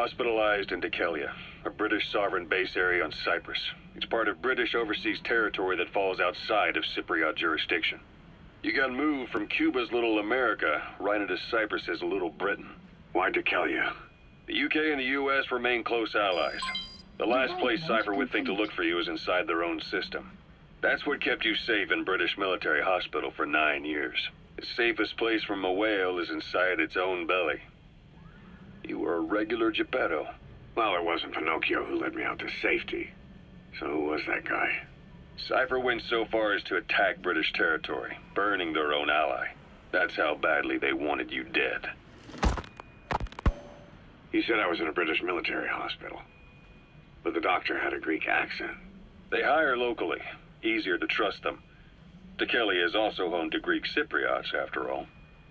hospitalized in Dikelia, a British sovereign base area on Cyprus. It's part of British overseas territory that falls outside of Cypriot jurisdiction. You got moved from Cuba's Little America right into Cyprus's Little Britain. Why Dikelia? The UK and the US remain close allies. The last place Cypher would think to look for you is inside their own system. That's what kept you safe in British military hospital for 9 years. The safest place from a whale is inside its own belly. You were a regular Geppetto. Well, it wasn't Pinocchio who led me out to safety. So who was that guy? Cypher went so far as to attack British territory, burning their own ally. That's how badly they wanted you dead. He said I was in a British military hospital. But the doctor had a Greek accent. They hire locally. Easier to trust them. Dikelia is also home to Greek Cypriots, after all.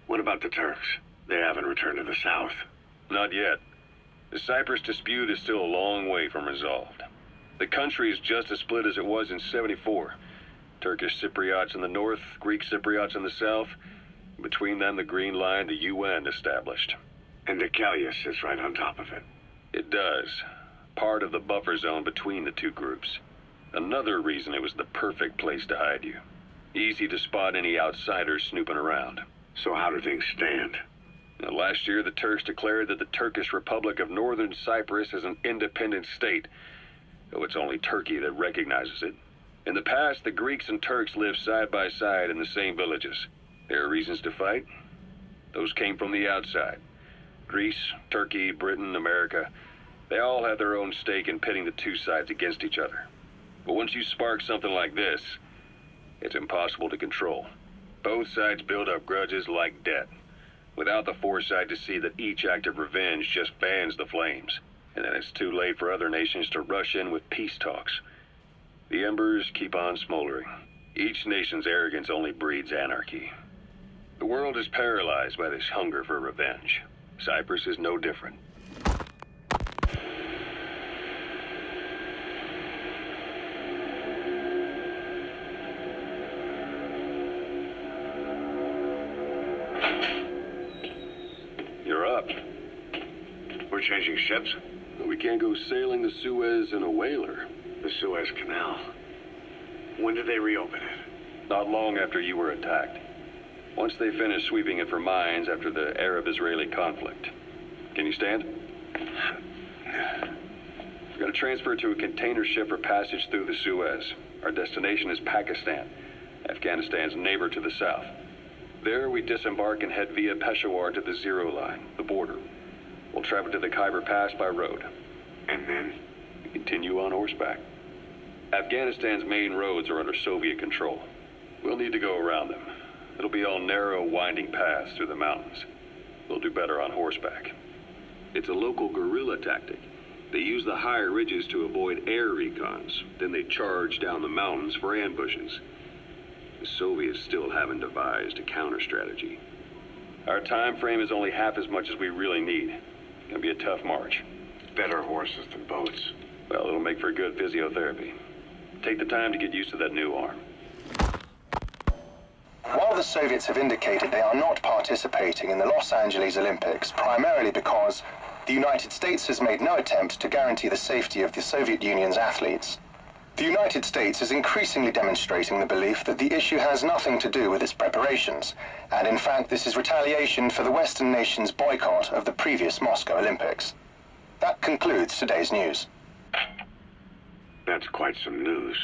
What about the Turks? They haven't returned to the south. Not yet. The Cyprus dispute is still a long way from resolved. The country is just as split as it was in '74. Turkish Cypriots in the north, Greek Cypriots in the south. Between them, the Green Line, the UN established. And Dikelia sits right on top of it. It does. Part of the buffer zone between the two groups. Another reason it was the perfect place to hide you. Easy to spot any outsiders snooping around. So how do things stand? Now, last year, the Turks declared that the Turkish Republic of Northern Cyprus is an independent state, though it's only Turkey that recognizes it. In the past, the Greeks and Turks lived side by side in the same villages. There are reasons to fight. Those came from the outside. Greece, Turkey, Britain, America, they all had their own stake in pitting the two sides against each other. But once you spark something like this, it's impossible to control. Both sides build up grudges like debt, without the foresight to see that each act of revenge just fans the flames. And then it's too late for other nations to rush in with peace talks. The embers keep on smoldering. Each nation's arrogance only breeds anarchy. The world is paralyzed by this hunger for revenge. Cyprus is no different. You're up. We're changing ships? We can't go sailing the Suez in a whaler. The Suez Canal. When did they reopen it? Not long after you were attacked. Once they finished sweeping it for mines after the Arab-Israeli conflict. Can you stand? We're going to transfer to a container ship for passage through the Suez. Our destination is Pakistan, Afghanistan's neighbor to the south. There we disembark and head via Peshawar to the Zero Line, the border. We'll travel to the Khyber Pass by road. And then? We continue on horseback. Afghanistan's main roads are under Soviet control. We'll need to go around them. It'll be all narrow, winding paths through the mountains. We'll do better on horseback. It's a local guerrilla tactic. They use the higher ridges to avoid air recons. Then they charge down the mountains for ambushes. The Soviets still haven't devised a counter-strategy. Our time frame is only half as much as we really need. It's gonna be a tough march. Better horses than boats. Well, it'll make for good physiotherapy. Take the time to get used to that new arm. While the Soviets have indicated they are not participating in the Los Angeles Olympics, primarily because the United States has made no attempt to guarantee the safety of the Soviet Union's athletes, the United States is increasingly demonstrating the belief that the issue has nothing to do with its preparations, and in fact this is retaliation for the Western nations' boycott of the previous Moscow Olympics. That concludes today's news. That's quite some news.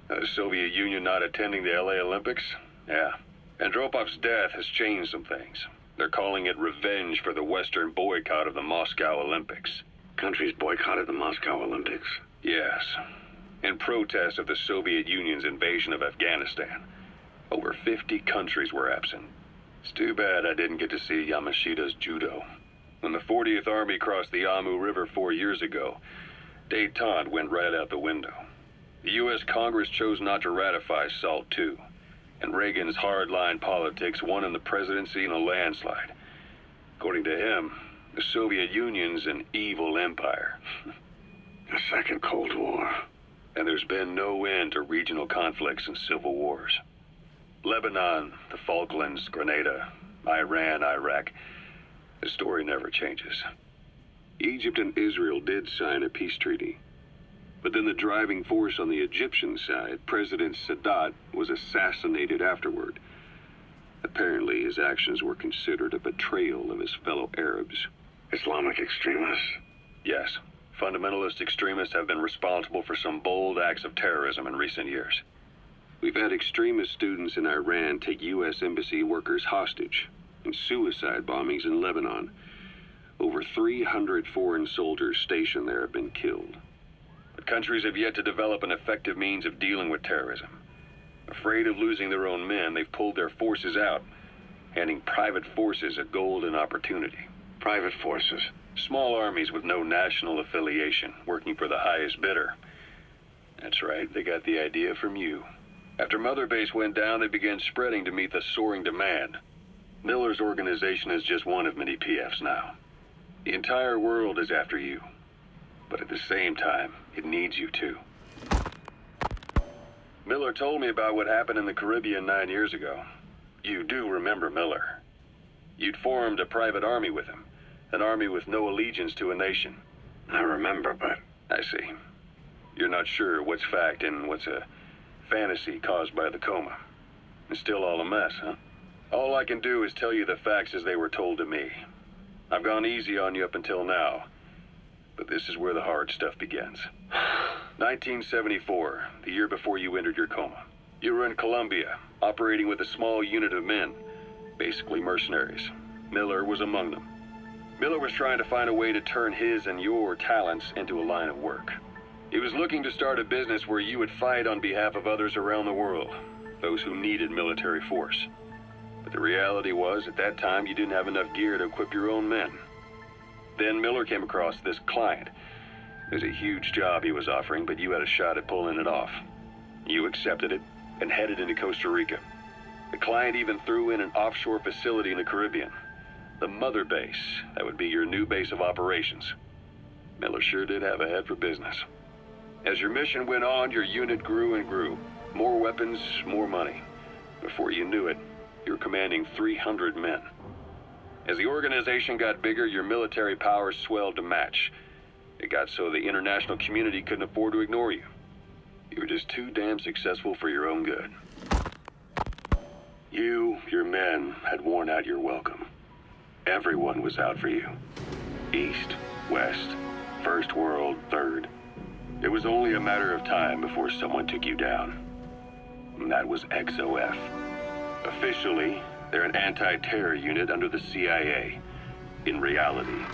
The Soviet Union not attending the LA Olympics? Yeah. Andropov's death has changed some things. They're calling it revenge for the Western boycott of the Moscow Olympics. Countries boycotted the Moscow Olympics? Yes. In protest of the Soviet Union's invasion of Afghanistan. Over 50 countries were absent. It's too bad I didn't get to see Yamashita's judo. When the 40th Army crossed the Amu River 4 years ago, détente went right out the window. The U.S. Congress chose not to ratify SALT II, and Reagan's hardline politics won in the presidency in a landslide. According to him, the Soviet Union's an evil empire. A second Cold War. And there's been no end to regional conflicts and civil wars. Lebanon, the Falklands, Grenada, Iran, Iraq. The story never changes. Egypt and Israel did sign a peace treaty. But then the driving force on the Egyptian side, President Sadat, was assassinated afterward. Apparently, his actions were considered a betrayal of his fellow Arabs. Islamic extremists? Yes, fundamentalist extremists have been responsible for some bold acts of terrorism in recent years. We've had extremist students in Iran take U.S. embassy workers hostage, and suicide bombings in Lebanon. Over 300 foreign soldiers stationed there have been killed. But countries have yet to develop an effective means of dealing with terrorism. Afraid of losing their own men, they've pulled their forces out, handing private forces a golden opportunity. Private forces? Small armies with no national affiliation, working for the highest bidder. That's right, they got the idea from you. After Mother Base went down, they began spreading to meet the soaring demand. Miller's organization is just one of many PFs now. The entire world is after you. But at the same time, it needs you too. Miller told me about what happened in the Caribbean 9 years ago. You do remember Miller. You'd formed a private army with him. An army with no allegiance to a nation. I remember, but... I see. You're not sure what's fact and what's a fantasy caused by the coma. It's still all a mess, huh? All I can do is tell you the facts as they were told to me. I've gone easy on you up until now, but this is where the hard stuff begins. 1974, the year before you entered your coma. You were in Colombia, operating with a small unit of men, basically mercenaries. Miller was among them. Miller was trying to find a way to turn his and your talents into a line of work. He was looking to start a business where you would fight on behalf of others around the world, those who needed military force. But the reality was, at that time, you didn't have enough gear to equip your own men. Then Miller came across this client. It was a huge job he was offering, but you had a shot at pulling it off. You accepted it and headed into Costa Rica. The client even threw in an offshore facility in the Caribbean. The Mother Base, that would be your new base of operations. Miller sure did have a head for business. As your mission went on, your unit grew and grew. More weapons, more money. Before you knew it, you were commanding 300 men. As the organization got bigger, your military powers swelled to match. It got so the international community couldn't afford to ignore you. You were just too damn successful for your own good. You, your men, had worn out your welcome. Everyone was out for you. East, West, First World, Third. It was only a matter of time before someone took you down. And that was XOF. Officially, they're an anti-terror unit under the CIA. In reality,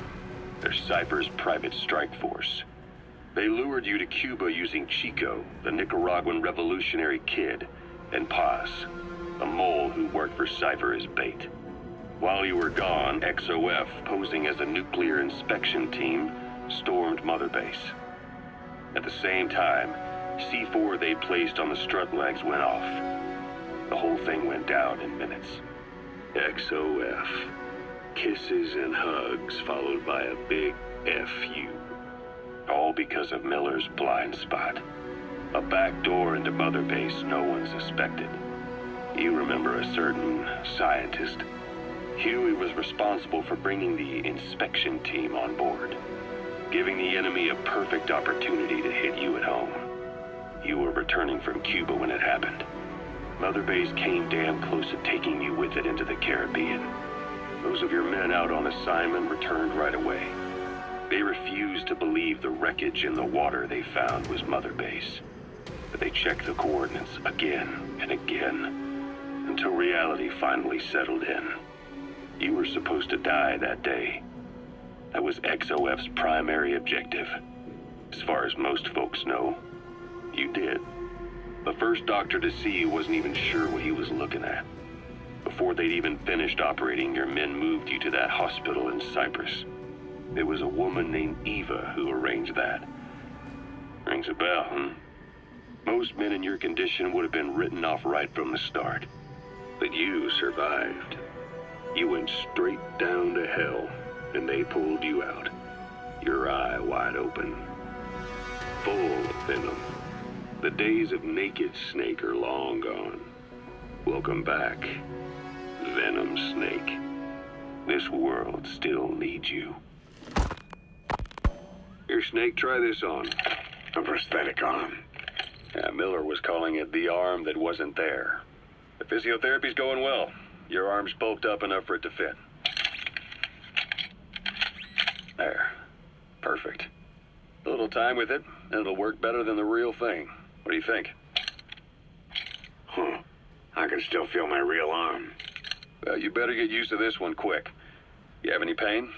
they're Cypher's private strike force. They lured you to Cuba using Chico, the Nicaraguan revolutionary kid, and Paz, a mole who worked for Cypher as bait. While you were gone, XOF, posing as a nuclear inspection team, stormed Mother Base. At the same time, C4 they placed on the strut legs went off. The whole thing went down in minutes. XOF. Kisses and hugs followed by a big FU. All because of Miller's blind spot. A back door into Mother Base no one suspected. You remember a certain scientist. Huey was responsible for bringing the inspection team on board, giving the enemy a perfect opportunity to hit you at home. You were returning from Cuba when it happened. Mother Base came damn close to taking you with it into the Caribbean. Those of your men out on assignment returned right away. They refused to believe the wreckage in the water they found was Mother Base. But they checked the coordinates again and again, until reality finally settled in. You were supposed to die that day. That was XOF's primary objective. As far as most folks know, you did. The first doctor to see you wasn't even sure what he was looking at. Before they'd even finished operating, your men moved you to that hospital in Cyprus. It was a woman named Eva who arranged that. Rings a bell, huh? Most men in your condition would have been written off right from the start. But you survived. You went straight down to hell, and they pulled you out. Your eye wide open. Full of venom. The days of Naked Snake are long gone. Welcome back, Venom Snake. This world still needs you. Snake, try this on. A prosthetic arm. Yeah, Miller was calling it the arm that wasn't there. The physiotherapy's going well. Your arm's bulked up enough for it to fit. There. Perfect. A little time with it, and it'll work better than the real thing. What do you think? Huh. I can still feel my real arm. Well, you better get used to this one quick. You have any pain?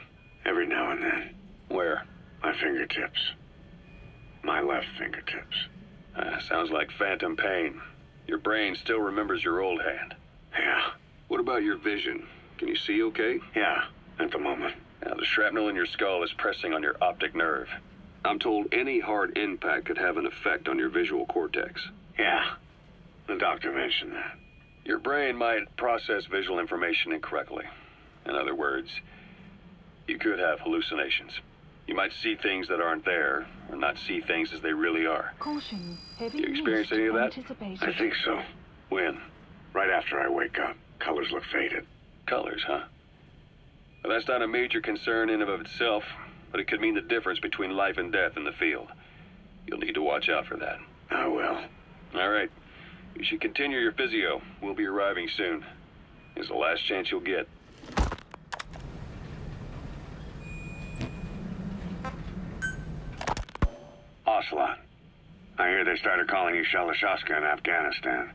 Every now and then. Where? My fingertips. My left fingertips. Sounds like phantom pain. Your brain still remembers your old hand. Yeah. What about your vision? Can you see okay? Yeah, at the moment. Now, the shrapnel in your skull is pressing on your optic nerve. I'm told any hard impact could have an effect on your visual cortex. Yeah. The doctor mentioned that. Your brain might process visual information incorrectly. In other words, you could have hallucinations. You might see things that aren't there, or not see things as they really are. Caution. Heavy You experience any of that? I think so. When? Right after I wake up. Colors look faded. Colors, huh? Well, that's not a major concern in and of itself, but it could mean the difference between life and death in the field. You'll need to watch out for that. I will. All right. You should continue your physio. We'll be arriving soon. It's the last chance you'll get. Ocelot. I hear they started calling you Shalashaska in Afghanistan.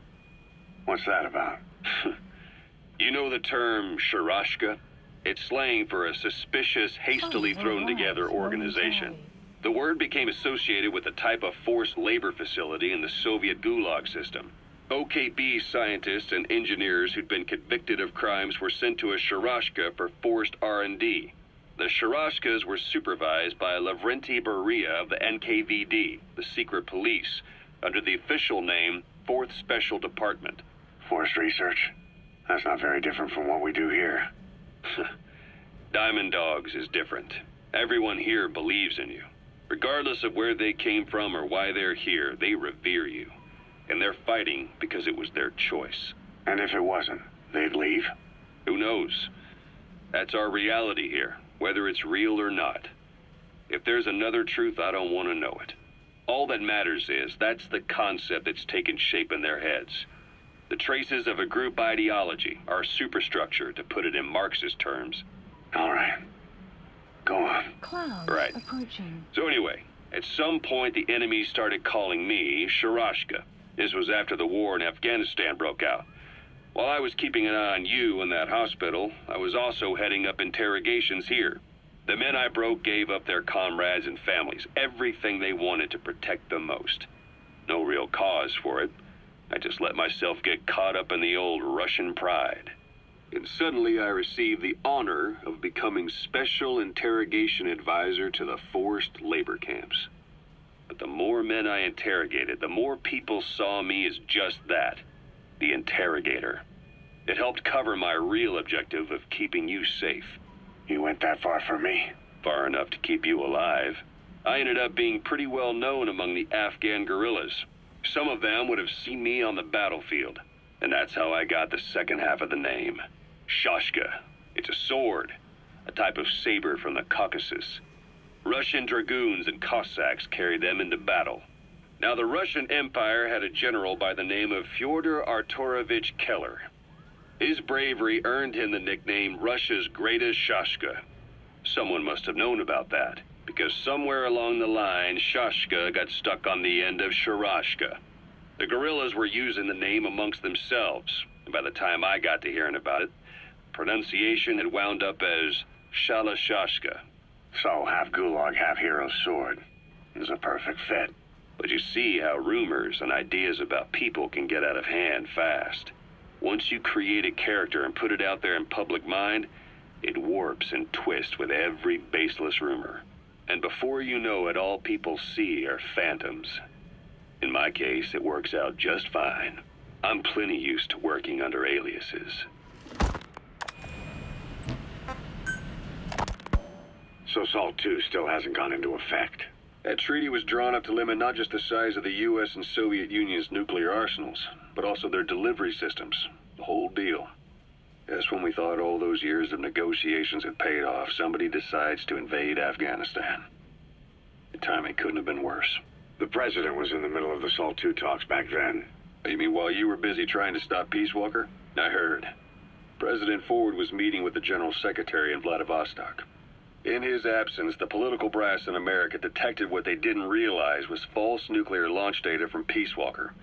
What's that about? You know the term Sharashka? It's slang for a suspicious, hastily thrown together organization. The word became associated with a type of forced labor facility in the Soviet Gulag system. OKB scientists and engineers who'd been convicted of crimes were sent to a Sharashka for forced R&D. The Sharashkas were supervised by Lavrenti Beria of the NKVD, the secret police, under the official name 4th Special Department. Forced research? That's not very different from what we do here. Diamond Dogs is different. Everyone here believes in you. Regardless of where they came from or why they're here, they revere you. And they're fighting because it was their choice. And if it wasn't, they'd leave? Who knows? That's our reality here, whether it's real or not. If there's another truth, I don't want to know it. All that matters is that's the concept that's taken shape in their heads. The traces of a group ideology, our superstructure, to put it in Marxist terms. All right. Go on. Clouds Right. approaching. So anyway, at some point the enemy started calling me Sharashka. This was after the war in Afghanistan broke out. While I was keeping an eye on you in that hospital, I was also heading up interrogations here. The men I broke gave up their comrades and families, everything they wanted to protect them most. No real cause for it. I just let myself get caught up in the old Russian pride. And suddenly I received the honor of becoming Special Interrogation Advisor to the forced labor camps. But the more men I interrogated, the more people saw me as just that, the interrogator. It helped cover my real objective of keeping you safe. You went that far for me? Far enough to keep you alive. I ended up being pretty well known among the Afghan guerrillas. Some of them would have seen me on the battlefield, and that's how I got the second half of the name. Shashka. It's a sword, a type of saber from the Caucasus. Russian dragoons and Cossacks carried them into battle. Now, the Russian Empire had a general by the name of Fyodor Arturovich Keller. His bravery earned him the nickname Russia's Greatest Shashka. Someone must have known about that, because somewhere along the line, Shashka got stuck on the end of Sharashka. The guerrillas were using the name amongst themselves, and by the time I got to hearing about it, pronunciation had wound up as Shalashashka. So, half Gulag, half Hero Sword. Is a perfect fit. But you see how rumors and ideas about people can get out of hand fast. Once you create a character and put it out there in public mind, it warps and twists with every baseless rumor. And before you know it, all people see are phantoms. In my case, it works out just fine. I'm plenty used to working under aliases. So SALT 2 still hasn't gone into effect. That treaty was drawn up to limit not just the size of the U.S. and Soviet Union's nuclear arsenals, but also their delivery systems. The whole deal. Just when we thought all those years of negotiations had paid off, somebody decides to invade Afghanistan. The timing couldn't have been worse. The president was in the middle of the SALT II talks back then. You mean while you were busy trying to stop Peace Walker? I heard. President Ford was meeting with the General Secretary in Vladivostok. In his absence, the political brass in America detected what they didn't realize was false nuclear launch data from Peace Walker,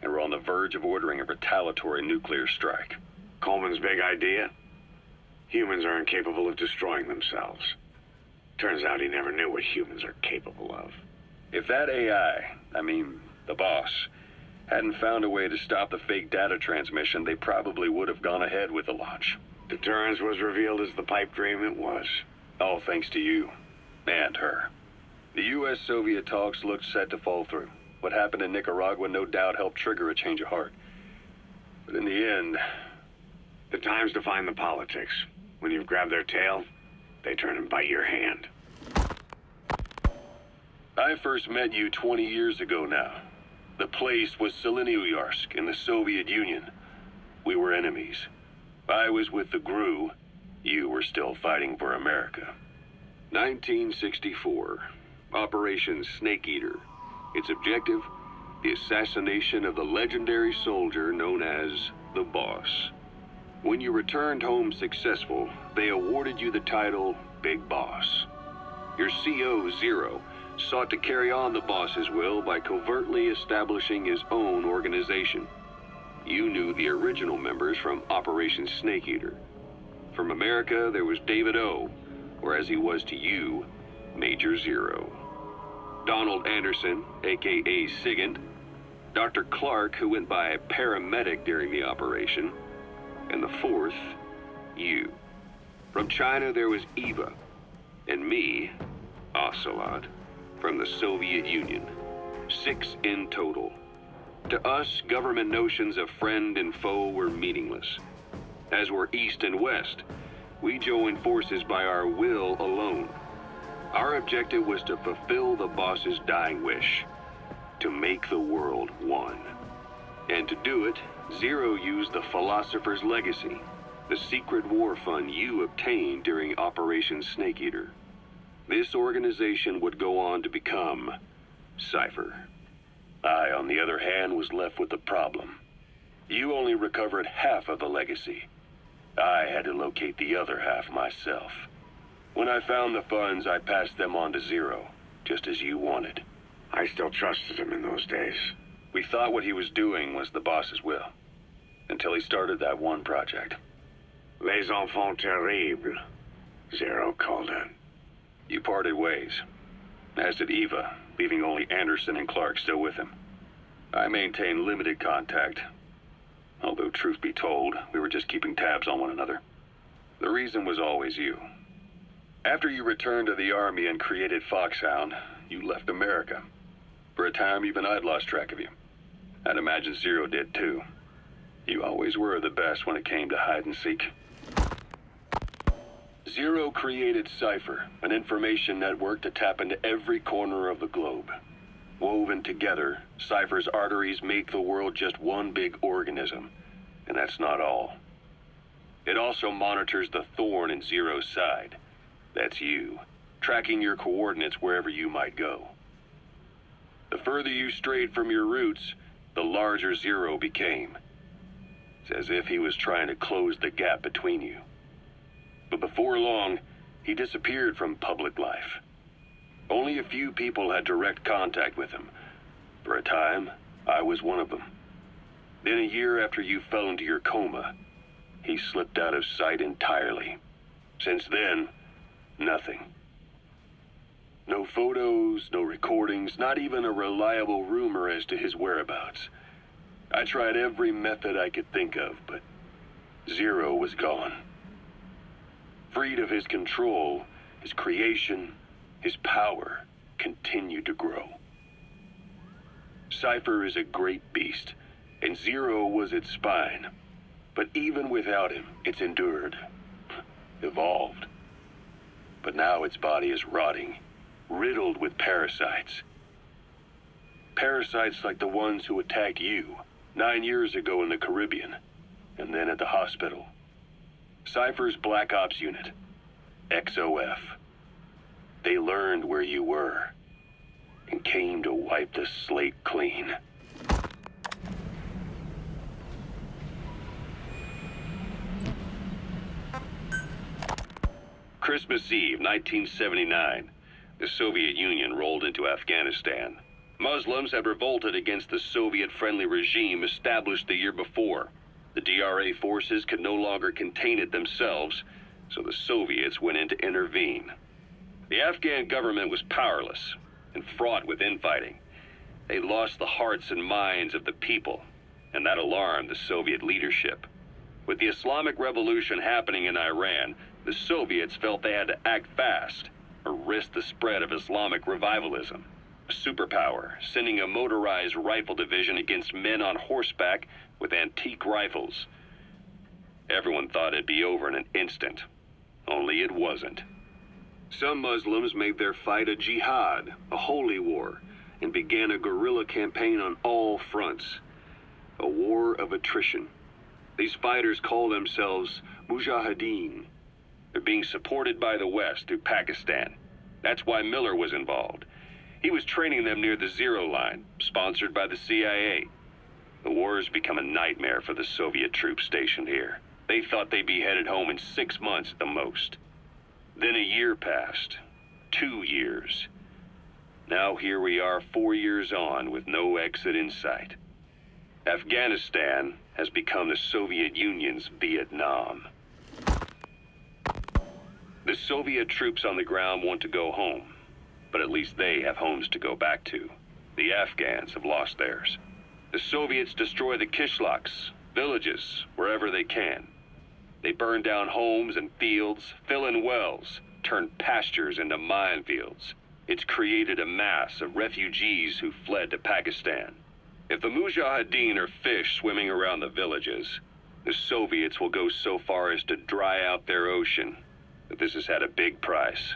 and were on the verge of ordering a retaliatory nuclear strike. Coleman's big idea? Humans are incapable of destroying themselves. Turns out he never knew what humans are capable of. If that AI, the boss, hadn't found a way to stop the fake data transmission, they probably would have gone ahead with the launch. Deterrence was revealed as the pipe dream it was. All thanks to you. And her. The U.S.-Soviet talks looked set to fall through. What happened in Nicaragua no doubt helped trigger a change of heart. But in the end... The times define the politics. When you've grabbed their tail, they turn and bite your hand. I first met you 20 years ago now. The place was Selenoyarsk in the Soviet Union. We were enemies. I was with the GRU. You were still fighting for America. 1964. Operation Snake Eater. Its objective? The assassination of the legendary soldier known as the Boss. When you returned home successful, they awarded you the title Big Boss. Your CO, Zero, sought to carry on the boss's will by covertly establishing his own organization. You knew the original members from Operation Snake Eater. From America, there was David O., or as he was to you, Major Zero. Donald Anderson, a.k.a. Sigint, Dr. Clark, who went by paramedic during the operation, and the fourth, you. From China, there was Eva, and me, Ocelot, from the Soviet Union. 6 in total. To us, government notions of friend and foe were meaningless. As were East and West, we joined forces by our will alone. Our objective was to fulfill the boss's dying wish, to make the world one. And to do it, Zero used the Philosopher's Legacy, the secret war fund you obtained during Operation Snake Eater. This organization would go on to become Cypher. I, on the other hand, was left with the problem. You only recovered half of the legacy. I had to locate the other half myself. When I found the funds, I passed them on to Zero, just as you wanted. I still trusted him in those days. We thought what he was doing was the boss's will, until he started that one project. Les enfants terribles, Zero called it. You parted ways, as did Eva, leaving only Anderson and Clark still with him. I maintained limited contact, although truth be told, we were just keeping tabs on one another. The reason was always you. After you returned to the Army and created Foxhound, you left America. For a time, even I'd lost track of you. I'd imagine Zero did too. You always were the best when it came to hide and seek. Zero created Cypher, an information network to tap into every corner of the globe. Woven together, Cypher's arteries make the world just one big organism, and that's not all. It also monitors the thorn in Zero's side. That's you, tracking your coordinates wherever you might go. The further you strayed from your roots, the larger Zero became. It's as if he was trying to close the gap between you. But before long, he disappeared from public life. Only a few people had direct contact with him. For a time, I was one of them. Then a year after you fell into your coma, he slipped out of sight entirely. Since then, nothing. No photos, no recordings, not even a reliable rumor as to his whereabouts. I tried every method I could think of, but Zero was gone. Freed of his control, his creation, his power continued to grow. Cypher is a great beast, and Zero was its spine. But even without him, it's endured, evolved. But now its body is rotting, riddled with parasites. Parasites like the ones who attacked you 9 years ago in the Caribbean, and then at the hospital. Cypher's Black Ops Unit, XOF. They learned where you were, and came to wipe the slate clean. Christmas Eve, 1979. The Soviet Union rolled into Afghanistan. Muslims had revolted against the Soviet-friendly regime established the year before. The DRA forces could no longer contain it themselves, so the Soviets went in to intervene. The Afghan government was powerless and fraught with infighting. They lost the hearts and minds of the people, and that alarmed the Soviet leadership. With the Islamic Revolution happening in Iran, the Soviets felt they had to act fast or risk the spread of Islamic revivalism. A superpower, sending a motorized rifle division against men on horseback with antique rifles. Everyone thought it'd be over in an instant, only it wasn't. Some Muslims made their fight a jihad, a holy war, and began a guerrilla campaign on all fronts. A war of attrition. These fighters call themselves Mujahideen. They're being supported by the West through Pakistan. That's why Miller was involved. He was training them near the Zero Line, sponsored by the CIA. The war has become a nightmare for the Soviet troops stationed here. They thought they'd be headed home in 6 months at the most. Then a year passed. 2 years. Now here we are 4 years on with no exit in sight. Afghanistan has become the Soviet Union's Vietnam. The Soviet troops on the ground want to go home, but at least they have homes to go back to. The Afghans have lost theirs. The Soviets destroy the kishlaks, villages, wherever they can. They burn down homes and fields, fill in wells, turn pastures into minefields. It's created a mass of refugees who fled to Pakistan. If the Mujahideen are fish swimming around the villages, the Soviets will go so far as to dry out their ocean. But this has had a big price.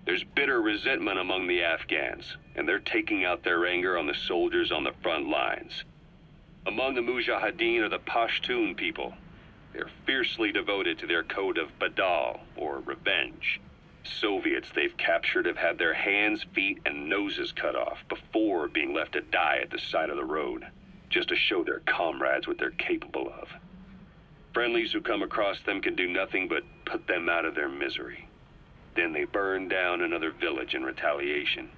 There's bitter resentment among the Afghans, and they're taking out their anger on the soldiers on the front lines. Among the Mujahideen are the Pashtun people. They're fiercely devoted to their code of Badal, or revenge. Soviets they've captured have had their hands, feet, and noses cut off before being left to die at the side of the road, just to show their comrades what they're capable of. Friendlies who come across them can do nothing but put them out of their misery. Then they burn down another village in retaliation.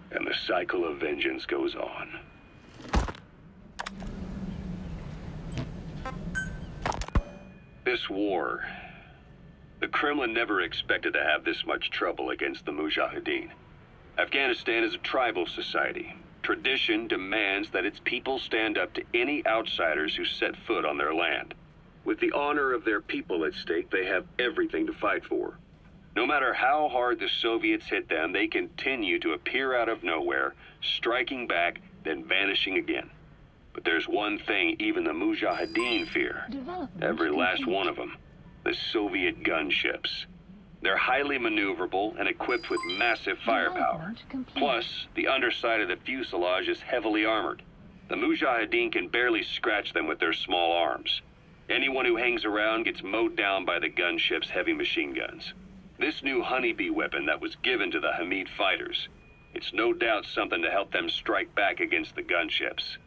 And the cycle of vengeance goes on. This war, the Kremlin never expected to have this much trouble against the Mujahideen. Afghanistan is a tribal society. Tradition demands that its people stand up to any outsiders who set foot on their land. With the honor of their people at stake, they have everything to fight for. No matter how hard the Soviets hit them, they continue to appear out of nowhere, striking back, then vanishing again. But there's one thing even the Mujahideen fear. Every last one of them. The Soviet gunships. They're highly maneuverable and equipped with massive firepower. Plus, the underside of the fuselage is heavily armored. The Mujahideen can barely scratch them with their small arms. Anyone who hangs around gets mowed down by the gunship's heavy machine guns. This new honeybee weapon that was given to the Hamid fighters, it's no doubt something to help them strike back against the gunships,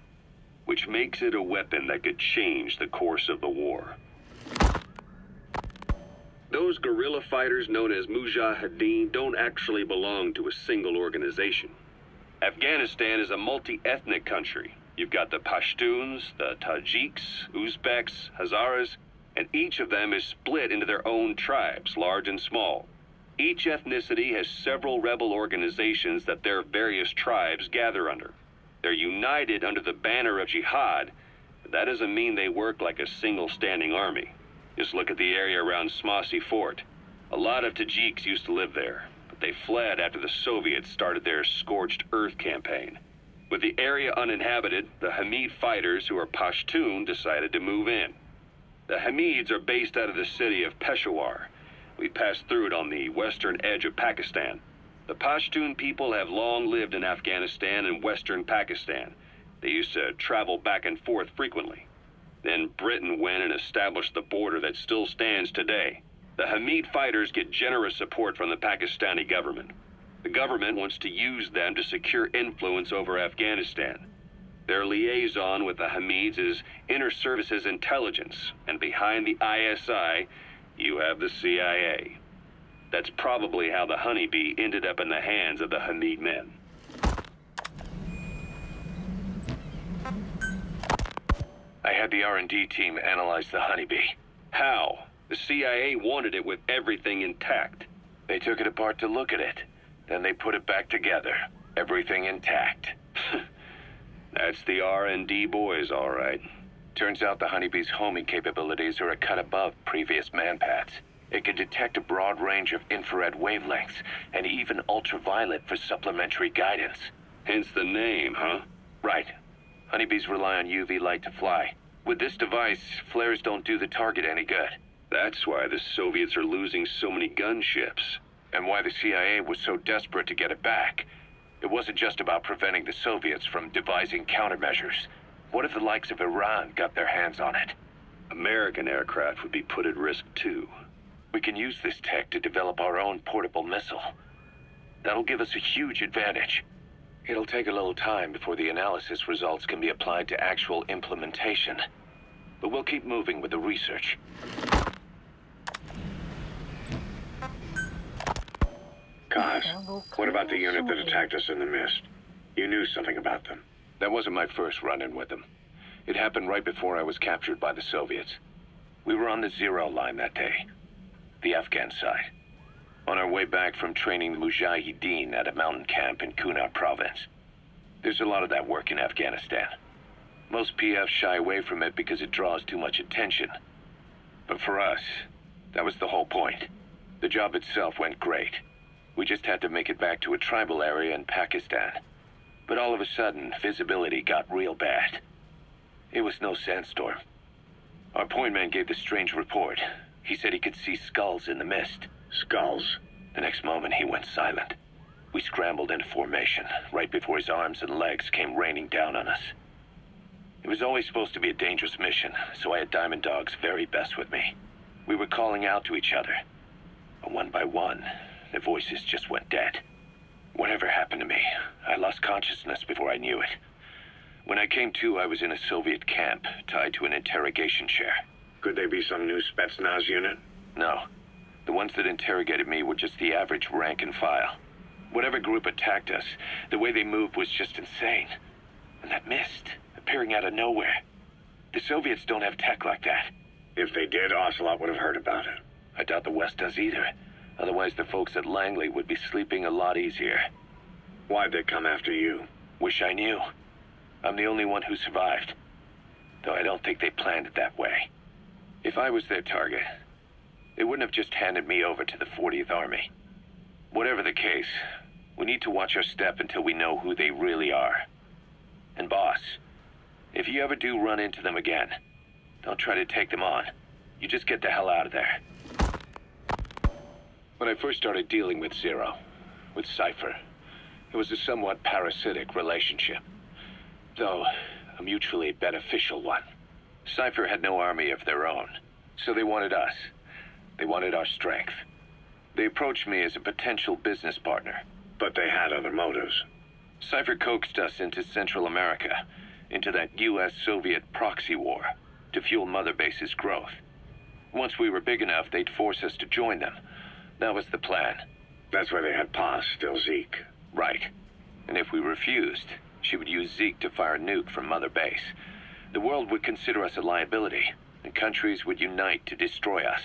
which makes it a weapon that could change the course of the war. Those guerrilla fighters known as Mujahideen don't actually belong to a single organization. Afghanistan is a multi-ethnic country. You've got the Pashtuns, the Tajiks, Uzbeks, Hazaras, and each of them is split into their own tribes, large and small. Each ethnicity has several rebel organizations that their various tribes gather under. They're united under the banner of jihad, but that doesn't mean they work like a single standing army. Just look at the area around Smasi Fort. A lot of Tajiks used to live there, but they fled after the Soviets started their scorched earth campaign. With the area uninhabited, the Hamid fighters, who are Pashtun, decided to move in. The Hamids are based out of the city of Peshawar. We passed through it on the western edge of Pakistan. The Pashtun people have long lived in Afghanistan and western Pakistan. They used to travel back and forth frequently. Then Britain went and established the border that still stands today. The Hamid fighters get generous support from the Pakistani government. The government wants to use them to secure influence over Afghanistan. Their liaison with the Hamids is Inter-Services Intelligence, and behind the ISI, you have the CIA. That's probably how the Honeybee ended up in the hands of the Hamid men. I had the R&D team analyze the Honeybee. How? The CIA wanted it with everything intact. They took it apart to look at it. Then they put it back together. Everything intact. That's the R&D boys, all right. Turns out the Honeybee's homing capabilities are a cut above previous manpads. It can detect a broad range of infrared wavelengths, and even ultraviolet for supplementary guidance. Hence the name, huh? Right. Honeybees rely on UV light to fly. With this device, flares don't do the target any good. That's why the Soviets are losing so many gunships. And why the CIA was so desperate to get it back. It wasn't just about preventing the Soviets from devising countermeasures. What if the likes of Iran got their hands on it? American aircraft would be put at risk too. We can use this tech to develop our own portable missile. That'll give us a huge advantage. It'll take a little time before the analysis results can be applied to actual implementation. But we'll keep moving with the research. Kaz, what about the unit that attacked us in the mist? You knew something about them. That wasn't my first run-in with them. It happened right before I was captured by the Soviets. We were on the zero line that day, the Afghan side, on our way back from training the Mujahideen at a mountain camp in Kunar province. There's a lot of that work in Afghanistan. Most PFs shy away from it because it draws too much attention. But for us, that was the whole point. The job itself went great. We just had to make it back to a tribal area in Pakistan. But all of a sudden, visibility got real bad. It was no sandstorm. Our point man gave this strange report. He said he could see skulls in the mist. Skulls? The next moment, he went silent. We scrambled into formation, right before his arms and legs came raining down on us. It was always supposed to be a dangerous mission, so I had Diamond Dog's very best with me. We were calling out to each other. But one by one, the voices just went dead. Whatever happened to me, I lost consciousness before I knew it. When I came to, I was in a Soviet camp, tied to an interrogation chair. Could they be some new Spetsnaz unit? No. The ones that interrogated me were just the average rank and file. Whatever group attacked us, the way they moved was just insane. And that mist, appearing out of nowhere. The Soviets don't have tech like that. If they did, Ocelot would have heard about it. I doubt the West does either. Otherwise, the folks at Langley would be sleeping a lot easier. Why'd they come after you? Wish I knew. I'm the only one who survived. Though I don't think they planned it that way. If I was their target, they wouldn't have just handed me over to the 40th Army. Whatever the case, we need to watch our step until we know who they really are. And boss, if you ever do run into them again, don't try to take them on. You just get the hell out of there. When I first started dealing with Zero, with Cypher, it was a somewhat parasitic relationship, though a mutually beneficial one. Cypher had no army of their own, so they wanted us. They wanted our strength. They approached me as a potential business partner. But they had other motives. Cypher coaxed us into Central America, into that US-Soviet proxy war, to fuel Mother Base's growth. Once we were big enough, they'd force us to join them. That was the plan. That's why they had Paz, still Zeke. Right. And if we refused, she would use Zeke to fire a nuke from Mother Base. The world would consider us a liability, and countries would unite to destroy us.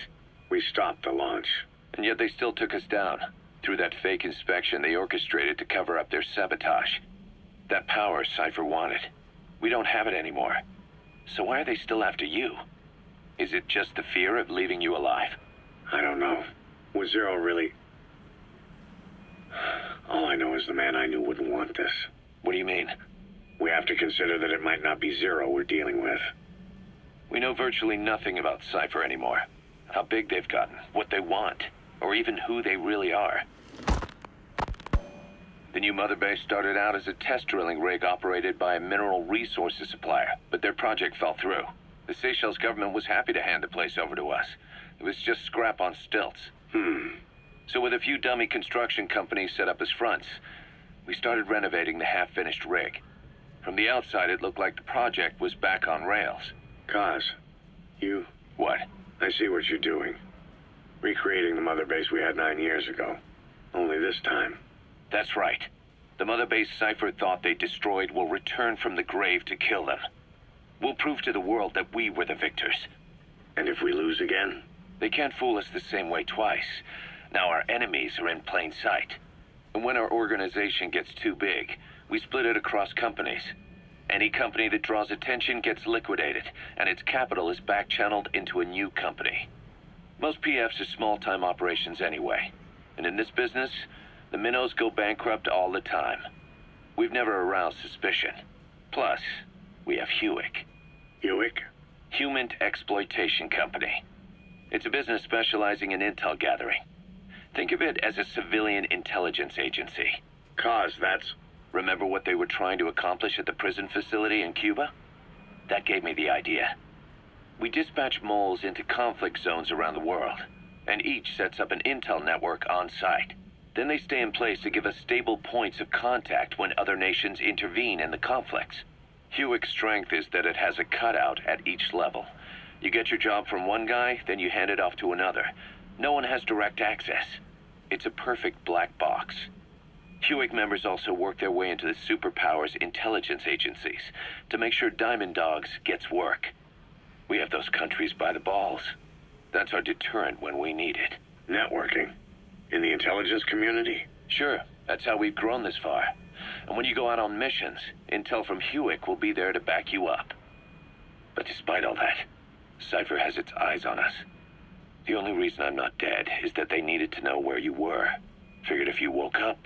We stopped the launch. And yet they still took us down. Through that fake inspection they orchestrated to cover up their sabotage. That power Cypher wanted. We don't have it anymore. So why are they still after you? Is it just the fear of leaving you alive? I don't know. Was Zero really... All I know is the man I knew wouldn't want this. What do you mean? We have to consider that it might not be Zero we're dealing with. We know virtually nothing about Cypher anymore. How big they've gotten, what they want, or even who they really are. The new Mother Base started out as a test drilling rig operated by a mineral resources supplier, but their project fell through. The Seychelles government was happy to hand the place over to us. It was just scrap on stilts. So with a few dummy construction companies set up as fronts, we started renovating the half-finished rig. From the outside, it looked like the project was back on rails. Kaz, you... What? I see what you're doing. Recreating the mother base we had 9 years ago. Only this time. That's right. The mother base Cypher thought they destroyed will return from the grave to kill them. We'll prove to the world that we were the victors. And if we lose again? They can't fool us the same way twice. Now our enemies are in plain sight. And when our organization gets too big, we split it across companies. Any company that draws attention gets liquidated, and its capital is back-channeled into a new company. Most PFs are small-time operations anyway. And in this business, the minnows go bankrupt all the time. We've never aroused suspicion. Plus, we have Hewick. Hewick? Human Exploitation Company. It's a business specializing in intel gathering. Think of it as a civilian intelligence agency. Kaz, that's... Remember what they were trying to accomplish at the prison facility in Cuba? That gave me the idea. We dispatch moles into conflict zones around the world, and each sets up an intel network on site. Then they stay in place to give us stable points of contact when other nations intervene in the conflicts. Hewick's strength is that it has a cutout at each level. You get your job from one guy, then you hand it off to another. No one has direct access. It's a perfect black box. Hewick members also work their way into the superpowers intelligence agencies to make sure Diamond Dogs gets work. We have those countries by the balls. That's our deterrent when we need it. Networking? In the intelligence community? Sure, that's how we've grown this far. And when you go out on missions, intel from Hewick will be there to back you up. But despite all that, Cypher has its eyes on us. The only reason I'm not dead is that they needed to know where you were. Figured if you woke up,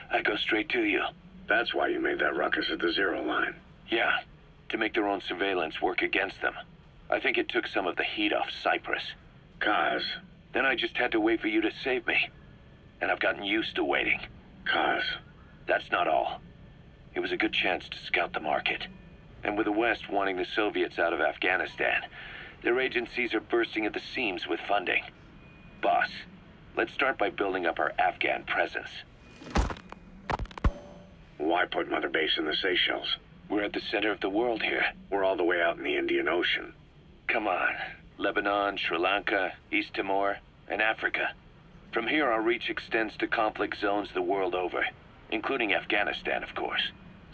I'd go straight to you. That's why you made that ruckus at the Zero Line. Yeah, to make their own surveillance work against them. I think it took some of the heat off Cyprus. Kaz. Then I just had to wait for you to save me. And I've gotten used to waiting. Kaz. That's not all. It was a good chance to scout the market. And with the West wanting the Soviets out of Afghanistan, their agencies are bursting at the seams with funding. Boss, let's start by building up our Afghan presence. Why put Mother Base in the Seychelles? We're at the center of the world here. We're all the way out in the Indian Ocean. Come on. Lebanon, Sri Lanka, East Timor, and Africa. From here, our reach extends to conflict zones the world over, including Afghanistan, of course.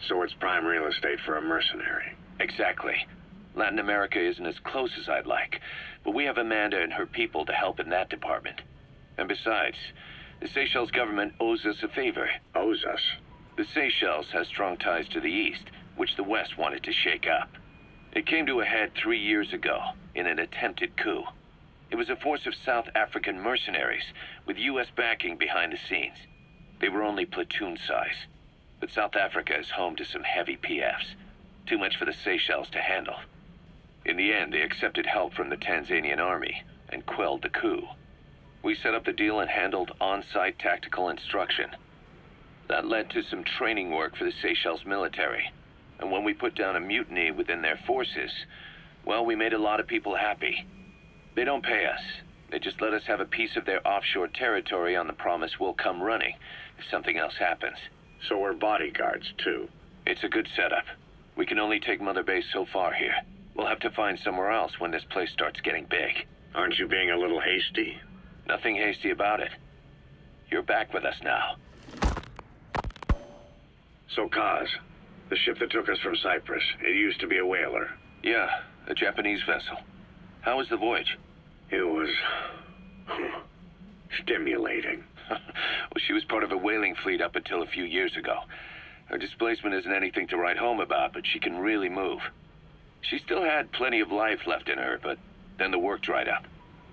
So it's prime real estate for a mercenary. Exactly. Latin America isn't as close as I'd like, but we have Amanda and her people to help in that department. And besides, the Seychelles government owes us a favor. Owes us? The Seychelles has strong ties to the east, which the West wanted to shake up. It came to a head 3 years ago, in an attempted coup. It was a force of South African mercenaries, with U.S. backing behind the scenes. They were only platoon size. But South Africa is home to some heavy PFs. Too much for the Seychelles to handle. In the end, they accepted help from the Tanzanian army, and quelled the coup. We set up the deal and handled on-site tactical instruction. That led to some training work for the Seychelles military. And when we put down a mutiny within their forces, well, we made a lot of people happy. They don't pay us. They just let us have a piece of their offshore territory on the promise we'll come running if something else happens. So we're bodyguards, too. It's a good setup. We can only take Mother Base so far here. We'll have to find somewhere else when this place starts getting big. Aren't you being a little hasty? Nothing hasty about it. You're back with us now. So, Kaz, the ship that took us from Cyprus, it used to be a whaler. Yeah, a Japanese vessel. How was the voyage? It was... stimulating. Well, she was part of a whaling fleet up until a few years ago. Her displacement isn't anything to write home about, but she can really move. She still had plenty of life left in her, but then the work dried up.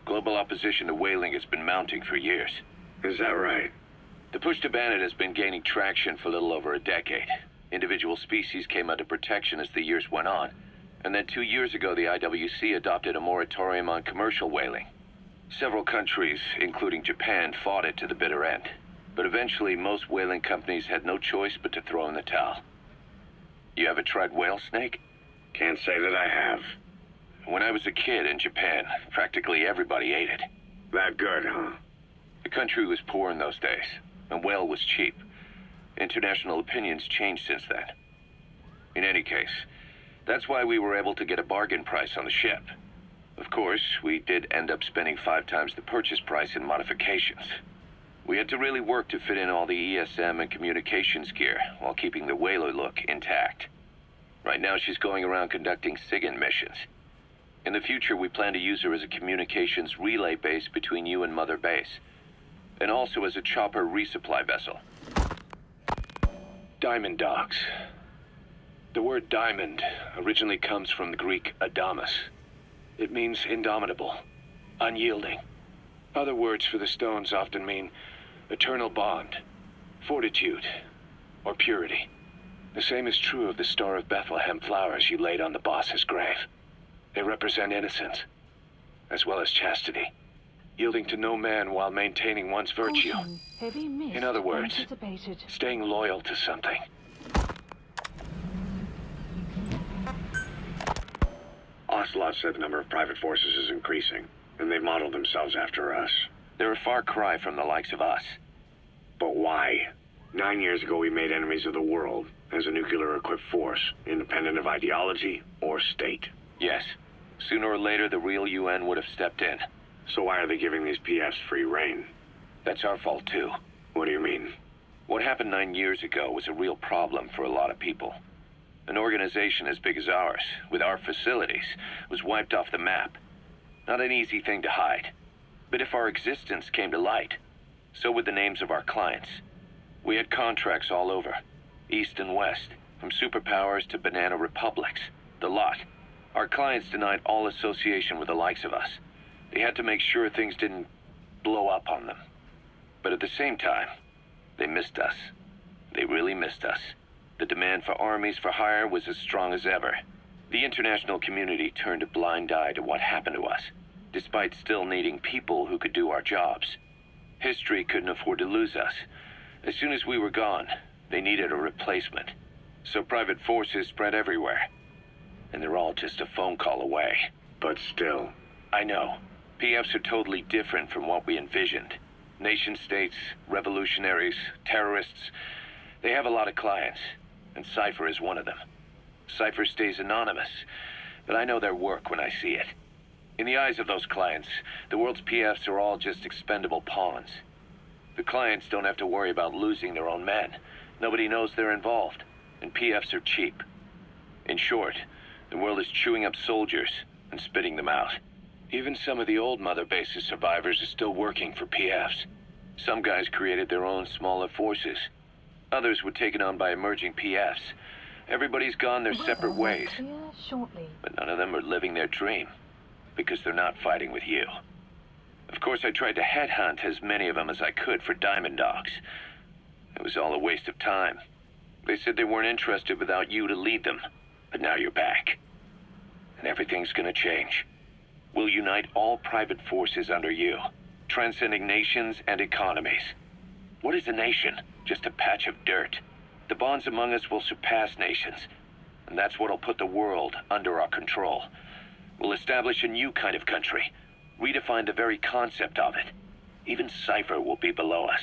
Global opposition to whaling has been mounting for years. Is that right? The push to ban it has been gaining traction for a little over a decade. Individual species came under protection as the years went on. And then 2 years ago, the IWC adopted a moratorium on commercial whaling. Several countries, including Japan, fought it to the bitter end. But eventually, most whaling companies had no choice but to throw in the towel. You ever tried whale snake? Can't say that I have. When I was a kid in Japan, practically everybody ate it. That good, huh? The country was poor in those days, and oil was cheap. International opinions changed since then. In any case, that's why we were able to get a bargain price on the ship. Of course, we did end up spending 5 times the purchase price in modifications. We had to really work to fit in all the ESM and communications gear while keeping the whaler look intact. Right now she's going around conducting SIGINT missions. In the future, we plan to use her as a communications relay base between you and Mother Base, and also as a chopper resupply vessel. Diamond docks. The word diamond originally comes from the Greek adamas. It means indomitable, unyielding. Other words for the stones often mean eternal bond, fortitude, or purity. The same is true of the Star of Bethlehem flowers you laid on the boss's grave. They represent innocence, as well as chastity, yielding to no man while maintaining one's virtue. In other words, staying loyal to something. Ocelot said the number of private forces is increasing, and they've modeled themselves after us. They're a far cry from the likes of us. But why? 9 years ago we made enemies of the world as a nuclear-equipped force, independent of ideology or state. Yes. Sooner or later, the real UN would have stepped in. So why are they giving these PFs free rein? That's our fault, too. What do you mean? What happened 9 years ago was a real problem for a lot of people. An organization as big as ours, with our facilities, was wiped off the map. Not an easy thing to hide. But if our existence came to light, so would the names of our clients. We had contracts all over, east and west, from superpowers to banana republics, the lot. Our clients denied all association with the likes of us. They had to make sure things didn't blow up on them. But at the same time, they missed us. They really missed us. The demand for armies for hire was as strong as ever. The international community turned a blind eye to what happened to us, despite still needing people who could do our jobs. History couldn't afford to lose us. As soon as we were gone, they needed a replacement. So private forces spread everywhere. And they're all just a phone call away. But still. I know. PFs are totally different from what we envisioned. Nation-states, revolutionaries, terrorists. They have a lot of clients, and Cypher is one of them. Cypher stays anonymous, but I know their work when I see it. In the eyes of those clients, the world's PFs are all just expendable pawns. The clients don't have to worry about losing their own men. Nobody knows they're involved, and PFs are cheap. In short, the world is chewing up soldiers and spitting them out. Even some of the old Mother Base's survivors are still working for PFs. Some guys created their own smaller forces. Others were taken on by emerging PFs. Everybody's gone their separate ways. But none of them are living their dream, because they're not fighting with you. Of course, I tried to headhunt as many of them as I could for Diamond Dogs. It was all a waste of time. They said they weren't interested without you to lead them, but now you're back. And everything's gonna change. We'll unite all private forces under you, transcending nations and economies. What is a nation? Just a patch of dirt. The bonds among us will surpass nations, and that's what'll put the world under our control. We'll establish a new kind of country, redefine the very concept of it. Even Cypher will be below us,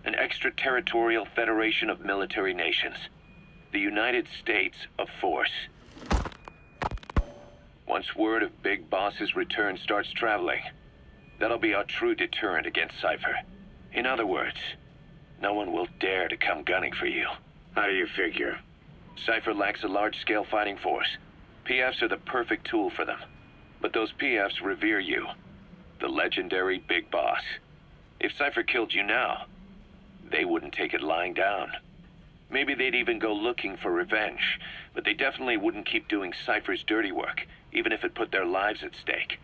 an extraterritorial federation of military nations. The United States of Force. Once word of Big Boss's return starts traveling, that'll be our true deterrent against Cypher. In other words, no one will dare to come gunning for you. How do you figure? Cypher lacks a large-scale fighting force. PFs are the perfect tool for them. But those PFs revere you, the legendary Big Boss. If Cypher killed you now, they wouldn't take it lying down. Maybe they'd even go looking for revenge, but they definitely wouldn't keep doing Cypher's dirty work, even if it put their lives at stake.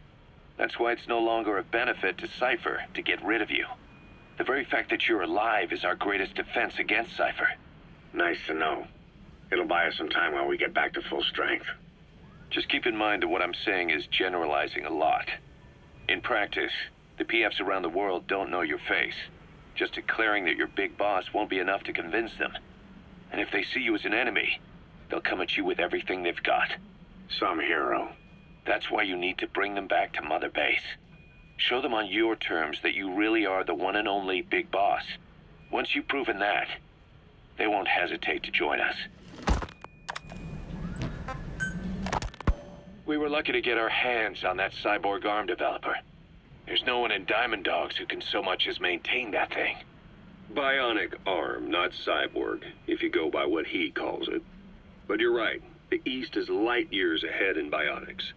That's why it's no longer a benefit to Cypher to get rid of you. The very fact that you're alive is our greatest defense against Cypher. Nice to know. It'll buy us some time while we get back to full strength. Just keep in mind that what I'm saying is generalizing a lot. In practice, the PFs around the world don't know your face. Just declaring that you're Big Boss won't be enough to convince them. And if they see you as an enemy, they'll come at you with everything they've got. Some hero. That's why you need to bring them back to Mother Base. Show them on your terms that you really are the one and only big boss. Once you've proven that, they won't hesitate to join us. We were lucky to get our hands on that cyborg arm developer. There's no one in Diamond Dogs who can so much as maintain that thing. Bionic arm, not cyborg, if you go by what he calls it. But you're right, the East is light years ahead in bionics.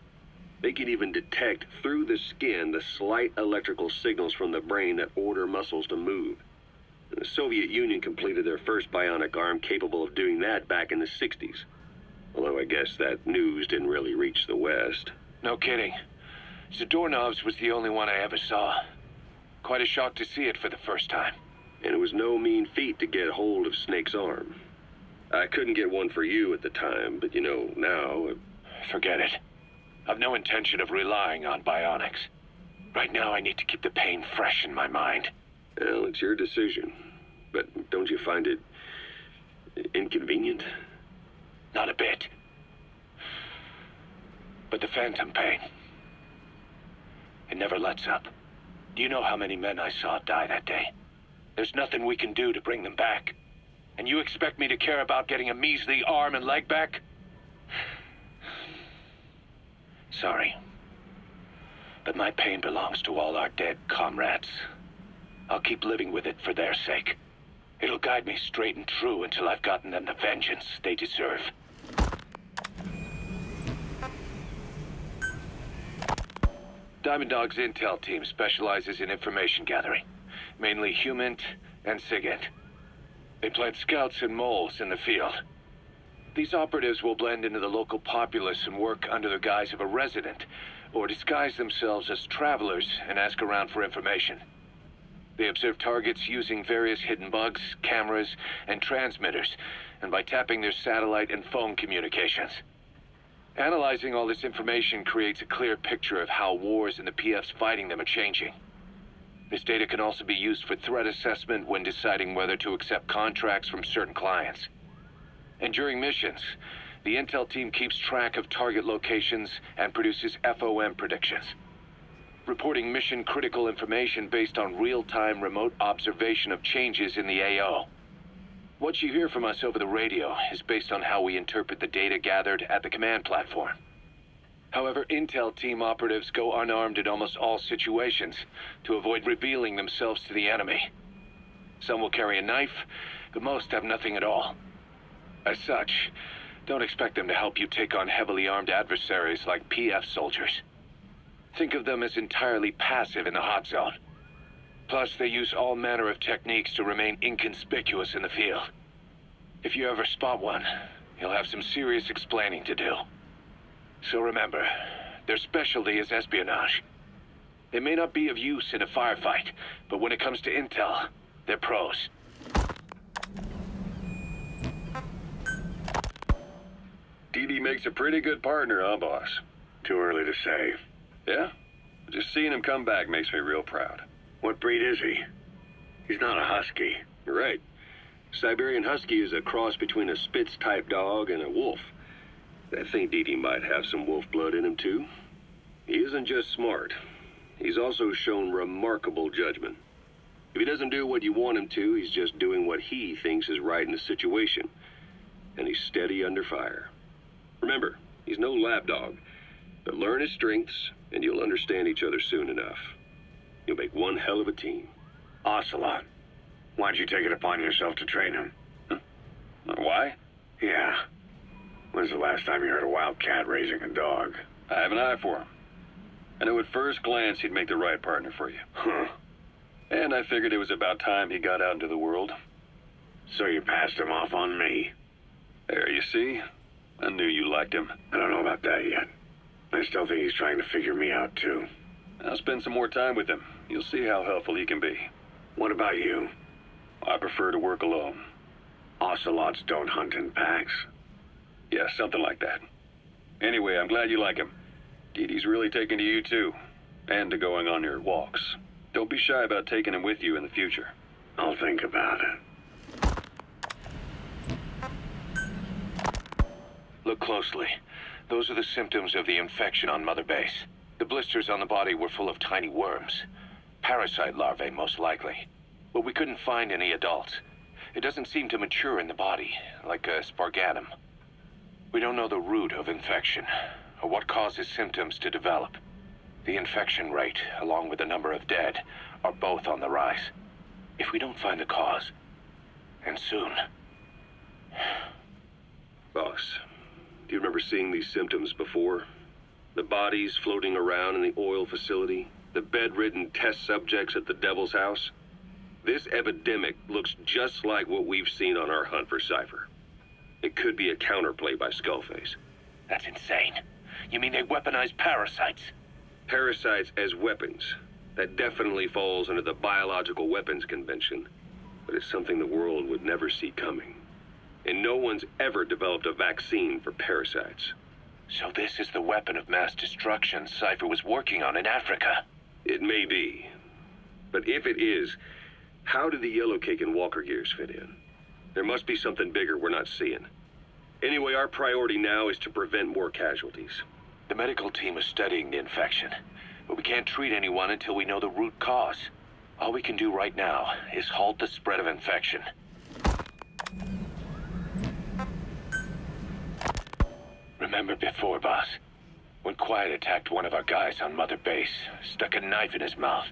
They can even detect through the skin the slight electrical signals from the brain that order muscles to move. And the Soviet Union completed their first bionic arm capable of doing that back in the 60s. Although I guess that news didn't really reach the West. No kidding. Zadornov's was the only one I ever saw. Quite a shock to see it for the first time. And it was no mean feat to get hold of Snake's arm. I couldn't get one for you at the time, but you know, now... Forget it. I've no intention of relying on bionics. Right now I need to keep the pain fresh in my mind. Well, it's your decision. But don't you find it... inconvenient? Not a bit. But the phantom pain, it never lets up. Do you know how many men I saw die that day? There's nothing we can do to bring them back. And you expect me to care about getting a measly arm and leg back? Sorry. But my pain belongs to all our dead comrades. I'll keep living with it for their sake. It'll guide me straight and true until I've gotten them the vengeance they deserve. Diamond Dog's intel team specializes in information gathering, mainly HUMINT and SIGINT. They plant scouts and moles in the field. These operatives will blend into the local populace and work under the guise of a resident, or disguise themselves as travelers and ask around for information. They observe targets using various hidden bugs, cameras, and transmitters, and by tapping their satellite and phone communications. Analyzing all this information creates a clear picture of how wars and the PFs fighting them are changing. This data can also be used for threat assessment when deciding whether to accept contracts from certain clients. And during missions, the intel team keeps track of target locations and produces FOM predictions, reporting mission-critical information based on real-time remote observation of changes in the AO. What you hear from us over the radio is based on how we interpret the data gathered at the command platform. However, intel team operatives go unarmed in almost all situations to avoid revealing themselves to the enemy. Some will carry a knife, but most have nothing at all. As such, don't expect them to help you take on heavily armed adversaries like PF soldiers. Think of them as entirely passive in the hot zone. Plus, they use all manner of techniques to remain inconspicuous in the field. If you ever spot one, you'll have some serious explaining to do. So remember, their specialty is espionage. They may not be of use in a firefight, but when it comes to intel, they're pros. Dee makes a pretty good partner, huh, boss? Too early to say. Yeah? Just seeing him come back makes me real proud. What breed is he? He's not a husky. You're right. Siberian Husky is a cross between a Spitz-type dog and a wolf. I think Dee might have some wolf blood in him, too. He isn't just smart. He's also shown remarkable judgment. If he doesn't do what you want him to, he's just doing what he thinks is right in the situation. And he's steady under fire. Remember, he's no lapdog. But learn his strengths, and you'll understand each other soon enough. You'll make one hell of a team. Ocelot. Why'd you take it upon yourself to train him? Why? Yeah. When's the last time you heard a wildcat raising a dog? I have an eye for him. I knew at first glance he'd make the right partner for you. Huh. And I figured it was about time he got out into the world. So you passed him off on me? There, you see? I knew you liked him. I don't know about that yet. I still think he's trying to figure me out, too. I'll spend some more time with him. You'll see how helpful he can be. What about you? I prefer to work alone. Ocelots don't hunt in packs. Yeah, something like that. Anyway, I'm glad you like him. Dee's really taken to you, too. And to going on your walks. Don't be shy about taking him with you in the future. I'll think about it. Look closely. Those are the symptoms of the infection on Mother Base. The The blisters on the body were full of tiny worms. Parasite larvae, most likely. But we couldn't find any adults. It doesn't seem to mature in the body, like a spargatum. We don't know the root of infection, or what causes symptoms to develop. The infection rate, along with the number of dead, are both on the rise. If we don't find the cause, and soon... Boss, do you remember seeing these symptoms before? The bodies floating around in the oil facility, the bedridden test subjects at the Devil's House? This epidemic looks just like what we've seen on our hunt for Cypher. It could be a counterplay by Skullface. That's insane. You mean they weaponize parasites? Parasites as weapons. That definitely falls under the Biological Weapons Convention, but it's something the world would never see coming. And no one's ever developed a vaccine for parasites. So this is the weapon of mass destruction Cypher was working on in Africa? It may be. But if it is, how do the Yellow Cake and Walker Gears fit in? There must be something bigger we're not seeing. Anyway, our priority now is to prevent more casualties. The medical team is studying the infection, but we can't treat anyone until we know the root cause. All we can do right now is halt the spread of infection. Remember before, boss? When Quiet attacked one of our guys on Mother Base, stuck a knife in his mouth.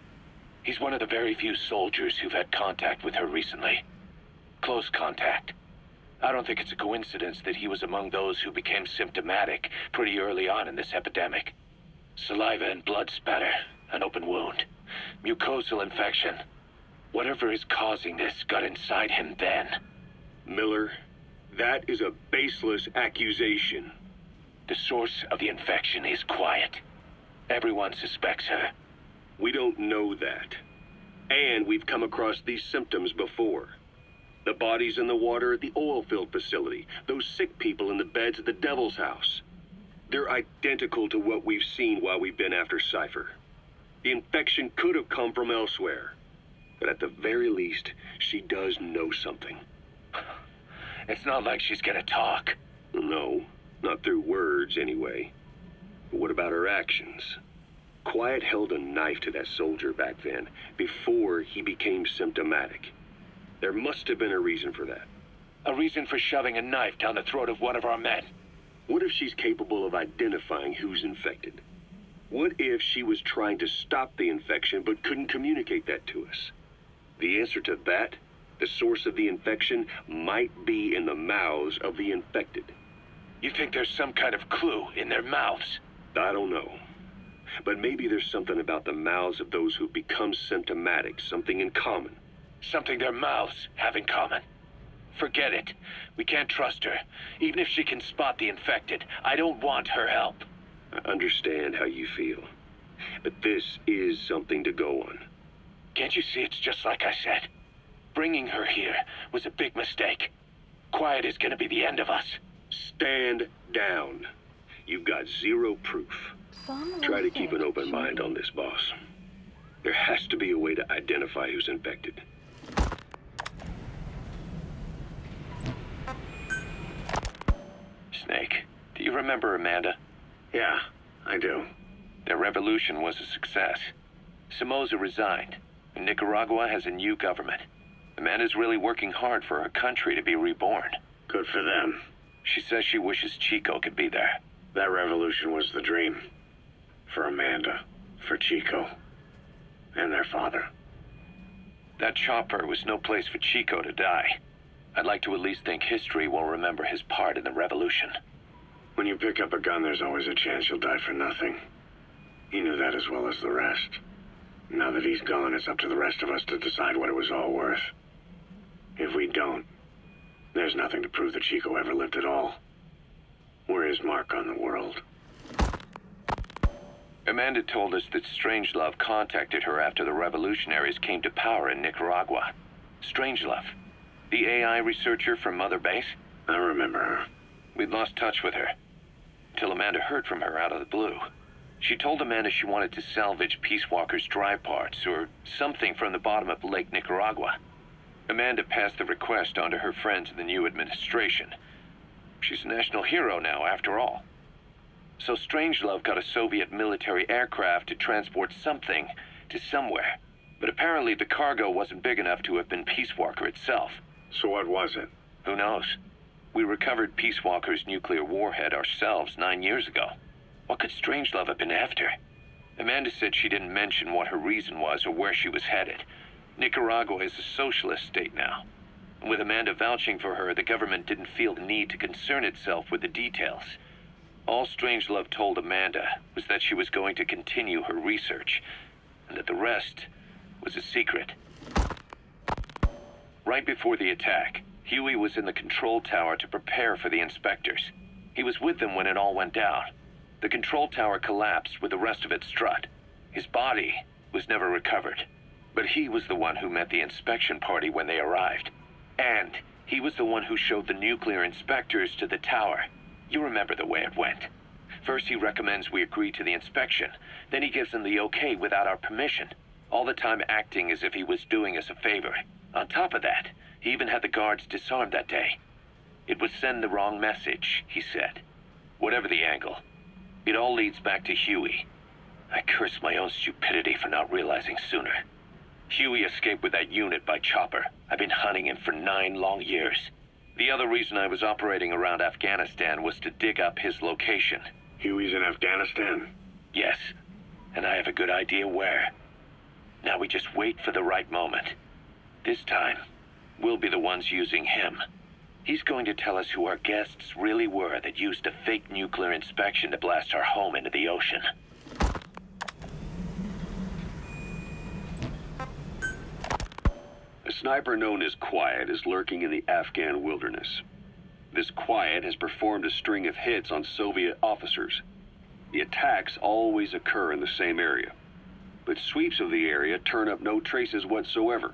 He's one of the very few soldiers who've had contact with her recently. Close contact. I don't think it's a coincidence that he was among those who became symptomatic pretty early on in this epidemic. Saliva and blood spatter, an open wound, mucosal infection. Whatever is causing this got inside him then. Miller, that is a baseless accusation. The source of the infection is Quiet. Everyone suspects her. We don't know that. And we've come across these symptoms before. The bodies in the water at the oil field facility, those sick people in the beds at the Devil's House. They're identical to what we've seen while we've been after Cypher. The infection could have come from elsewhere. But at the very least, she does know something. It's not like she's gonna talk. No, not through words anyway. But what about her actions? Quiet held a knife to that soldier back then, before he became symptomatic. There must have been a reason for that. A reason for shoving a knife down the throat of one of our men. What if she's capable of identifying who's infected? What if she was trying to stop the infection but couldn't communicate that to us? The answer to that, the source of the infection, might be in the mouths of the infected. You think there's some kind of clue in their mouths? I don't know. But maybe there's something about the mouths of those who become symptomatic, something in common. Something their mouths have in common. Forget it. We can't trust her. Even if she can spot the infected, I don't want her help. I understand how you feel. But this is something to go on. Can't you see it's just like I said? Bringing her here was a big mistake. Quiet is gonna be the end of us. Stand down. You've got zero proof. Try to keep an open mind on this, boss. There has to be a way to identify who's infected. Snake, do you remember Amanda? Yeah, I do. Their revolution was a success. Somoza resigned, and Nicaragua has a new government. Amanda's really working hard for her country to be reborn. Good for them. She says she wishes Chico could be there. That revolution was the dream. For Amanda, for Chico, and their father. That chopper was no place for Chico to die. I'd like to at least think history will remember his part in the revolution. When you pick up a gun, there's always a chance you'll die for nothing. He knew that as well as the rest. Now that he's gone, it's up to the rest of us to decide what it was all worth. If we don't, there's nothing to prove that Chico ever lived at all. We're his mark on the world. Amanda told us that Strangelove contacted her after the revolutionaries came to power in Nicaragua. Strangelove, the AI researcher from Mother Base? I remember her. We'd lost touch with her, till Amanda heard from her out of the blue. She told Amanda she wanted to salvage Peace Walker's drive parts, or something from the bottom of Lake Nicaragua. Amanda passed the request on to her friends in the new administration. She's a national hero now, after all. So Strangelove got a Soviet military aircraft to transport something to somewhere. But apparently the cargo wasn't big enough to have been Peace Walker itself. So what was it? Who knows? We recovered Peace Walker's nuclear warhead ourselves 9 years ago. What could Strangelove have been after? Amanda said she didn't mention what her reason was or where she was headed. Nicaragua is a socialist state now. And with Amanda vouching for her, the government didn't feel the need to concern itself with the details. All Strangelove told Amanda was that she was going to continue her research, and that the rest was a secret. Right before the attack, Huey was in the control tower to prepare for the inspectors. He was with them when it all went down. The control tower collapsed with the rest of it strut. His body was never recovered. But he was the one who met the inspection party when they arrived. And he was the one who showed the nuclear inspectors to the tower. You remember the way it went. First he recommends we agree to the inspection. Then he gives them the okay without our permission. All the time acting as if he was doing us a favor. On top of that, he even had the guards disarmed that day. It would send the wrong message, he said. Whatever the angle, it all leads back to Huey. I curse my own stupidity for not realizing sooner. Huey escaped with that unit by chopper. I've been hunting him for 9 long years. The other reason I was operating around Afghanistan was to dig up his location. Huey's in Afghanistan? Yes, and I have a good idea where. Now we just wait for the right moment. This time, we'll be the ones using him. He's going to tell us who our guests really were that used a fake nuclear inspection to blast our home into the ocean. A sniper known as Quiet is lurking in the Afghan wilderness. This Quiet has performed a string of hits on Soviet officers. The attacks always occur in the same area, but sweeps of the area turn up no traces whatsoever.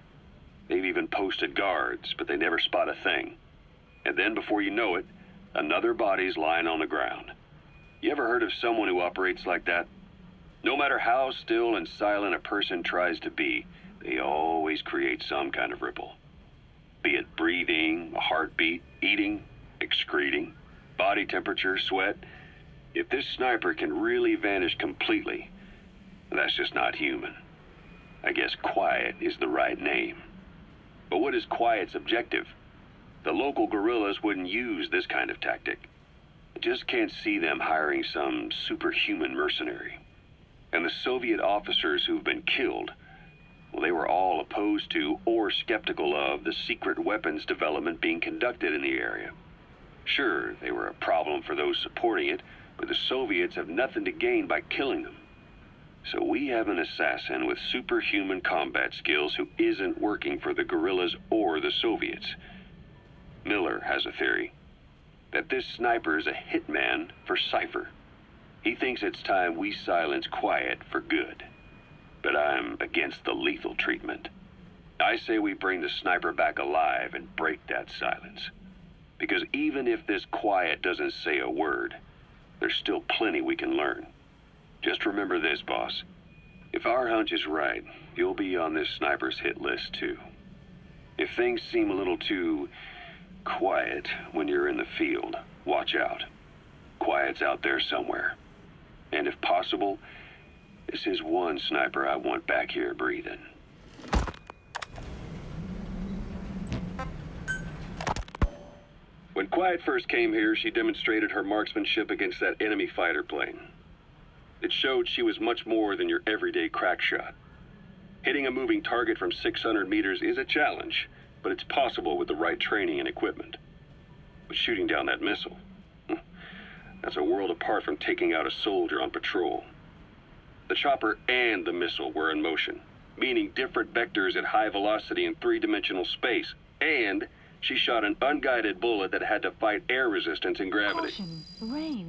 They've even posted guards, but they never spot a thing. And then before you know it, another body's lying on the ground. You ever heard of someone who operates like that? No matter how still and silent a person tries to be, they always create some kind of ripple. Be it breathing, a heartbeat, eating, excreting, body temperature, sweat. If this sniper can really vanish completely, that's just not human. I guess Quiet is the right name. But what is Quiet's objective? The local guerrillas wouldn't use this kind of tactic. I just can't see them hiring some superhuman mercenary. And the Soviet officers who've been killed, well, they were all opposed to or skeptical of the secret weapons development being conducted in the area. Sure, they were a problem for those supporting it, but the Soviets have nothing to gain by killing them. So we have an assassin with superhuman combat skills who isn't working for the guerrillas or the Soviets. Miller has a theory that this sniper is a hitman for Cypher. He thinks it's time we silence Quiet for good. But I'm against the lethal treatment. I say we bring the sniper back alive and break that silence. Because even if this Quiet doesn't say a word, there's still plenty we can learn. Just remember this, boss. If our hunch is right, you'll be on this sniper's hit list too. If things seem a little too quiet when you're in the field, watch out. Quiet's out there somewhere. And if possible, this is one sniper I want back here breathing. When Quiet first came here, she demonstrated her marksmanship against that enemy fighter plane. It showed she was much more than your everyday crack shot. Hitting a moving target from 600 meters is a challenge, but it's possible with the right training and equipment. But shooting down that missile, that's a world apart from taking out a soldier on patrol. The chopper and the missile were in motion, meaning different vectors at high velocity in 3-dimensional space, and she shot an unguided bullet that had to fight air resistance and gravity.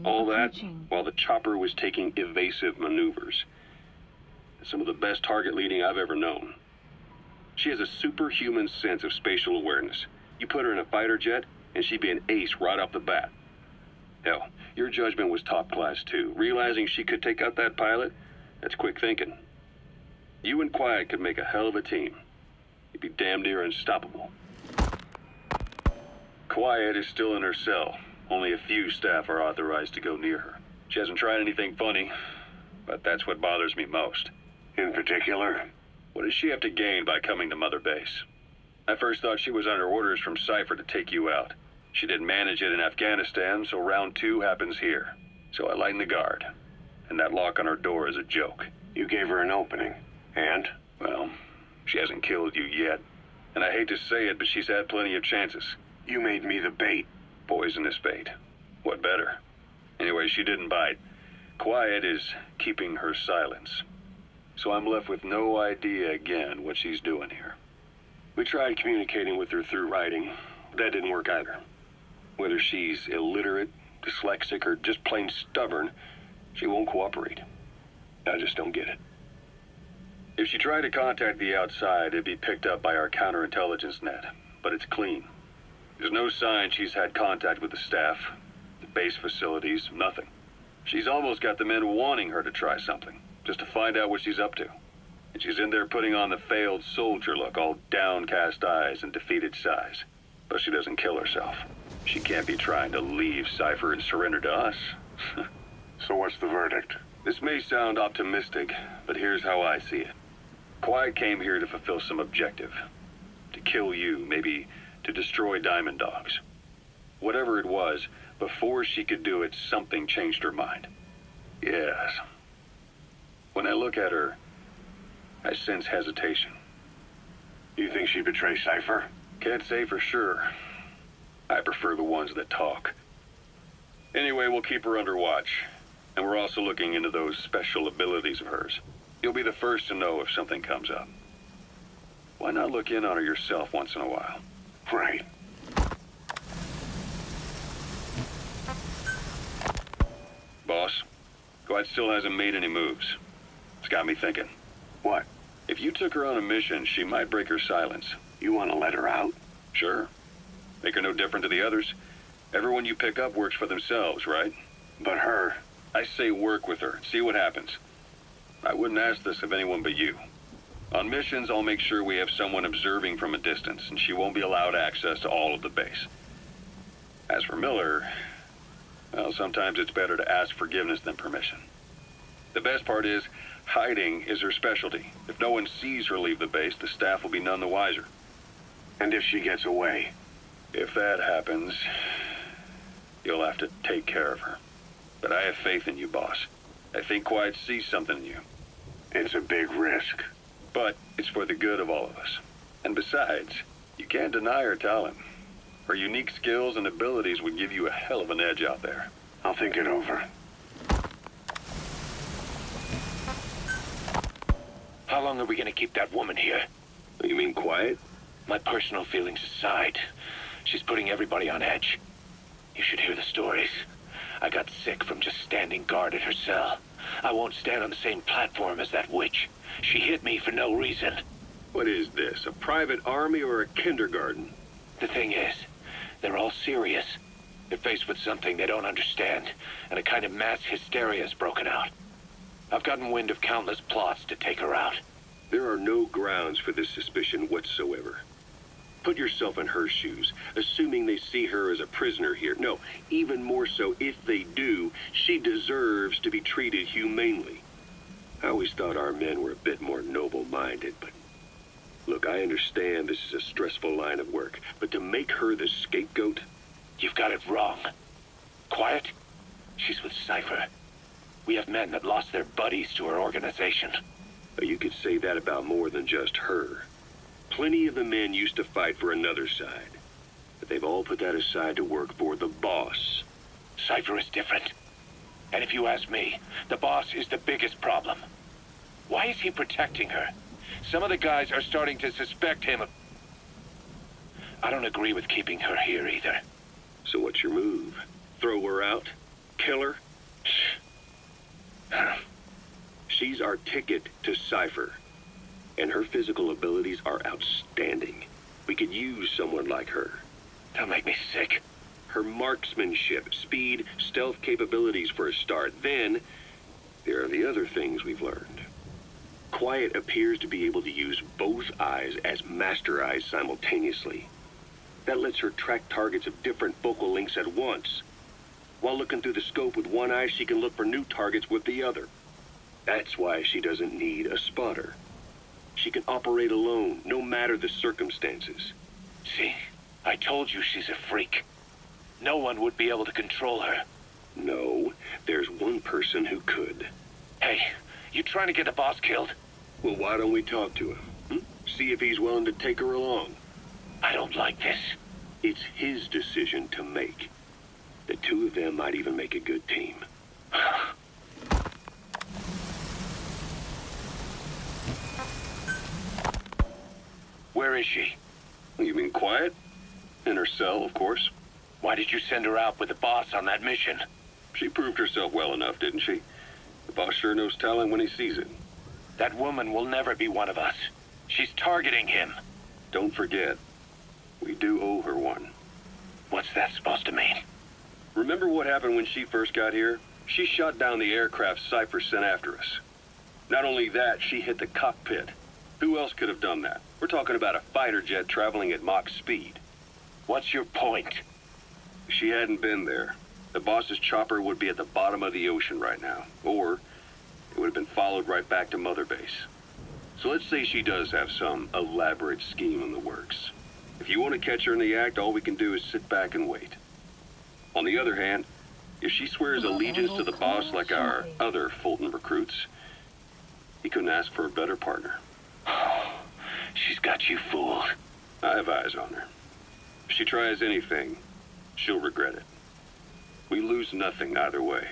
All that while the chopper was taking evasive maneuvers. Some of the best target leading I've ever known. She has a superhuman sense of spatial awareness. You put her in a fighter jet, and she'd be an ace right off the bat. Hell, your judgment was top class too. Realizing she could take out that pilot, that's quick thinking. You and Quiet could make a hell of a team. You'd be damn near unstoppable. Quiet is still in her cell. Only a few staff are authorized to go near her. She hasn't tried anything funny, but that's what bothers me most. In particular? What does she have to gain by coming to Mother Base? I first thought she was under orders from Cypher to take you out. She didn't manage it in Afghanistan, so round 2 happens here. So I lighten the guard. And that lock on her door is a joke. You gave her an opening. And? Well, she hasn't killed you yet. And I hate to say it, but she's had plenty of chances. You made me the bait. Poisonous bait. What better? Anyway, she didn't bite. Quiet is keeping her silence. So I'm left with no idea again what she's doing here. We tried communicating with her through writing. That didn't work either. Whether she's illiterate, dyslexic, or just plain stubborn, she won't cooperate. I just don't get it. If she tried to contact the outside, it'd be picked up by our counterintelligence net, but it's clean. There's no sign she's had contact with the staff, the base facilities, nothing. She's almost got the men wanting her to try something, just to find out what she's up to. And she's in there putting on the failed soldier look, all downcast eyes and defeated sighs. But she doesn't kill herself. She can't be trying to leave Cypher and surrender to us. So what's the verdict? This may sound optimistic, but here's how I see it. Quiet came here to fulfill some objective. To kill you, maybe to destroy Diamond Dogs. Whatever it was, before she could do it, something changed her mind. Yes. When I look at her, I sense hesitation. You think she betrayed Cypher? Can't say for sure. I prefer the ones that talk. Anyway, we'll keep her under watch. And we're also looking into those special abilities of hers. You'll be the first to know if something comes up. Why not look in on her yourself once in a while? Right. Boss, Quiet still hasn't made any moves. It's got me thinking. What? If you took her on a mission, she might break her silence. You want to let her out? Sure. Make her no different to the others. Everyone you pick up works for themselves, right? But her? I say work with her. See what happens. I wouldn't ask this of anyone but you. On missions, I'll make sure we have someone observing from a distance, and she won't be allowed access to all of the base. As for Miller, well, sometimes it's better to ask forgiveness than permission. The best part is, hiding is her specialty. If no one sees her leave the base, the staff will be none the wiser. And if she gets away? If that happens, you'll have to take care of her. But I have faith in you, boss. I think Quiet sees something in you. It's a big risk. But it's for the good of all of us. And besides, you can't deny her talent. Her unique skills and abilities would give you a hell of an edge out there. I'll think it over. How long are we gonna keep that woman here? You mean Quiet? My personal feelings aside, she's putting everybody on edge. You should hear the stories. I got sick from just standing guard at her cell. I won't stand on the same platform as that witch. She hit me for no reason. What is this, a private army or a kindergarten? The thing is, they're all serious. They're faced with something they don't understand, and a kind of mass hysteria has broken out. I've gotten wind of countless plots to take her out. There are no grounds for this suspicion whatsoever. Put yourself in her shoes, assuming they see her as a prisoner here. No, even more so, if they do, she deserves to be treated humanely. I always thought our men were a bit more noble-minded, but... Look, I understand this is a stressful line of work, but to make her the scapegoat... You've got it wrong. Quiet? She's with Cypher. We have men that lost their buddies to her organization. You could say that about more than just her. Plenty of the men used to fight for another side, but they've all put that aside to work for the boss. Cypher is different. And if you ask me, the boss is the biggest problem. Why is he protecting her? Some of the guys are starting to suspect him of... I don't agree with keeping her here either. So what's your move? Throw her out? Kill her? She's our ticket to Cypher, and her physical abilities are outstanding. We could use someone like her. Don't make me sick. Her marksmanship, speed, stealth capabilities for a start. Then, there are the other things we've learned. Quiet appears to be able to use both eyes as master eyes simultaneously. That lets her track targets of different focal lengths at once. While looking through the scope with one eye, she can look for new targets with the other. That's why she doesn't need a spotter. She can operate alone, no matter the circumstances. See? I told you she's a freak. No one would be able to control her. No, there's one person who could. Hey, you trying to get the boss killed? Well, why don't we talk to him? See if he's willing to take her along. I don't like this. It's his decision to make. The two of them might even make a good team. Where is she? You mean quiet? In her cell, of course. Why did you send her out with the boss on that mission? She proved herself well enough, didn't she? The boss sure knows talent when he sees it. That woman will never be one of us. She's targeting him. Don't forget, we do owe her one. What's that supposed to mean? Remember what happened when she first got here? She shot down the aircraft Cypher sent after us. Not only that, she hit the cockpit. Who else could have done that? We're talking about a fighter jet traveling at Mach speed. What's your point? If she hadn't been there, the boss's chopper would be at the bottom of the ocean right now. Or it would have been followed right back to Mother Base. So let's say she does have some elaborate scheme in the works. If you want to catch her in the act, all we can do is sit back and wait. On the other hand, if she swears allegiance to the boss like our other Fulton recruits, he couldn't ask for a better partner. She's got you fooled. I have eyes on her. If she tries anything, she'll regret it. We lose nothing either way.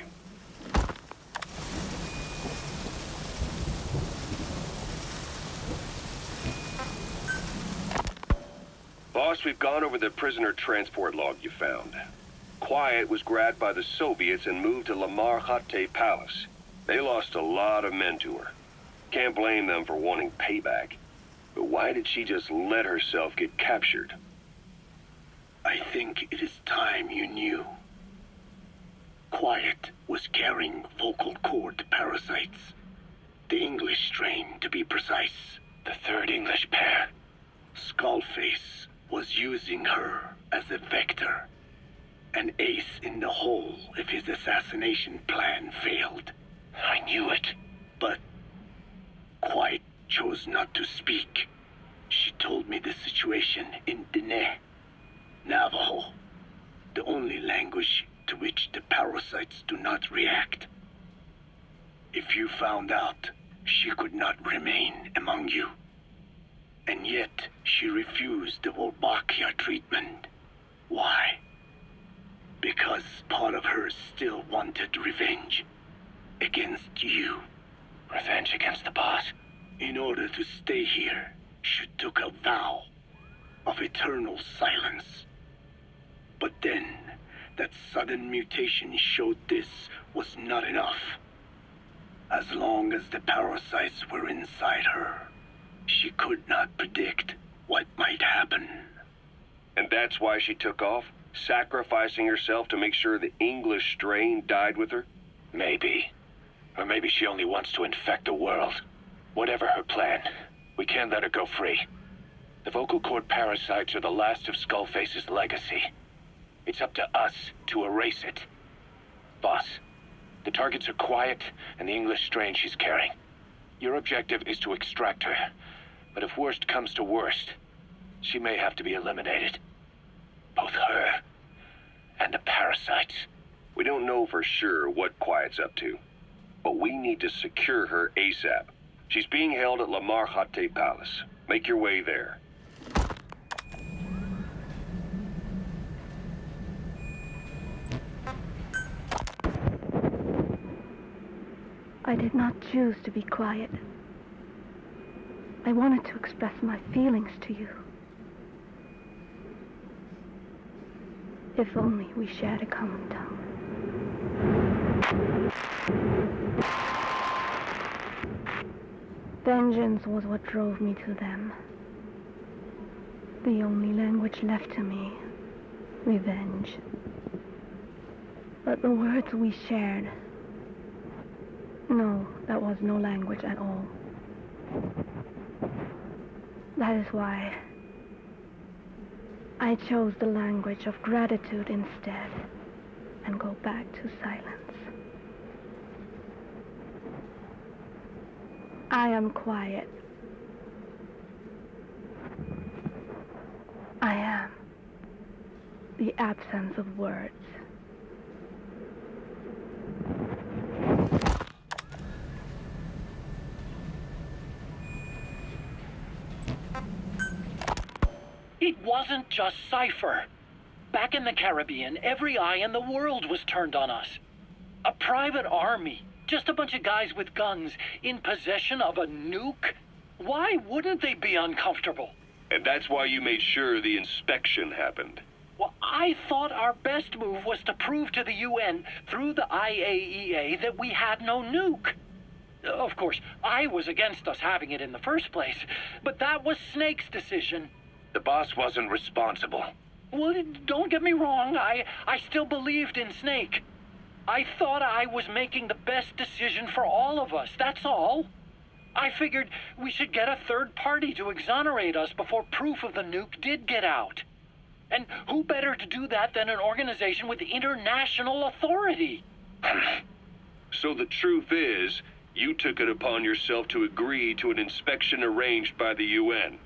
Boss, we've gone over the prisoner transport log you found. Quiet was grabbed by the Soviets and moved to Lamar Khatte Palace. They lost a lot of men to her. Can't blame them for wanting payback. But why did she just let herself get captured? I think it is time you knew. Quiet was carrying vocal cord parasites. The English strain, to be precise. The third English pair. Skullface was using her as a vector. An ace in the hole if his assassination plan failed. I knew it. But Quiet chose not to speak. She told me the situation in Diné, Navajo, the only language to which the parasites do not react. If you found out, she could not remain among you. And yet, she refused the Wolbachia treatment. Why? Because part of her still wanted revenge against you. Revenge against the boss? In order to stay here, she took a vow of eternal silence. But then, that sudden mutation showed this was not enough. As long as the parasites were inside her, she could not predict what might happen. And that's why she took off? Sacrificing herself to make sure the English strain died with her? Maybe. Or maybe she only wants to infect the world. Whatever her plan, we can't let her go free. The vocal cord parasites are the last of Skullface's legacy. It's up to us to erase it. Boss, the targets are Quiet and the English strain she's carrying. Your objective is to extract her. But if worst comes to worst, she may have to be eliminated. Both her and the parasites. We don't know for sure what Quiet's up to, but we need to secure her ASAP. She's being held at Lamar Khatte Palace. Make your way there. I did not choose to be quiet. I wanted to express my feelings to you. If only we shared a common tongue. Vengeance was what drove me to them. The only language left to me, revenge. But the words we shared, no, that was no language at all. That is why I chose the language of gratitude instead, and go back to silence. I am quiet. I am the absence of words. It wasn't just Cypher. Back in the Caribbean, every eye in the world was turned on us. A private army, just a bunch of guys with guns, in possession of a nuke? Why wouldn't they be uncomfortable? And that's why you made sure the inspection happened. Well, I thought our best move was to prove to the UN through the IAEA that we had no nuke. Of course, I was against us having it in the first place, but that was Snake's decision. The boss wasn't responsible. Well, don't get me wrong, I still believed in Snake. I thought I was making the best decision for all of us, that's all. I figured we should get a third party to exonerate us before proof of the nuke did get out. And who better to do that than an organization with international authority? So the truth is, you took it upon yourself to agree to an inspection arranged by the UN.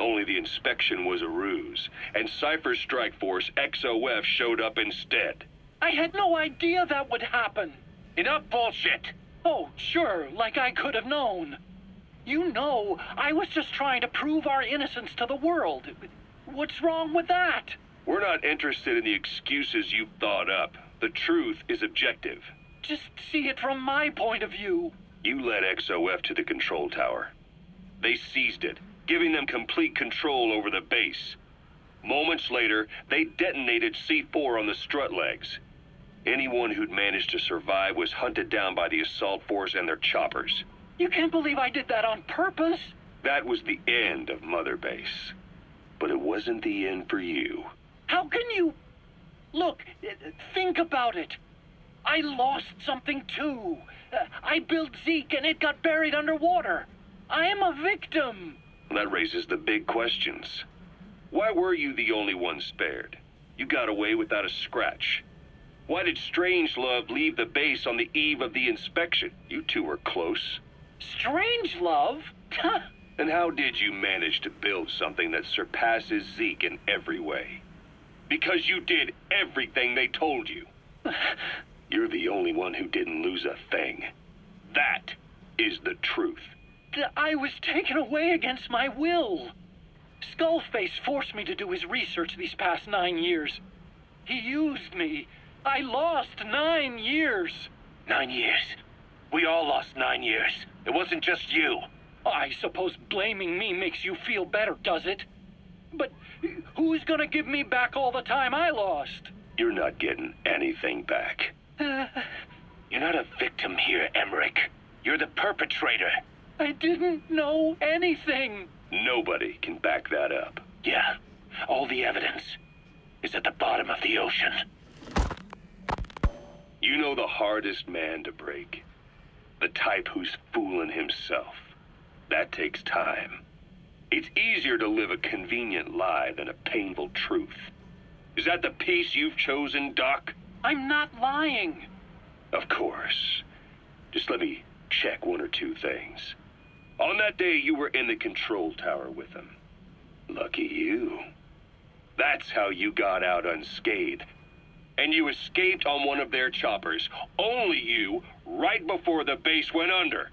Only the inspection was a ruse, and Cypher's strike force, XOF, showed up instead. I had no idea that would happen. Enough bullshit! Oh, sure, like I could have known. You know, I was just trying to prove our innocence to the world. What's wrong with that? We're not interested in the excuses you've thought up. The truth is objective. Just see it from my point of view. You led XOF to the control tower. They seized it, giving them complete control over the base. Moments later, they detonated C4 on the strut legs. Anyone who'd managed to survive was hunted down by the assault force and their choppers. You can't believe I did that on purpose. That was the end of Mother Base. But it wasn't the end for you. How can you... Look, think about it. I lost something too. I built Zeke and it got buried underwater. I am a victim. That raises the big questions. Why were you the only one spared? You got away without a scratch. Why did Strangelove leave the base on the eve of the inspection? You two were close. Strangelove? And how did you manage to build something that surpasses Zeke in every way? Because you did everything they told you. You're the only one who didn't lose a thing. That is the truth. I was taken away against my will. Skullface forced me to do his research these past 9 years. He used me. I lost 9 years. 9 years. We all lost 9 years. It wasn't just you. I suppose blaming me makes you feel better, does it? But who's gonna give me back all the time I lost? You're not getting anything back. You're not a victim here, Emmerich. You're the perpetrator. I didn't know anything. Nobody can back that up. Yeah, all the evidence is at the bottom of the ocean. You know the hardest man to break. The type who's fooling himself. That takes time. It's easier to live a convenient lie than a painful truth. Is that the piece you've chosen, Doc? I'm not lying. Of course. Just let me check one or two things. On that day, you were in the control tower with them. Lucky you. That's how you got out unscathed. And you escaped on one of their choppers. Only you, right before the base went under.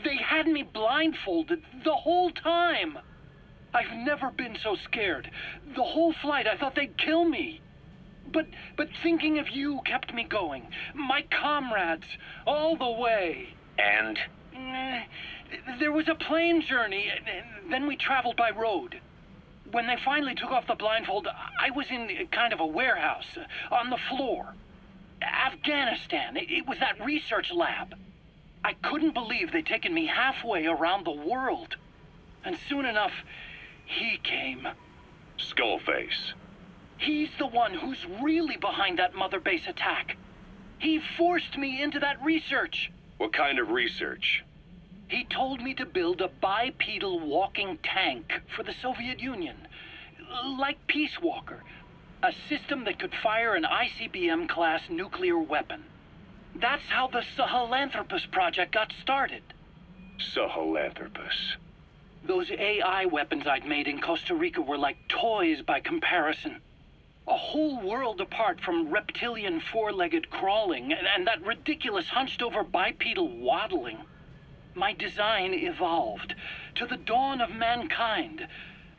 They had me blindfolded the whole time. I've never been so scared. The whole flight, I thought they'd kill me. But thinking of you kept me going. My comrades, all the way. And? There was a plane journey, then we traveled by road. When they finally took off the blindfold, I was in kind of a warehouse, on the floor. Afghanistan, it was that research lab. I couldn't believe they'd taken me halfway around the world. And soon enough, he came. Skullface. He's the one who's really behind that Mother Base attack. He forced me into that research. What kind of research? He told me to build a bipedal walking tank for the Soviet Union. Like Peace Walker. A system that could fire an ICBM-class nuclear weapon. That's how the Sahelanthropus project got started. Sahelanthropus. Those AI weapons I'd made in Costa Rica were like toys by comparison. A whole world apart from reptilian four-legged crawling and that ridiculous hunched-over bipedal waddling. My design evolved. To the dawn of mankind.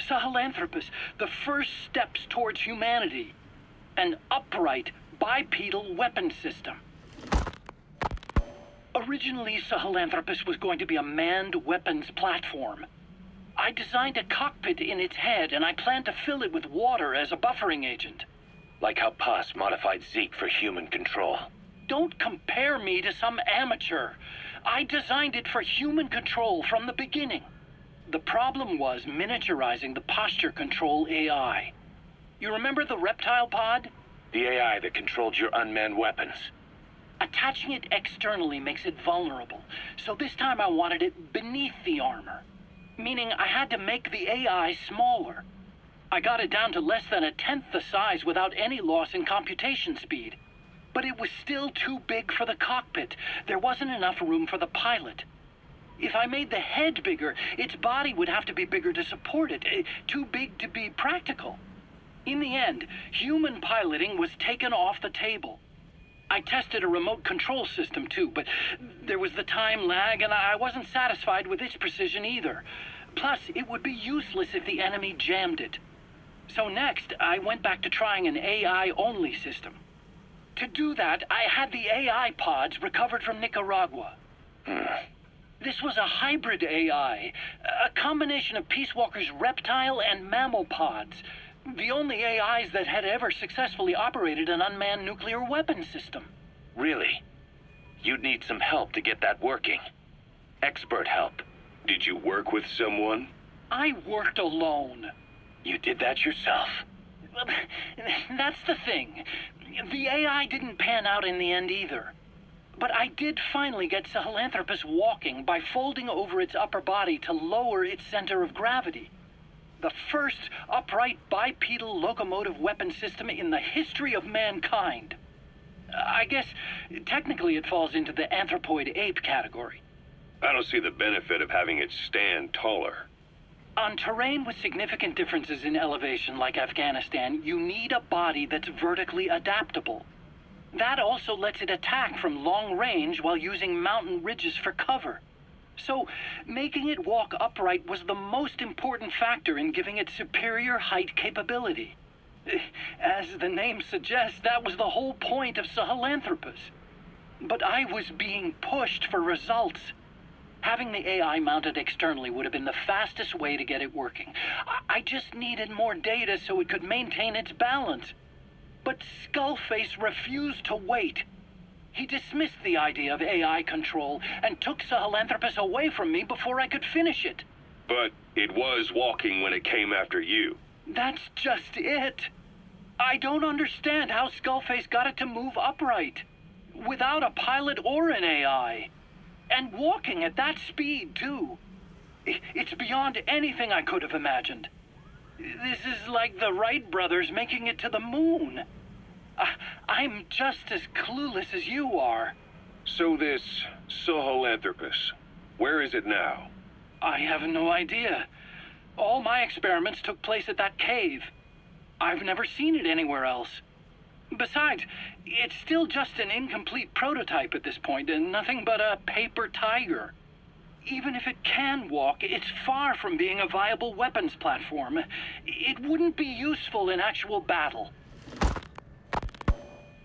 Sahelanthropus, the first steps towards humanity. An upright bipedal weapon system. Originally, Sahelanthropus was going to be a manned weapons platform. I designed a cockpit in its head, and I planned to fill it with water as a buffering agent. Like how Paz modified Zeke for human control. Don't compare me to some amateur. I designed it for human control from the beginning. The problem was miniaturizing the posture control AI. You remember the reptile pod? The AI that controlled your unmanned weapons. Attaching it externally makes it vulnerable, so this time I wanted it beneath the armor. Meaning I had to make the AI smaller. I got it down to less than 1/10 the size without any loss in computation speed. But it was still too big for the cockpit. There wasn't enough room for the pilot. If I made the head bigger, its body would have to be bigger to support it. Too big to be practical. In the end, human piloting was taken off the table. I tested a remote control system too, but there was the time lag and I wasn't satisfied with its precision either. Plus, it would be useless if the enemy jammed it. So next, I went back to trying an AI-only system. To do that, I had the AI pods recovered from Nicaragua. This was a hybrid AI, a combination of Peace Walker's reptile and mammal pods. The only AIs that had ever successfully operated an unmanned nuclear weapon system. Really? You'd need some help to get that working. Expert help. Did you work with someone? I worked alone. You did that yourself? Well, that's the thing. The AI didn't pan out in the end either. But I did finally get Sahelanthropus walking by folding over its upper body to lower its center of gravity. The first upright bipedal locomotive weapon system in the history of mankind. I guess, technically it falls into the anthropoid ape category. I don't see the benefit of having it stand taller. On terrain with significant differences in elevation like Afghanistan, you need a body that's vertically adaptable. That also lets it attack from long range while using mountain ridges for cover. So, making it walk upright was the most important factor in giving it superior height capability. As the name suggests, that was the whole point of Sahelanthropus. But I was being pushed for results. Having the AI mounted externally would have been the fastest way to get it working. I just needed more data so it could maintain its balance. But Skullface refused to wait. He dismissed the idea of AI control and took Sahelanthropus away from me before I could finish it. But it was walking when it came after you. That's just it. I don't understand how Skullface got it to move upright, without a pilot or an AI. And walking at that speed, too. It's beyond anything I could have imagined. This is like the Wright brothers making it to the moon. I'm just as clueless as you are. So this Sahelanthropus, where is it now? I have no idea. All my experiments took place at that cave. I've never seen it anywhere else. Besides, it's still just an incomplete prototype at this point, and nothing but a paper tiger. Even if it can walk, it's far from being a viable weapons platform. It wouldn't be useful in actual battle.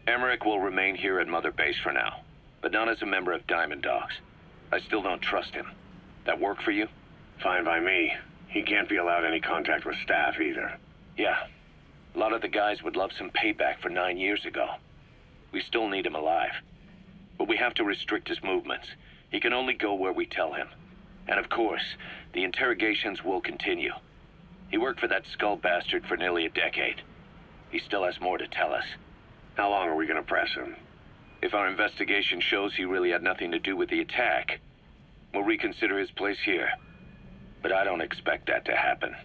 Emmerich will remain here at Mother Base for now, but not as a member of Diamond Dogs. I still don't trust him. That work for you? Fine by me. He can't be allowed any contact with staff either. Yeah. A lot of the guys would love some payback for 9 years ago. We still need him alive. But we have to restrict his movements. He can only go where we tell him. And of course, the interrogations will continue. He worked for that skull bastard for nearly a decade. He still has more to tell us. How long are we gonna press him? If our investigation shows he really had nothing to do with the attack, we'll reconsider his place here. But I don't expect that to happen.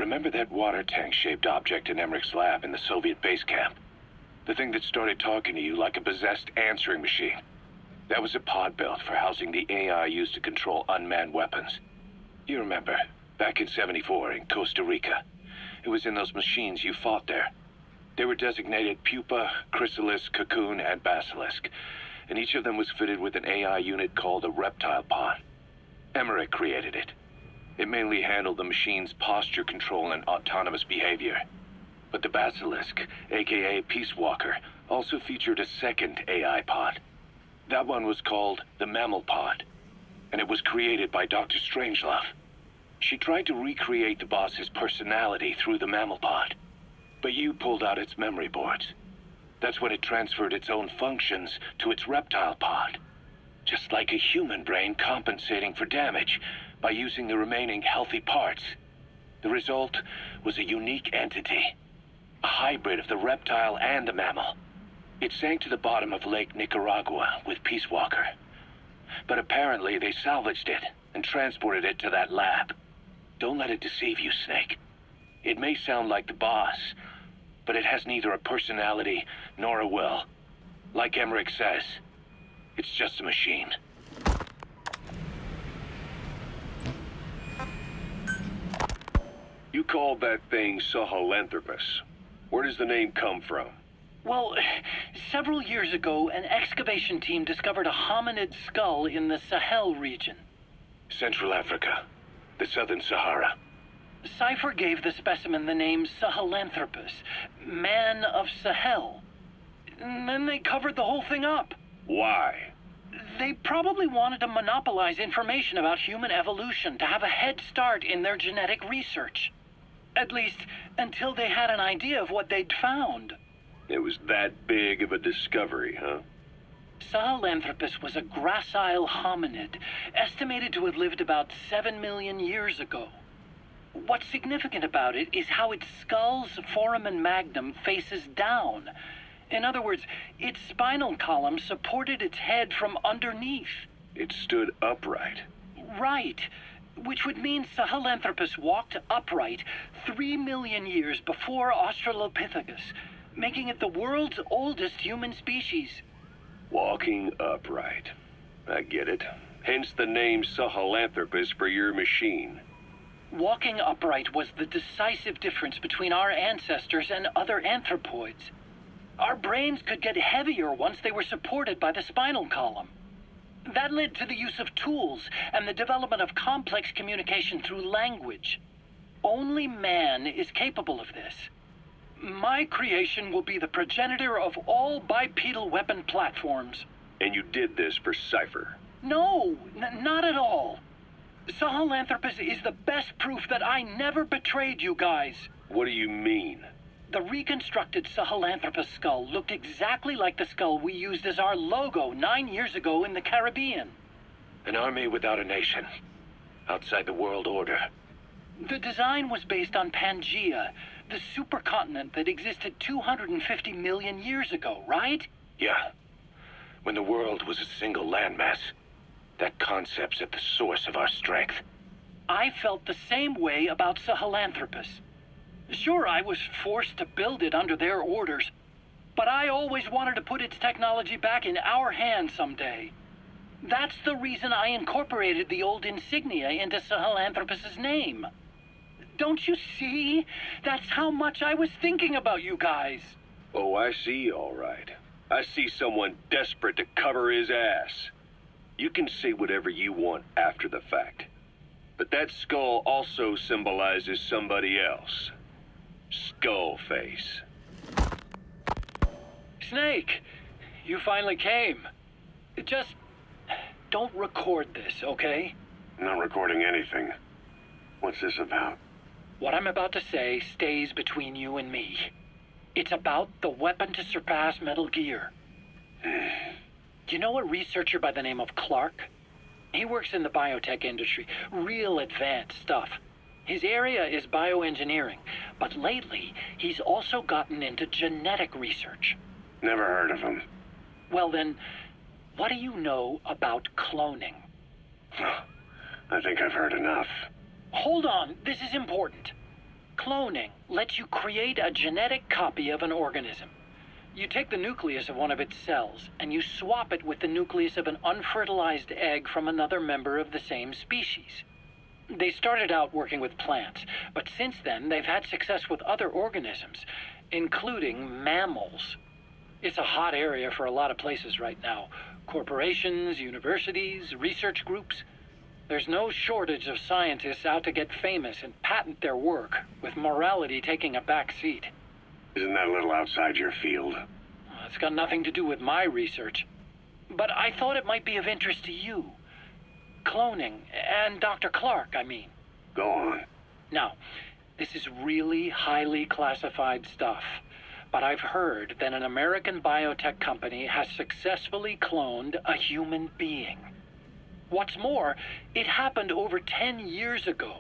Remember that water tank-shaped object in Emmerich's lab in the Soviet base camp? The thing that started talking to you like a possessed answering machine. That was a pod built for housing the AI used to control unmanned weapons. You remember, back in '74 in Costa Rica. It was in those machines you fought there. They were designated Pupa, Chrysalis, Cocoon, and Basilisk, and each of them was fitted with an AI unit called a reptile pod. Emmerich created it. It mainly handled the machine's posture control and autonomous behavior. But the Basilisk, aka Peace Walker, also featured a second AI pod. That one was called the Mammal Pod, and it was created by Dr. Strangelove. She tried to recreate the boss's personality through the Mammal Pod, but you pulled out its memory boards. That's when it transferred its own functions to its reptile pod. Just like a human brain compensating for damage by using the remaining healthy parts. The result was a unique entity, a hybrid of the reptile and the mammal. It sank to the bottom of Lake Nicaragua with Peace Walker. But apparently they salvaged it and transported it to that lab. Don't let it deceive you, Snake. It may sound like the boss, but it has neither a personality nor a will. Like Emmerich says, it's just a machine. You called that thing Sahelanthropus. Where does the name come from? Well, several years ago, an excavation team discovered a hominid skull in the Sahel region. Central Africa, the Southern Sahara. Cypher gave the specimen the name Sahelanthropus, man of Sahel. And then they covered the whole thing up. Why? They probably wanted to monopolize information about human evolution to have a head start in their genetic research. At least, until they had an idea of what they'd found. It was that big of a discovery, huh? Sahelanthropus was a gracile hominid, estimated to have lived about 7 million years ago. What's significant about it is how its skull's foramen magnum faces down. In other words, its spinal column supported its head from underneath. It stood upright. Right. Which would mean Sahelanthropus walked upright 3 million years before Australopithecus, making it the world's oldest human species. Walking upright. I get it. Hence the name Sahelanthropus for your machine. Walking upright was the decisive difference between our ancestors and other anthropoids. Our brains could get heavier once they were supported by the spinal column. That led to the use of tools and the development of complex communication through language. Only man is capable of this. My creation will be the progenitor of all bipedal weapon platforms. And you did this for Cypher? No, not at all. Sahelanthropus is the best proof that I never betrayed you guys. What do you mean? The reconstructed Sahelanthropus skull looked exactly like the skull we used as our logo 9 years ago in the Caribbean. An army without a nation. Outside the world order. The design was based on Pangaea, the supercontinent that existed 250 million years ago, right? Yeah. When the world was a single landmass. That concept's at the source of our strength. I felt the same way about Sahelanthropus. Sure, I was forced to build it under their orders, but I always wanted to put its technology back in our hands someday. That's the reason I incorporated the old insignia into Sahelanthropus's name. Don't you see? That's how much I was thinking about you guys. Oh, I see, all right. I see someone desperate to cover his ass. You can say whatever you want after the fact. But that skull also symbolizes somebody else. Skullface. Snake, you finally came. Just don't record this, okay? Not recording anything. What's this about? What I'm about to say stays between you and me. It's about the weapon to surpass Metal Gear. Do you know a researcher by the name of Clark? He works in the biotech industry, real advanced stuff. His area is bioengineering, but lately he's also gotten into genetic research. Never heard of him. Well then, what do you know about cloning? I think I've heard enough. Hold on, this is important. Cloning lets you create a genetic copy of an organism. You take the nucleus of one of its cells, and you swap it with the nucleus of an unfertilized egg from another member of the same species. They started out working with plants, but since then they've had success with other organisms, including mammals. It's a hot area for a lot of places right now. Corporations, universities, research groups. There's no shortage of scientists out to get famous and patent their work, with morality taking a back seat. Isn't that a little outside your field? It's got nothing to do with my research. But I thought it might be of interest to you. Cloning, and Dr. Clark, I mean. Go on. Now, this is really highly classified stuff, but I've heard that an American biotech company has successfully cloned a human being. What's more, it happened over 10 years ago,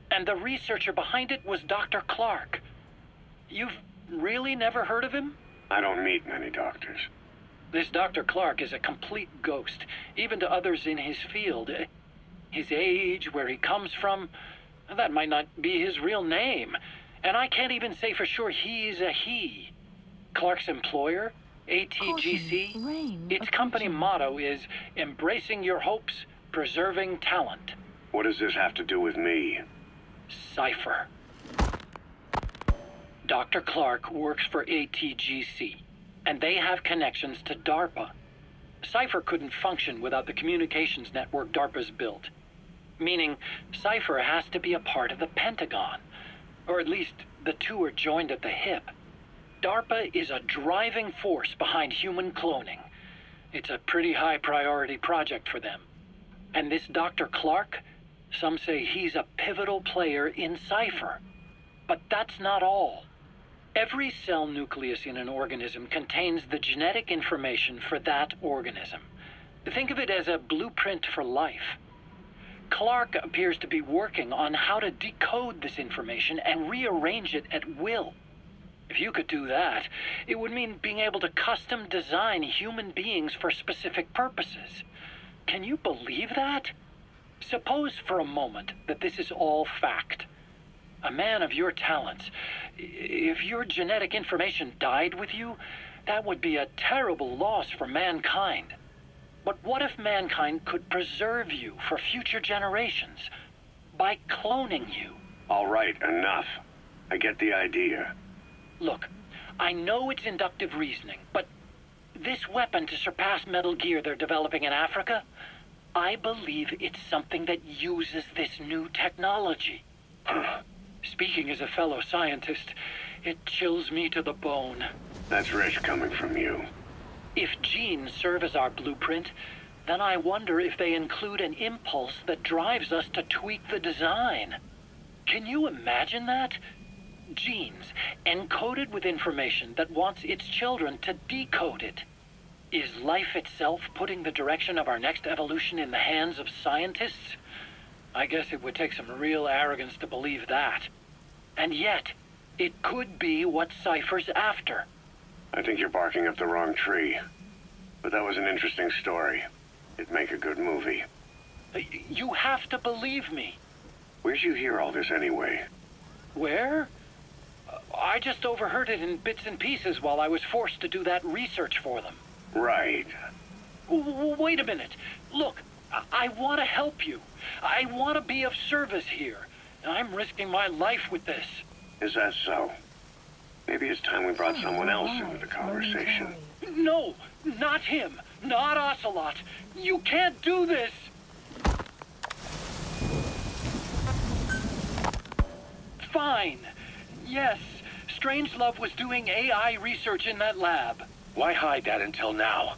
and the researcher behind it was Dr. Clark. You've really never heard of him? I don't meet many doctors. This Dr. Clark is a complete ghost, even to others in his field. His age, where he comes from, that might not be his real name. And I can't even say for sure he's a he. Clark's employer, ATGC, its company motto is embracing your hopes, preserving talent. What does this have to do with me? Cypher. Dr. Clark works for ATGC, and they have connections to DARPA. Cypher couldn't function without the communications network DARPA's built. Meaning, Cypher has to be a part of the Pentagon. Or at least, the two are joined at the hip. DARPA is a driving force behind human cloning. It's a pretty high priority project for them. And this Dr. Clark, some say he's a pivotal player in Cypher. But that's not all. Every cell nucleus in an organism contains the genetic information for that organism. Think of it as a blueprint for life. Clark appears to be working on how to decode this information and rearrange it at will. If you could do that, it would mean being able to custom design human beings for specific purposes. Can you believe that? Suppose for a moment that this is all fact. A man of your talents, if your genetic information died with you, that would be a terrible loss for mankind. But what if mankind could preserve you for future generations by cloning you? All right, enough. I get the idea. Look, I know it's inductive reasoning, but this weapon to surpass Metal Gear they're developing in Africa, I believe it's something that uses this new technology. Speaking as a fellow scientist, it chills me to the bone. That's rich coming from you. If genes serve as our blueprint, then I wonder if they include an impulse that drives us to tweak the design. Can you imagine that? Genes, encoded with information that wants its children to decode it. Is life itself putting the direction of our next evolution in the hands of scientists? I guess it would take some real arrogance to believe that. And yet, it could be what Cypher's after. I think you're barking up the wrong tree. But that was an interesting story. It'd make a good movie. You have to believe me. Where'd you hear all this anyway? Where? I just overheard it in bits and pieces while I was forced to do that research for them. Right. Wait a minute. Look, I want to help you. I want to be of service here. I'm risking my life with this. Is that so? Maybe it's time we brought someone else into the conversation. No, not him. Not Ocelot. You can't do this. Fine. Yes, Strangelove was doing AI research in that lab. Why hide that until now?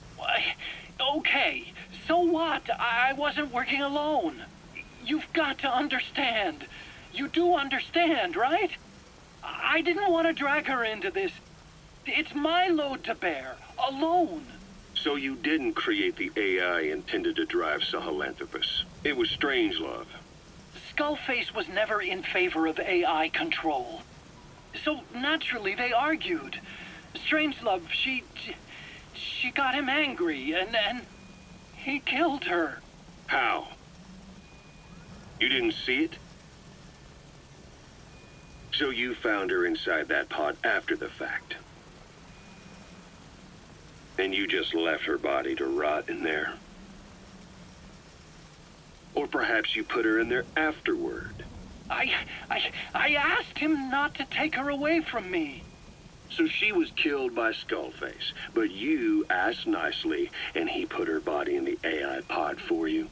Okay, so what? I wasn't working alone. You've got to understand. You do understand, right? I didn't want to drag her into this. It's my load to bear, alone. So you didn't create the AI intended to drive Sahelanthropus. It was Strangelove. Skullface was never in favor of AI control. So naturally they argued. Strangelove, she got him angry, and he killed her. How? You didn't see it? So you found her inside that pod after the fact. And you just left her body to rot in there. Or perhaps you put her in there afterward. I asked him not to take her away from me. So she was killed by Skullface, but you asked nicely, and he put her body in the AI pod for you?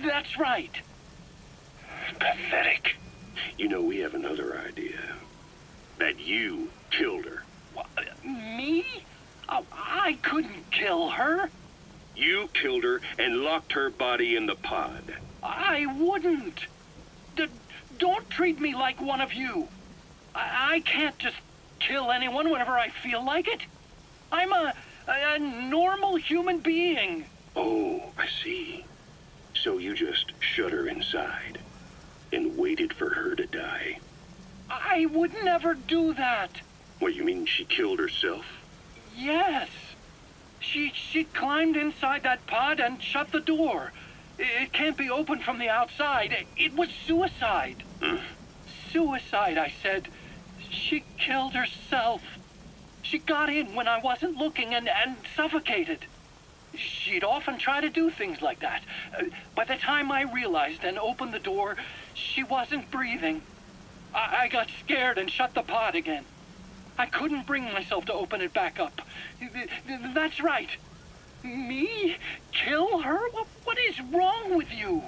That's right. Pathetic. You know, we have another idea. That you killed her. What, me? Oh, I couldn't kill her. You killed her and locked her body in the pod. I wouldn't. Don't treat me like one of you. I can't just kill anyone whenever I feel like it. I'm a normal human being. Oh, I see. So you just shut her inside and waited for her to die. I would never do that. What, you mean she killed herself? Yes. She climbed inside that pod and shut the door. It can't be opened from the outside. It was suicide. Suicide, I said. She killed herself. She got in when I wasn't looking and suffocated. She'd often try to do things like that. By the time I realized and opened the door, she wasn't breathing. I got scared and shut the pod again. I couldn't bring myself to open it back up. That's right. Me? Kill her? What is wrong with you?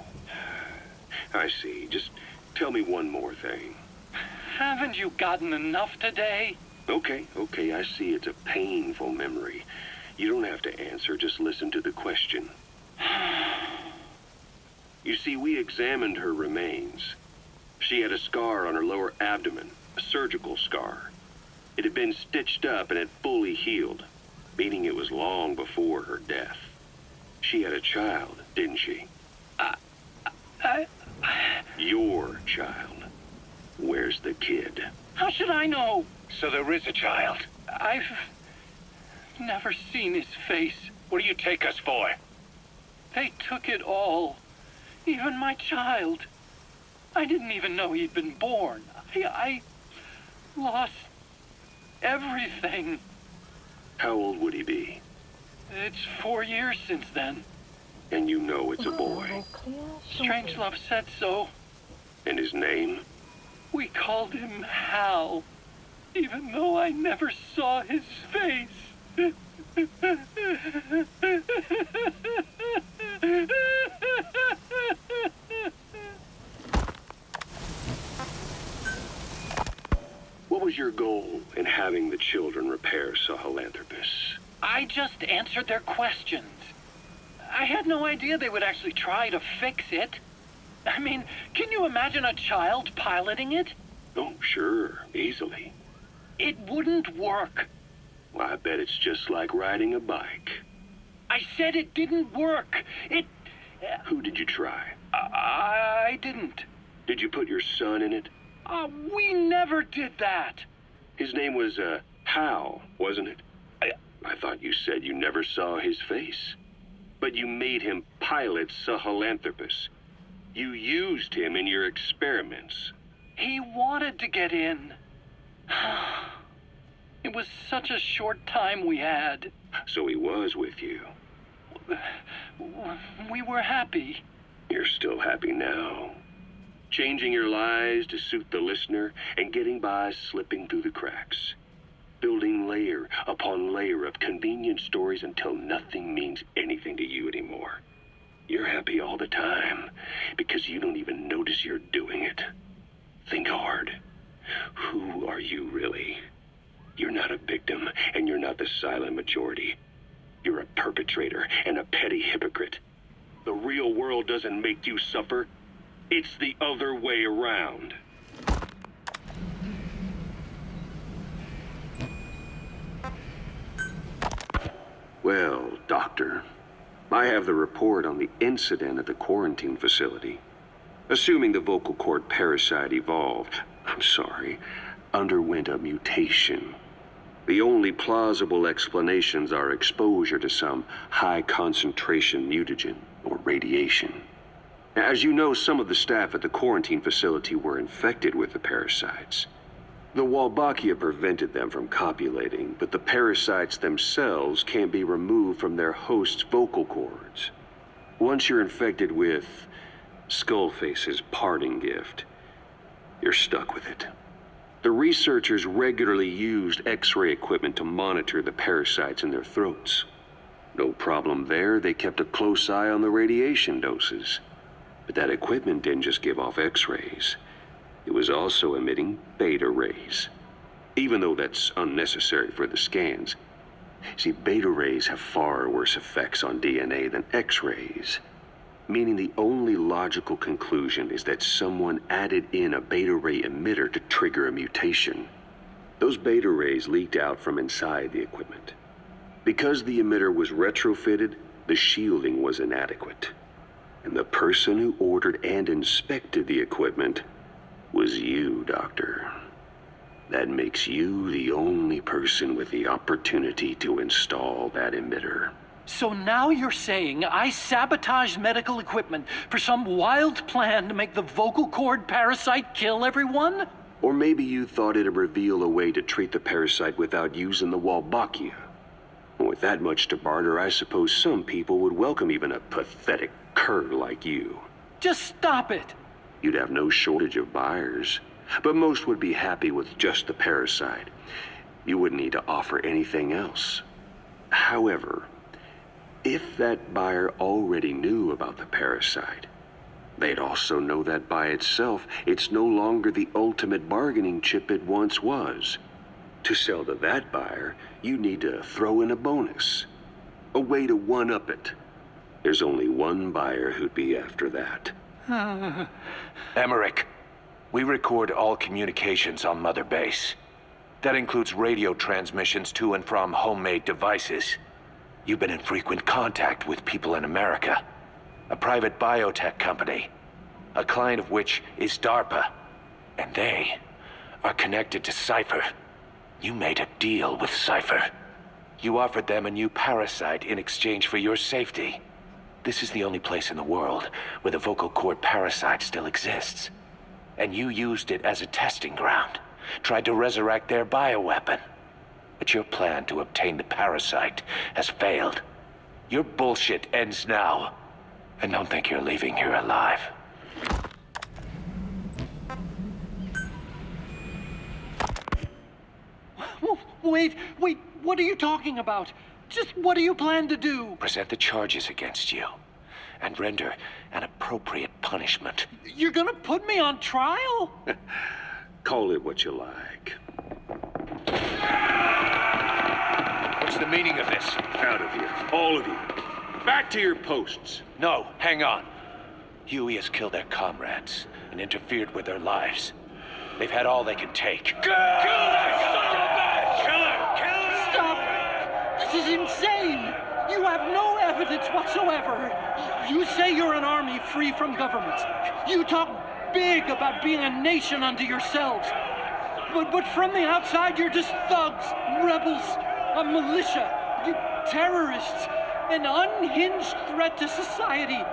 I see. Just tell me one more thing. Haven't you gotten enough today? Okay, I see it's a painful memory. You don't have to answer, just listen to the question. You see, we examined her remains. She had a scar on her lower abdomen, a surgical scar. It had been stitched up and had fully healed, meaning it was long before her death. She had a child, didn't she? Your child. Where's the kid? How should I know? So there is a child. I've never seen his face. What do you take us for? They took it all. Even my child. I didn't even know he'd been born. I lost everything. How old would he be? It's 4 years since then. And you know it's a boy. Strangelove said so. And his name? We called him Hal, even though I never saw his face. What was your goal in having the children repair Sahelanthropus? I just answered their questions. I had no idea they would actually try to fix it. I mean, can you imagine a child piloting it? Oh, sure, easily. It wouldn't work. Well, I bet it's just like riding a bike. I said it didn't work. Who did you try? I didn't. Did you put your son in it? We never did that. His name was, Hal, wasn't it? I thought you said you never saw his face. But you made him pilot Sahelanthropus. You used him in your experiments. He wanted to get in. It was such a short time we had. So he was with you. We were happy. You're still happy now. Changing your lies to suit the listener and getting by slipping through the cracks. Building layer upon layer of convenient stories until nothing means anything to you anymore. You're happy all the time because you don't even notice you're doing it. Think hard. Who are you really? You're not a victim, and you're not the silent majority. You're a perpetrator and a petty hypocrite. The real world doesn't make you suffer. It's the other way around. Well, Doctor, I have the report on the incident at the quarantine facility. Assuming the vocal cord parasite underwent a mutation. The only plausible explanations are exposure to some high-concentration mutagen or radiation. As you know, some of the staff at the quarantine facility were infected with the parasites. The Wolbachia prevented them from copulating, but the parasites themselves can't be removed from their host's vocal cords. Once you're infected with Skullface's parting gift, you're stuck with it. The researchers regularly used X-ray equipment to monitor the parasites in their throats. No problem there, they kept a close eye on the radiation doses. But that equipment didn't just give off X-rays. It was also emitting beta rays, even though that's unnecessary for the scans. See, beta rays have far worse effects on DNA than X-rays, meaning the only logical conclusion is that someone added in a beta ray emitter to trigger a mutation. Those beta rays leaked out from inside the equipment. Because the emitter was retrofitted, the shielding was inadequate. And the person who ordered and inspected the equipment was you, Doctor. That makes you the only person with the opportunity to install that emitter. So now you're saying I sabotaged medical equipment for some wild plan to make the vocal cord parasite kill everyone? Or maybe you thought it'd reveal a way to treat the parasite without using the Wolbachia. With that much to barter, I suppose some people would welcome even a pathetic cur like you. Just stop it. You'd have no shortage of buyers, but most would be happy with just the parasite. You wouldn't need to offer anything else. However, if that buyer already knew about the parasite, they'd also know that by itself, it's no longer the ultimate bargaining chip it once was. To sell to that buyer, you need to throw in a bonus, a way to one-up it. There's only one buyer who'd be after that. Emmerich, we record all communications on Mother Base. That includes radio transmissions to and from homemade devices. You've been in frequent contact with people in America. A private biotech company, a client of which is DARPA. And they are connected to Cypher. You made a deal with Cypher. You offered them a new parasite in exchange for your safety. This is the only place in the world where the vocal cord parasite still exists. And you used it as a testing ground, tried to resurrect their bioweapon. But your plan to obtain the parasite has failed. Your bullshit ends now. And don't think you're leaving here alive. Wait, what are you talking about? Just what do you plan to do? Present the charges against you, and render an appropriate punishment. You're gonna put me on trial? Call it what you like. What's the meaning of this? Out of here, all of you. Back to your posts. No, hang on. Huey has killed their comrades and interfered with their lives. They've had all they can take. Kill that son of a bitch! Kill her! Stop! This is insane! You have no evidence whatsoever. You say you're an army free from governments. You talk big about being a nation unto yourselves. But from the outside, you're just thugs, rebels, a militia, terrorists, an unhinged threat to society.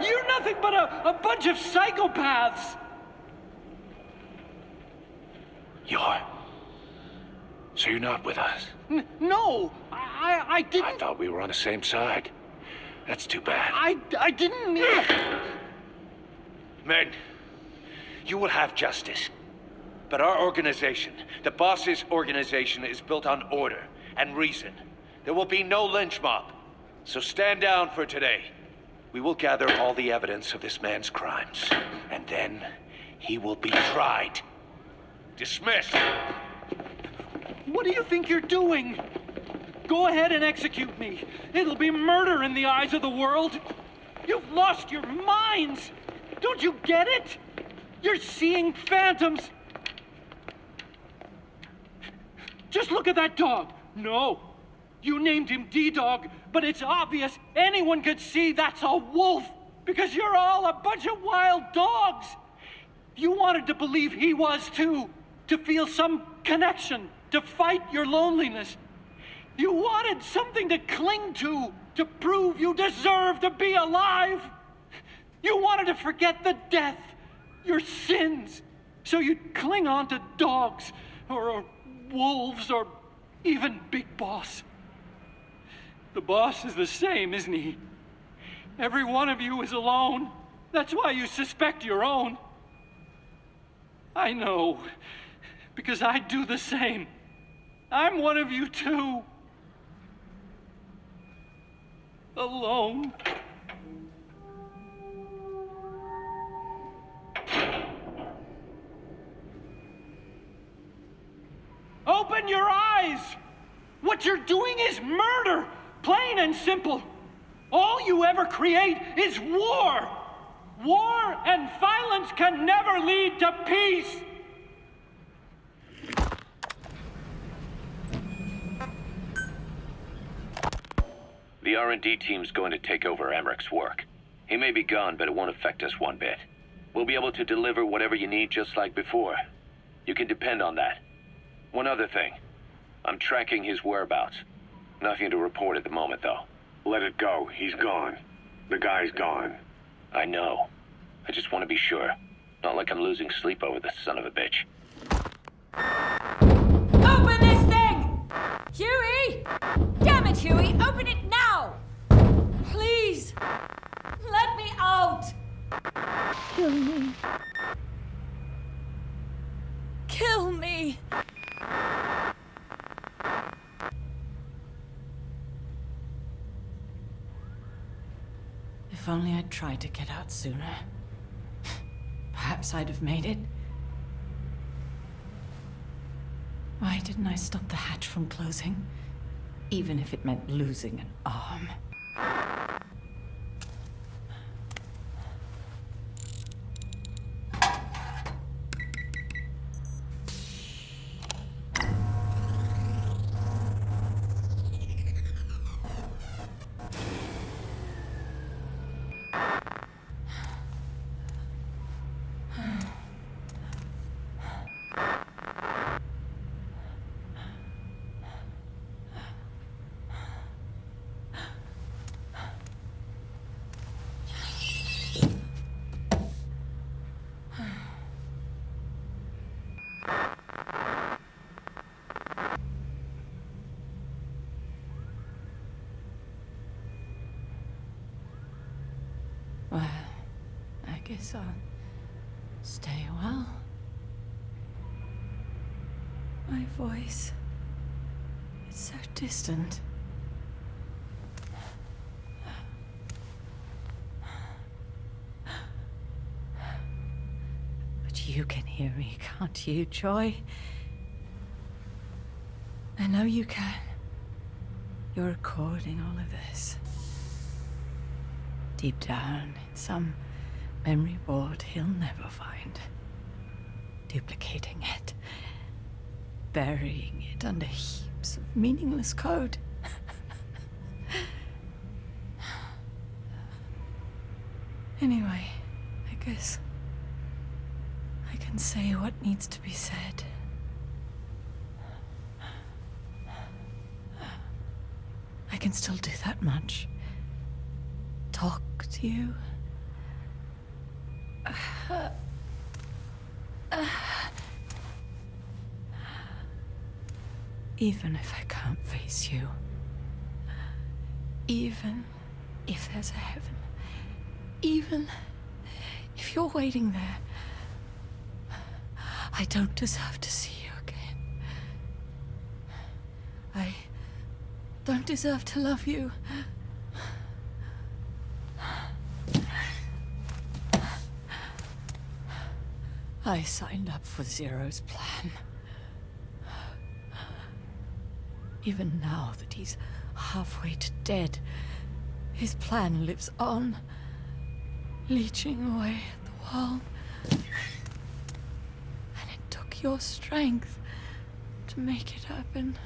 You're nothing but a bunch of psychopaths. So you're not with us? No, I didn't. I thought we were on the same side. That's too bad. I didn't. Men, you will have justice. But our organization, the boss's organization, is built on order and reason. There will be no lynch mob. So stand down for today. We will gather all the evidence of this man's crimes. And then he will be tried. Dismissed. What do you think you're doing? Go ahead and execute me. It'll be murder in the eyes of the world. You've lost your minds. Don't you get it? You're seeing phantoms. Just look at that dog. No, you named him D-Dog, but it's obvious anyone could see that's a wolf because you're all a bunch of wild dogs. You wanted to believe he was too, to feel some connection, to fight your loneliness. You wanted something to cling to prove you deserve to be alive. You wanted to forget the death, your sins, so you'd cling on to dogs, or wolves, or even Big Boss. The boss is the same, isn't he? Every one of you is alone. That's why you suspect your own. I know, because I do the same. I'm one of you too. Alone. Open your eyes! What you're doing is murder, plain and simple. All you ever create is war. War and violence can never lead to peace. The R&D team's going to take over Emmerich's work. He may be gone, but it won't affect us one bit. We'll be able to deliver whatever you need just like before. You can depend on that. One other thing. I'm tracking his whereabouts. Nothing to report at the moment, though. Let it go. He's gone. The guy's gone. I know. I just want to be sure. Not like I'm losing sleep over this son of a bitch. Open this thing! Huey! Damn it, Huey! Open it now! Please! Let me out! Kill me. Kill me! If only I'd tried to get out sooner. Perhaps I'd have made it. Why didn't I stop the hatch from closing? Even if it meant losing an arm. Well, I guess I'll stay a while. My voice, it's so distant. But you can hear me, can't you, Joy? I know you can. You're recording all of this. Deep down in some memory board he'll never find. Duplicating it. Burying it under heaps of meaningless code. Anyway, I guess I can say what needs to be said. I can still do that much. Talk to you. Even if I can't face you. Even if there's a heaven. Even if you're waiting there. I don't deserve to see you again. I don't deserve to love you. I signed up for Zero's plan. Even now that he's halfway to dead, his plan lives on, leeching away at the world. And it took your strength to make it happen.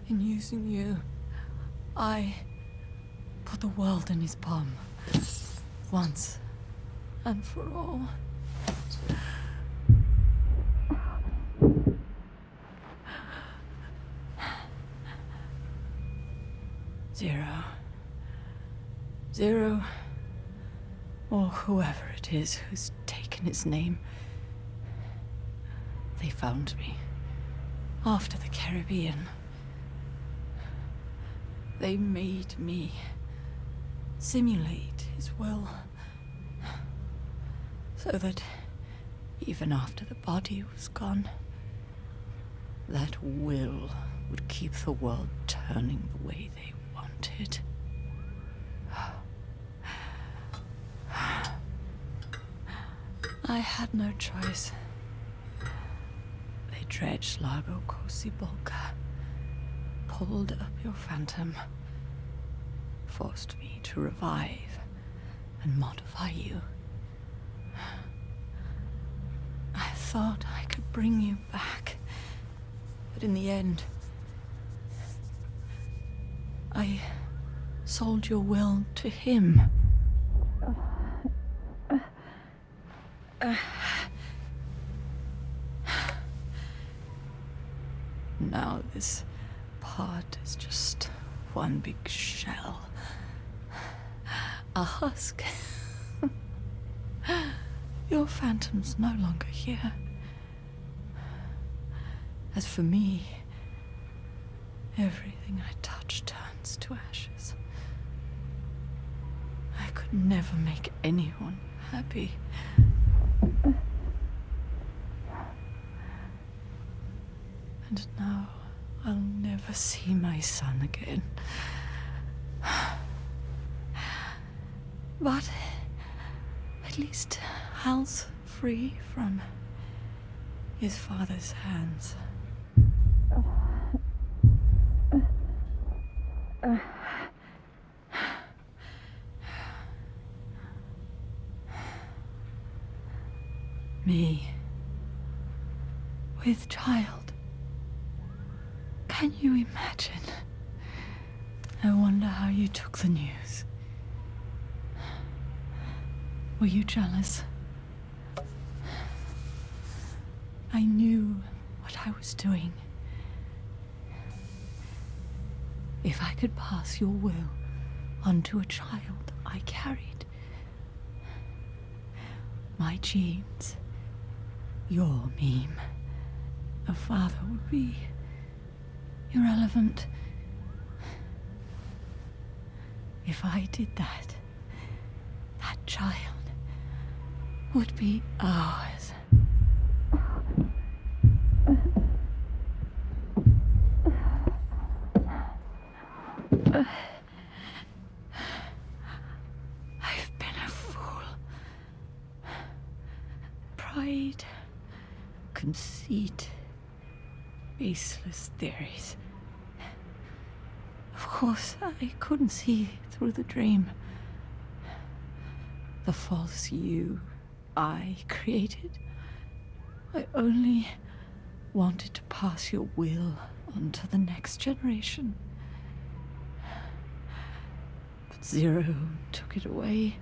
In using you, I put the world in his palm. Once and for all. Zero. Zero, or whoever it is who's taken his name, they found me after the Caribbean. They made me simulate his will, so that even after the body was gone, that will would keep the world turning the way they wanted. I had no choice. They dredged Lago Cosibolca, pulled up your phantom, forced me to revive and modify you. I thought I could bring you back, but in the end, I sold your will to him. Now this part is just one big shell. A husk. Your phantom's no longer here. As for me, everything I touch turns to ashes. I could never make anyone happy. And now I'll never see my son again. But at least Hal's free from his father's hands. Me, with child. Can you imagine? I wonder how you took the news. Were you jealous? I knew what I was doing. If I could pass your will onto a child I carried, my genes, your meme, a father would be irrelevant. If I did that, that child would be ours. I've been a fool. Pride, conceit, baseless theories. Of course, I couldn't see through the dream. The false you I created. I only wanted to pass your will on to the next generation. But Zero took it away.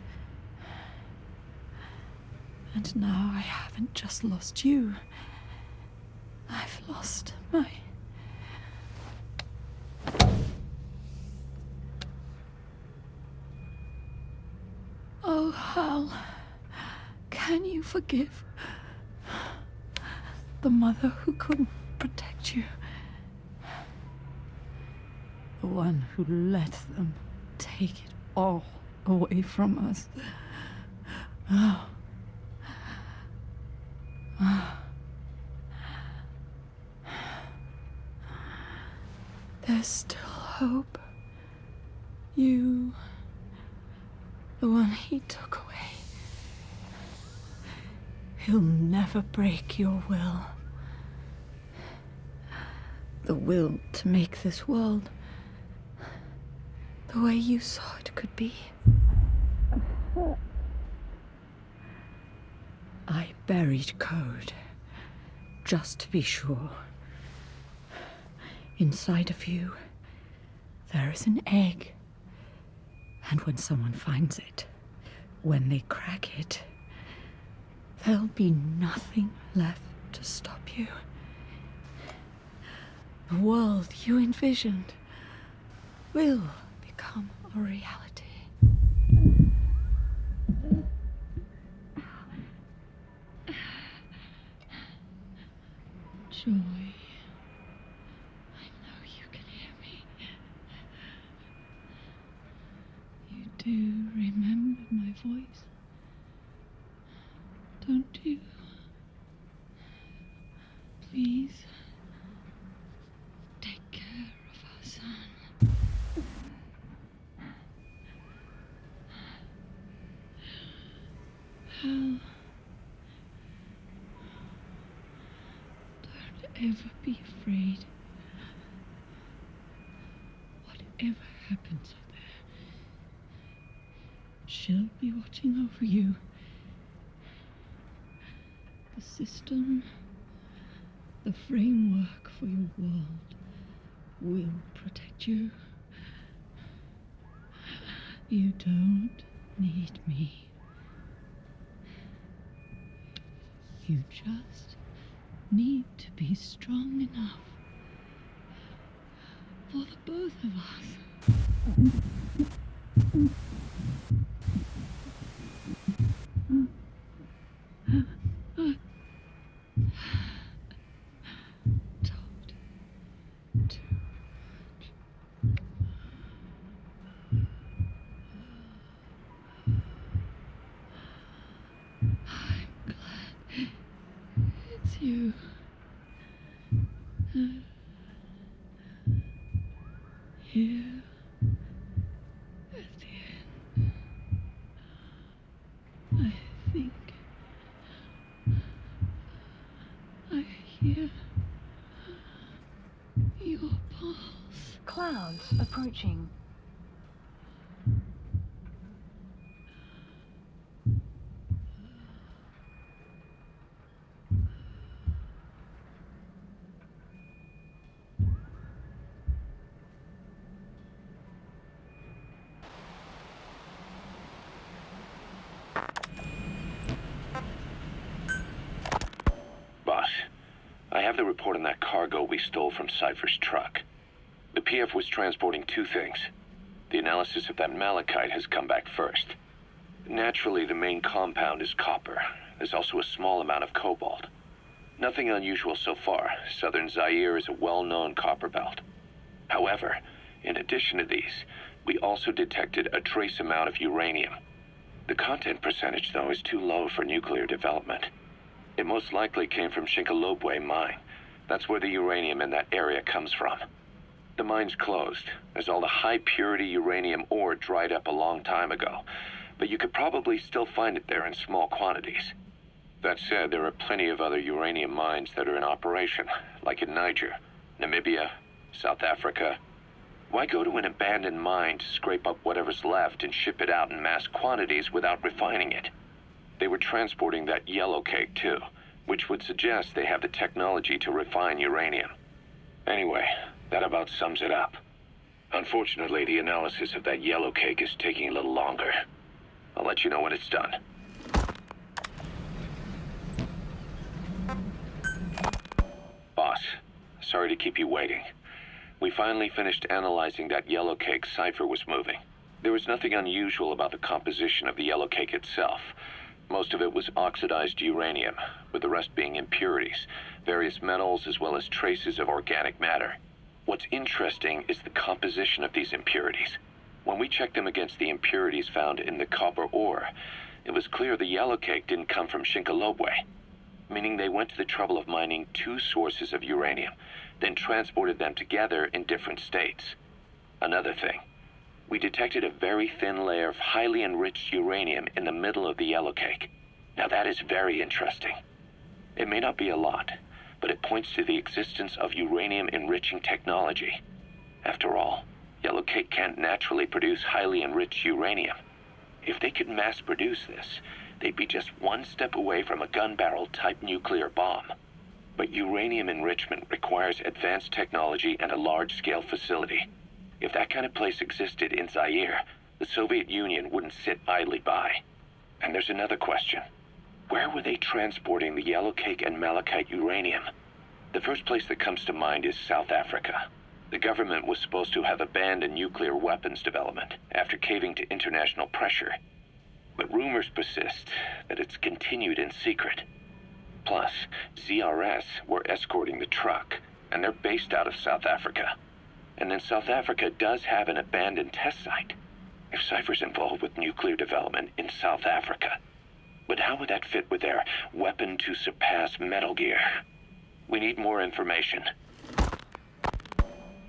And now I haven't just lost you. I've lost my... Oh, Hal, can you forgive the mother who couldn't protect you? The one who let them take it all away from us. Oh. Oh. There's still hope. You, the one he took away. He'll never break your will. The will to make this world the way you saw it could be. I buried code, just to be sure. Inside of you, there is an egg. And when someone finds it, when they crack it, there'll be nothing left to stop you. The world you envisioned will become a reality. Joy. I know you can hear me. You do remember my voice, don't you? Please, take care of our son. Hal, don't ever be afraid. Whatever happens up there, she'll be watching over you. The system, the framework for your world will protect you. You don't need me. You just need to be strong enough for the both of us. You. Here at the end, I think I hear your pulse. Clouds approaching. I have the report on that cargo we stole from Cypher's truck. The PF was transporting two things. The analysis of that malachite has come back first. Naturally, the main compound is copper. There's also a small amount of cobalt. Nothing unusual so far. Southern Zaire is a well-known copper belt. However, in addition to these, we also detected a trace amount of uranium. The content percentage, though, is too low for nuclear development. It most likely came from Shinkalobwe mine. That's where the uranium in that area comes from. The mine's closed, as all the high-purity uranium ore dried up a long time ago, but you could probably still find it there in small quantities. That said, there are plenty of other uranium mines that are in operation, like in Niger, Namibia, South Africa. Why go to an abandoned mine to scrape up whatever's left and ship it out in mass quantities without refining it? They were transporting that yellow cake, too, which would suggest they have the technology to refine uranium. Anyway, that about sums it up. Unfortunately, the analysis of that yellow cake is taking a little longer. I'll let you know when it's done. Boss, sorry to keep you waiting. We finally finished analyzing that yellow cake Cypher was moving. There was nothing unusual about the composition of the yellow cake itself. Most of it was oxidized uranium, with the rest being impurities, various metals, as well as traces of organic matter. What's interesting is the composition of these impurities. When we checked them against the impurities found in the copper ore, it was clear the yellow cake didn't come from Shinkalobwe, meaning they went to the trouble of mining two sources of uranium, then transported them together in different states. Another thing, we detected a very thin layer of highly enriched uranium in the middle of the yellow cake. Now that is very interesting. It may not be a lot, but it points to the existence of uranium-enriching technology. After all, yellow cake can't naturally produce highly enriched uranium. If they could mass produce this, they'd be just one step away from a gun barrel-type nuclear bomb. But uranium enrichment requires advanced technology and a large-scale facility. If that kind of place existed in Zaire, the Soviet Union wouldn't sit idly by. And there's another question. Where were they transporting the yellow cake and malachite uranium? The first place that comes to mind is South Africa. The government was supposed to have abandoned nuclear weapons development after caving to international pressure. But rumors persist that it's continued in secret. Plus, ZRS were escorting the truck, and they're based out of South Africa. And then South Africa does have an abandoned test site. If Cypher's involved with nuclear development in South Africa, but how would that fit with their weapon to surpass Metal Gear? We need more information.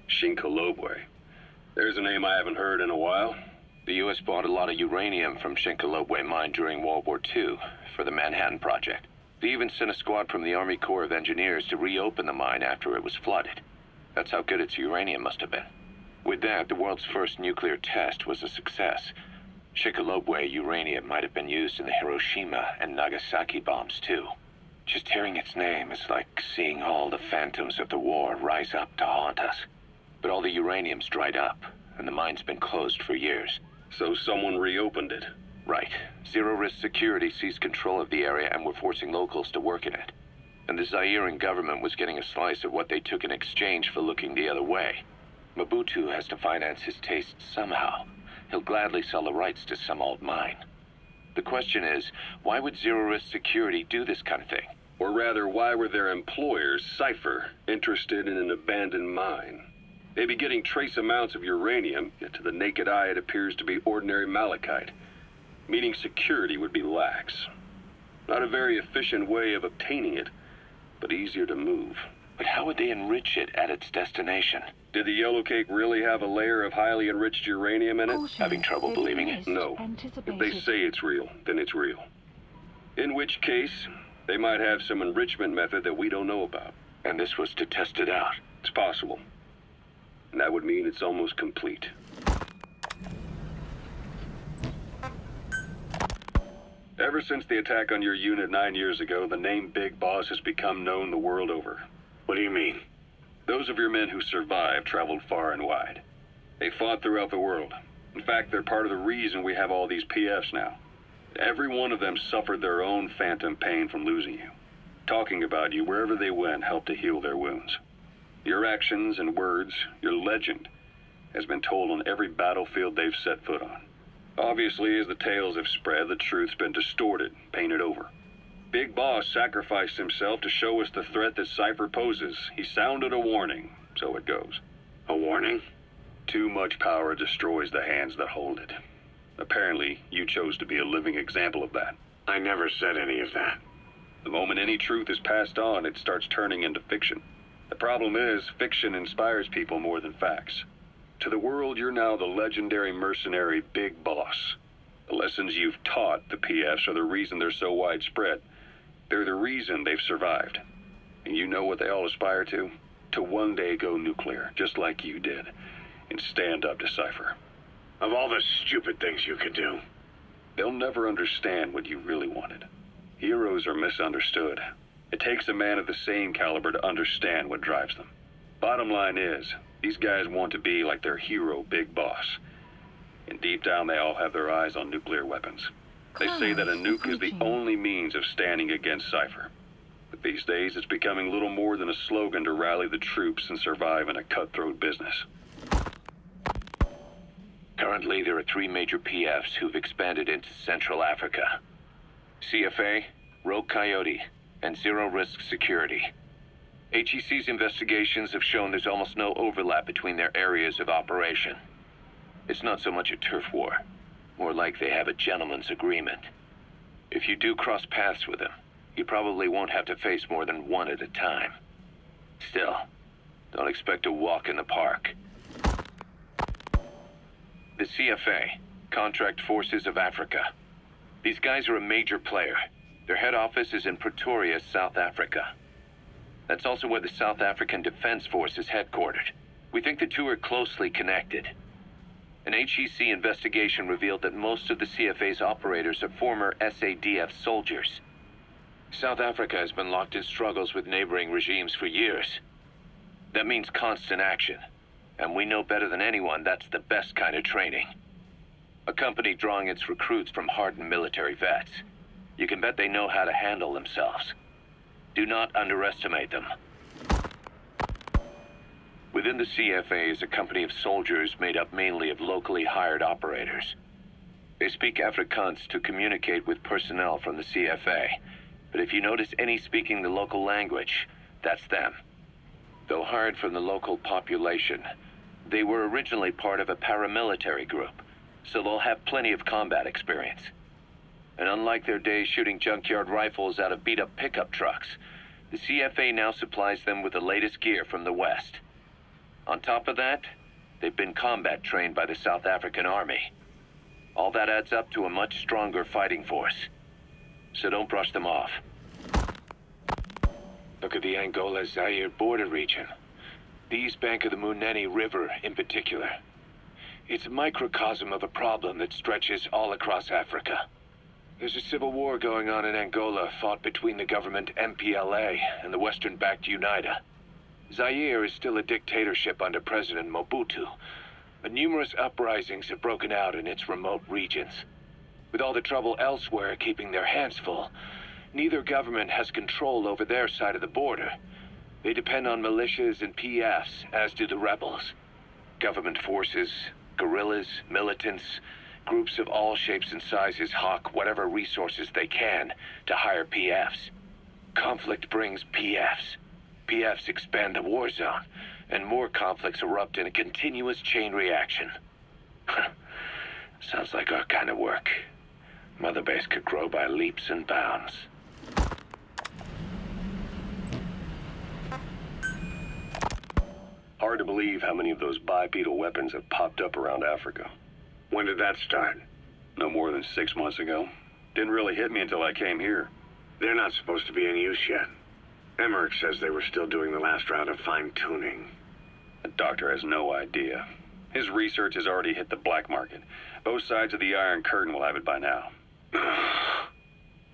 Shinkolobwe. There's a name I haven't heard in a while. The U.S. bought a lot of uranium from Shinkolobwe mine during World War II for the Manhattan Project. They even sent a squad from the Army Corps of Engineers to reopen the mine after it was flooded. That's how good its uranium must have been. With that, the world's first nuclear test was a success. Shinkolobwe uranium might have been used in the Hiroshima and Nagasaki bombs, too. Just hearing its name is like seeing all the phantoms of the war rise up to haunt us. But all the uranium's dried up, and the mine's been closed for years. So someone reopened it. Right. Zero-risk security seized control of the area and were forcing locals to work in it. And the Zairean government was getting a slice of what they took in exchange for looking the other way. Mobutu has to finance his tastes somehow. He'll gladly sell the rights to some old mine. The question is, why would zero-risk security do this kind of thing? Or rather, why were their employers, Cypher, interested in an abandoned mine? They'd be getting trace amounts of uranium, yet to the naked eye it appears to be ordinary malachite, meaning security would be lax. Not a very efficient way of obtaining it, but easier to move. But how would they enrich it at its destination? Did the yellow cake really have a layer of highly enriched uranium in it? Having trouble believing it? No. If they say it's real, then it's real. In which case, they might have some enrichment method that we don't know about. And this was to test it out? It's possible. And that would mean it's almost complete. Ever since the attack on your unit 9 years ago, the name Big Boss has become known the world over. What do you mean? Those of your men who survived traveled far and wide. They fought throughout the world. In fact, they're part of the reason we have all these PFs now. Every one of them suffered their own phantom pain from losing you. Talking about you wherever they went helped to heal their wounds. Your actions and words, your legend, has been told on every battlefield they've set foot on. Obviously, as the tales have spread, the truth's been distorted, painted over. Big Boss sacrificed himself to show us the threat that Cypher poses. He sounded a warning, so it goes. A warning? Too much power destroys the hands that hold it. Apparently, you chose to be a living example of that. I never said any of that. The moment any truth is passed on, it starts turning into fiction. The problem is, fiction inspires people more than facts. To the world, you're now the legendary mercenary Big Boss. The lessons you've taught the PFs are the reason they're so widespread. They're the reason they've survived. And you know what they all aspire to? To one day go nuclear, just like you did, and stand up to Cypher. Of all the stupid things you could do. They'll never understand what you really wanted. Heroes are misunderstood. It takes a man of the same caliber to understand what drives them. Bottom line is, these guys want to be like their hero, Big Boss. And deep down, they all have their eyes on nuclear weapons. They say that a nuke is the only means of standing against Cypher. But these days, it's becoming little more than a slogan to rally the troops and survive in a cutthroat business. Currently, there are 3 major PFs who've expanded into Central Africa. CFA, Rogue Coyote, and Zero Risk Security. HEC's investigations have shown there's almost no overlap between their areas of operation. It's not so much a turf war, more like they have a gentleman's agreement. If you do cross paths with them, you probably won't have to face more than one at a time. Still, don't expect a walk in the park. The CFA, Contract Forces of Africa. These guys are a major player. Their head office is in Pretoria, South Africa. That's also where the South African Defense Force is headquartered. We think the two are closely connected. An HEC investigation revealed that most of the CFA's operators are former SADF soldiers. South Africa has been locked in struggles with neighboring regimes for years. That means constant action, and we know better than anyone that's the best kind of training. A company drawing its recruits from hardened military vets. You can bet they know how to handle themselves. Do not underestimate them. Within the CFA is a company of soldiers made up mainly of locally hired operators. They speak Afrikaans to communicate with personnel from the CFA, But if you notice any speaking the local language, that's them. Though hired from the local population, they were originally part of a paramilitary group, so they'll have plenty of combat experience. And unlike their days shooting junkyard rifles out of beat-up pickup trucks, the CFA now supplies them with the latest gear from the West. On top of that, they've been combat trained by the South African Army. All that adds up to a much stronger fighting force. So don't brush them off. Look at the Angola-Zaire border region. The east bank of the Munene River in particular. It's a microcosm of a problem that stretches all across Africa. There's a civil war going on in Angola, fought between the government MPLA and the Western-backed UNITA. Zaire is still a dictatorship under President Mobutu, but numerous uprisings have broken out in its remote regions. With all the trouble elsewhere keeping their hands full, neither government has control over their side of the border. They depend on militias and PFs, as do the rebels. Government forces, guerrillas, militants, groups of all shapes and sizes hawk whatever resources they can to hire PFs. Conflict brings PFs. PFs expand the war zone, and more conflicts erupt in a continuous chain reaction. Sounds like our kind of work. Mother Base could grow by leaps and bounds. Hard to believe how many of those bipedal weapons have popped up around Africa. When did that start? No more than 6 months ago. Didn't really hit me until I came here. They're not supposed to be in use yet. Emmerich says they were still doing the last round of fine-tuning. The doctor has no idea. His research has already hit the black market. Both sides of the Iron Curtain will have it by now.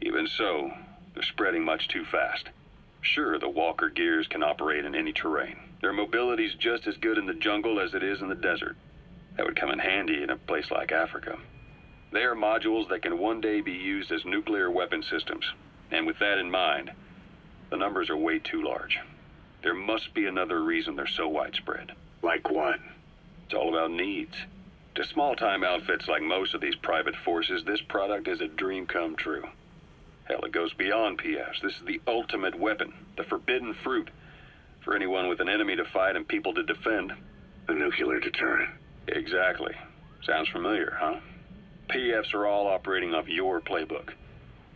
Even so, they're spreading much too fast. Sure, the Walker gears can operate in any terrain. Their mobility's just as good in the jungle as it is in the desert. That would come in handy in a place like Africa. They are modules that can one day be used as nuclear weapon systems. And with that in mind, the numbers are way too large. There must be another reason they're so widespread. Like what? It's all about needs. To small-time outfits like most of these private forces, this product is a dream come true. Hell, it goes beyond PFs. This is the ultimate weapon, the forbidden fruit, for anyone with an enemy to fight and people to defend. A nuclear deterrent. Exactly. Sounds familiar, huh? PFs are all operating off your playbook.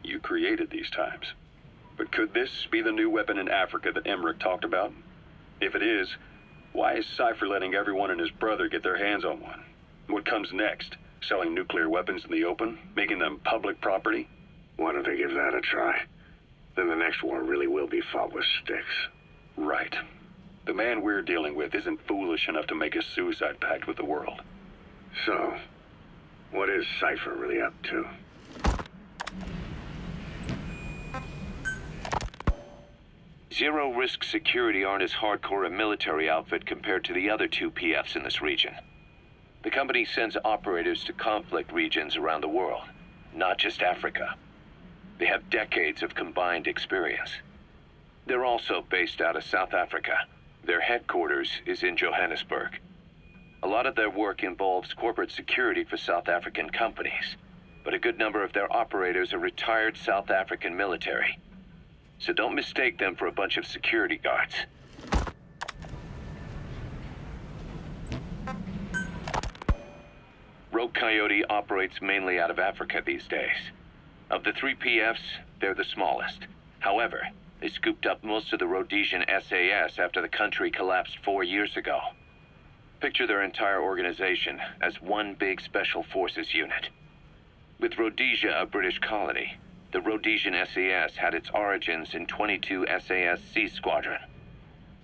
You created these times. But could this be the new weapon in Africa that Emmerich talked about? If it is, why is Cypher letting everyone and his brother get their hands on one? What comes next? Selling nuclear weapons in the open? Making them public property? Why don't they give that a try? Then the next war really will be fought with sticks. Right. The man we're dealing with isn't foolish enough to make a suicide pact with the world. So, what is Cypher really up to? Zero-risk security aren't as hardcore a military outfit compared to the other two PFs in this region. The company sends operators to conflict regions around the world, not just Africa. They have decades of combined experience. They're also based out of South Africa. Their headquarters is in Johannesburg. A lot of their work involves corporate security for South African companies, but a good number of their operators are retired South African military. So don't mistake them for a bunch of security guards. Rogue Coyote operates mainly out of Africa these days. Of the three PFs, they're the smallest. However, they scooped up most of the Rhodesian SAS after the country collapsed 4 years ago. Picture their entire organization as one big special forces unit. With Rhodesia a British colony, the Rhodesian SAS had its origins in 22 SAS Sea Squadron.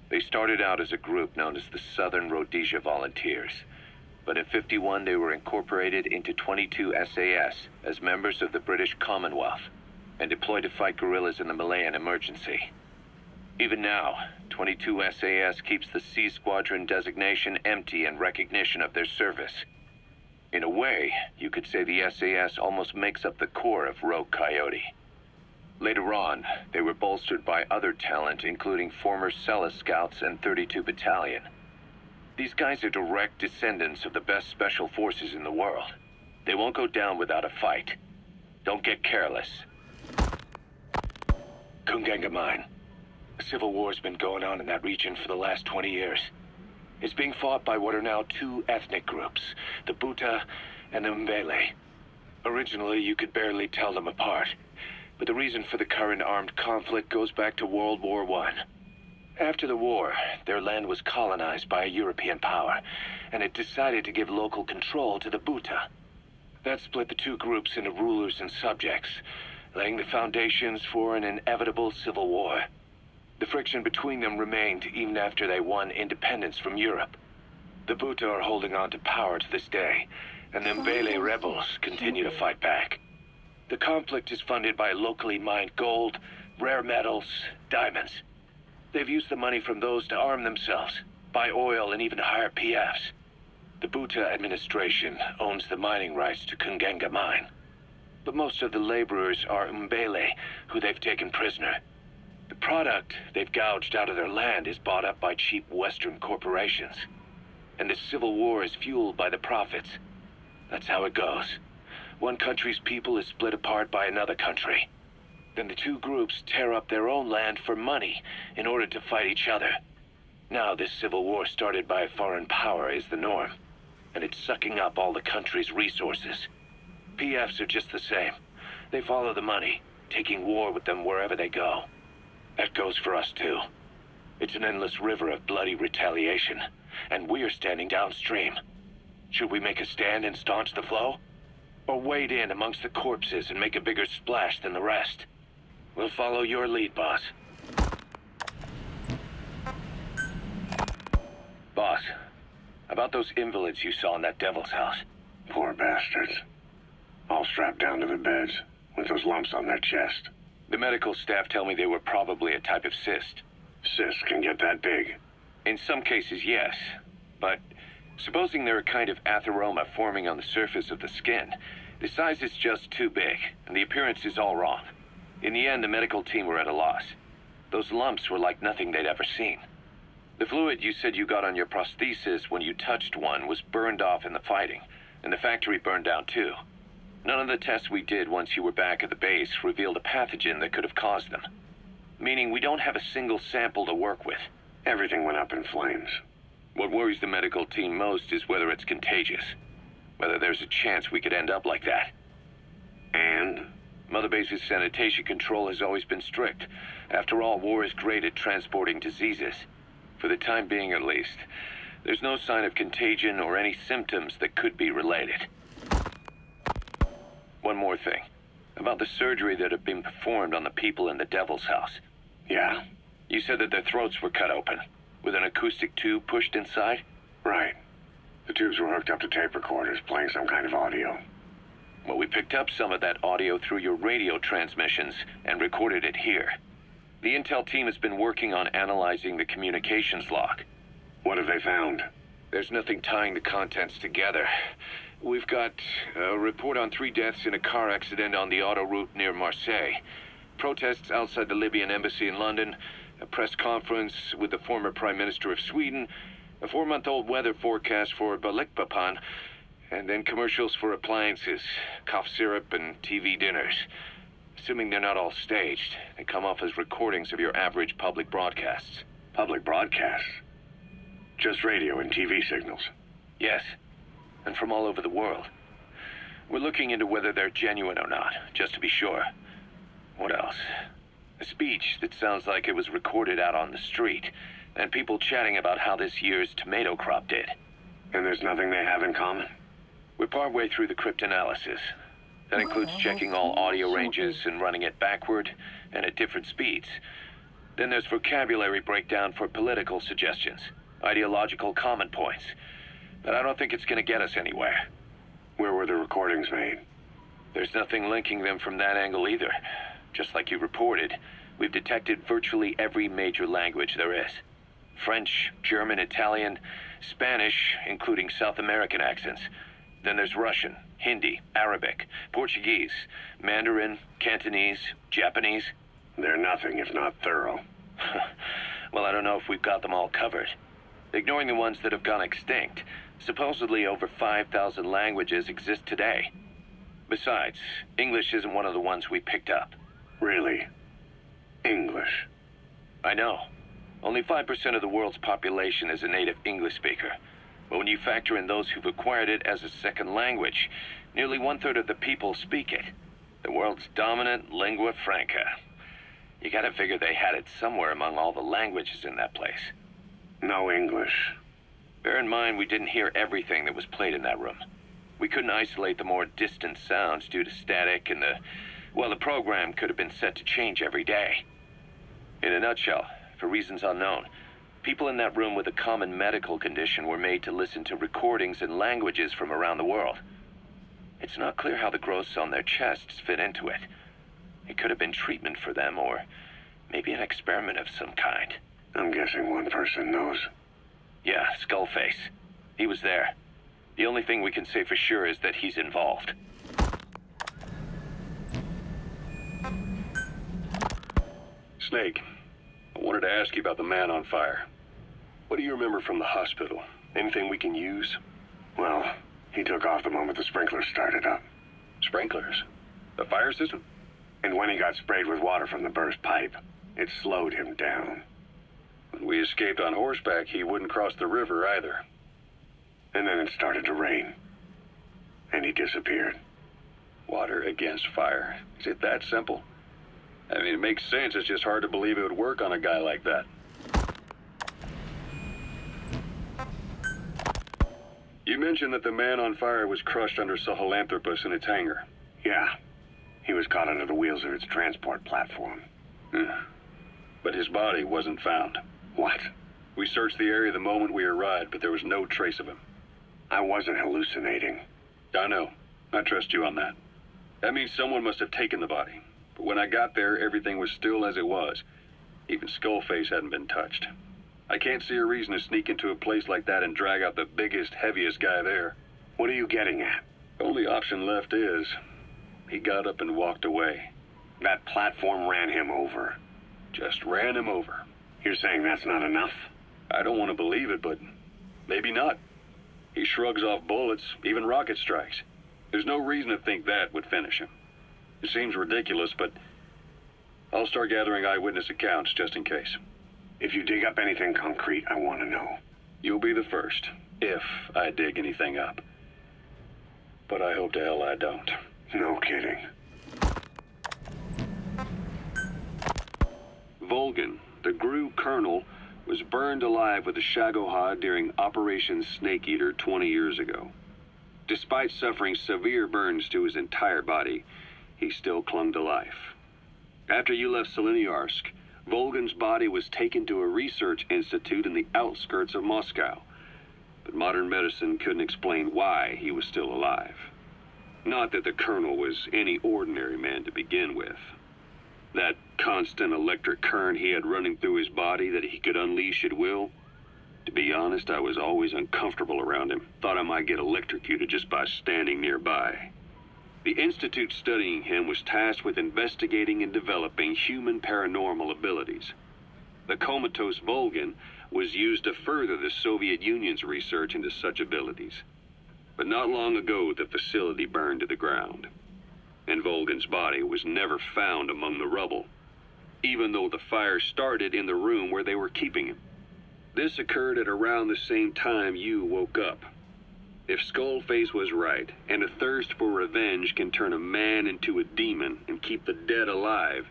They started out as a group known as the Southern Rhodesia Volunteers, but in '51 they were incorporated into 22 SAS as members of the British Commonwealth and deployed to fight guerrillas in the Malayan emergency. Even now, 22 SAS keeps the Sea Squadron designation empty in recognition of their service. In a way, you could say the SAS almost makes up the core of Rogue Coyote. Later on, they were bolstered by other talent, including former Cella Scouts and 32 Battalion. These guys are direct descendants of the best special forces in the world. They won't go down without a fight. Don't get careless. Kungenga Mine. A civil war's been going on in that region for the last 20 years. It's being fought by what are now two ethnic groups, the Buta and the Mbele. Originally, you could barely tell them apart, but the reason for the current armed conflict goes back to World War I. After the war, their land was colonized by a European power, and it decided to give local control to the Buta. That split the two groups into rulers and subjects, laying the foundations for an inevitable civil war. The friction between them remained even after they won independence from Europe. The Buta are holding on to power to this day, and the Mbele rebels continue to fight back. The conflict is funded by locally mined gold, rare metals, diamonds. They've used the money from those to arm themselves, buy oil, and even hire PFs. The Buta administration owns the mining rights to Kungenga Mine. But most of the laborers are Mbele, who they've taken prisoner. The product they've gouged out of their land is bought up by cheap Western corporations. And the civil war is fueled by the profits. That's how it goes. One country's people is split apart by another country. Then the two groups tear up their own land for money in order to fight each other. Now this civil war started by a foreign power is the norm, and it's sucking up all the country's resources. PFs are just the same. They follow the money, taking war with them wherever they go. That goes for us too. It's an endless river of bloody retaliation, and we're standing downstream. Should we make a stand and staunch the flow? Or wade in amongst the corpses and make a bigger splash than the rest? We'll follow your lead, boss. Boss, about those invalids you saw in that devil's house. Poor bastards. All strapped down to the beds, with those lumps on their chest. The medical staff tell me they were probably a type of cyst. Cysts can get that big. In some cases, yes. But supposing they're a kind of atheroma forming on the surface of the skin, the size is just too big, and the appearance is all wrong. In the end, the medical team were at a loss. Those lumps were like nothing they'd ever seen. The fluid you said you got on your prosthesis when you touched one was burned off in the fighting, and the factory burned down too. None of the tests we did once you were back at the base revealed a pathogen that could have caused them. Meaning we don't have a single sample to work with. Everything went up in flames. What worries the medical team most is whether it's contagious. Whether there's a chance we could end up like that. And? Mother Base's sanitation control has always been strict. After all, war is great at transporting diseases. For the time being, at least. There's no sign of contagion or any symptoms that could be related. One more thing. About the surgery that had been performed on the people in the Devil's House. Yeah? You said that their throats were cut open, with an acoustic tube pushed inside? Right. The tubes were hooked up to tape recorders, playing some kind of audio. Well, we picked up some of that audio through your radio transmissions and recorded it here. The intel team has been working on analyzing the communications log. What have they found? There's nothing tying the contents together. We've got a report on 3 deaths in a car accident on the autoroute near Marseille, protests outside the Libyan embassy in London, a press conference with the former Prime Minister of Sweden, a 4-month-old weather forecast for Balikpapan, and then commercials for appliances, cough syrup, and TV dinners. Assuming they're not all staged, they come off as recordings of your average public broadcasts. Public broadcasts? Just radio and TV signals? Yes, and from all over the world. We're looking into whether they're genuine or not, just to be sure. What else? A speech that sounds like it was recorded out on the street, and people chatting about how this year's tomato crop did. And there's nothing they have in common? We're partway through the cryptanalysis. That includes checking all audio ranges and running it backward and at different speeds. Then there's vocabulary breakdown for political suggestions, ideological comment points. But I don't think it's going to get us anywhere. Where were the recordings made? There's nothing linking them from that angle either. Just like you reported, we've detected virtually every major language there is. French, German, Italian, Spanish, including South American accents. Then there's Russian, Hindi, Arabic, Portuguese, Mandarin, Cantonese, Japanese. They're nothing if not thorough. Well, I don't know if we've got them all covered. Ignoring the ones that have gone extinct, supposedly over 5,000 languages exist today. Besides, English isn't one of the ones we picked up. Really? English. I know. Only 5% of the world's population is a native English speaker. But when you factor in those who've acquired it as a second language, nearly 1/3 of the people speak it. The world's dominant lingua franca. You gotta figure they had it somewhere among all the languages in that place. No English. Bear in mind, we didn't hear everything that was played in that room. We couldn't isolate the more distant sounds due to static, and the program could have been set to change every day. In a nutshell, for reasons unknown, people in that room with a common medical condition were made to listen to recordings in languages from around the world. It's not clear how the growths on their chests fit into it. It could have been treatment for them, or maybe an experiment of some kind. I'm guessing one person knows. Yeah, Skullface. He was there. The only thing we can say for sure is that he's involved. Snake, I wanted to ask you about the man on fire. What do you remember from the hospital? Anything we can use? Well, he took off the moment the sprinklers started up. Sprinklers? The fire system? And when he got sprayed with water from the burst pipe, it slowed him down. When we escaped on horseback, he wouldn't cross the river either. And then it started to rain. And he disappeared. Water against fire. Is it that simple? I mean, it makes sense. It's just hard to believe it would work on a guy like that. You mentioned that the man on fire was crushed under Sahelanthropus in its hangar. Yeah. He was caught under the wheels of its transport platform. But his body wasn't found. What? We searched the area the moment we arrived, but there was no trace of him. I wasn't hallucinating. I know. I trust you on that. That means someone must have taken the body. But when I got there, everything was still as it was. Even Skullface hadn't been touched. I can't see a reason to sneak into a place like that and drag out the biggest, heaviest guy there. What are you getting at? The only option left is, he got up and walked away. That platform ran him over. Just ran him over. You're saying that's not enough? I don't want to believe it, but maybe not. He shrugs off bullets, even rocket strikes. There's no reason to think that would finish him. It seems ridiculous, but I'll start gathering eyewitness accounts just in case. If you dig up anything concrete, I want to know. You'll be the first, if I dig anything up. But I hope to hell I don't. No kidding. Volgan, the GRU colonel, was burned alive with a Shagohod during Operation Snake Eater 20 years ago. Despite suffering severe burns to his entire body, he still clung to life. After you left Seleniarsk, Volgan's body was taken to a research institute in the outskirts of Moscow, but modern medicine couldn't explain why he was still alive. Not that the colonel was any ordinary man to begin with. That constant electric current he had running through his body that he could unleash at will. To be honest, I was always uncomfortable around him. Thought I might get electrocuted just by standing nearby. The institute studying him was tasked with investigating and developing human paranormal abilities. The comatose Volgan was used to further the Soviet Union's research into such abilities. But not long ago, the facility burned to the ground, and Volgan's body was never found among the rubble, even though the fire started in the room where they were keeping him. This occurred at around the same time you woke up. If Skullface was right, and a thirst for revenge can turn a man into a demon and keep the dead alive,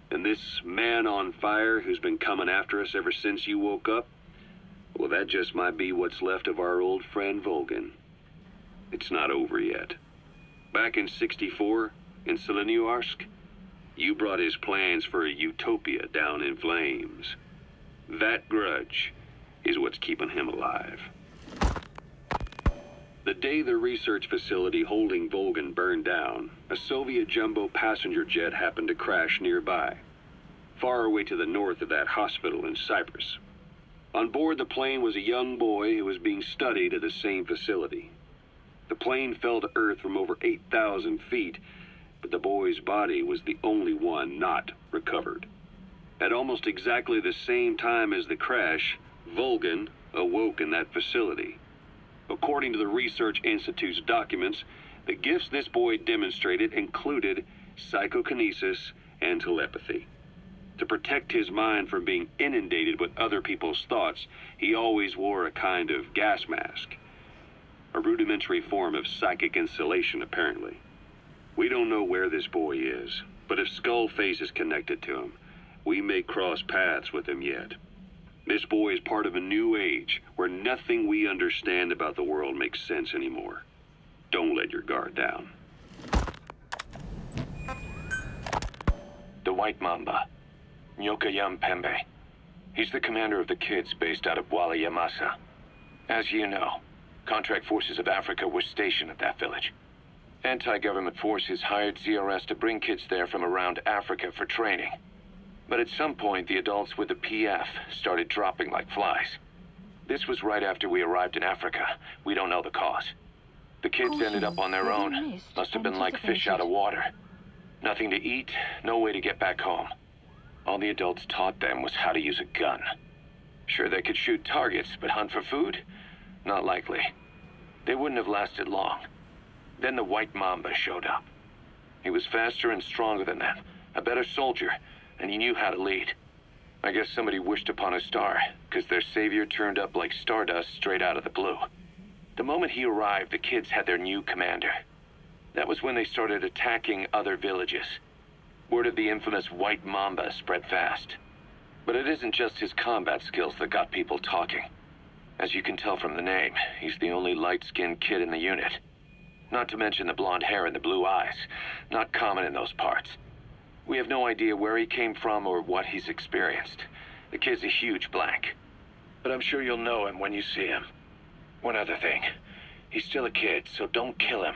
then this man on fire who's been coming after us ever since you woke up, well, that just might be what's left of our old friend Volgan. It's not over yet. Back in '64, in Seleniarsk, you brought his plans for a utopia down in flames. That grudge is what's keeping him alive. The day the research facility holding Volgan burned down, a Soviet jumbo passenger jet happened to crash nearby, far away to the north of that hospital in Cyprus. On board the plane was a young boy who was being studied at the same facility. The plane fell to earth from over 8,000 feet, but the boy's body was the only one not recovered. At almost exactly the same time as the crash, Volgan awoke in that facility. According to the Research Institute's documents, the gifts this boy demonstrated included psychokinesis and telepathy. To protect his mind from being inundated with other people's thoughts, he always wore a kind of gas mask. A rudimentary form of psychic insulation, apparently. We don't know where this boy is, but if Skullface is connected to him, we may cross paths with him yet. This boy is part of a new age where nothing we understand about the world makes sense anymore. Don't let your guard down. The White Mamba. Nyokayam Pembe. He's the commander of the kids based out of Wala Yamasa. As you know, contract forces of Africa were stationed at that village. Anti-government forces hired ZRS to bring kids there from around Africa for training. But at some point, the adults with the PF started dropping like flies. This was right after we arrived in Africa. We don't know the cause. The kids ended up on their own. Must have been like fish out of water. Nothing to eat, no way to get back home. All the adults taught them was how to use a gun. Sure, they could shoot targets, but hunt for food? Not likely. They wouldn't have lasted long. Then the White Mamba showed up. He was faster and stronger than them, a better soldier, and he knew how to lead. I guess somebody wished upon a star, because their savior turned up like stardust straight out of the blue. The moment he arrived, the kids had their new commander. That was when they started attacking other villages. Word of the infamous White Mamba spread fast. But it isn't just his combat skills that got people talking. As you can tell from the name, he's the only light-skinned kid in the unit. Not to mention the blonde hair and the blue eyes. Not common in those parts. We have no idea where he came from or what he's experienced. The kid's a huge blank. But I'm sure you'll know him when you see him. One other thing. He's still a kid, so don't kill him.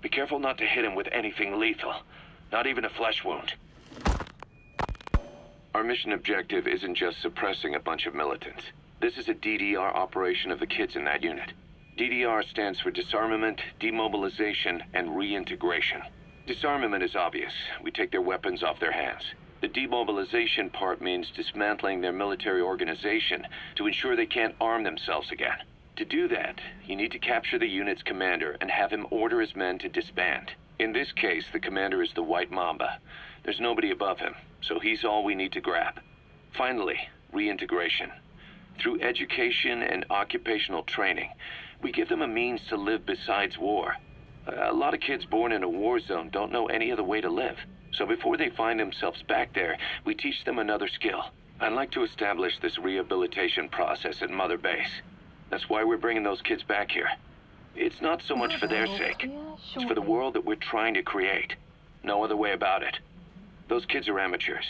Be careful not to hit him with anything lethal. Not even a flesh wound. Our mission objective isn't just suppressing a bunch of militants. This is a DDR operation of the kids in that unit. DDR stands for disarmament, demobilization, and reintegration. Disarmament is obvious. We take their weapons off their hands. The demobilization part means dismantling their military organization to ensure they can't arm themselves again. To do that, you need to capture the unit's commander and have him order his men to disband. In this case, the commander is the White Mamba. There's nobody above him, so he's all we need to grab. Finally, reintegration. Through education and occupational training, we give them a means to live besides war. A lot of kids born in a war zone don't know any other way to live. So before they find themselves back there, we teach them another skill. I'd like to establish this rehabilitation process at Mother Base. That's why we're bringing those kids back here. It's not so much for their sake. It's for the world that we're trying to create. No other way about it. Those kids are amateurs.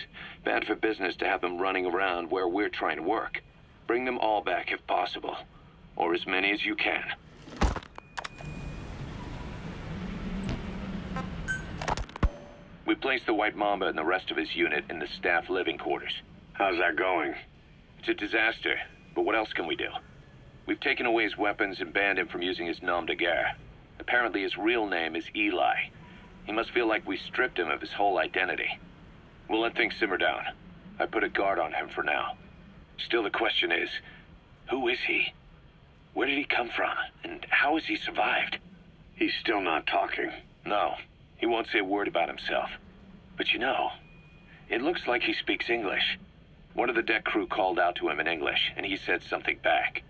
Bad for business to have them running around where we're trying to work. Bring them all back if possible. Or as many as you can. We placed the White Mamba and the rest of his unit in the staff living quarters. How's that going? It's a disaster, but what else can we do? We've taken away his weapons and banned him from using his nom de guerre. Apparently his real name is Eli. He must feel like we stripped him of his whole identity. We'll let things simmer down. I put a guard on him for now. Still, the question is, who is he? Where did he come from? And how has he survived? He's still not talking. No, he won't say a word about himself. But you know, it looks like he speaks English. One of the deck crew called out to him in English, and he said something back.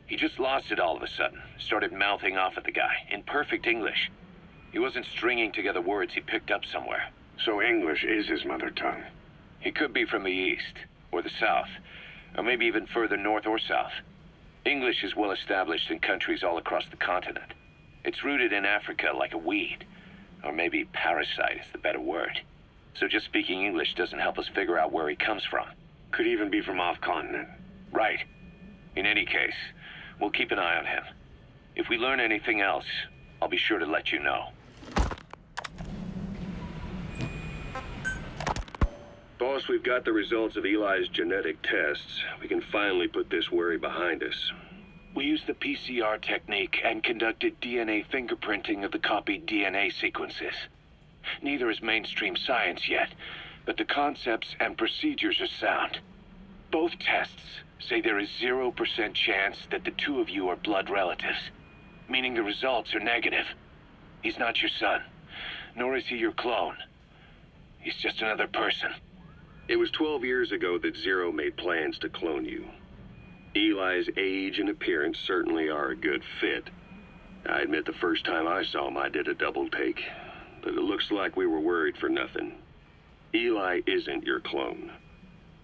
He just lost it all of a sudden, started mouthing off at the guy, in perfect English. He wasn't stringing together words he picked up somewhere. So English is his mother tongue. He could be from the east, or the south, or maybe even further north or south. English is well established in countries all across the continent. It's rooted in Africa like a weed, or maybe parasite is the better word. So just speaking English doesn't help us figure out where he comes from. Could even be from off-continent. Right. In any case, we'll keep an eye on him. If we learn anything else, I'll be sure to let you know. Boss, we've got the results of Eli's genetic tests. We can finally put this worry behind us. We used the PCR technique and conducted DNA fingerprinting of the copied DNA sequences. Neither is mainstream science yet, but the concepts and procedures are sound. Both tests say there is 0% chance that the two of you are blood relatives, meaning the results are negative. He's not your son, nor is he your clone. He's just another person. It was 12 years ago that Zero made plans to clone you. Eli's age and appearance certainly are a good fit. I admit the first time I saw him, I did a double take. But it looks like we were worried for nothing. Eli isn't your clone.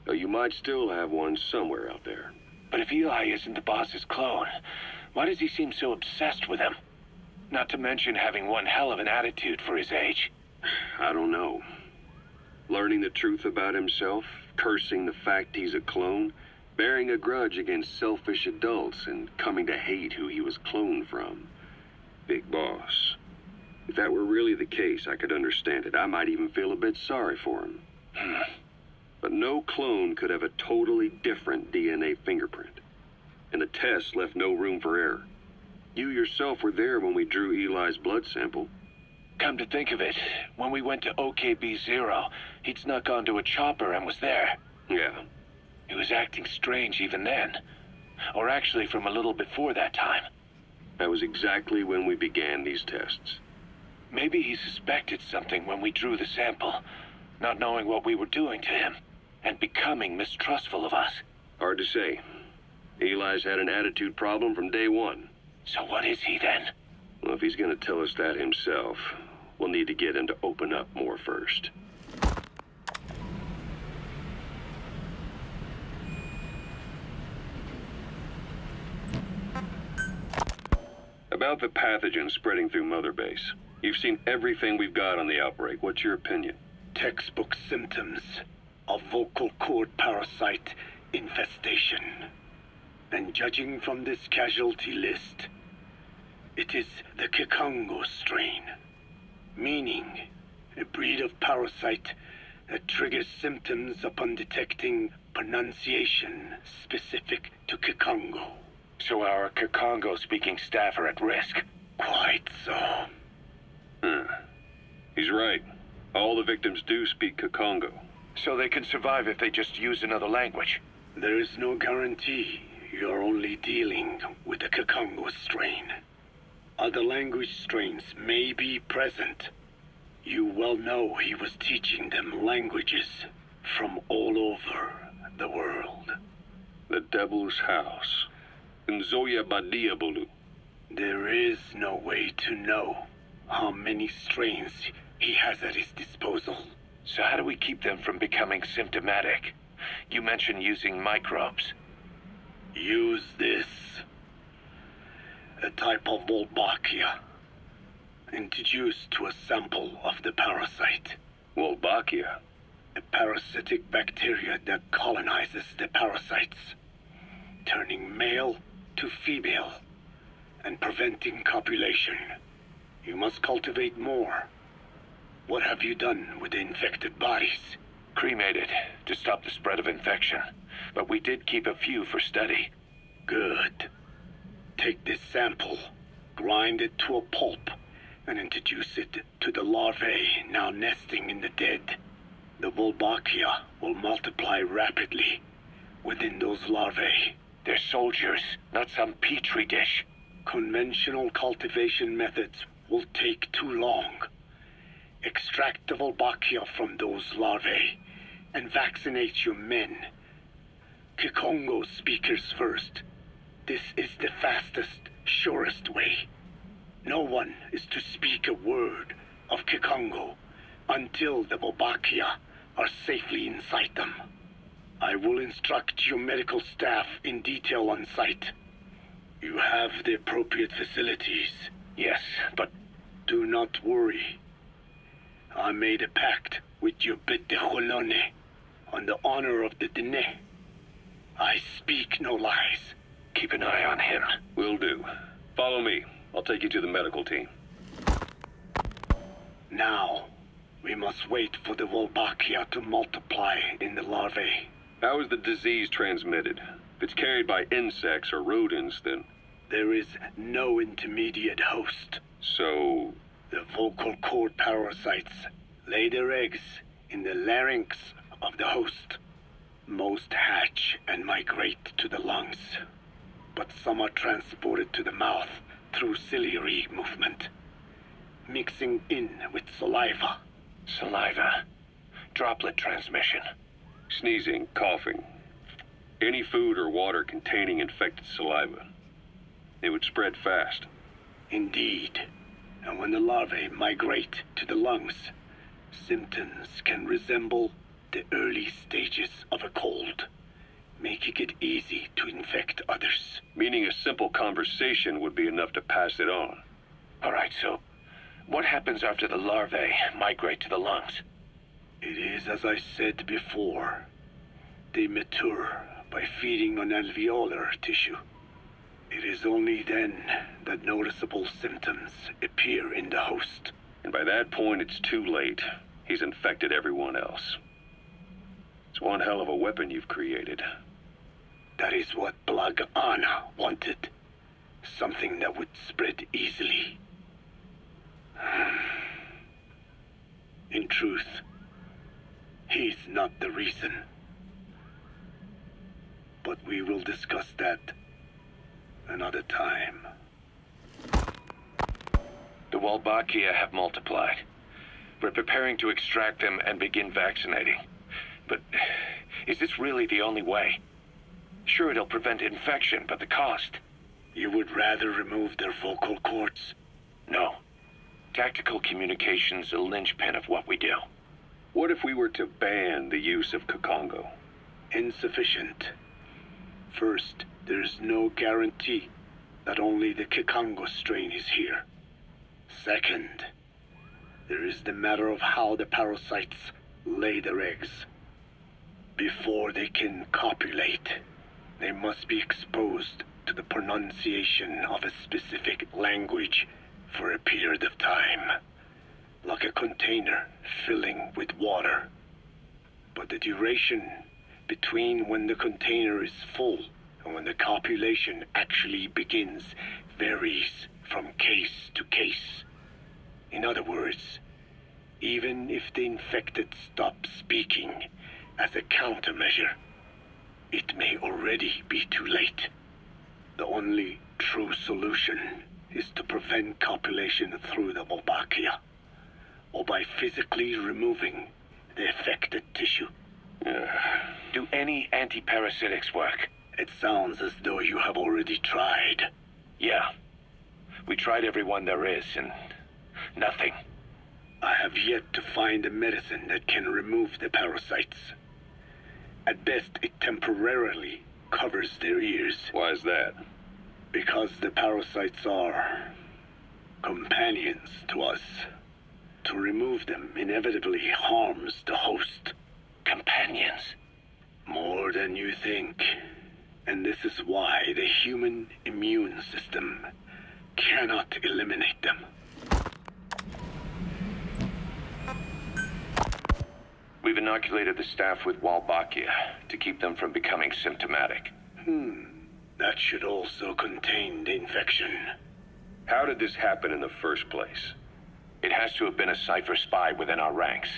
Though you might still have one somewhere out there. But if Eli isn't the boss's clone, why does he seem so obsessed with him? Not to mention having one hell of an attitude for his age. I don't know. Learning the truth about himself, cursing the fact he's a clone, bearing a grudge against selfish adults, and coming to hate who he was cloned from. Big boss. If that were really the case, I could understand it. I might even feel a bit sorry for him. But no clone could have a totally different DNA fingerprint. And the tests left no room for error. You yourself were there when we drew Eli's blood sample. Come to think of it, when we went to OKB-0, he'd snuck onto a chopper and was there. Yeah. He was acting strange even then. Or actually from a little before that time. That was exactly when we began these tests. Maybe he suspected something when we drew the sample, not knowing what we were doing to him, and becoming mistrustful of us. Hard to say. Eli's had an attitude problem from day one. So what is he then? Well, if he's gonna tell us that himself, we'll need to get him to open up more first. About the pathogen spreading through Mother Base. You've seen everything we've got on the outbreak. What's your opinion? Textbook symptoms of vocal cord parasite infestation. And judging from this casualty list, it is the Kikongo strain, meaning a breed of parasite that triggers symptoms upon detecting pronunciation specific to Kikongo. So our Kikongo-speaking staff are at risk? Quite so. He's right. All the victims do speak Kikongo. So they can survive if they just use another language? There is no guarantee. You're only dealing with the Kikongo strain. Other language strains may be present. You well know he was teaching them languages from all over the world. The Devil's House. Nzoya Badia Bulu. There is no way to know how many strains he has at his disposal. So how do we keep them from becoming symptomatic? You mentioned using microbes. Use this. A type of Wolbachia, introduced to a sample of the parasite. Wolbachia? A parasitic bacteria that colonizes the parasites, turning male to female and preventing copulation. You must cultivate more. What have you done with the infected bodies? Cremated to stop the spread of infection, but we did keep a few for study. Good. Take this sample, grind it to a pulp, and introduce it to the larvae now nesting in the dead. The Wolbachia will multiply rapidly within those larvae. They're soldiers, not some petri dish. Conventional cultivation methods will take too long. Extract the Wolbachia from those larvae and vaccinate your men. Kikongo speakers first. This is the fastest, surest way. No one is to speak a word of Kikongo until the Wolbachia are safely inside them. I will instruct your medical staff in detail on site. You have the appropriate facilities. Yes, but do not worry. I made a pact with your bit de Holone on the honor of the Dene. I speak no lies. Keep an eye on him. Will do. Follow me. I'll take you to the medical team. Now, we must wait for the Wolbachia to multiply in the larvae. How is the disease transmitted? If it's carried by insects or rodents, then... There is no intermediate host. So... The vocal cord parasites lay their eggs in the larynx of the host. Most hatch and migrate to the lungs, but some are transported to the mouth through ciliary movement, mixing in with saliva. Saliva. Droplet transmission. Sneezing, coughing, any food or water containing infected saliva. It would spread fast. Indeed. And when the larvae migrate to the lungs, symptoms can resemble the early stages of a cold, making it easy to infect others. Meaning a simple conversation would be enough to pass it on. All right, so what happens after the larvae migrate to the lungs? It is as I said before. They mature by feeding on alveolar tissue. It is only then that noticeable symptoms appear in the host. And by that point, it's too late. He's infected everyone else. It's one hell of a weapon you've created. That is what Blag Anna wanted. Something that would spread easily. In truth, he's not the reason. But we will discuss that another time. The Walbachia have multiplied. We're preparing to extract them and begin vaccinating. But is this really the only way? Sure, it'll prevent infection, but the cost. You would rather remove their vocal cords? No. Tactical communication's a linchpin of what we do. What if we were to ban the use of Kakongo? Insufficient. First, there is no guarantee that only the Kakongo strain is here. Second, there is the matter of how the parasites lay their eggs. Before they can copulate, they must be exposed to the pronunciation of a specific language for a period of time, like a container filling with water. But the duration between when the container is full and when the copulation actually begins varies from case to case. In other words, even if the infected stop speaking as a countermeasure, it may already be too late. The only true solution is to prevent copulation through the Wolbachia, or by physically removing the affected tissue. Do any antiparasitics work? It sounds as though you have already tried. Yeah. We tried every one there is, and nothing. I have yet to find a medicine that can remove the parasites. At best, it temporarily covers their ears. Why is that? Because the parasites are companions to us. To remove them inevitably harms the host. Companions? More than you think. And this is why the human immune system cannot eliminate them. We've inoculated the staff with Wolbachia to keep them from becoming symptomatic. That should also contain the infection. How did this happen in the first place? It has to have been a Cypher spy within our ranks.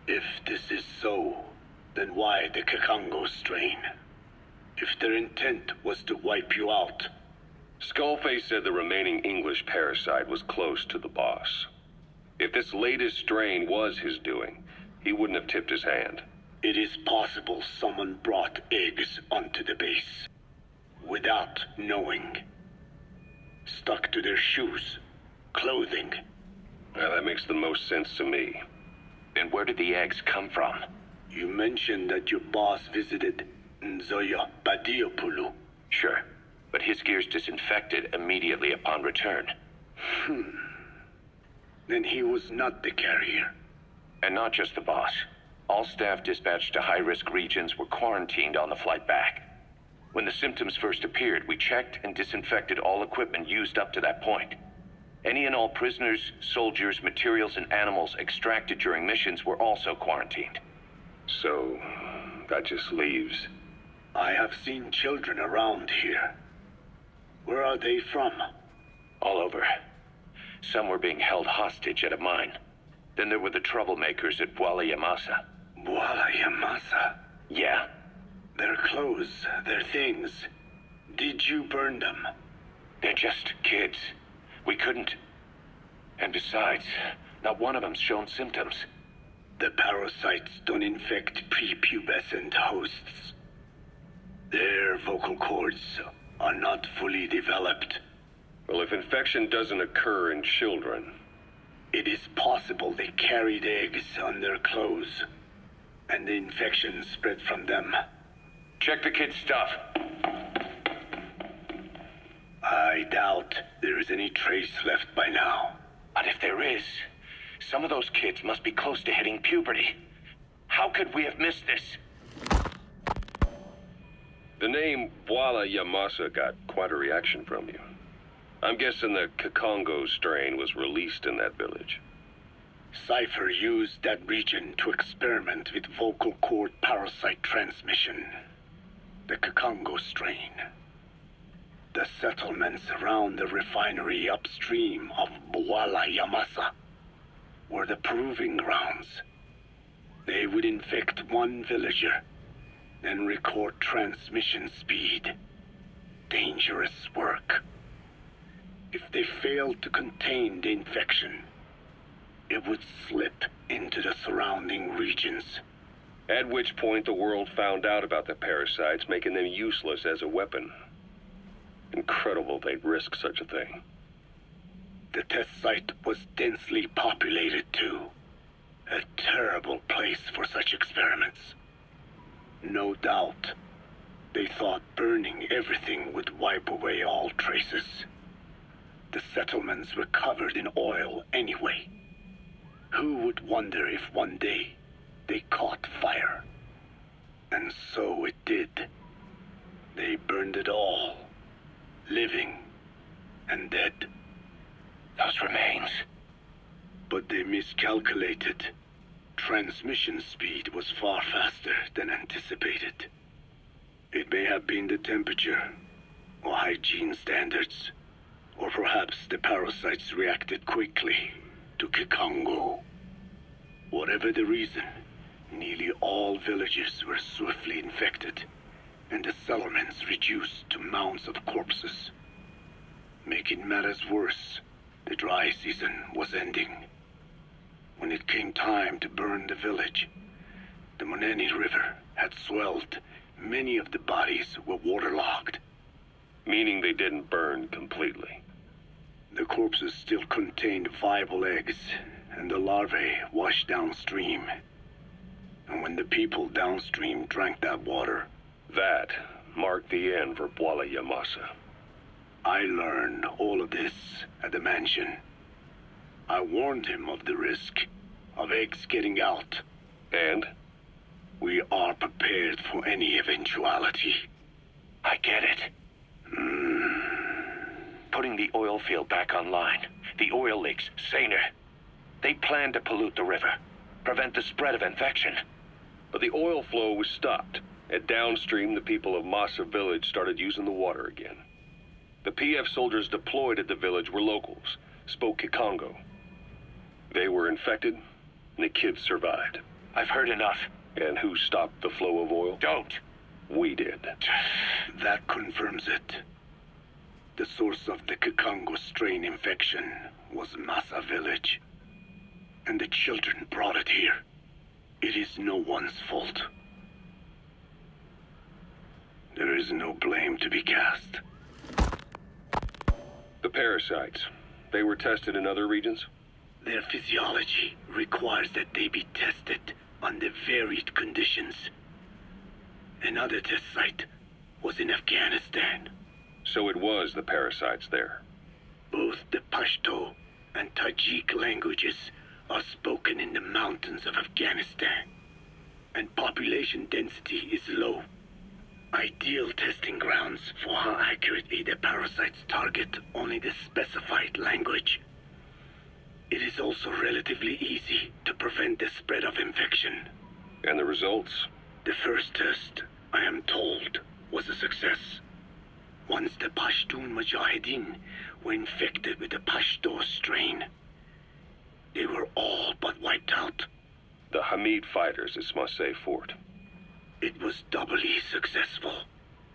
If this is so, then why the Kakongo strain? If their intent was to wipe you out. Skullface said the remaining English parasite was close to the boss. If this latest strain was his doing, he wouldn't have tipped his hand. It is possible someone brought eggs onto the base without knowing. Stuck to their shoes, clothing. Now, that makes the most sense to me. And where did the eggs come from? You mentioned that your boss visited Nzoya Badiopulu. Sure, but his gear's disinfected immediately upon return. Then he was not the carrier. And not just the boss. All staff dispatched to high-risk regions were quarantined on the flight back. When the symptoms first appeared, we checked and disinfected all equipment used up to that point. Any and all prisoners, soldiers, materials, and animals extracted during missions were also quarantined. So, that just leaves... I have seen children around here. Where are they from? All over. Some were being held hostage at a mine. Then there were the troublemakers at Bwala Yamasa. Bwala Yamasa? Yeah. Their clothes, their things. Did you burn them? They're just kids. We couldn't. And besides, not one of them's shown symptoms. The parasites don't infect prepubescent hosts. Their vocal cords are not fully developed. Well, if infection doesn't occur in children... It is possible they carried eggs on their clothes, and the infection spread from them. Check the kid's stuff. I doubt there is any trace left by now. But if there is, some of those kids must be close to hitting puberty. How could we have missed this? The name Bwala Yamasa got quite a reaction from you. I'm guessing the Kikongo strain was released in that village. Cypher used that region to experiment with vocal cord parasite transmission. The Kikongo strain. The settlements around the refinery upstream of Bwala Yamasa were the proving grounds. They would infect one villager, then record transmission speed. Dangerous work. If they failed to contain the infection, it would slip into the surrounding regions. At which point the world found out about the parasites, making them useless as a weapon. Incredible they'd risk such a thing. The test site was densely populated too. A terrible place for such experiments. No doubt, they thought burning everything would wipe away all traces. The settlements were covered in oil anyway. Who would wonder if one day they caught fire? And so it did. They burned it all, living and dead. Those remains. But they miscalculated. Transmission speed was far faster than anticipated. It may have been the temperature, or hygiene standards, or perhaps the parasites reacted quickly to Kikongo. Whatever the reason, nearly all villages were swiftly infected, and the settlements reduced to mounds of corpses. Making matters worse, the dry season was ending. When it came time to burn the village, the Moneni River had swelled. Many of the bodies were waterlogged. Meaning they didn't burn completely. The corpses still contained viable eggs, and the larvae washed downstream. And when the people downstream drank that water... That marked the end for Bwala Yamasa. I learned all of this at the mansion. I warned him of the risk of eggs getting out. And? We are prepared for any eventuality. I get it. Putting the oil field back online. The oil leaks, saner. They planned to pollute the river, prevent the spread of infection. But the oil flow was stopped, and downstream the people of Masa village started using the water again. The PF soldiers deployed at the village were locals, spoke Kikongo. They were infected, and the kids survived. I've heard enough. And who stopped the flow of oil? Don't. We did. That confirms it. The source of the Kikongo strain infection was Masa village. And the children brought it here. It is no one's fault. There is no blame to be cast. The parasites, they were tested in other regions? Their physiology requires that they be tested under varied conditions. Another test site was in Afghanistan. So it was the parasites there. Both the Pashto and Tajik languages are spoken in the mountains of Afghanistan, and population density is low. Ideal testing grounds for how accurately the parasites target only the specified language. It is also relatively easy to prevent the spread of infection. And the results? The first test, I am told, was a success. Once the Pashtun Mujahideen were infected with the Pashto strain, they were all but wiped out. The Hamid fighters at Smasei Fort. It was doubly successful.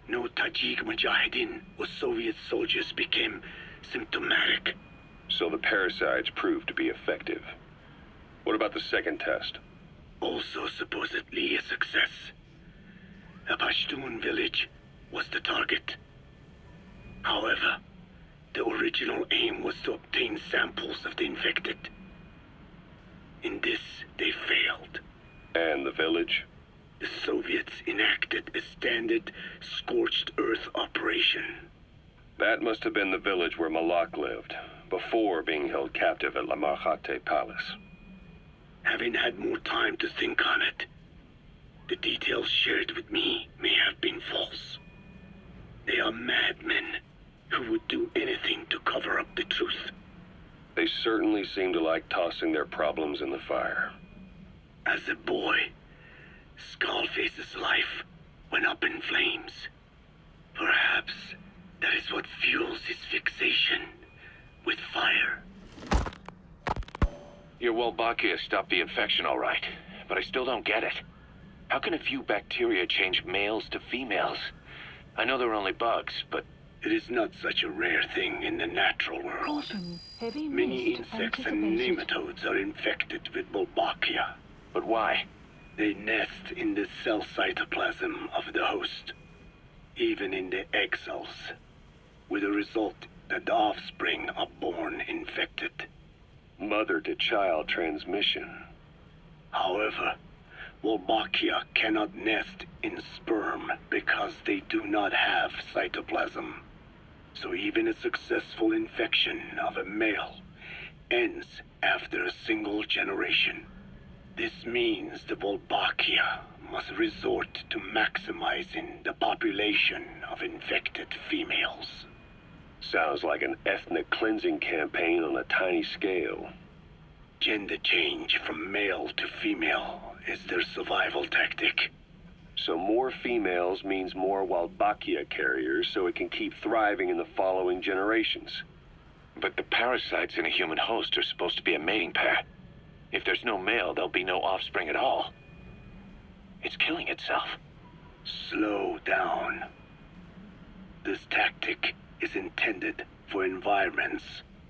No Tajik Mujahideen or Soviet soldiers became symptomatic. So the parasites proved to be effective. What about the second test? also supposedly a success. A Pashtun village was the target. However, the original aim was to obtain samples of the infected. In this, they failed. And the village? The Soviets enacted a standard scorched earth operation. That must have been the village where Malak lived, before being held captive at La Marjate Palace. Having had more time to think on it, the details shared with me may have been false. They are madmen who would do anything to cover up the truth. They certainly seem to like tossing their problems in the fire. As a boy, Skullface's life went up in flames. Perhaps that is what fuels his fixation with fire. Your Wolbachia stopped the infection all right, but I still don't get it. How can a few bacteria change males to females? I know they're only bugs, but... It is not such a rare thing in the natural world. Caution, heavy Many mist insects and anticipated. nematodes are infected with Wolbachia. But why? They nest in the cell cytoplasm of the host, even in the egg cells, with the result that the offspring are born infected. Mother-to-child transmission. However, Wolbachia cannot nest in sperm because they do not have cytoplasm. So even a successful infection of a male ends after a single generation. This means the Wolbachia must resort to maximizing the population of infected females. Sounds like an ethnic cleansing campaign on a tiny scale. Gender change from male to female is their survival tactic. So more females means more Wolbachia carriers, so it can keep thriving in the following generations. But the parasites in a human host are supposed to be a mating pair. If there's no male, there'll be no offspring at all. It's killing itself. Slow down. This tactic is intended for environments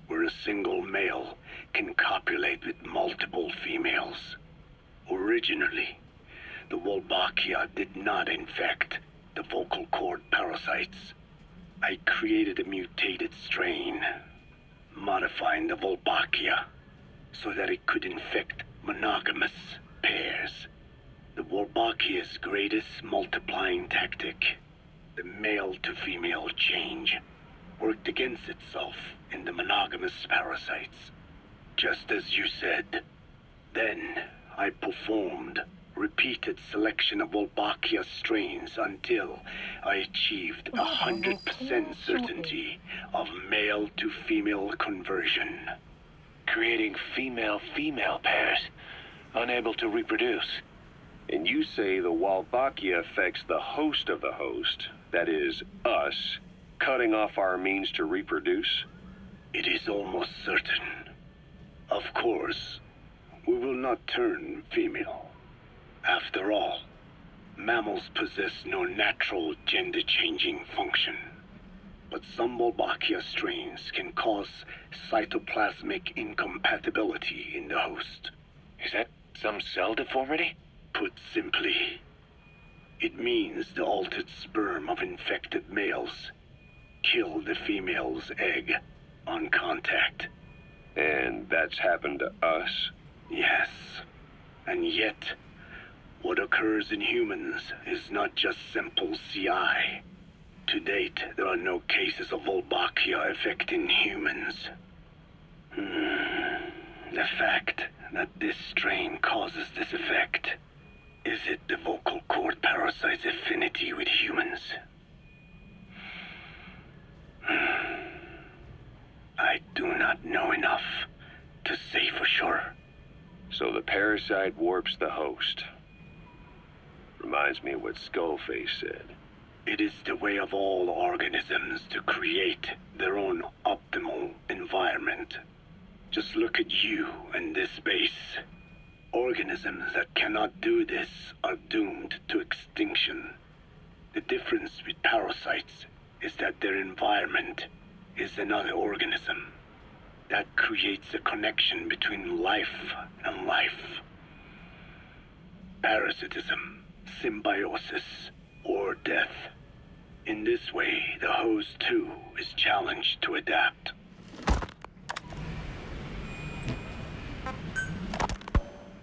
where a single male can copulate with multiple females. Originally, the Wolbachia did not infect the vocal cord parasites. I created a mutated strain, modifying the Wolbachia so that it could infect monogamous pairs. The Wolbachia's greatest multiplying tactic, the male-to-female change, worked against itself in the monogamous parasites, just as you said. Then I performed repeated selection of Wolbachia strains until I achieved 100% certainty of male-to-female conversion. Creating female-female pairs, unable to reproduce. And you say the Wolbachia affects the host of the host, that is, us, cutting off our means to reproduce? It is almost certain. Of course, we will not turn female. After all, mammals possess no natural gender-changing function. But some Wolbachia strains can cause cytoplasmic incompatibility in the host. Is that some cell deformity? Put simply, it means the altered sperm of infected males kill the female's egg on contact. And that's happened to us? Yes. And yet, what occurs in humans is not just simple CI. To date, there are no cases of Wolbachia affecting humans. The fact that this strain causes this effect, is it the vocal cord parasite's affinity with humans? I do not know enough to say for sure. So the parasite warps the host. Reminds me of what Skullface said. It is the way of all organisms to create their own optimal environment. Just look at you and this base. Organisms that cannot do this are doomed to extinction. The difference with parasites is that their environment is another organism. That creates a connection between life and life. parasitism, symbiosis, or death. In this way, the host too is challenged to adapt.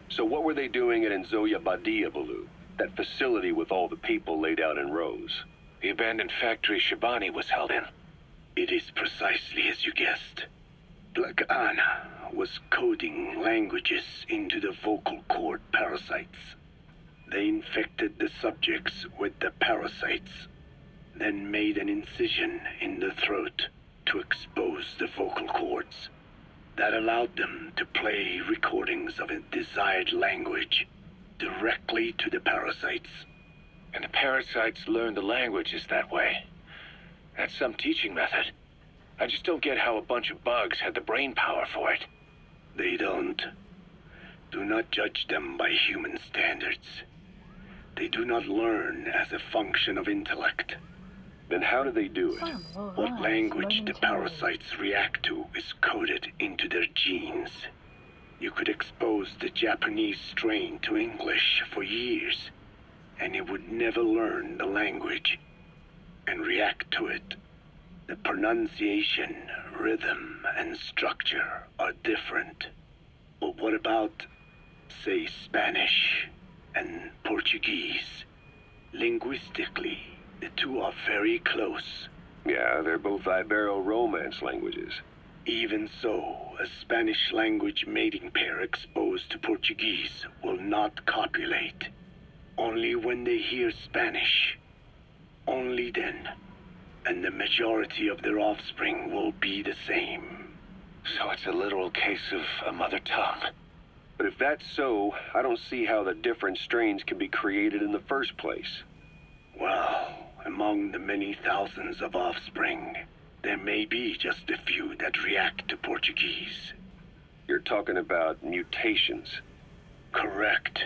So what were they doing at Nzoya Badia, Baloo? That facility with all the people laid out in rows? The abandoned factory Shabani was held in. It is precisely as you guessed. Black Anna was coding languages into the vocal cord parasites. They infected the subjects with the parasites, then made an incision in the throat to expose the vocal cords. That allowed them to play recordings of a desired language directly to the parasites. And the parasites learn the languages that way. That's some teaching method. I just don't get how a bunch of bugs had the brain power for it. They don't. Do not judge them by human standards. They do not learn as a function of intellect. Then how do they do it? What language the parasites react to is coded into their genes. You could expose the Japanese strain to English for years, and it would never learn the language and react to it. The pronunciation, rhythm, and structure are different. But what about, say, Spanish and Portuguese? Linguistically, the two are very close. Yeah, they're both Ibero-Romance languages. Even so, a Spanish language mating pair exposed to Portuguese will not copulate. Only when they hear Spanish. Only then. And the majority of their offspring will be the same. So it's a literal case of a mother tongue. But if that's so, I don't see how the different strains can be created in the first place. Well, among the many thousands of offspring, there may be just a few that react to Portuguese. You're talking about mutations. Correct.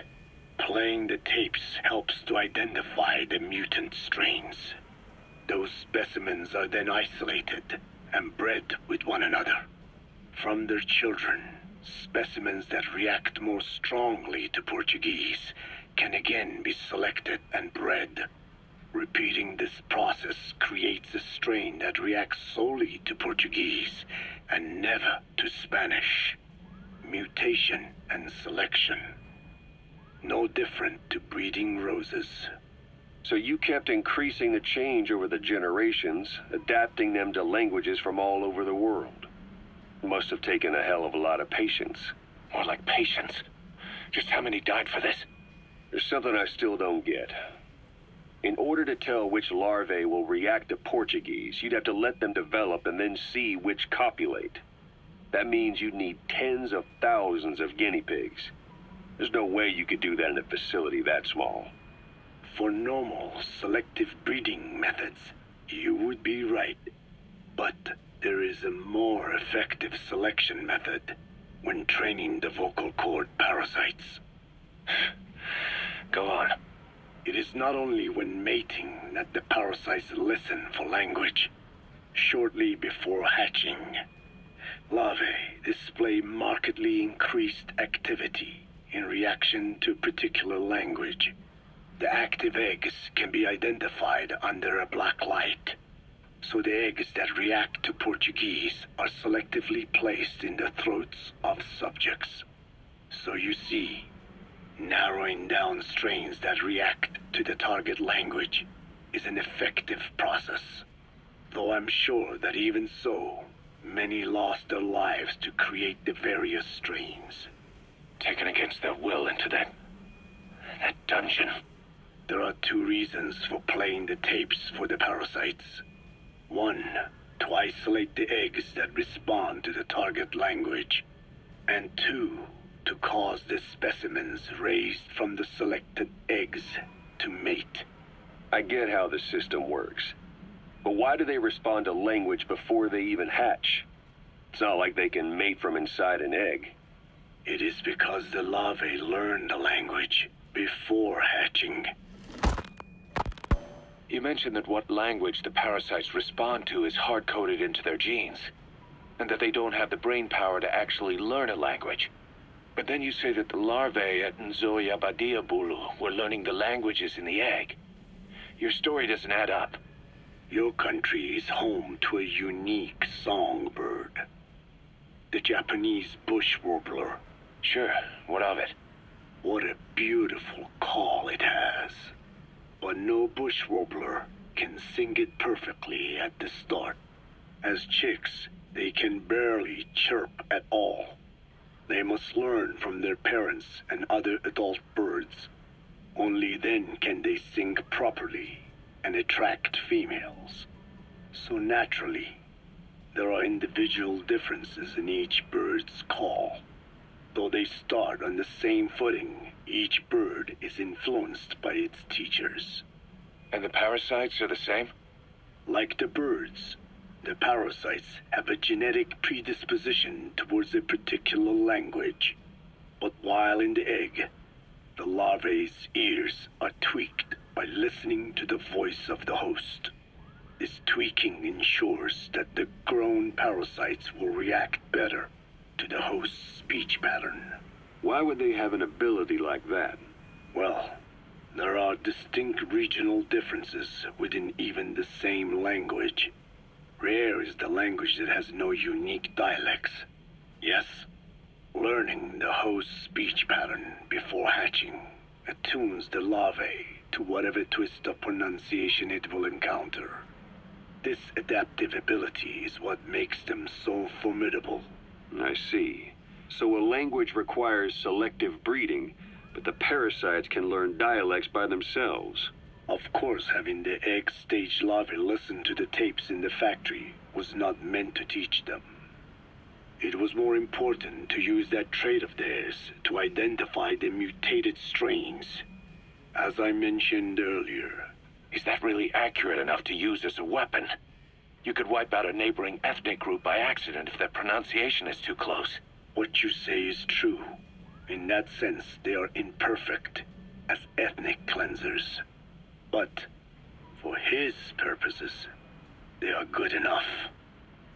Playing the tapes helps to identify the mutant strains. Those specimens are then isolated and bred with one another. From their children, specimens that react more strongly to Portuguese can again be selected and bred. Repeating this process creates a strain that reacts solely to Portuguese and never to Spanish. Mutation and selection. No different to breeding roses. So you kept increasing the change over the generations, adapting them to languages from all over the world. Must have taken a hell of a lot of patience. More like patience. Just how many died for this? There's something I still don't get. In order to tell which larvae will react to Portuguese, you'd have to let them develop and then see which copulate. That means you'd need tens of thousands of guinea pigs. There's no way you could do that in a facility that small. For normal selective breeding methods, you would be right. But there is a more effective selection method when training the vocal cord parasites. Go on. It is not only when mating that the parasites listen for language. Shortly before hatching, larvae display markedly increased activity in reaction to particular language. The active eggs can be identified under a black light, so the eggs that react to Portuguese are selectively placed in the throats of subjects. So you see, narrowing down strains that react to the target language is an effective process, though I'm sure that even so, many lost their lives to create the various strains. Taken against their will into that dungeon. There are two reasons for playing the tapes for the parasites. One, to isolate the eggs that respond to the target language. And two, to cause the specimens raised from the selected eggs to mate. I get how the system works. But why do they respond to language before they even hatch? It's not like they can mate from inside an egg. It is because the larvae learn the language before hatching. You mentioned that what language the parasites respond to is hard-coded into their genes, and that they don't have the brain power to actually learn a language. But then you say that the larvae at Nzoyabadiabulu were learning the languages in the egg. Your story doesn't add up. Your country is home to a unique songbird. The Japanese bush warbler. Sure, what of it? What a beautiful call it has. But no bush warbler can sing it perfectly at the start. As chicks, they can barely chirp at all. They must learn from their parents and other adult birds. Only then can they sing properly and attract females. So naturally, there are individual differences in each bird's call. Though they start on the same footing, each bird is influenced by its teachers. And the parasites are the same? Like the birds, the parasites have a genetic predisposition towards a particular language. But while in the egg, the larvae's ears are tweaked by listening to the voice of the host. This tweaking ensures that the grown parasites will react better to the host's speech pattern. Why would they have an ability like that? Well, there are distinct regional differences within even the same language. Rare is the language that has no unique dialects. Yes, learning the host's speech pattern before hatching attunes the larvae to whatever twist of pronunciation it will encounter. This adaptive ability is what makes them so formidable. I see. So a language requires selective breeding, but the parasites can learn dialects by themselves. Of course, having the egg-stage larvae listen to the tapes in the factory was not meant to teach them. It was more important to use that trait of theirs to identify the mutated strains. As I mentioned earlier. Is that really accurate enough to use as a weapon? You could wipe out a neighboring ethnic group by accident if their pronunciation is too close. What you say is true. In that sense, they are imperfect as ethnic cleansers. But for his purposes, they are good enough.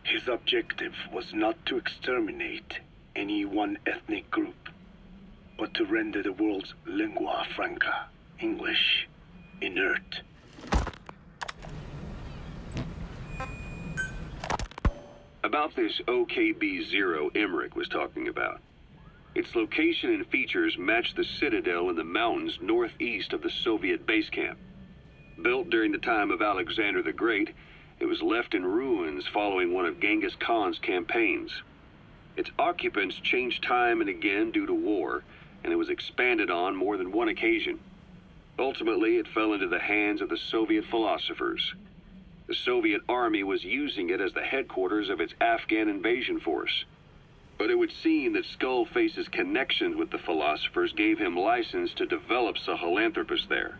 His objective was not to exterminate any one ethnic group, but to render the world's lingua franca, English, inert. About this OKB-0 Emmerich was talking about. Its location and features match the citadel in the mountains northeast of the Soviet base camp. Built during the time of Alexander the Great, it was left in ruins following one of Genghis Khan's campaigns. Its occupants changed time and again due to war, and it was expanded on more than one occasion. Ultimately, it fell into the hands of the Soviet philosophers. The Soviet army was using it as the headquarters of its Afghan invasion force. But it would seem that Skullface's connections with the philosophers gave him license to develop Sahelanthropus there.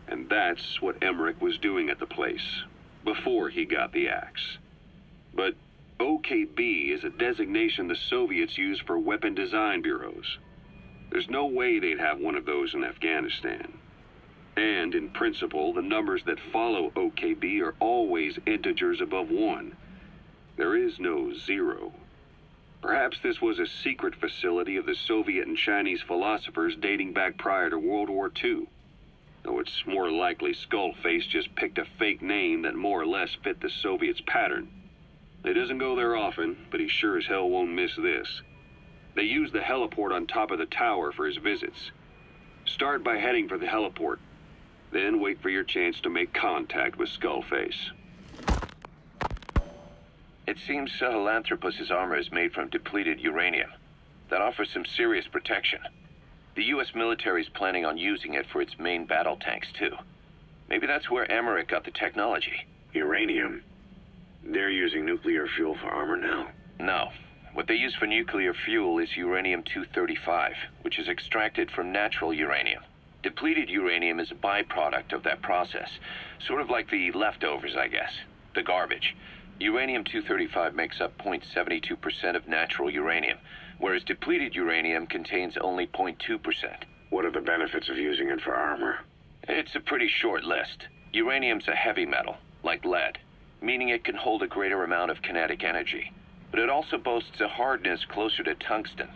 And that's what Emmerich was doing at the place, before he got the axe. But OKB is a designation the Soviets use for weapon design bureaus. There's no way they'd have one of those in Afghanistan. And in principle, the numbers that follow OKB are always integers above 1. There is no 0. Perhaps this was a secret facility of the Soviet and Chinese philosophers dating back prior to World War II. Though it's more likely Skullface just picked a fake name that more or less fit the Soviets' pattern. He doesn't go there often, but he sure as hell won't miss this. They use the heliport on top of the tower for his visits. Start by heading for the heliport. Then wait for your chance to make contact with Skullface. It seems Sahelanthropus's armor is made from depleted uranium. That offers some serious protection. The U.S. military is planning on using it for its main battle tanks, too. Maybe that's where Emmerich got the technology. Uranium? They're using nuclear fuel for armor now? No. What they use for nuclear fuel is uranium-235, which is extracted from natural uranium. Depleted uranium is a byproduct of that process. Sort of like the leftovers, I guess. The garbage. Uranium-235 makes up 0.72% of natural uranium, whereas depleted uranium contains only 0.2%. What are the benefits of using it for armor? It's a pretty short list. Uranium's a heavy metal, like lead, meaning it can hold a greater amount of kinetic energy. But it also boasts a hardness closer to tungsten,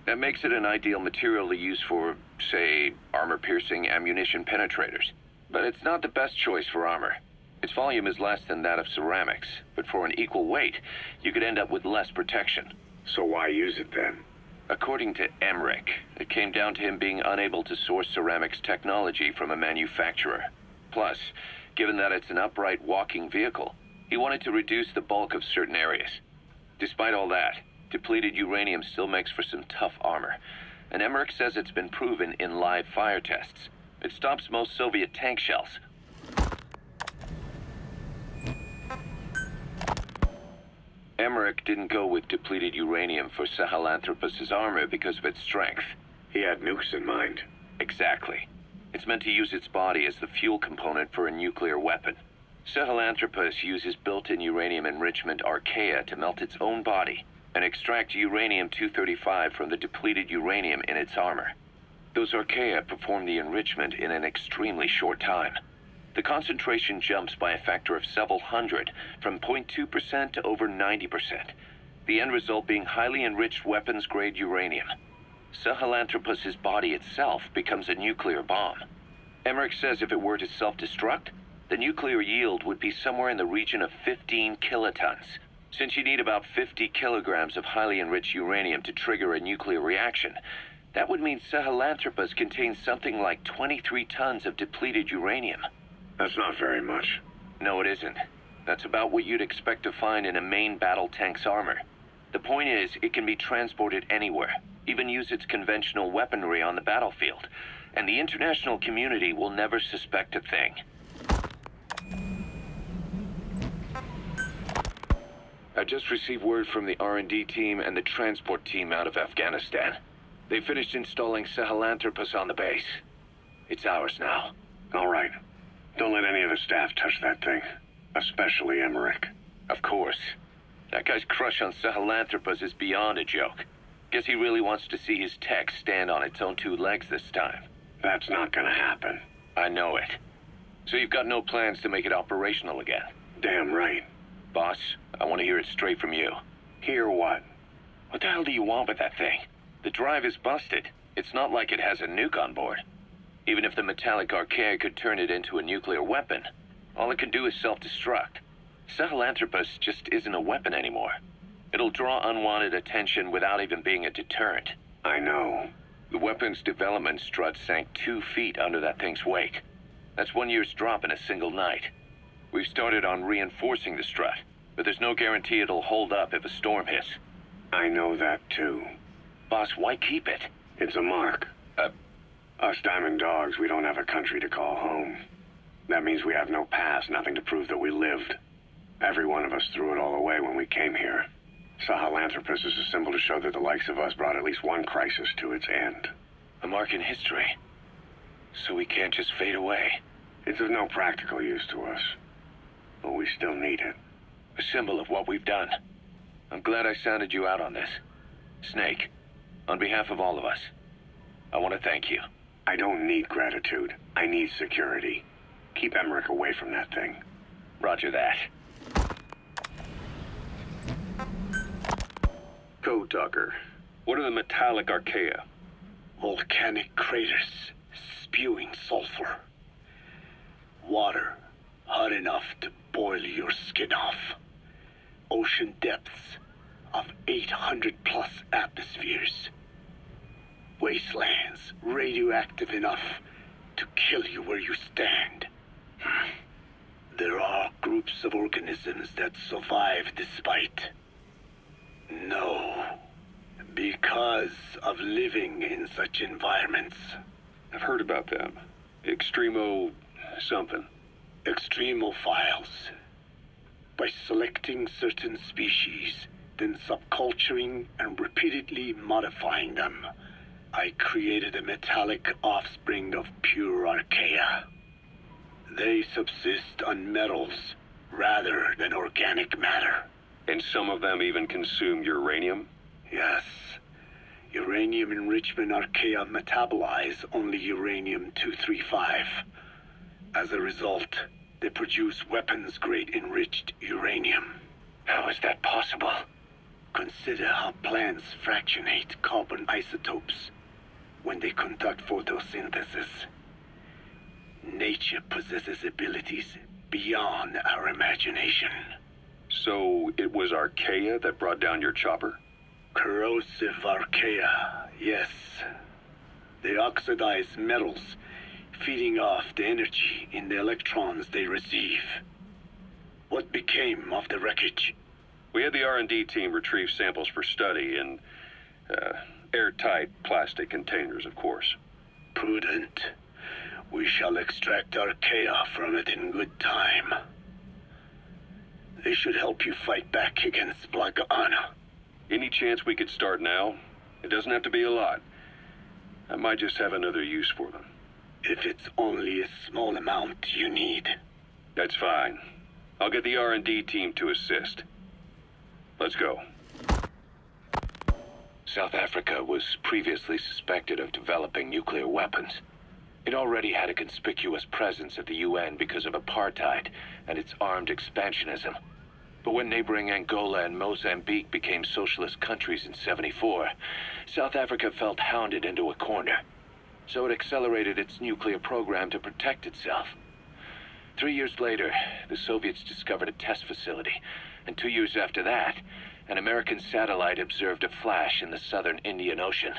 That makes it an ideal material to use for, say, armor-piercing ammunition penetrators. But it's not the best choice for armor. Its volume is less than that of ceramics, but for an equal weight, you could end up with less protection. So why use it then? According to Emmerich, it came down to him being unable to source ceramics technology from a manufacturer. Plus, given that it's an upright walking vehicle, he wanted to reduce the bulk of certain areas. Despite all that, depleted uranium still makes for some tough armor, and Emmerich says it's been proven in live fire tests. It stops most Soviet tank shells. Emmerich didn't go with depleted uranium for Sahelanthropus's armor because of its strength. He had nukes in mind. Exactly. It's meant to use its body as the fuel component for a nuclear weapon. Sahelanthropus uses built-in uranium enrichment archaea to melt its own body and extract uranium-235 from the depleted uranium in its armor. Those archaea perform the enrichment in an extremely short time. The concentration jumps by a factor of several hundred, from 0.2% to over 90%. The end result being highly enriched weapons-grade uranium. Sahelanthropus's body itself becomes a nuclear bomb. Emmerich says if it were to self-destruct, the nuclear yield would be somewhere in the region of 15 kilotons. Since you need about 50 kilograms of highly enriched uranium to trigger a nuclear reaction, that would mean Sahelanthropus contains something like 23 tons of depleted uranium. That's not very much. No, it isn't. That's about what you'd expect to find in a main battle tank's armor. The point is, it can be transported anywhere, even use its conventional weaponry on the battlefield, and the international community will never suspect a thing. I just received word from the R&D team and the transport team out of Afghanistan. They finished installing Sahelanthropus on the base. It's ours now. All right. Don't let any of the staff touch that thing. Especially Emmerich. Of course. That guy's crush on Sahelanthropus is beyond a joke. Guess he really wants to see his tech stand on its own two legs this time. That's not gonna happen. I know it. So you've got no plans to make it operational again? Damn right. Boss, I want to hear it straight from you. Hear what? What the hell do you want with that thing? The drive is busted. It's not like it has a nuke on board. Even if the metallic archaea could turn it into a nuclear weapon, all it can do is self-destruct. Sahelanthropus just isn't a weapon anymore. It'll draw unwanted attention without even being a deterrent. I know. The weapon's development strut sank 2 feet under that thing's weight. That's 1 year's drop in a single night. We've started on reinforcing the strut, but there's no guarantee it'll hold up if a storm hits. I know that too. Boss, why keep it? It's a mark. Us Diamond Dogs, we don't have a country to call home. That means we have no past, nothing to prove that we lived. Every one of us threw it all away when we came here. Sahelanthropus is a symbol to show that the likes of us brought at least one crisis to its end. A mark in history. So we can't just fade away. It's of no practical use to us, but we still need it. A symbol of what we've done. I'm glad I sounded you out on this. Snake, on behalf of all of us, I want to thank you. I don't need gratitude. I need security. Keep Emmerich away from that thing. Roger that. Code Talker, what are the metallic archaea? Volcanic craters spewing sulfur. Water hot enough to boil your skin off. Ocean depths of 800+ atmospheres. Wastelands radioactive enough to kill you where you stand. There are groups of organisms that survive despite. No, because of living in such environments. I've heard about them. Extremo something. Extremophiles. By selecting certain species, then subculturing and repeatedly modifying them, I created a metallic offspring of pure archaea. They subsist on metals rather than organic matter. And some of them even consume uranium? Yes. Uranium enrichment archaea metabolize only uranium-235. As a result, they produce weapons-grade enriched uranium. How is that possible? Consider how plants fractionate carbon isotopes when they conduct photosynthesis. Nature possesses abilities beyond our imagination. So it was Archaea that brought down your chopper? Corrosive archaea, yes. They oxidize metals, feeding off the energy in the electrons they receive. What became of the wreckage? We had the R&D team retrieve samples for study in airtight plastic containers, of course. Prudent. We shall extract archaea from it in good time. They should help you fight back against Black Anna. Any chance we could start now? It doesn't have to be a lot. I might just have another use for them. If it's only a small amount you need. That's fine. I'll get the R&D team to assist. Let's go. South Africa was previously suspected of developing nuclear weapons. It already had a conspicuous presence at the UN because of apartheid and its armed expansionism. But when neighboring Angola and Mozambique became socialist countries in '74, South Africa felt hounded into a corner. So it accelerated its nuclear program to protect itself. 3 years later, the Soviets discovered a test facility, and 2 years after that, an American satellite observed a flash in the southern Indian Ocean.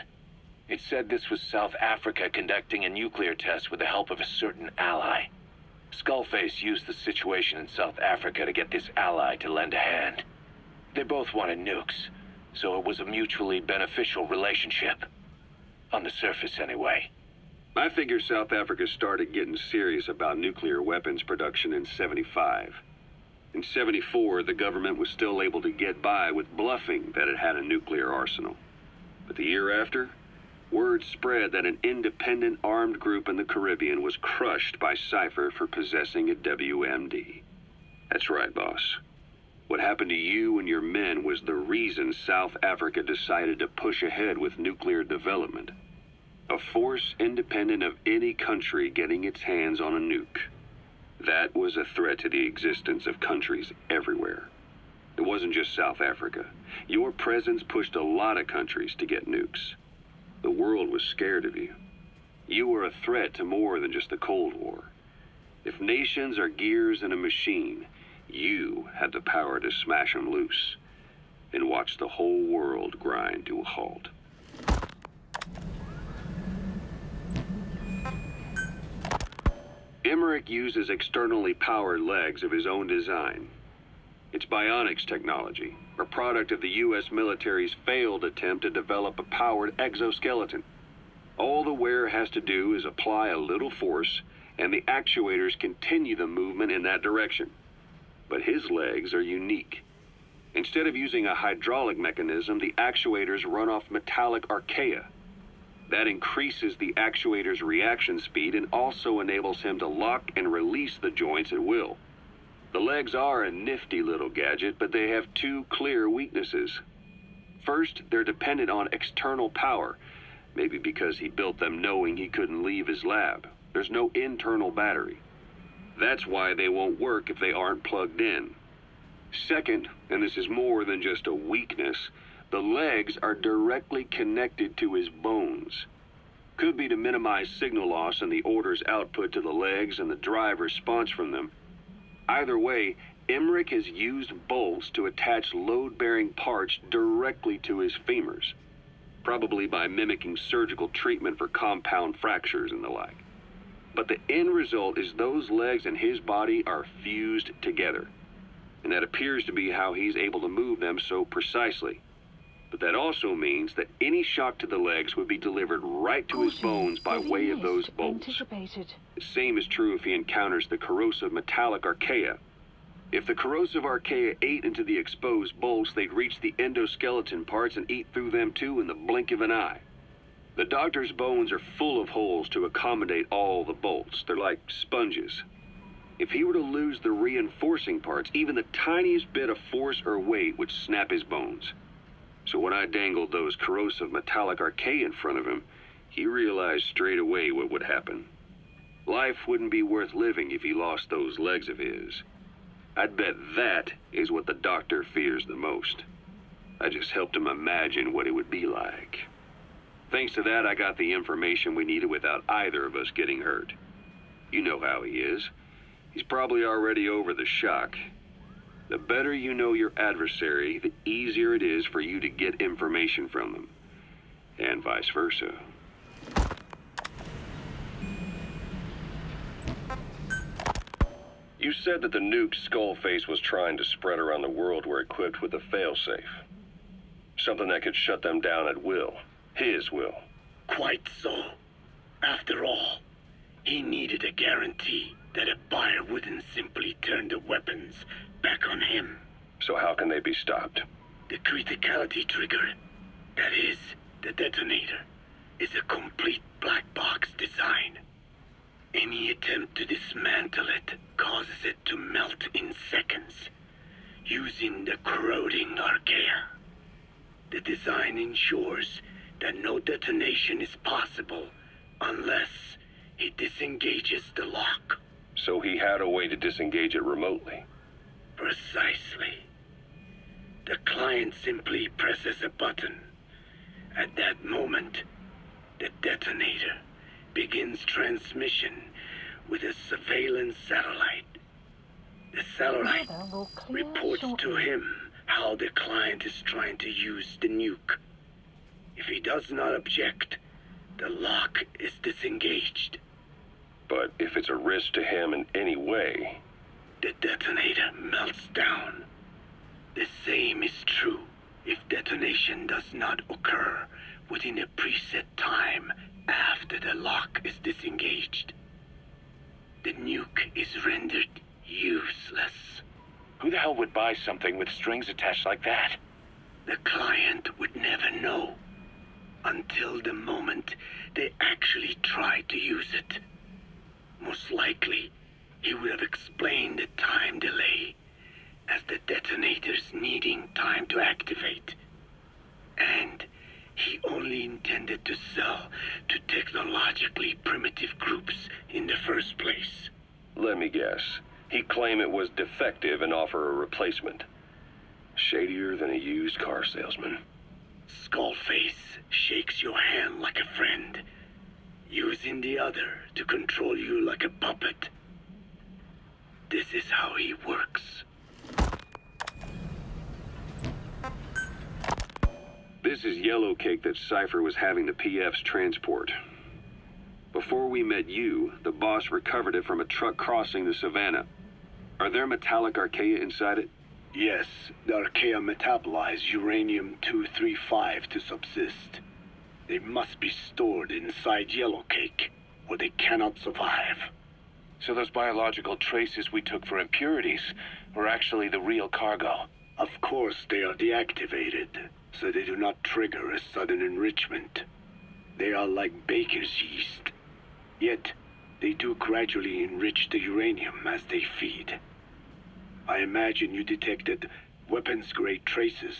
It said this was South Africa conducting a nuclear test with the help of a certain ally. Skullface used the situation in South Africa to get this ally to lend a hand. They both wanted nukes, so it was a mutually beneficial relationship. On the surface, anyway. I figure South Africa started getting serious about nuclear weapons production in '75. In '74, the government was still able to get by with bluffing that it had a nuclear arsenal. But the year after, word spread that an independent armed group in the Caribbean was crushed by Cypher for possessing a WMD. That's right, boss. What happened to you and your men was the reason South Africa decided to push ahead with nuclear development. A force independent of any country getting its hands on a nuke. That was a threat to the existence of countries everywhere. It wasn't just South Africa. Your presence pushed a lot of countries to get nukes. The world was scared of you. You were a threat to more than just the Cold War. If nations are gears in a machine, you had the power to smash them loose and watch the whole world grind to a halt. Emmerich uses externally powered legs of his own design. It's bionics technology, a product of the U.S. military's failed attempt to develop a powered exoskeleton. All the wearer has to do is apply a little force, and the actuators continue the movement in that direction. But his legs are unique. Instead of using a hydraulic mechanism, the actuators run off metallic archaea. That increases the actuator's reaction speed and also enables him to lock and release the joints at will. The legs are a nifty little gadget, but they have two clear weaknesses. First, they're dependent on external power, maybe because he built them knowing he couldn't leave his lab. There's no internal battery. That's why they won't work if they aren't plugged in. Second, and this is more than just a weakness, the legs are directly connected to his bones. Could be to minimize signal loss and the orders output to the legs and the drive response from them. Either way, Emmerich has used bolts to attach load-bearing parts directly to his femurs, probably by mimicking surgical treatment for compound fractures and the like. But the end result is those legs and his body are fused together, and that appears to be how he's able to move them so precisely. But that also means that any shock to the legs would be delivered right to his bones by way of those bolts. The same is true if he encounters the corrosive metallic archaea. If the corrosive archaea ate into the exposed bolts, they'd reach the endoskeleton parts and eat through them too in the blink of an eye. The doctor's bones are full of holes to accommodate all the bolts. They're like sponges. If he were to lose the reinforcing parts, even the tiniest bit of force or weight would snap his bones. So when I dangled those corrosive metallic archaea in front of him, he realized straight away what would happen. Life wouldn't be worth living if he lost those legs of his. I'd bet that is what the doctor fears the most. I just helped him imagine what it would be like. Thanks to that, I got the information we needed without either of us getting hurt. You know how he is. He's probably already over the shock. The better you know your adversary, the easier it is for you to get information from them. And vice versa. You said that the nuke Skullface was trying to spread around the world were equipped with a failsafe. Something that could shut them down at will. His will. Quite so. After all, he needed a guarantee that a buyer wouldn't simply turn the weapons back on him. So how can they be stopped? The criticality trigger, that is, the detonator, is a complete black box design. Any attempt to dismantle it causes it to melt in seconds, using the corroding archaea. The design ensures that no detonation is possible unless he disengages the lock. So he had a way to disengage it remotely. Precisely. The client simply presses a button. At that moment, the detonator begins transmission with a surveillance satellite. The satellite reports to him how the client is trying to use the nuke. If he does not object, the lock is disengaged. But if it's a risk to him in any way... The detonator melts down. The same is true if detonation does not occur within a preset time after the lock is disengaged. The nuke is rendered useless. Who the hell would buy something with strings attached like that? The client would never know until the moment they actually try to use it. Most likely, he would have explained the time delay as the detonators needing time to activate. And he only intended to sell to technologically primitive groups in the first place. Let me guess. He'd claim it was defective and offer a replacement. Shadier than a used car salesman. Skullface shakes your hand like a friend, using the other to control you like a puppet. This is how he works. This is yellow cake that Cypher was having the PFs transport. Before we met you, the boss recovered it from a truck crossing the savannah. Are there metallic archaea inside it? Yes, the archaea metabolize uranium-235 to subsist. They must be stored inside yellow cake, or they cannot survive. So those biological traces we took for impurities were actually the real cargo? Of course they are deactivated, so they do not trigger a sudden enrichment. They are like baker's yeast. Yet, they do gradually enrich the uranium as they feed. I imagine you detected weapons-grade traces.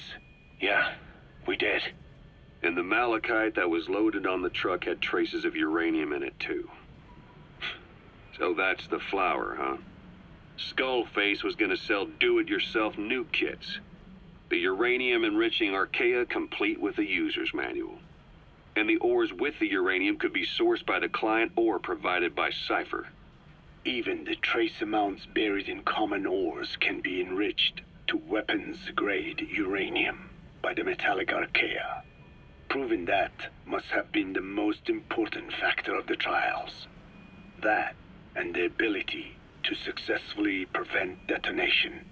Yeah, we did. And the malachite that was loaded on the truck had traces of uranium in it, too. So that's the flower, huh? Skullface was gonna sell do-it-yourself nuke kits. The uranium-enriching archaea complete with the user's manual. And the ores with the uranium could be sourced by the client or provided by Cypher. Even the trace amounts buried in common ores can be enriched to weapons-grade uranium by the metallic archaea. Proving that must have been the most important factor of the trials. That and the ability to successfully prevent detonation.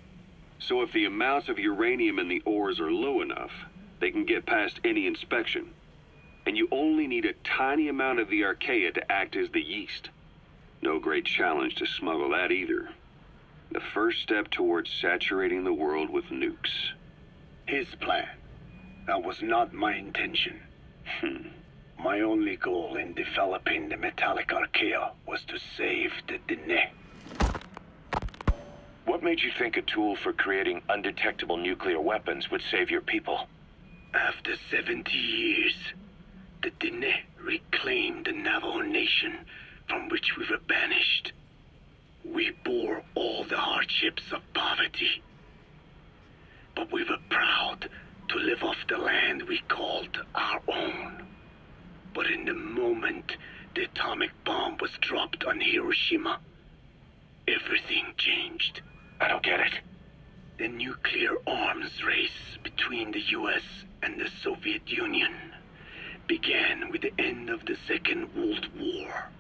So if the amounts of uranium in the ores are low enough, they can get past any inspection. And you only need a tiny amount of the archaea to act as the yeast. No great challenge to smuggle that either. The first step towards saturating the world with nukes. His plan. That was not my intention. My only goal in developing the metallic archaea was to save the Dene. What made you think a tool for creating undetectable nuclear weapons would save your people? After 70 years, the Dene reclaimed the Navajo nation from which we were banished. We bore all the hardships of poverty, but we were proud to live the land we called our own. But in the moment the atomic bomb was dropped on Hiroshima, everything changed. I don't get it. The nuclear arms race between the US and the Soviet Union began with the end of the Second World War.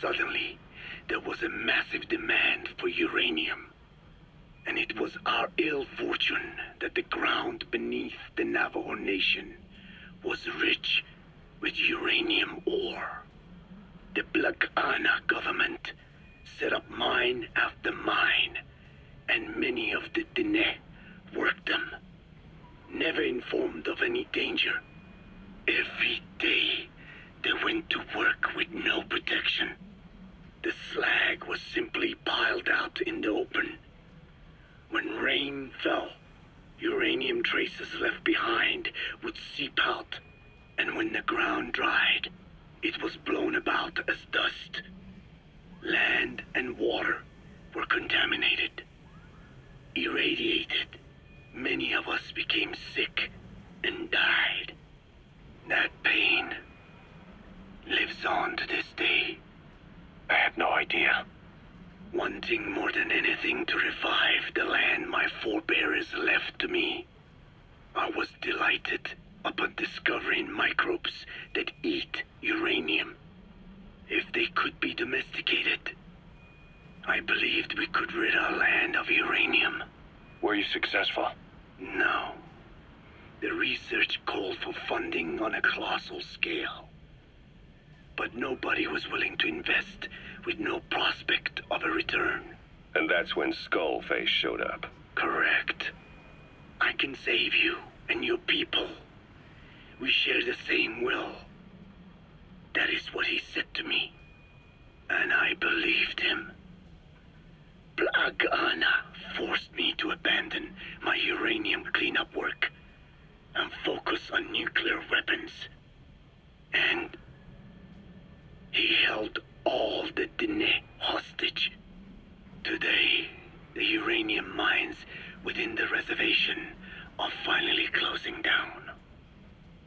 Suddenly, there was a massive demand for uranium. And it was our ill fortune that the ground beneath the Navajo Nation was rich with uranium ore. The Black Ana government set up mine after mine, and many of the Diné worked them, never informed of any danger. Every day, they went to work with no protection. The slag was simply piled out in the open. When rain fell, uranium traces left behind would seep out, and when the ground dried, it was blown about as dust. Land and water were contaminated, irradiated. Many of us became sick and died. That pain lives on to this day. I had no idea. Wanting more than anything to revive the land my forebears left to me, I was delighted upon discovering microbes that eat uranium. If they could be domesticated, I believed we could rid our land of uranium. Were you successful? No. The research called for funding on a colossal scale. But nobody was willing to invest with no prospect of a return. And that's when Skullface showed up. Correct. I can save you and your people. We share the same will. That is what he said to me. And I believed him. Black Ana forced me to abandon my uranium cleanup work and focus on nuclear weapons. And he held all the Diné hostage. Today, the uranium mines within the reservation are finally closing down.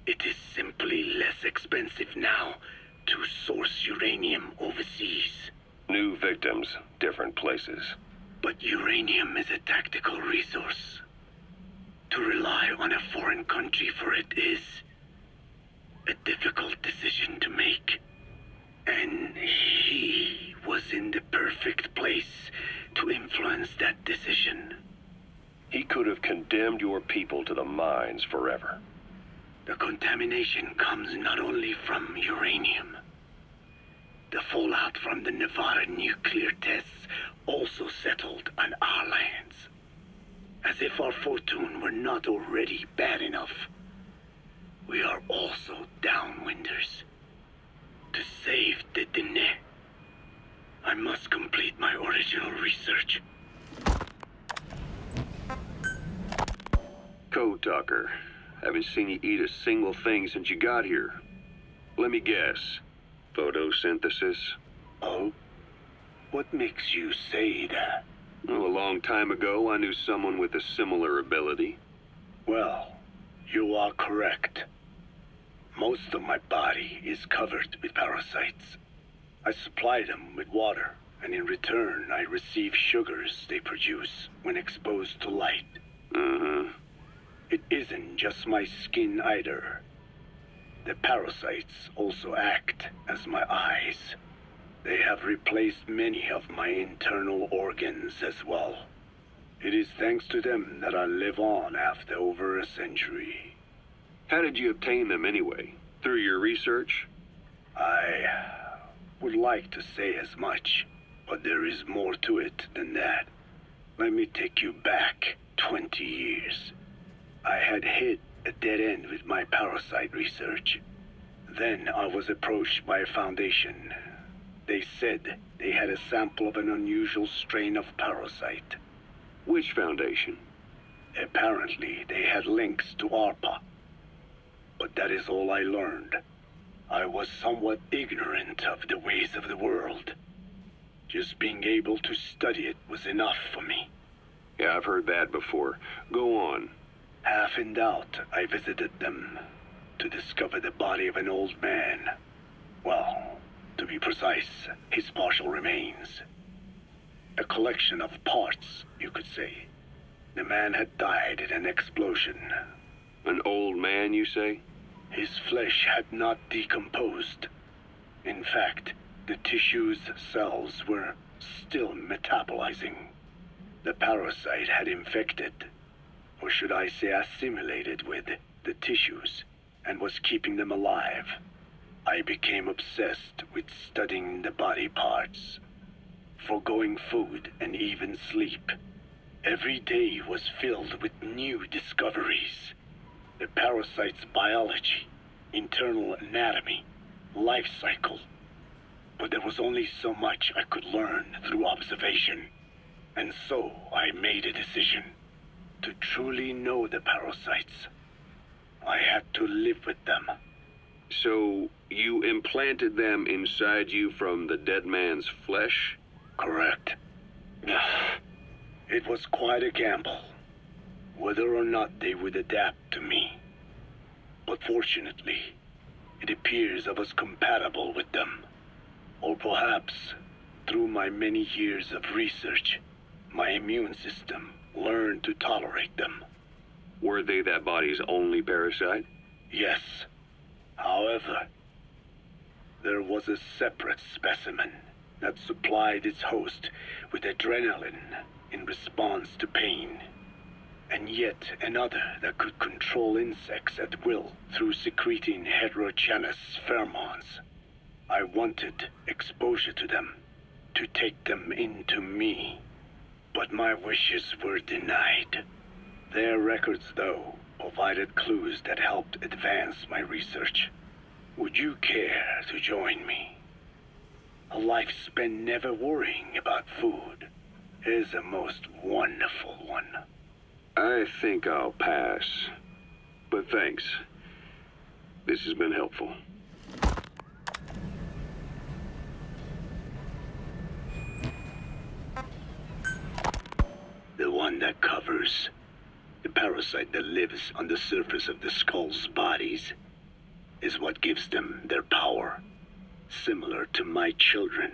It is simply less expensive now to source uranium overseas. New victims, different places. But uranium is a tactical resource. To rely on a foreign country for it is a difficult decision to make. And he was in the perfect place to influence that decision. He could have condemned your people to the mines forever. The contamination comes not only from uranium. The fallout from the Nevada nuclear tests also settled on our lands. As if our fortune were not already bad enough, we are also downwinders. To save the Diné, I must complete my original research. Code Talker, haven't seen you eat a single thing since you got here. Let me guess. Photosynthesis? Oh? What makes you say that? Well, a long time ago, I knew someone with a similar ability. Well, you are correct. Most of my body is covered with parasites. I supply them with water, and in return, I receive sugars they produce when exposed to light. Mm-hmm. It isn't just my skin either. The parasites also act as my eyes. They have replaced many of my internal organs as well. It is thanks to them that I live on after over a century. How did you obtain them anyway? Through your research? I would like to say as much, but there is more to it than that. Let me take you back 20 years. I had hit a dead end with my parasite research. Then I was approached by a foundation. They said they had a sample of an unusual strain of parasite. Which foundation? Apparently, they had links to ARPA. But that is all I learned. I was somewhat ignorant of the ways of the world. Just being able to study it was enough for me. Yeah, I've heard that before. Go on. Half in doubt, I visited them to discover the body of an old man. Well, to be precise, his partial remains. A collection of parts, you could say. The man had died in an explosion. An old man, you say? His flesh had not decomposed. In fact, the tissue's cells were still metabolizing. The parasite had infected, or should I say assimilated with, the tissues, and was keeping them alive. I became obsessed with studying the body parts, foregoing food and even sleep. Every day was filled with new discoveries. The parasite's biology, internal anatomy, life cycle. But there was only so much I could learn through observation. And so I made a decision. To truly know the parasites, I had to live with them. So, you implanted them inside you from the dead man's flesh? Correct. It was quite a gamble, whether or not they would adapt to me. But fortunately, it appears I was compatible with them. Or perhaps, through my many years of research, my immune system learned to tolerate them. Were they that body's only parasite? Yes. However, there was a separate specimen that supplied its host with adrenaline in response to pain, and yet another that could control insects at will through secreting heterogeneous pheromones. I wanted exposure to them, to take them into me, but my wishes were denied. Their records, though, provided clues that helped advance my research. Would you care to join me? A life spent never worrying about food is a most wonderful one. I think I'll pass. But thanks. This has been helpful. The one that covers. The parasite that lives on the surface of the skull's bodies is what gives them their power. Similar to my children,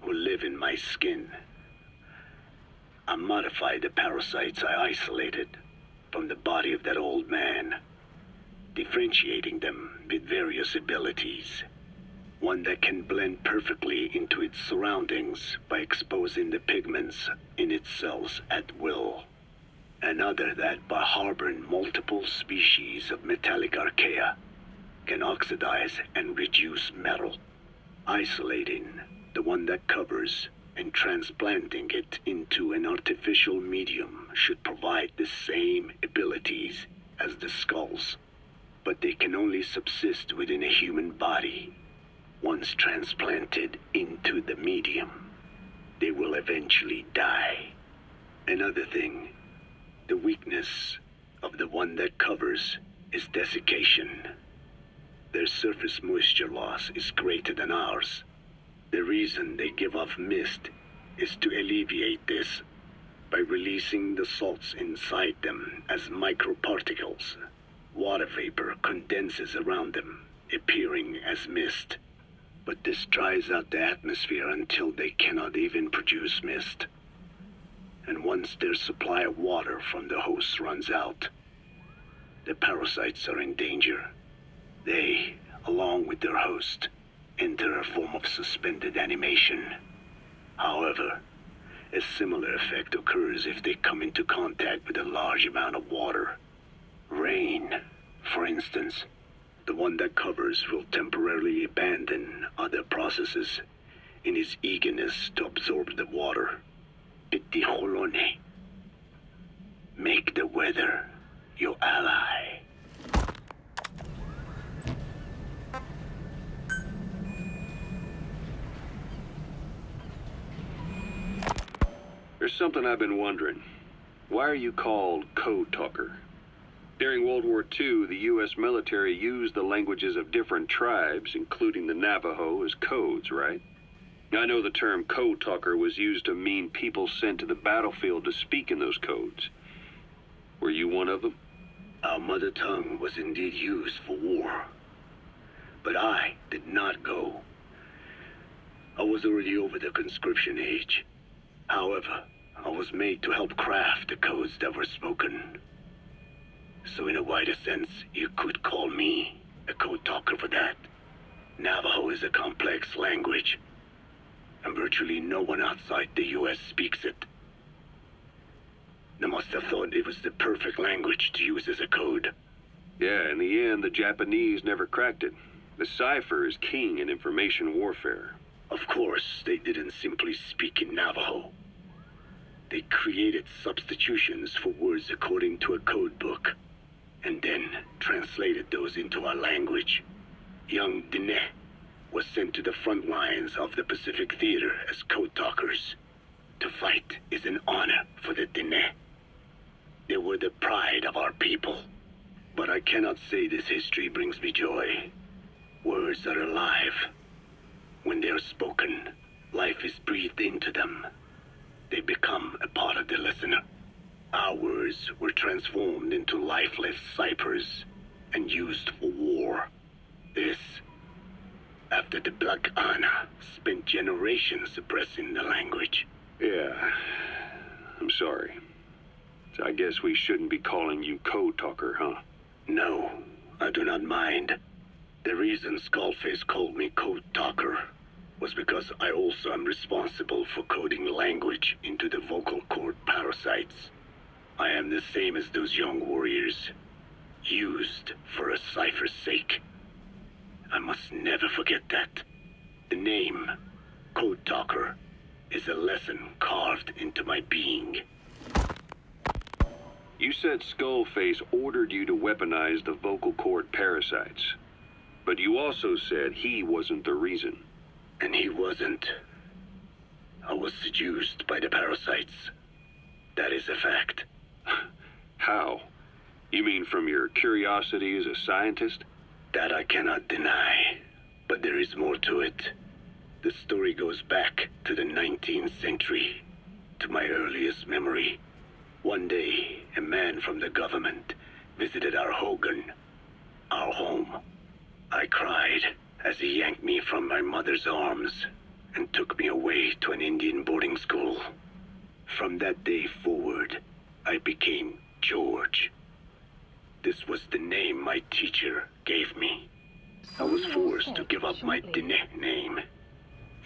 who live in my skin. I modified the parasites I isolated from the body of that old man, differentiating them with various abilities. One that can blend perfectly into its surroundings by exposing the pigments in its cells at will. Another that, by harboring multiple species of metallic archaea, can oxidize and reduce metal. Isolating the one that covers and transplanting it into an artificial medium should provide the same abilities as the skulls, but they can only subsist within a human body. Once transplanted into the medium, they will eventually die. Another thing, the weakness of the one that covers is desiccation. Their surface moisture loss is greater than ours. The reason they give off mist is to alleviate this by releasing the salts inside them as microparticles. Water vapor condenses around them, appearing as mist. But this dries out the atmosphere until they cannot even produce mist. And once their supply of water from the host runs out, the parasites are in danger. They, along with their host, enter a form of suspended animation. However, a similar effect occurs if they come into contact with a large amount of water. Rain, for instance. The one that covers will temporarily abandon other processes in his eagerness to absorb the water. Pitijolone. Make the weather your ally. There's something I've been wondering. Why are you called code talker? During World War II, the U.S. military used the languages of different tribes, including the Navajo, as codes, right? I know the term code talker was used to mean people sent to the battlefield to speak in those codes. Were you one of them? Our mother tongue was indeed used for war. But I did not go. I was already over the conscription age. However, I was made to help craft the codes that were spoken. So in a wider sense, you could call me a code talker for that. Navajo is a complex language, and virtually no one outside the US speaks it. They must have thought it was the perfect language to use as a code. Yeah, in the end, the Japanese never cracked it. The cipher is king in information warfare. Of course, they didn't simply speak in Navajo. They created substitutions for words according to a code book, and then translated those into our language. Young Diné was sent to the front lines of the Pacific Theater as code talkers. To fight is an honor for the Diné. They were the pride of our people. But I cannot say this history brings me joy. Words are alive. When they are spoken, life is breathed into them. They become a part of the listener. Our words were transformed into lifeless ciphers and used for war. This, after the Black Ana spent generations suppressing the language. Yeah, I'm sorry. So I guess we shouldn't be calling you code talker, huh? No, I do not mind. The reason Skullface called me code talker was because I also am responsible for coding language into the vocal cord parasites. I am the same as those young warriors, used for a cipher's sake. I must never forget that. The name, Code Talker, is a lesson carved into my being. You said Skullface ordered you to weaponize the vocal cord parasites. But you also said he wasn't the reason. And he wasn't. I was seduced by the parasites. That is a fact. How? You mean from your curiosity as a scientist? That I cannot deny. But there is more to it. The story goes back to the 19th century, to my earliest memory. One day, a man from the government visited our Hogan, our home. I cried as he yanked me from my mother's arms and took me away to an Indian boarding school. From that day forward, I became George. This was the name my teacher gave me. I was forced to give up my Diné name,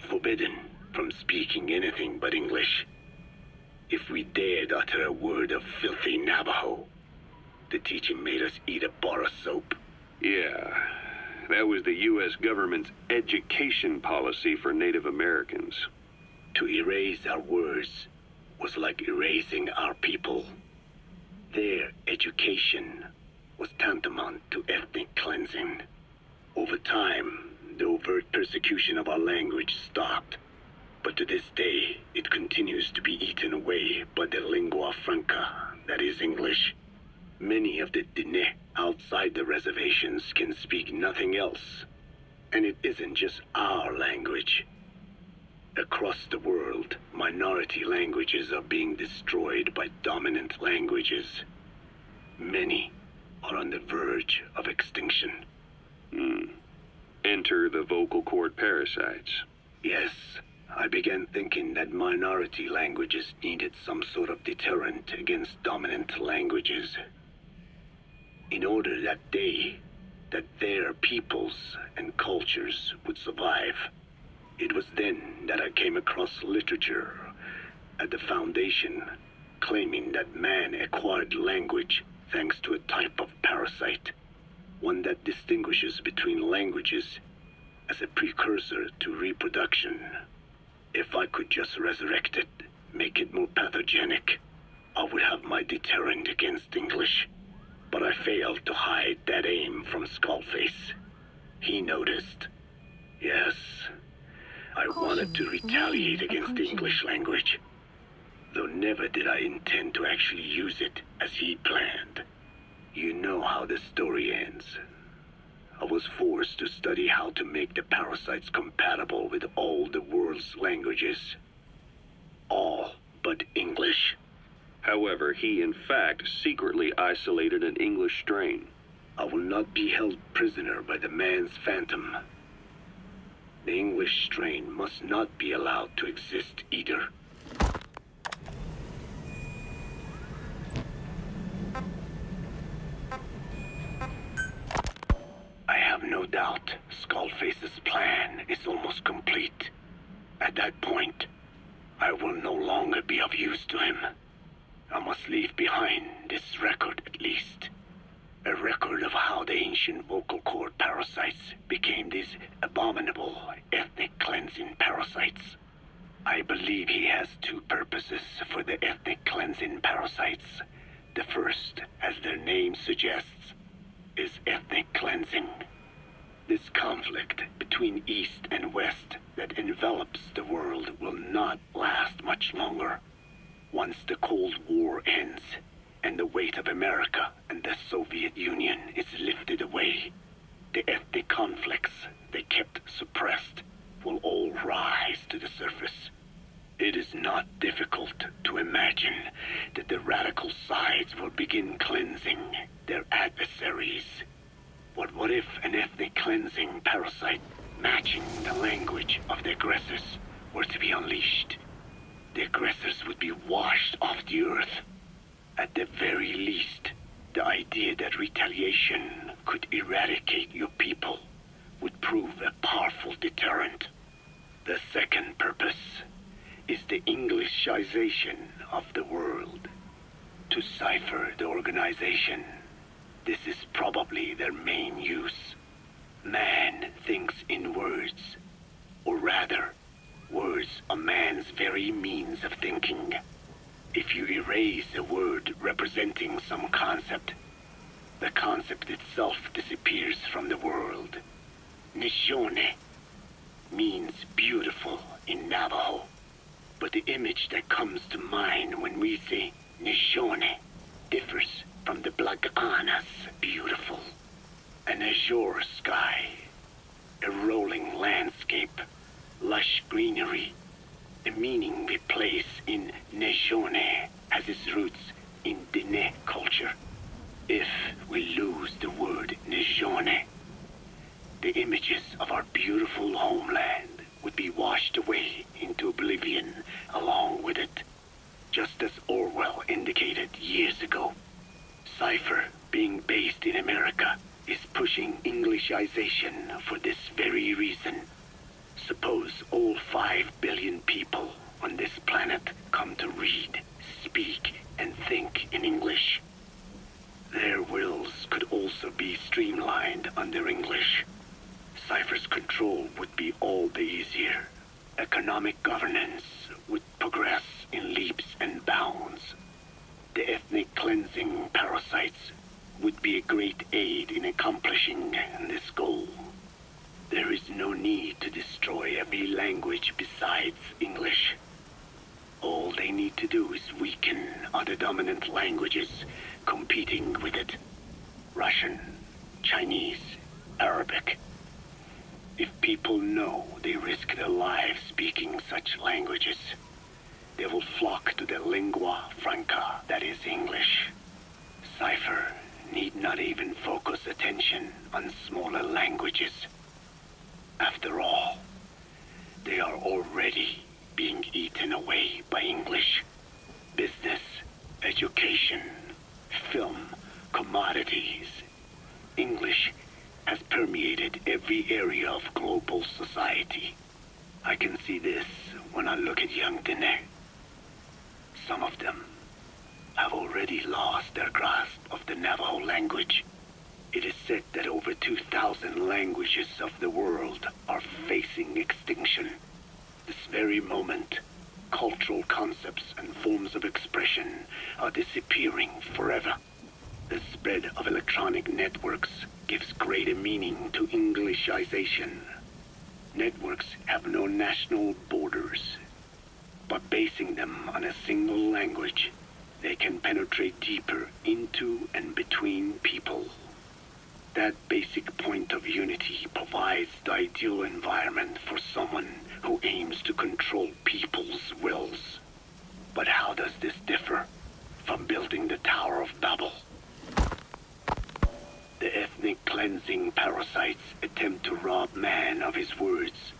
forbidden from speaking anything but English. If we dared utter a word of filthy Navajo, the teacher made us eat a bar of soap. Yeah, that was the U.S. government's education policy for Native Americans. To erase our words was like erasing our people. Their education was tantamount to ethnic cleansing. Over time, the overt persecution of our language stopped. But to this day, it continues to be eaten away by the lingua franca, that is English. Many of the Diné outside the reservations can speak nothing else. And it isn't just our language. Across the world, minority languages are being destroyed by dominant languages. Many are on the verge of extinction. Enter the vocal cord parasites. Yes. I began thinking that minority languages needed some sort of deterrent against dominant languages. In order that their peoples and cultures would survive. It was then that I came across literature at the Foundation claiming that man acquired language thanks to a type of parasite, one that distinguishes between languages as a precursor to reproduction. If I could just resurrect it, make it more pathogenic, I would have my deterrent against English. But I failed to hide that aim from Skullface. He noticed. Yes, I wanted to retaliate against the English language, though never did I intend to actually use it as he planned. You know how the story ends. I was forced to study how to make the parasites compatible with all the world's languages. All but English. However, he in fact secretly isolated an English strain. I will not be held prisoner by the man's phantom. The English strain must not be allowed to exist either. I have no doubt Skullface's plan is almost complete. At that point, I will no longer be of use to him. I must leave behind this record at least. A record of how the ancient vocal cord parasites became these abominable ethnic cleansing parasites. I believe he has two purposes for the ethnic cleansing parasites. The first, as their name suggests, is ethnic cleansing. This conflict between East and West that envelops the world will not last much longer. Once the Cold War ends, and the weight of America and the Soviet Union is lifted away, the ethnic conflicts they kept suppressed will all rise to the surface. It is not difficult to imagine that the radical sides will begin cleansing their adversaries. But what if an ethnic cleansing parasite matching the language of the aggressors were to be unleashed? The aggressors would be washed off the earth. At the very least, the idea that retaliation could eradicate your people would prove a powerful deterrent. The second purpose is the Englishization of the world. To cipher the organization, this is probably their main use. Man thinks in words, or rather, words are man's very means of thinking. If you erase a word representing some concept, the concept itself disappears from the world. Nishone means beautiful in Navajo, but the image that comes to mind when we say Nishone differs from the Blagana's beautiful. An azure sky, a rolling landscape, lush greenery. The meaning we place in Neshone has its roots in Dene culture. If we lose the word Neshone, the images of our beautiful homeland would be washed away into oblivion along with it, just as Orwell indicated years ago. Cipher, being based in America, is pushing Englishization for this very reason. Suppose all 5 billion people on this planet come to read, speak, and think in English. Their wills could also be streamlined under English. Cipher's control would be all the easier. Economic governance would progress in leaps and bounds. The ethnic cleansing parasites would be a great aid in accomplishing this goal. There is no need to destroy every language besides English. All they need to do is weaken other dominant languages competing with it. Russian, Chinese, Arabic. If people know they risk their lives speaking such languages, they will flock to the lingua franca that is English. Cipher need not even focus attention on smaller languages. After all, they are already being eaten away by English. Business, education, film, commodities. English has permeated every area of global society. I can see this when I look at young Dene. Some of them have already lost their grasp of the Navajo language. It is said that over 2,000 languages of the world are facing extinction. This very moment, cultural concepts and forms of expression are disappearing forever. The spread of electronic networks gives greater meaning to Englishization. Networks have no national borders. By basing them on a single language, they can penetrate deeper into and between people. That basic point of unity provides the ideal environment for someone who aims to control people's wills. But how does this differ from building the Tower of Babel. The ethnic cleansing parasites attempt to rob man of his words.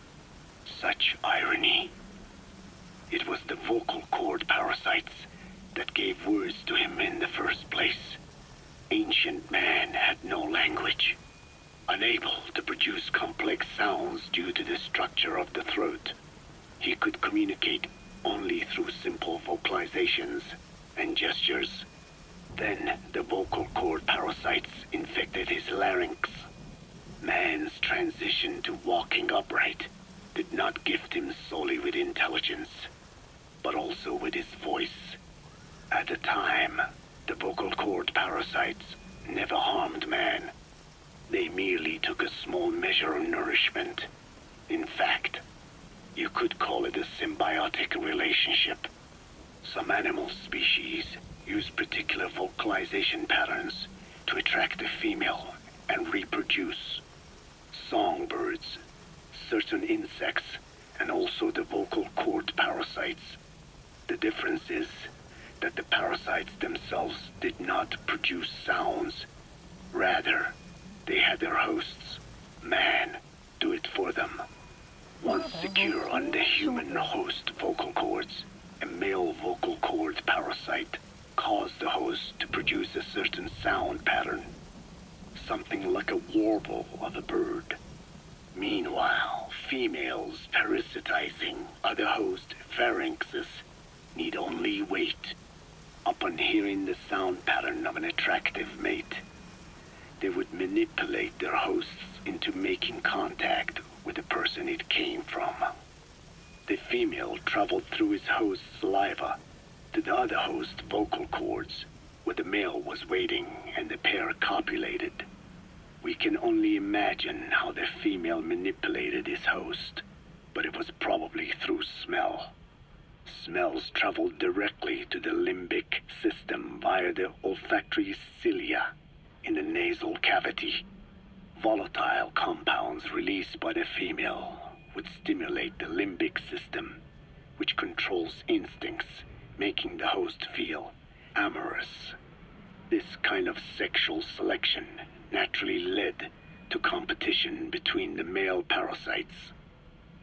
Such irony. It was the vocal cord parasites that gave words to him in the first place. Ancient man had no language, unable to produce complex sounds due to the structure of the throat. He could communicate only through simple vocalizations and gestures. Then the vocal cord parasites infected his larynx. Man's transition to walking upright did not gift him solely with intelligence, but also with his voice. At the time, the vocal cord parasites never harmed man. They merely took a small measure of nourishment. In fact, you could call it a symbiotic relationship. Some animal species use particular vocalization patterns to attract a female and reproduce. Songbirds, certain insects, and also the vocal cord parasites. The difference is that the parasites themselves did not produce sounds. Rather, they had their hosts, man, do it for them. Once secure on the human host vocal cords, a male vocal cord parasite caused the host to produce a certain sound pattern, something like a warble of a bird. Meanwhile, females parasitizing other host pharynxes need only wait. Upon hearing the sound pattern of an attractive mate, they would manipulate their hosts into making contact with the person it came from. The female traveled through his host's saliva to the other host's vocal cords, where the male was waiting and the pair copulated. We can only imagine how the female manipulated his host, but it was probably through smell. Smells traveled directly to the limbic system via the olfactory cilia in the nasal cavity. Volatile compounds released by the female would stimulate the limbic system, which controls instincts, making the host feel amorous. This kind of sexual selection naturally led to competition between the male parasites.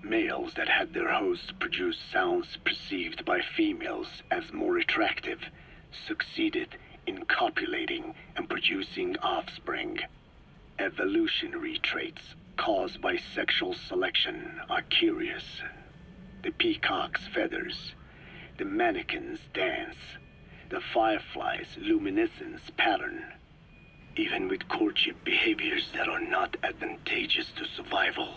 Males that had their hosts produce sounds perceived by females as more attractive succeeded in copulating and producing offspring. Evolutionary traits caused by sexual selection are curious. The peacock's feathers, the mannequin's dance, the firefly's luminescence pattern. Even with courtship behaviors that are not advantageous to survival,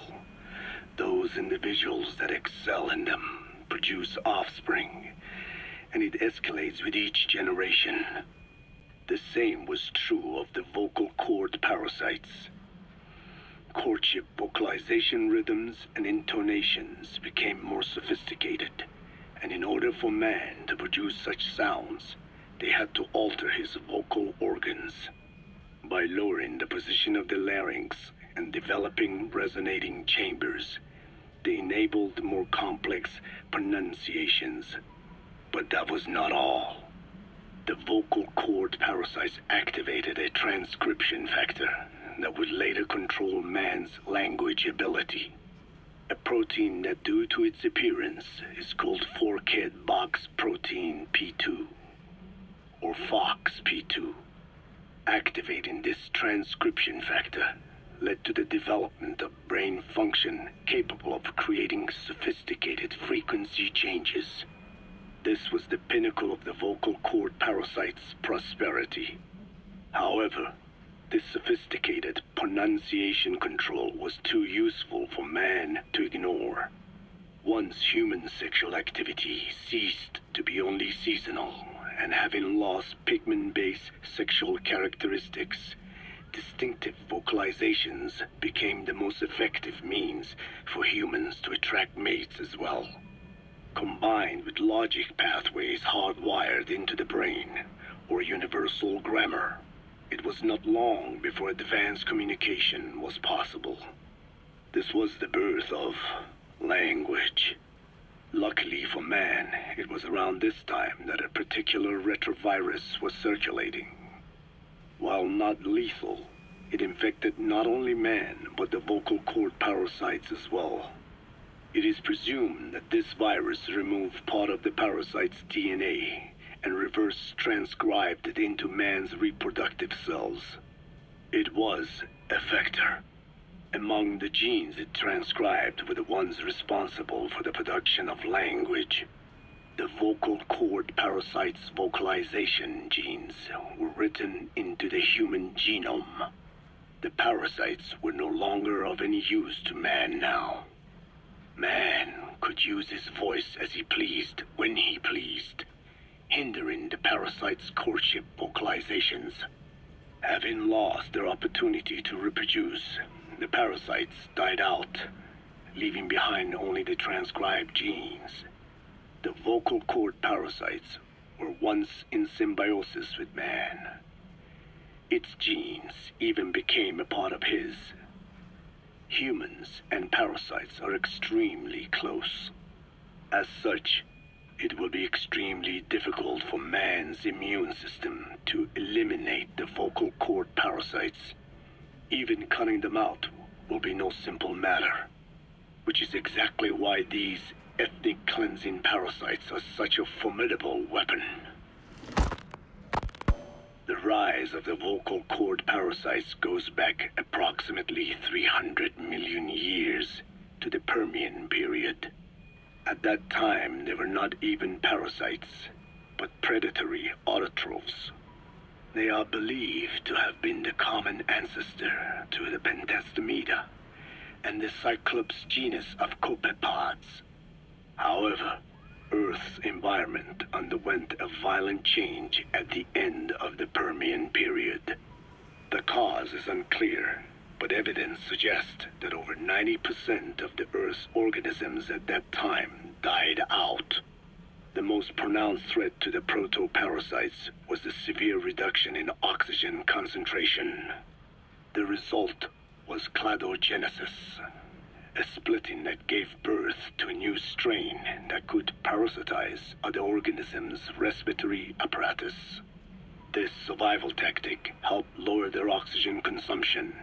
those individuals that excel in them produce offspring, and it escalates with each generation. The same was true of the vocal cord parasites. Courtship vocalization rhythms and intonations became more sophisticated, and in order for man to produce such sounds, they had to alter his vocal organs. By lowering the position of the larynx and developing resonating chambers, they enabled more complex pronunciations. But that was not all. The vocal cord parasites activated a transcription factor that would later control man's language ability. A protein that, due to its appearance, is called forkhead box protein P2, or FOXP2. Activating this transcription factor led to the development of brain function capable of creating sophisticated frequency changes. This was the pinnacle of the vocal cord parasite's prosperity. However, this sophisticated pronunciation control was too useful for man to ignore. Once human sexual activity ceased to be only seasonal, and having lost pigment-based sexual characteristics, distinctive vocalizations became the most effective means for humans to attract mates as well. Combined with logic pathways hardwired into the brain, or universal grammar, it was not long before advanced communication was possible. This was the birth of language. Luckily for man, it was around this time that a particular retrovirus was circulating. While not lethal, it infected not only man, but the vocal cord parasites as well. It is presumed that this virus removed part of the parasite's DNA and reverse transcribed it into man's reproductive cells. It was a vector. Among the genes it transcribed were the ones responsible for the production of language. The vocal cord parasite's vocalization genes were written into the human genome. The parasites were no longer of any use to man now. Man could use his voice as he pleased, when he pleased, hindering the parasite's courtship vocalizations. Having lost their opportunity to reproduce, the parasites died out, leaving behind only the transcribed genes. The vocal cord parasites were once in symbiosis with man. Its genes even became a part of his. Humans and parasites are extremely close. As such, it will be extremely difficult for man's immune system to eliminate the vocal cord parasites. Even cutting them out will be no simple matter, which is exactly why these ethnic cleansing parasites are such a formidable weapon. The rise of the vocal cord parasites goes back approximately 300 million years to the Permian period. At that time, they were not even parasites, but predatory autotrophs. They are believed to have been the common ancestor to the Pentastomida and the Cyclops genus of copepods. However, Earth's environment underwent a violent change at the end of the Permian period. The cause is unclear, but evidence suggests that over 90% of the Earth's organisms at that time died out. The most pronounced threat to the protoparasites was the severe reduction in oxygen concentration. The result was cladogenesis, a splitting that gave birth to a new strain that could parasitize other organisms' respiratory apparatus. This survival tactic helped lower their oxygen consumption,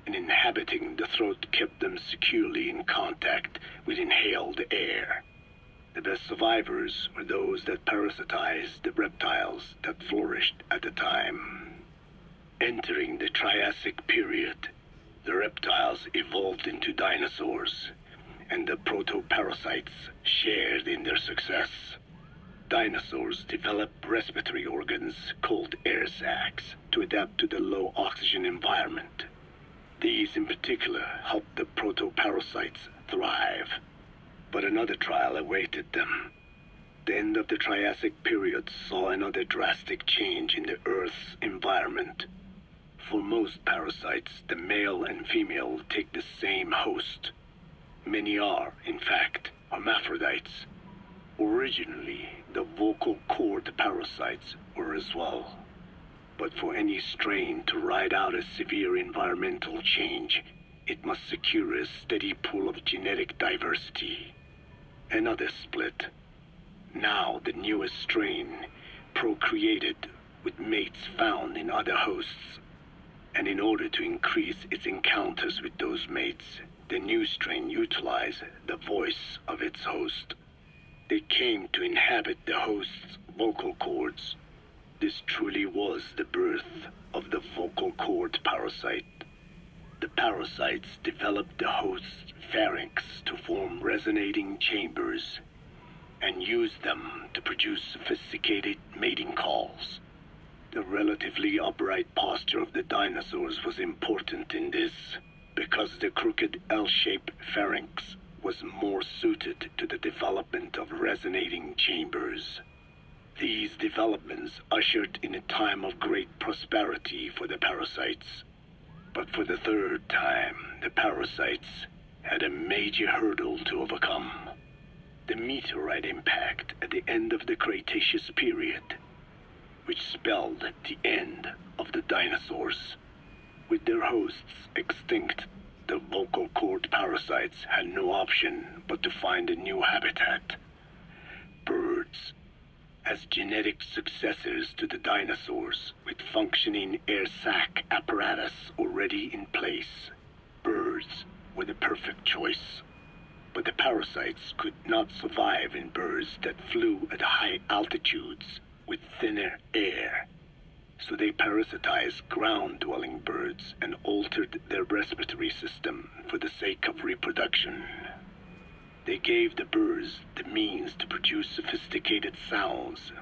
and inhabiting the throat kept them securely in contact with inhaled air. The best survivors were those that parasitized the reptiles that flourished at the time. Entering the Triassic period, the reptiles evolved into dinosaurs, and the protoparasites shared in their success. Dinosaurs developed respiratory organs called air sacs to adapt to the low oxygen environment. These in particular helped the protoparasites thrive. But another trial awaited them. The end of the Triassic period saw another drastic change in the Earth's environment. For most parasites, the male and female take the same host. Many are, in fact, hermaphrodites. Originally, the vocal cord parasites were as well. But for any strain to ride out a severe environmental change, it must secure a steady pool of genetic diversity. Another split. Now the newest strain procreated with mates found in other hosts. And in order to increase its encounters with those mates, the new strain utilized the voice of its host. They came to inhabit the host's vocal cords. This truly was the birth of the vocal cord parasite. The parasites developed the host's pharynx to form resonating chambers and used them to produce sophisticated mating calls. The relatively upright posture of the dinosaurs was important in this, because the crooked L-shaped pharynx was more suited to the development of resonating chambers. These developments ushered in a time of great prosperity for the parasites. But for the third time, the parasites had a major hurdle to overcome. The meteorite impact at the end of the Cretaceous period, which spelled the end of the dinosaurs. With their hosts extinct, the vocal cord parasites had no option but to find a new habitat. birds as genetic successors to the dinosaurs with functioning air sac apparatus already in place. Birds were the perfect choice, but the parasites could not survive in birds that flew at high altitudes with thinner air. So they parasitized ground-dwelling birds and altered their respiratory system for the sake of reproduction. They gave the birds the means to produce sophisticated sounds,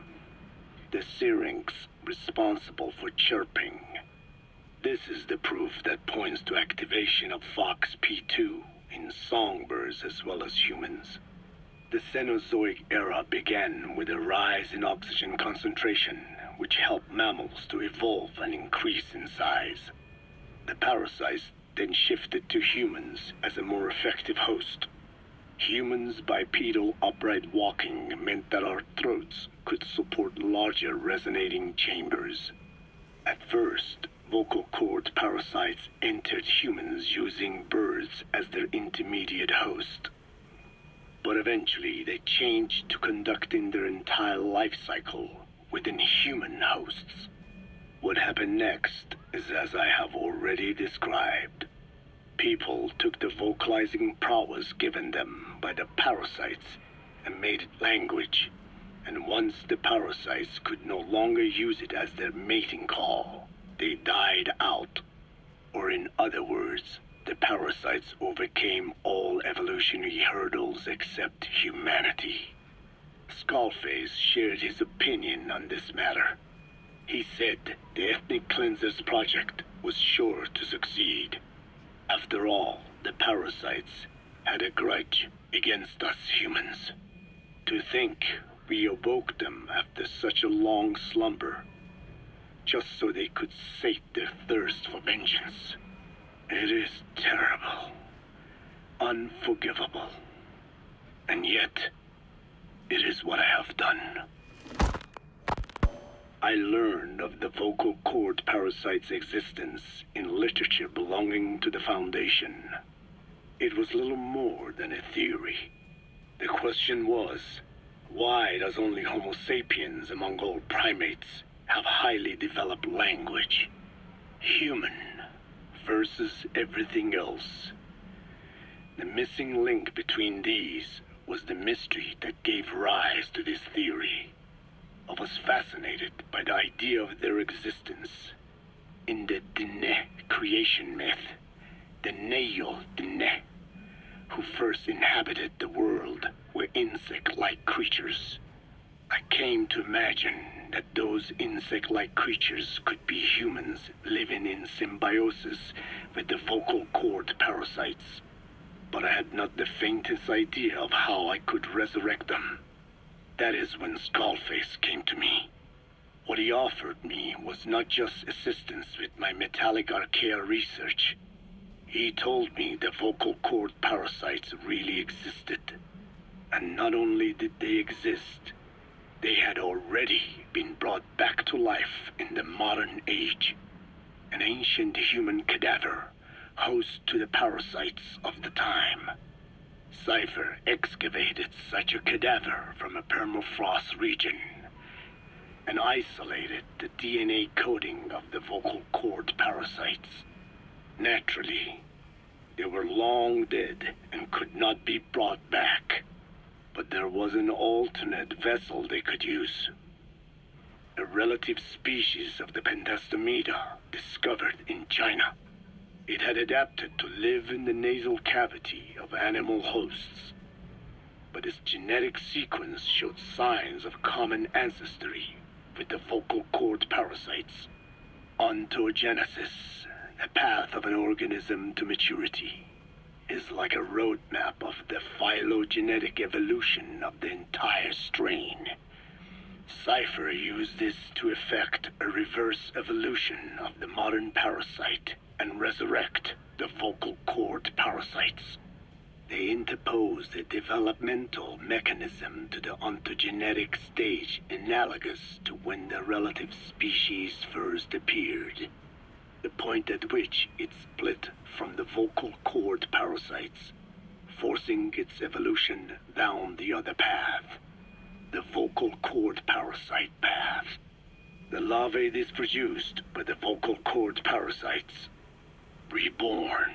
the syrinx responsible for chirping. This is the proof that points to activation of FOXP2 in songbirds as well as humans. The Cenozoic era began with a rise in oxygen concentration, which helped mammals to evolve and increase in size. The parasites then shifted to humans as a more effective host. Humans' bipedal upright walking meant that our throats could support larger resonating chambers. At first, vocal cord parasites entered humans using birds as their intermediate host. But eventually they changed to conducting their entire life cycle within human hosts. What happened next is as I have already described. People took the vocalizing prowess given them by the parasites and made it language, and once the parasites could no longer use it as their mating call, they died out. Or in other words, the parasites overcame all evolutionary hurdles except humanity. Skullface shared his opinion on this matter. He said the Ethnic Cleansers Project was sure to succeed. After all, the parasites had a grudge against us humans. To think we awoke them after such a long slumber, just so they could sate their thirst for vengeance. It is terrible, unforgivable, and yet it is what I have done. I learned of the vocal cord parasite's existence in literature belonging to the Foundation. It was little more than a theory. The question was, why does only Homo sapiens among all primates have highly developed language? Human versus everything else. The missing link between these was the mystery that gave rise to this theory. I was fascinated by the idea of their existence. In the Dene creation myth, the Neo Dene, who first inhabited the world, were insect-like creatures. I came to imagine that those insect-like creatures could be humans living in symbiosis with the vocal cord parasites. But I had not the faintest idea of how I could resurrect them. That is when Skullface came to me. What he offered me was not just assistance with my metallic archaea research. He told me the vocal cord parasites really existed. And not only did they exist, they had already been brought back to life in the modern age. An ancient human cadaver, host to the parasites of the time. Cypher excavated such a cadaver from a permafrost region and isolated the DNA coding of the vocal cord parasites. Naturally, they were long dead and could not be brought back, but there was an alternate vessel they could use. A relative species of the Pentastomida discovered in China. It had adapted to live in the nasal cavity of animal hosts, but its genetic sequence showed signs of common ancestry with the vocal cord parasites. Ontogenesis, the path of an organism to maturity, is like a roadmap of the phylogenetic evolution of the entire strain. Cypher used this to effect a reverse evolution of the modern parasite and resurrect the vocal cord parasites. They interposed a developmental mechanism to the ontogenetic stage analogous to when the relative species first appeared, the point at which it split from the vocal cord parasites, forcing its evolution down the other path. the vocal cord parasite path. The larvae is produced by the vocal cord parasites, reborn.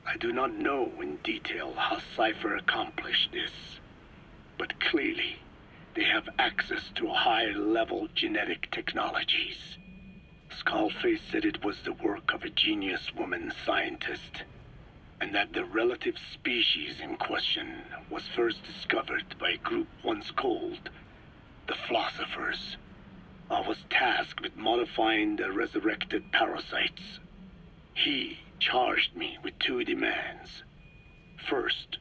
I do not know in detail how Cypher accomplished this, but clearly they have access to high-level genetic technologies. Skullface said it was the work of a genius woman scientist, and that the relative species in question was first discovered by a group once called the Philosophers. I was tasked with modifying the resurrected parasites. He charged me with 2 demands. First,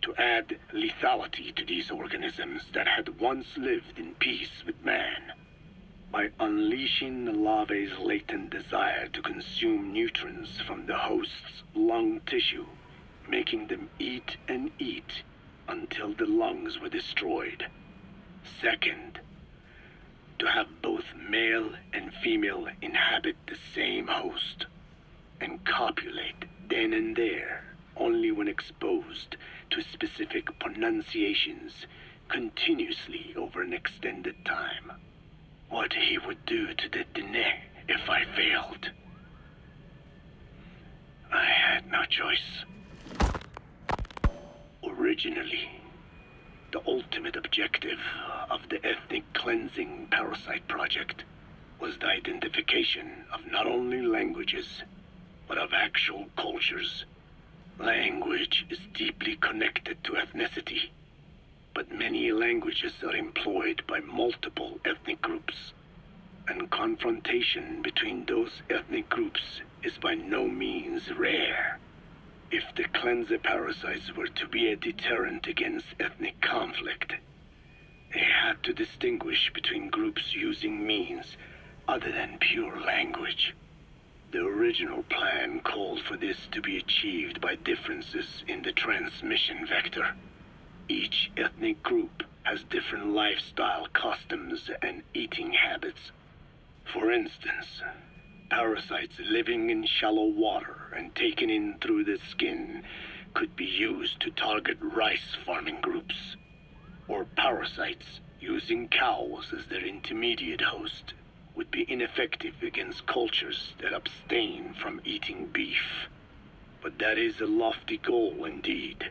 to add lethality to these organisms that had once lived in peace with man, by unleashing the larvae's latent desire to consume nutrients from the host's lung tissue, making them eat and eat until the lungs were destroyed. Second, to have both male and female inhabit the same host and copulate then and there, only when exposed to specific pronunciations continuously over an extended time. What he would do to the Dene if I failed. I had no choice. Originally, the ultimate objective of the ethnic cleansing parasite project was the identification of not only languages, but of actual cultures. Language is deeply connected to ethnicity, but many languages are employed by multiple ethnic groups, and confrontation between those ethnic groups is by no means rare. If the cleanser parasites were to be a deterrent against ethnic conflict, they had to distinguish between groups using means other than pure language. The original plan called for this to be achieved by differences in the transmission vector. Each ethnic group has different lifestyle customs and eating habits. For instance, parasites living in shallow water and taken in through the skin could be used to target rice farming groups, or parasites using cows as their intermediate host would be ineffective against cultures that abstain from eating beef. But that is a lofty goal indeed.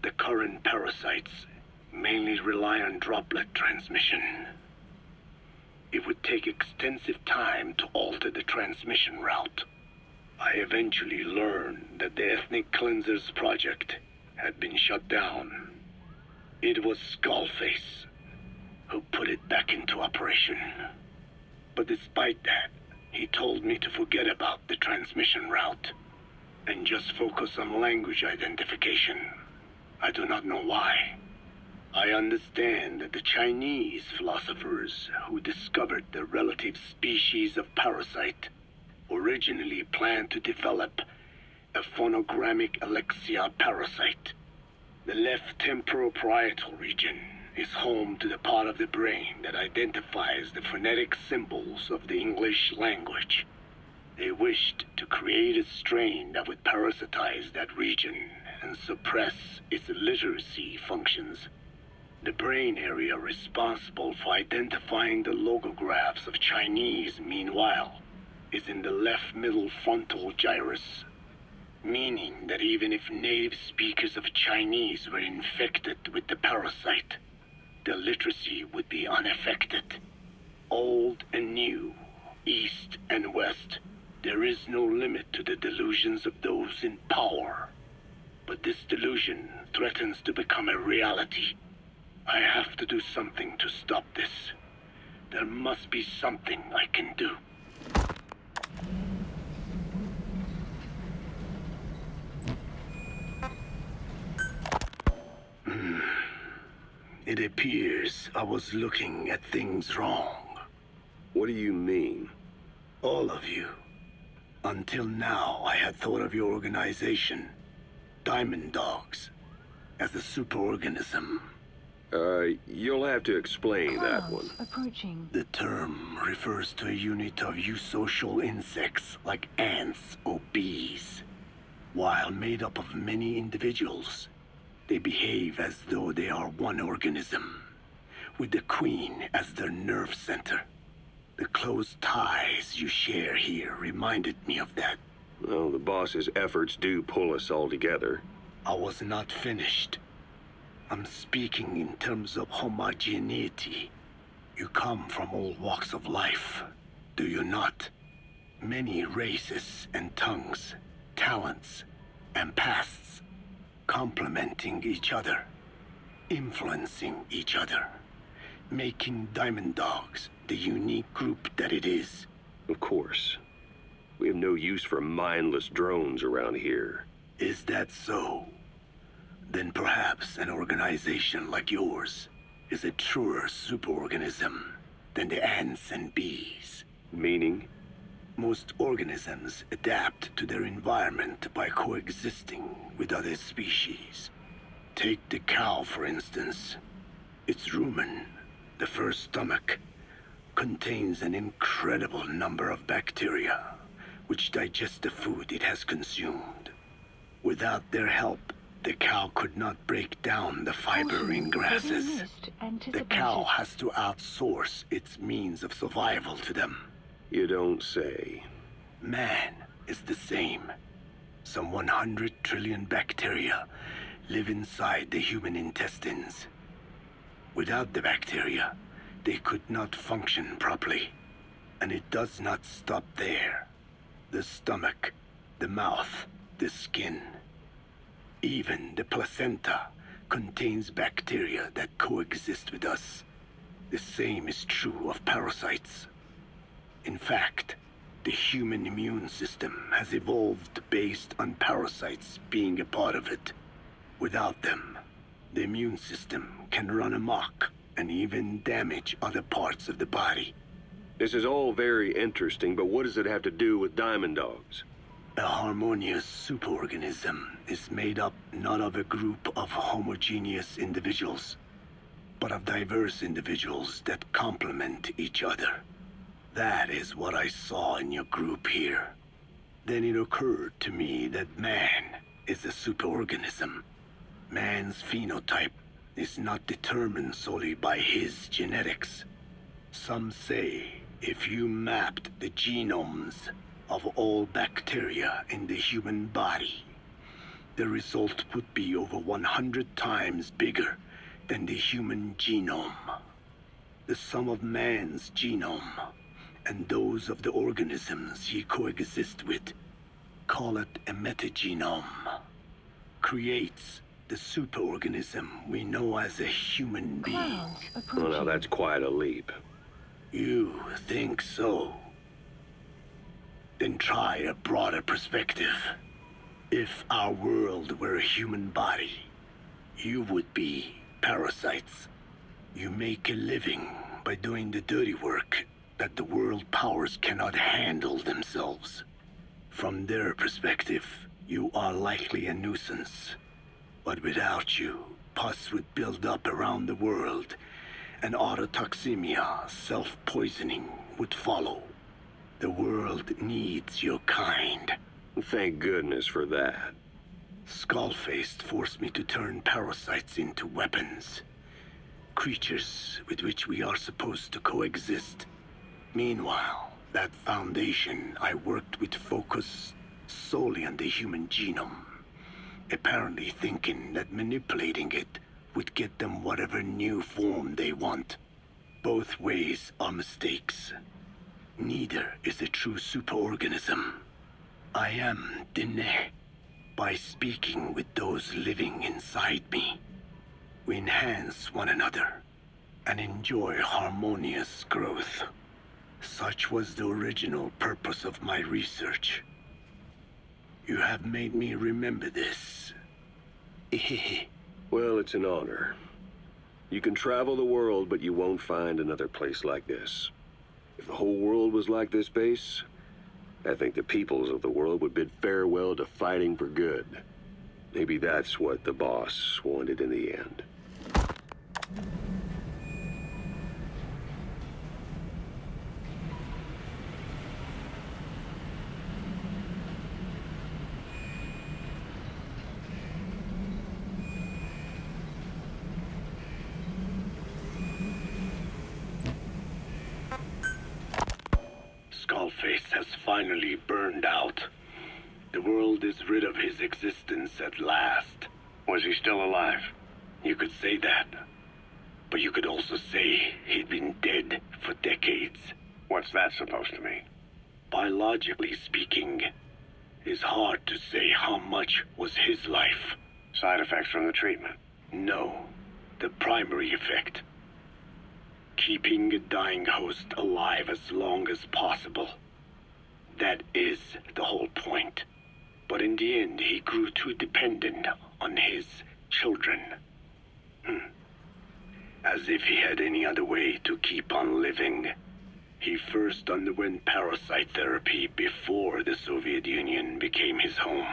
The current parasites mainly rely on droplet transmission. It would take extensive time to alter the transmission route. I eventually learned that the Ethnic Cleansers project had been shut down. It was Skullface who put it back into operation. But despite that, he told me to forget about the transmission route and just focus on language identification. I do not know why. I understand that the Chinese philosophers who discovered the relative species of parasite originally planned to develop a phonogrammic Alexia parasite. The left temporal parietal region is home to the part of the brain that identifies the phonetic symbols of the English language. They wished to create a strain that would parasitize that region and suppress its literacy functions. The brain area responsible for identifying the logographs of Chinese, meanwhile, is in the left middle frontal gyrus, meaning that even if native speakers of Chinese were infected with the parasite, their literacy would be unaffected. Old and new, east and west, there is no limit to the delusions of those in power. But this delusion threatens to become a reality. I have to do something to stop this. There must be something I can do. It appears I was looking at things wrong. What do you mean? All of you. Until now, I had thought of your organization, Diamond Dogs, as a superorganism. You'll have to explain that one. Approaching. The term refers to a unit of eusocial insects like ants or bees. While made up of many individuals, they behave as though they are one organism, with the Queen as their nerve center. The close ties you share here reminded me of that. Well, the boss's efforts do pull us all together. I was not finished. I'm speaking in terms of homogeneity. You come from all walks of life, do you not? Many races and tongues, talents and pasts, complementing each other, influencing each other, making Diamond Dogs the unique group that it is. Of course. We have no use for mindless drones around here. Is that so? Then perhaps an organization like yours is a truer superorganism than the ants and bees. Meaning? Most organisms adapt to their environment by coexisting with other species. Take the cow, for instance. Its rumen, the first stomach, contains an incredible number of bacteria which digest the food it has consumed. Without their help, the cow could not break down the fiber in grasses. The cow has to outsource its means of survival to them. You don't say. Man is the same. Some 100 trillion bacteria live inside the human intestines. Without the bacteria, they could not function properly. And it does not stop there. The stomach, the mouth, the skin, even the placenta contains bacteria that coexist with us. The same is true of parasites. In fact, the human immune system has evolved based on parasites being a part of it. Without them, the immune system can run amok and even damage other parts of the body. This is all very interesting, but what does it have to do with Diamond Dogs? A harmonious superorganism is made up not of a group of homogeneous individuals, but of diverse individuals that complement each other. That is what I saw in your group here. Then it occurred to me that man is a superorganism. Man's phenotype is not determined solely by his genetics. Some say if you mapped the genomes of all bacteria in the human body, the result would be over 100 times bigger than the human genome. The sum of man's genome and those of the organisms he coexists with, call it a metagenome, creates the superorganism we know as a human being. Well, now that's quite a leap. You think so? Then try a broader perspective. If our world were a human body, you would be parasites. You make a living by doing the dirty work that the world powers cannot handle themselves. From their perspective, you are likely a nuisance. But without you, pus would build up around the world, and autotoxemia, self-poisoning, would follow. The world needs your kind. Thank goodness for that. Skullfaced forced me to turn parasites into weapons. Creatures with which we are supposed to coexist. Meanwhile, that foundation I worked with focused solely on the human genome, apparently thinking that manipulating it would get them whatever new form they want. Both ways are mistakes. Neither is a true superorganism. I am Diné. By speaking with those living inside me, we enhance one another and enjoy harmonious growth. Such was the original purpose of my research. You have made me remember this. Well, it's an honor. You can travel the world, but you won't find another place like this. If the whole world was like this base, I think the peoples of the world would bid farewell to fighting for good. Maybe that's what the boss wanted in the end. Skullface has finally burned out. The world is rid of his existence at last. Was he still alive? You could say that. But you could also say he'd been dead for decades. What's that supposed to mean? Biologically speaking, it's hard to say how much was his life. Side effects from the treatment? No, the primary effect. Keeping a dying host alive as long as possible. That is the whole point. But in the end, he grew too dependent on his children. As if he had any other way to keep on living. He first underwent parasite therapy before the Soviet Union became his home.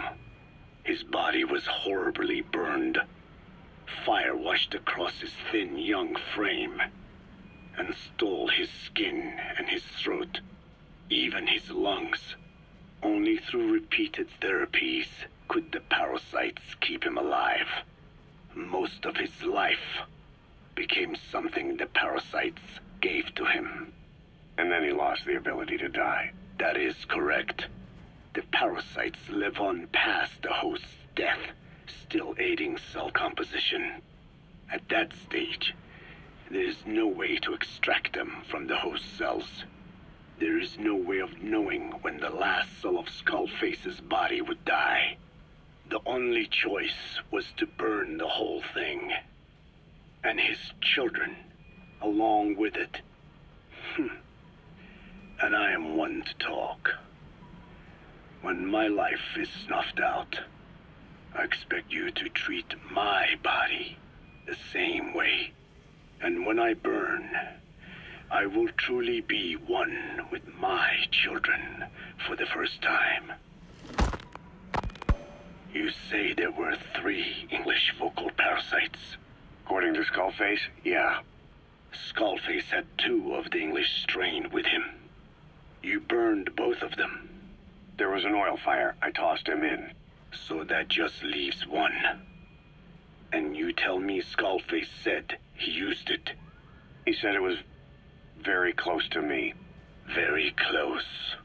His body was horribly burned. Fire washed across his thin young frame and stole his skin and his throat, even his lungs. Only through repeated therapies could the parasites keep him alive. Most of his life became something the parasites gave to him. And then he lost the ability to die. That is correct. The parasites live on past the host's death, still aiding cell composition. At that stage, there is no way to extract them from the host cells. There is no way of knowing when the last cell of Skullface's body would die. The only choice was to burn the whole thing. And his children, along with it. And I am one to talk. When my life is snuffed out, I expect you to treat my body the same way. And when I burn, I will truly be one with my children for the first time. You say there were 3 English vocal parasites. According to Skullface, yeah. Skullface had 2 of the English strain with him. You burned both of them. There was an oil fire. I tossed him in. So that just leaves 1. And you tell me Skullface said he used it. He said it was very close to me. Very close.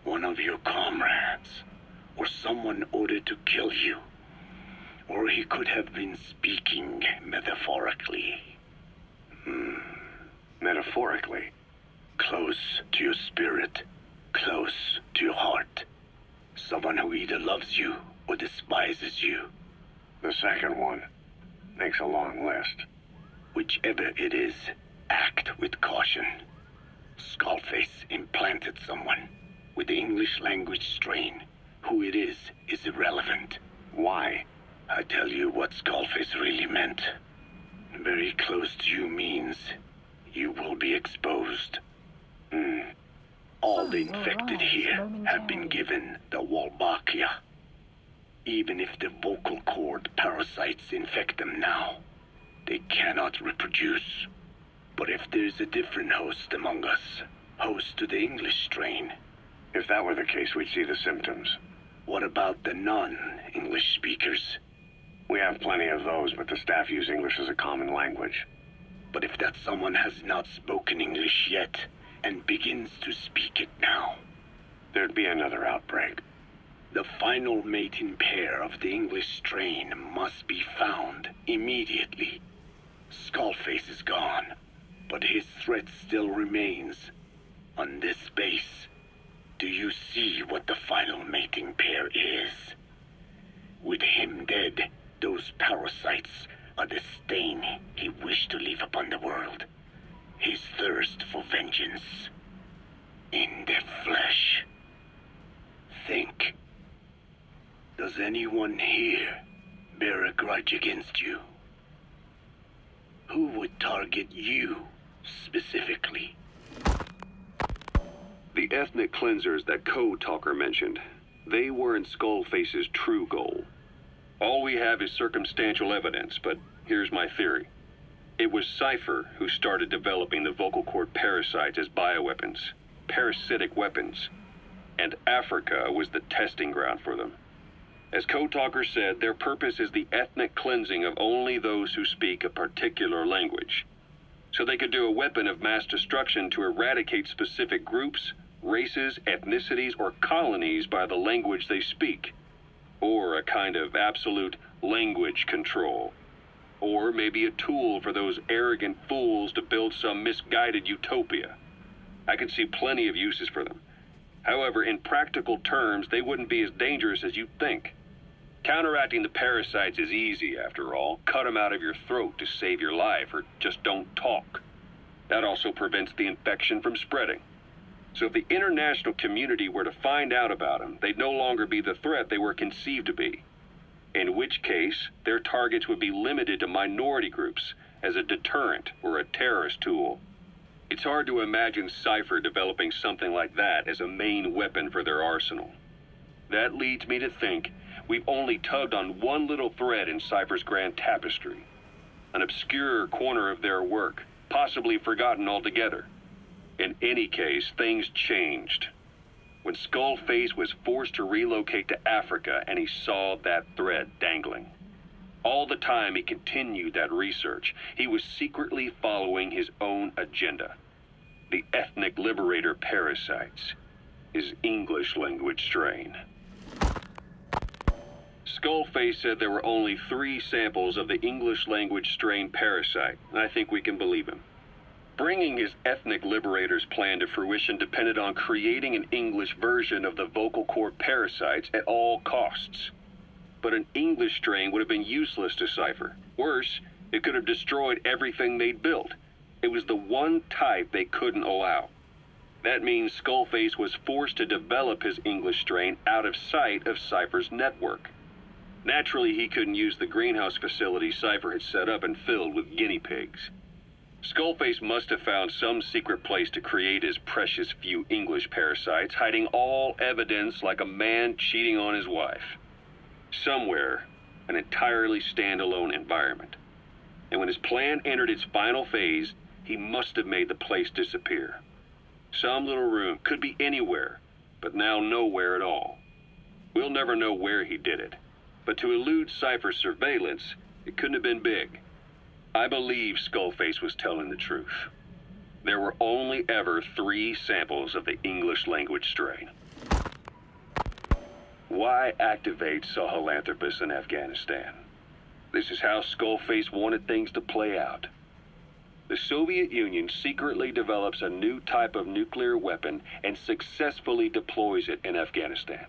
One of your comrades. Or someone ordered to kill you. Or he could have been speaking metaphorically. Metaphorically? Close to your spirit. Close to your heart. Someone who either loves you or despises you. The second one makes a long list. Whichever it is, act with caution. Skullface implanted someone with the English language strain. Who it is irrelevant. Why? I tell you what Skullface really meant. Very close to you means you will be exposed. All the infected here have been given the Wolbachia. Even if the vocal cord parasites infect them now, they cannot reproduce. But if there's a different host among us, host to the English strain. If that were the case, we'd see the symptoms. What about the non-English speakers? We have plenty of those, but the staff use English as a common language. But if that someone has not spoken English yet, and begins to speak it now, there'd be another outbreak. The final mating pair of the English strain must be found immediately. Skullface is gone, but his threat still remains. On this base, do you see what the final mating pair is? With him dead, those parasites are the stain he wished to leave upon the world. His thirst for vengeance. In the flesh. Think. Does anyone here bear a grudge against you? Who would target you, specifically? The ethnic cleansers that Code Talker mentioned, they weren't Skullface's true goal. All we have is circumstantial evidence, but here's my theory. It was Cypher who started developing the vocal cord parasites as bioweapons, parasitic weapons, and Africa was the testing ground for them. As Code Talker said, their purpose is the ethnic cleansing of only those who speak a particular language. So they could do a weapon of mass destruction to eradicate specific groups races, ethnicities, or colonies by the language they speak, or a kind of absolute language control, or maybe a tool for those arrogant fools to build some misguided utopia. I could see plenty of uses for them. However, in practical terms, they wouldn't be as dangerous as you'd think. Counteracting the parasites is easy, after all. Cut them out of your throat to save your life, or just don't talk. That also prevents the infection from spreading. So if the international community were to find out about them, they'd no longer be the threat they were conceived to be. In which case, their targets would be limited to minority groups as a deterrent or a terrorist tool. It's hard to imagine Cypher developing something like that as a main weapon for their arsenal. That leads me to think we've only tugged on one little thread in Cypher's grand tapestry. An obscure corner of their work, possibly forgotten altogether. In any case, things changed. When Skullface was forced to relocate to Africa and he saw that thread dangling. All the time he continued that research, he was secretly following his own agenda. The ethnic liberator parasites, his English language strain. Skullface said there were only 3 samples of the English language strain parasite, and I think we can believe him. Bringing his ethnic liberator's plan to fruition depended on creating an English version of the vocal cord parasites at all costs. But an English strain would have been useless to Cypher. Worse, it could have destroyed everything they'd built. It was the one type they couldn't allow. That means Skullface was forced to develop his English strain out of sight of Cypher's network. Naturally, he couldn't use the greenhouse facility Cypher had set up and filled with guinea pigs. Skullface must have found some secret place to create his precious few English parasites, hiding all evidence like a man cheating on his wife. Somewhere, an entirely standalone environment. And when his plan entered its final phase, he must have made the place disappear. Some little room, could be anywhere, but now nowhere at all. We'll never know where he did it, but to elude Cypher's surveillance, it couldn't have been big. I believe Skullface was telling the truth. There were only ever 3 samples of the English language strain. Why activate Sahelanthropus in Afghanistan? This is how Skullface wanted things to play out. The Soviet Union secretly develops a new type of nuclear weapon and successfully deploys it in Afghanistan.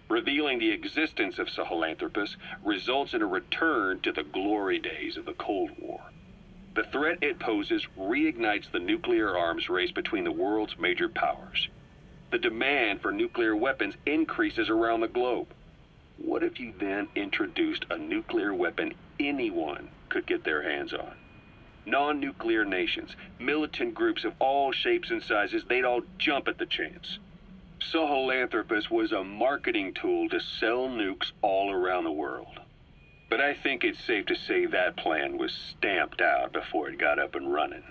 Revealing the existence of Sahelanthropus results in a return to the glory days of the Cold War. The threat it poses reignites the nuclear arms race between the world's major powers. The demand for nuclear weapons increases around the globe. What if you then introduced a nuclear weapon anyone could get their hands on? Non-nuclear nations, militant groups of all shapes and sizes, they'd all jump at the chance. Sahelanthropus was a marketing tool to sell nukes all around the world. But I think it's safe to say that plan was stamped out before it got up and running.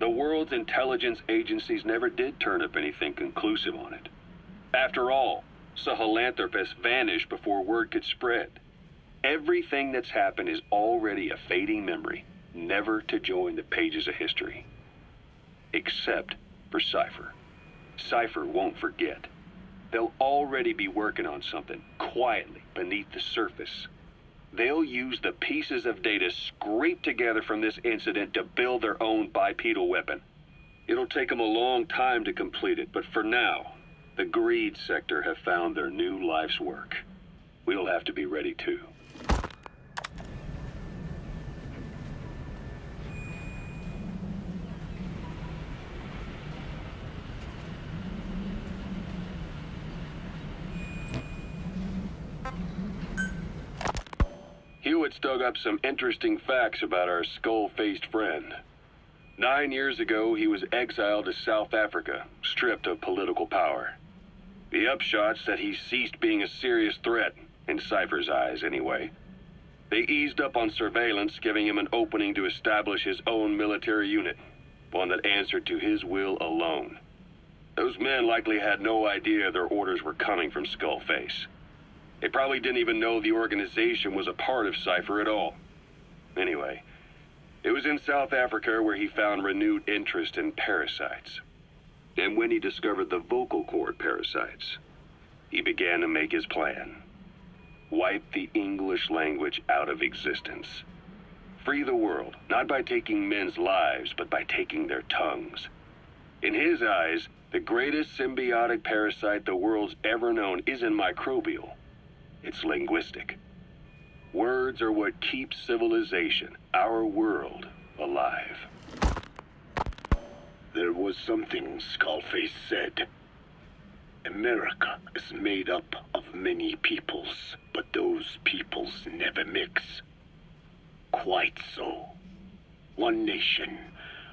The world's intelligence agencies never did turn up anything conclusive on it. After all, Sahelanthropus vanished before word could spread. Everything that's happened is already a fading memory, never to join the pages of history. Except for Cypher. Cypher won't forget. They'll already be working on something, quietly, beneath the surface. They'll use the pieces of data scraped together from this incident to build their own bipedal weapon. It'll take them a long time to complete it, but for now, the greed sector have found their new life's work. We'll have to be ready too. Hewitt's dug up some interesting facts about our skull-faced friend. 9 years ago, he was exiled to South Africa, stripped of political power. The upshot's that he ceased being a serious threat, in Cypher's eyes anyway. They eased up on surveillance, giving him an opening to establish his own military unit, one that answered to his will alone. Those men likely had no idea their orders were coming from Skullface. They probably didn't even know the organization was a part of Cypher at all. Anyway, it was in South Africa where he found renewed interest in parasites. And when he discovered the vocal cord parasites, he began to make his plan. Wipe the English language out of existence. Free the world, not by taking men's lives, but by taking their tongues. In his eyes, the greatest symbiotic parasite the world's ever known isn't microbial. It's linguistic. Words are what keeps civilization, our world, alive. There was something Skullface said. America is made up of many peoples, but those peoples never mix. Quite so. One nation,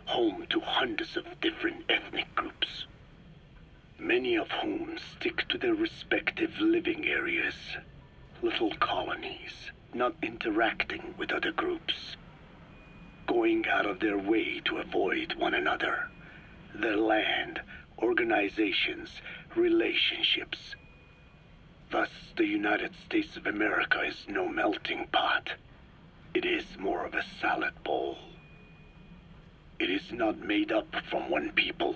home to hundreds of different ethnic groups, many of whom stick to their respective living areas, little colonies, not interacting with other groups, going out of their way to avoid one another, their land, organizations, relationships. Thus, the United States of America is no melting pot. It is more of a salad bowl. It is not made up from one people,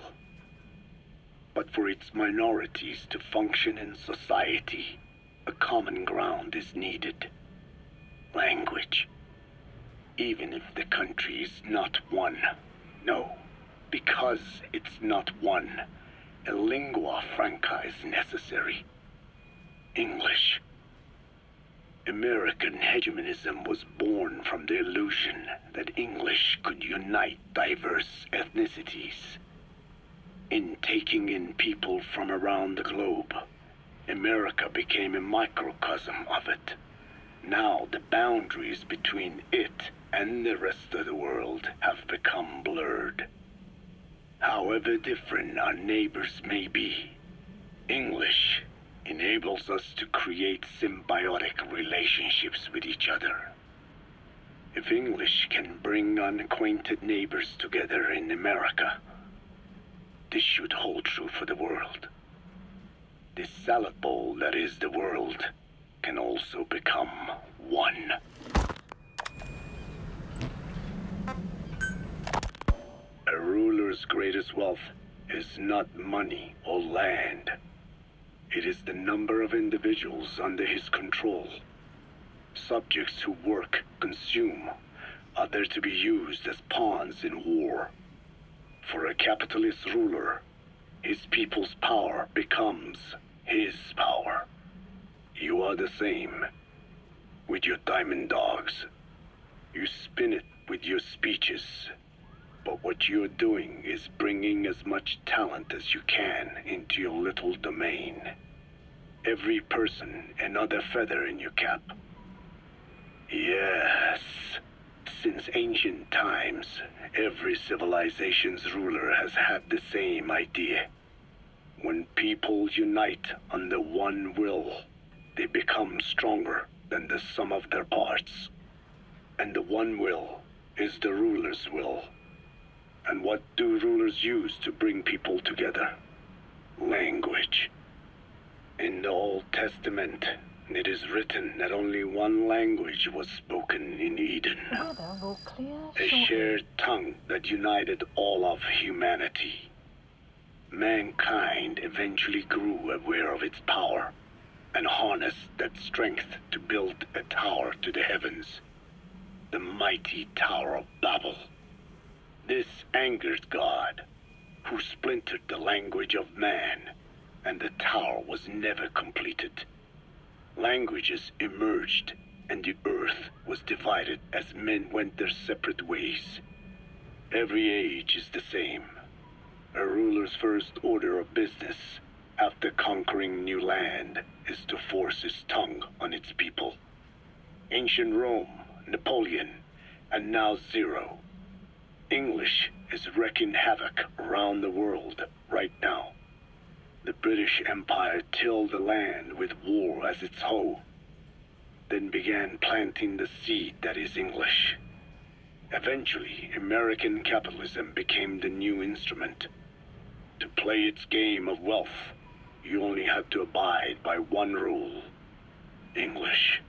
but for its minorities to function in society, a common ground is needed. Language. Even if the country is not one. No, because it's not one, a lingua franca is necessary. English. American hegemonism was born from the illusion that English could unite diverse ethnicities. In taking in people from around the globe, America became a microcosm of it. Now the boundaries between it and the rest of the world have become blurred. However different our neighbors may be, English enables us to create symbiotic relationships with each other. If English can bring unacquainted neighbors together in America, this should hold true for the world. This salad bowl that is the world can also become one. A ruler's greatest wealth is not money or land. It is the number of individuals under his control. Subjects who work, consume, are there to be used as pawns in war. For a capitalist ruler, his people's power becomes his power. You are the same with your diamond dogs. You spin it with your speeches, but what you're doing is bringing as much talent as you can into your little domain. Every person another feather in your cap. Yes, since ancient times, every civilization's ruler has had the same idea. When people unite under one will, they become stronger than the sum of their parts. And the one will is the ruler's will. And what do rulers use to bring people together? Language. In the Old Testament, it is written that only one language was spoken in Eden. Weather will clear A shortly. shared tongue that united all of humanity. Mankind eventually grew aware of its power and harnessed that strength to build a tower to the heavens, the mighty Tower of Babel. This angered God, who splintered the language of man, and the tower was never completed. Languages emerged, and the earth was divided as men went their separate ways. Every age is the same. A ruler's first order of business, after conquering new land, is to force his tongue on its people. Ancient Rome, Napoleon, and now Zero. English is wreaking havoc around the world right now. The British Empire tilled the land with war as its hoe, then began planting the seed that is English. Eventually, American capitalism became the new instrument. To play its game of wealth, you only had to abide by one rule: English.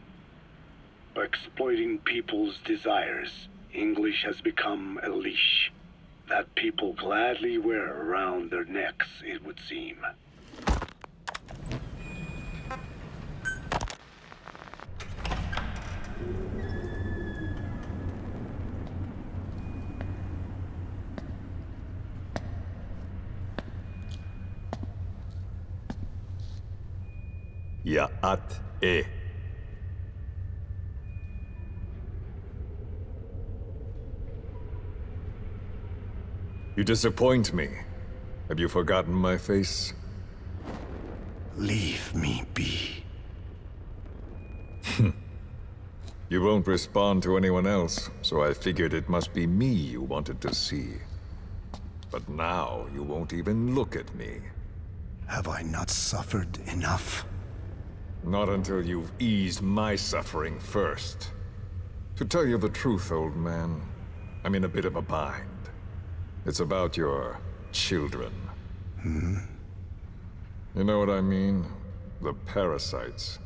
By exploiting people's desires, English has become a leash, that people gladly wear around their necks, it would seem. Ya'at e. You disappoint me. Have you forgotten my face? Leave me be. You won't respond to anyone else, so I figured it must be me you wanted to see. But now you won't even look at me. Have I not suffered enough? Not until you've eased my suffering first. To tell you the truth, old man, I'm in a bit of a bind. It's about your children. You know what I mean? The parasites.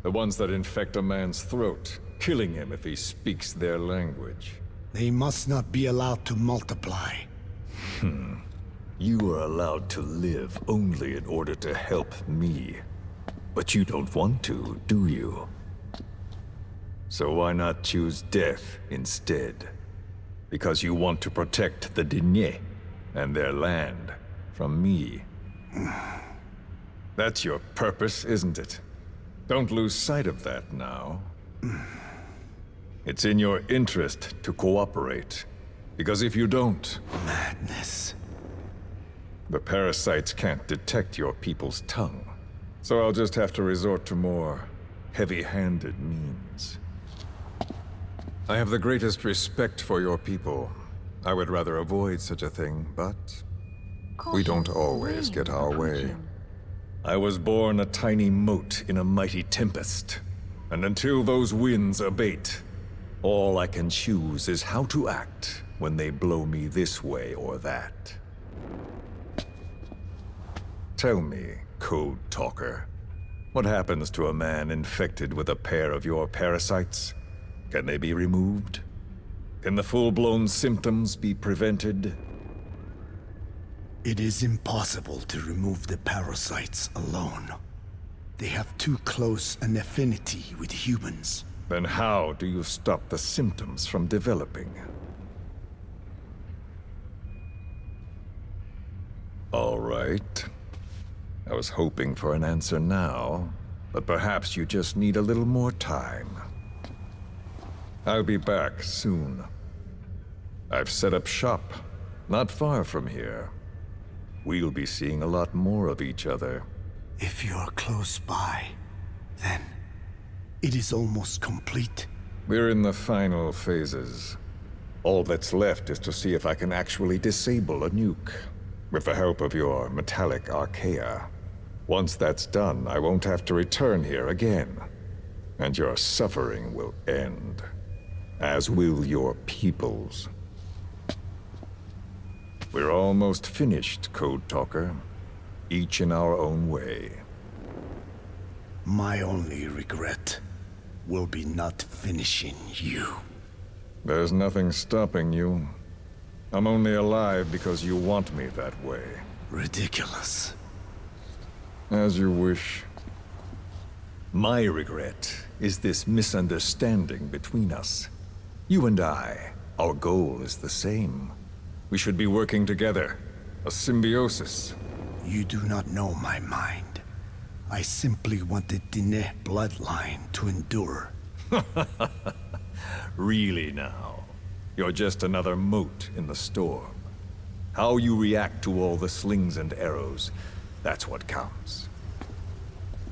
The ones that infect a man's throat, killing him if he speaks their language. They must not be allowed to multiply. You are allowed to live only in order to help me. But you don't want to, do you? So why not choose death instead? Because you want to protect the Diné and their land from me. That's your purpose, isn't it? Don't lose sight of that now. It's in your interest to cooperate. Because if you don't... Madness. The parasites can't detect your people's tongue. So I'll just have to resort to more heavy-handed means. I have the greatest respect for your people. I would rather avoid such a thing, but we don't always get our way. I was born a tiny mote in a mighty tempest, and until those winds abate, all I can choose is how to act when they blow me this way or that. Tell me, Code Talker, what happens to a man infected with a pair of your parasites? Can they be removed? Can the full-blown symptoms be prevented? It is impossible to remove the parasites alone. They have too close an affinity with humans. Then how do you stop the symptoms from developing? All right. I was hoping for an answer now, but perhaps you just need a little more time. I'll be back soon. I've set up shop, not far from here. We'll be seeing a lot more of each other. If you're close by, then it is almost complete. We're in the final phases. All that's left is to see if I can actually disable a nuke, with the help of your metallic archaea. Once that's done, I won't have to return here again, and your suffering will end, as will your people's. We're almost finished, Code Talker, each in our own way. My only regret will be not finishing you. There's nothing stopping you. I'm only alive because you want me that way. Ridiculous. As you wish. My regret is this misunderstanding between us. You and I, our goal is the same. We should be working together. A symbiosis. You do not know my mind. I simply want the Diné bloodline to endure. Really now? You're just another mote in the storm. How you react to all the slings and arrows, that's what counts.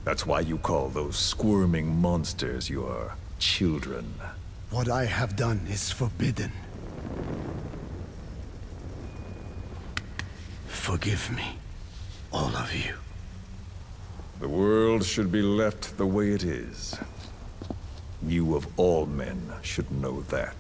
That's why you call those squirming monsters your children. What I have done is forbidden. Forgive me, all of you. The world should be left the way it is. You of all men should know that.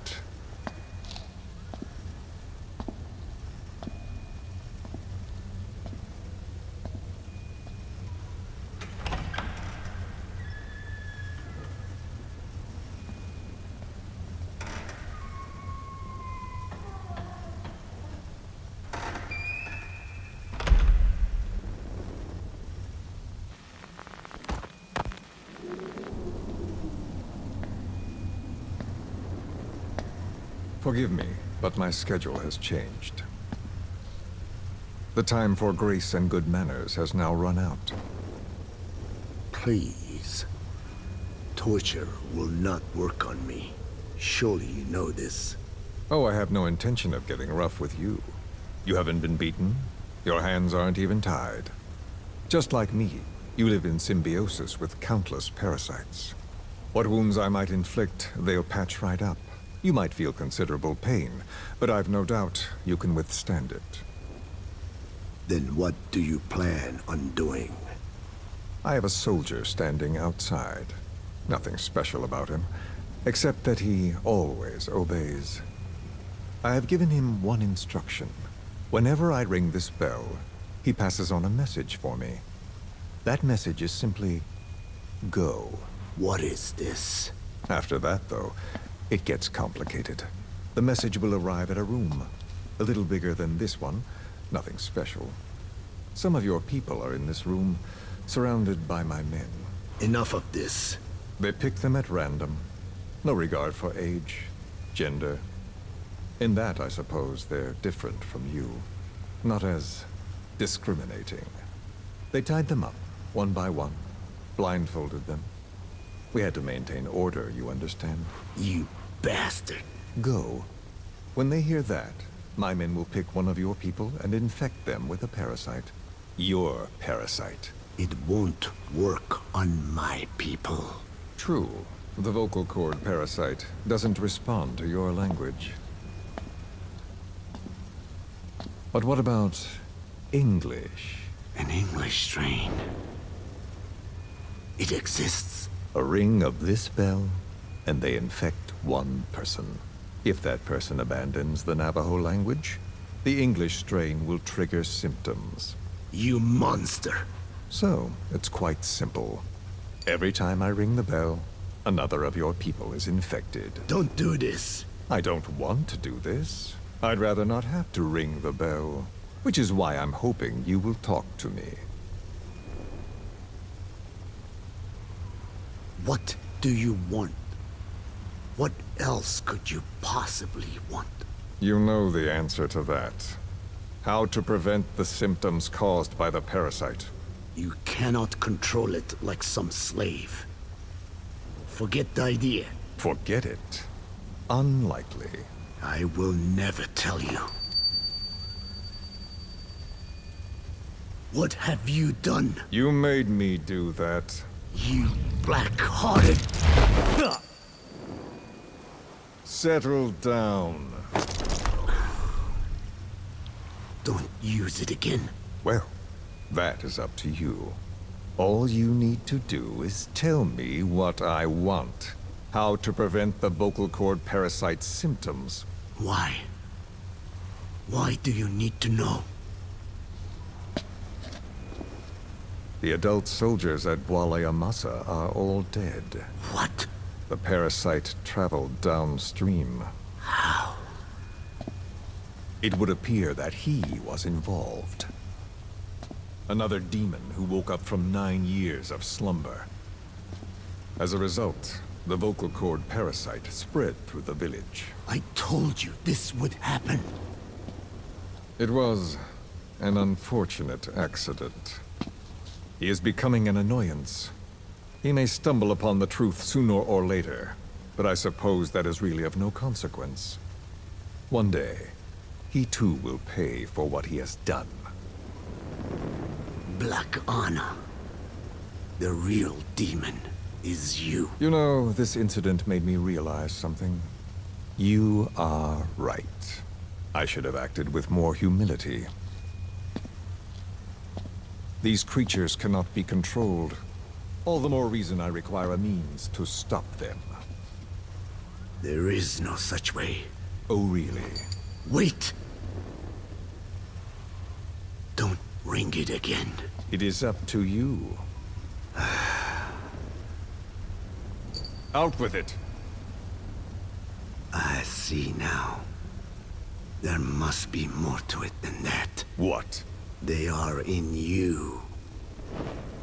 Forgive me, but my schedule has changed. The time for grace and good manners has now run out. Please. Torture will not work on me. Surely you know this. Oh, I have no intention of getting rough with you. You haven't been beaten. Your hands aren't even tied. Just like me, you live in symbiosis with countless parasites. What wounds I might inflict, they'll patch right up. You might feel considerable pain, but I've no doubt you can withstand it. Then what do you plan on doing? I have a soldier standing outside. Nothing special about him, except that he always obeys. I have given him one instruction. Whenever I ring this bell, he passes on a message for me. That message is simply, go. What is this? After that, though, it gets complicated. The message will arrive at a room, a little bigger than this one, nothing special. Some of your people are in this room, surrounded by my men. Enough of this. They pick them at random. No regard for age, gender. In that, I suppose, they're different from you. Not as discriminating. They tied them up, one by one, blindfolded them. We had to maintain order, you understand? You bastard. Go. When they hear that, my men will pick one of your people and infect them with a parasite. Your parasite. It won't work on my people. True. The vocal cord parasite doesn't respond to your language. But what about English? An English strain. It exists. A ring of this bell, and they infect one person. If that person abandons the Navajo language, the English strain will trigger symptoms. You monster. So, it's quite simple. Every time I ring the bell, another of your people is infected. Don't do this. I don't want to do this. I'd rather not have to ring the bell, which is why I'm hoping you will talk to me. What do you want? What else could you possibly want? You know the answer to that. How to prevent the symptoms caused by the parasite. You cannot control it like some slave. Forget the idea. Forget it? Unlikely. I will never tell you. What have you done? You made me do that. You black-hearted... Settle down. Don't use it again. Well, that is up to you. All you need to do is tell me what I want. How to prevent the vocal cord parasite symptoms. Why? Why do you need to know? The adult soldiers at Amasa are all dead. What? The parasite traveled downstream. How? It would appear that he was involved. Another demon who woke up from 9 years of slumber. As a result, the vocal cord parasite spread through the village. I told you this would happen. It was an unfortunate accident. He is becoming an annoyance. He may stumble upon the truth sooner or later, but I suppose that is really of no consequence. One day, he too will pay for what he has done. Black Anna. The real demon is you. You know, this incident made me realize something. You are right. I should have acted with more humility. These creatures cannot be controlled. All the more reason I require a means to stop them. There is no such way. Oh, really? Wait! Don't ring it again. It is up to you. Out with it! I see now. There must be more to it than that. What? They are in you.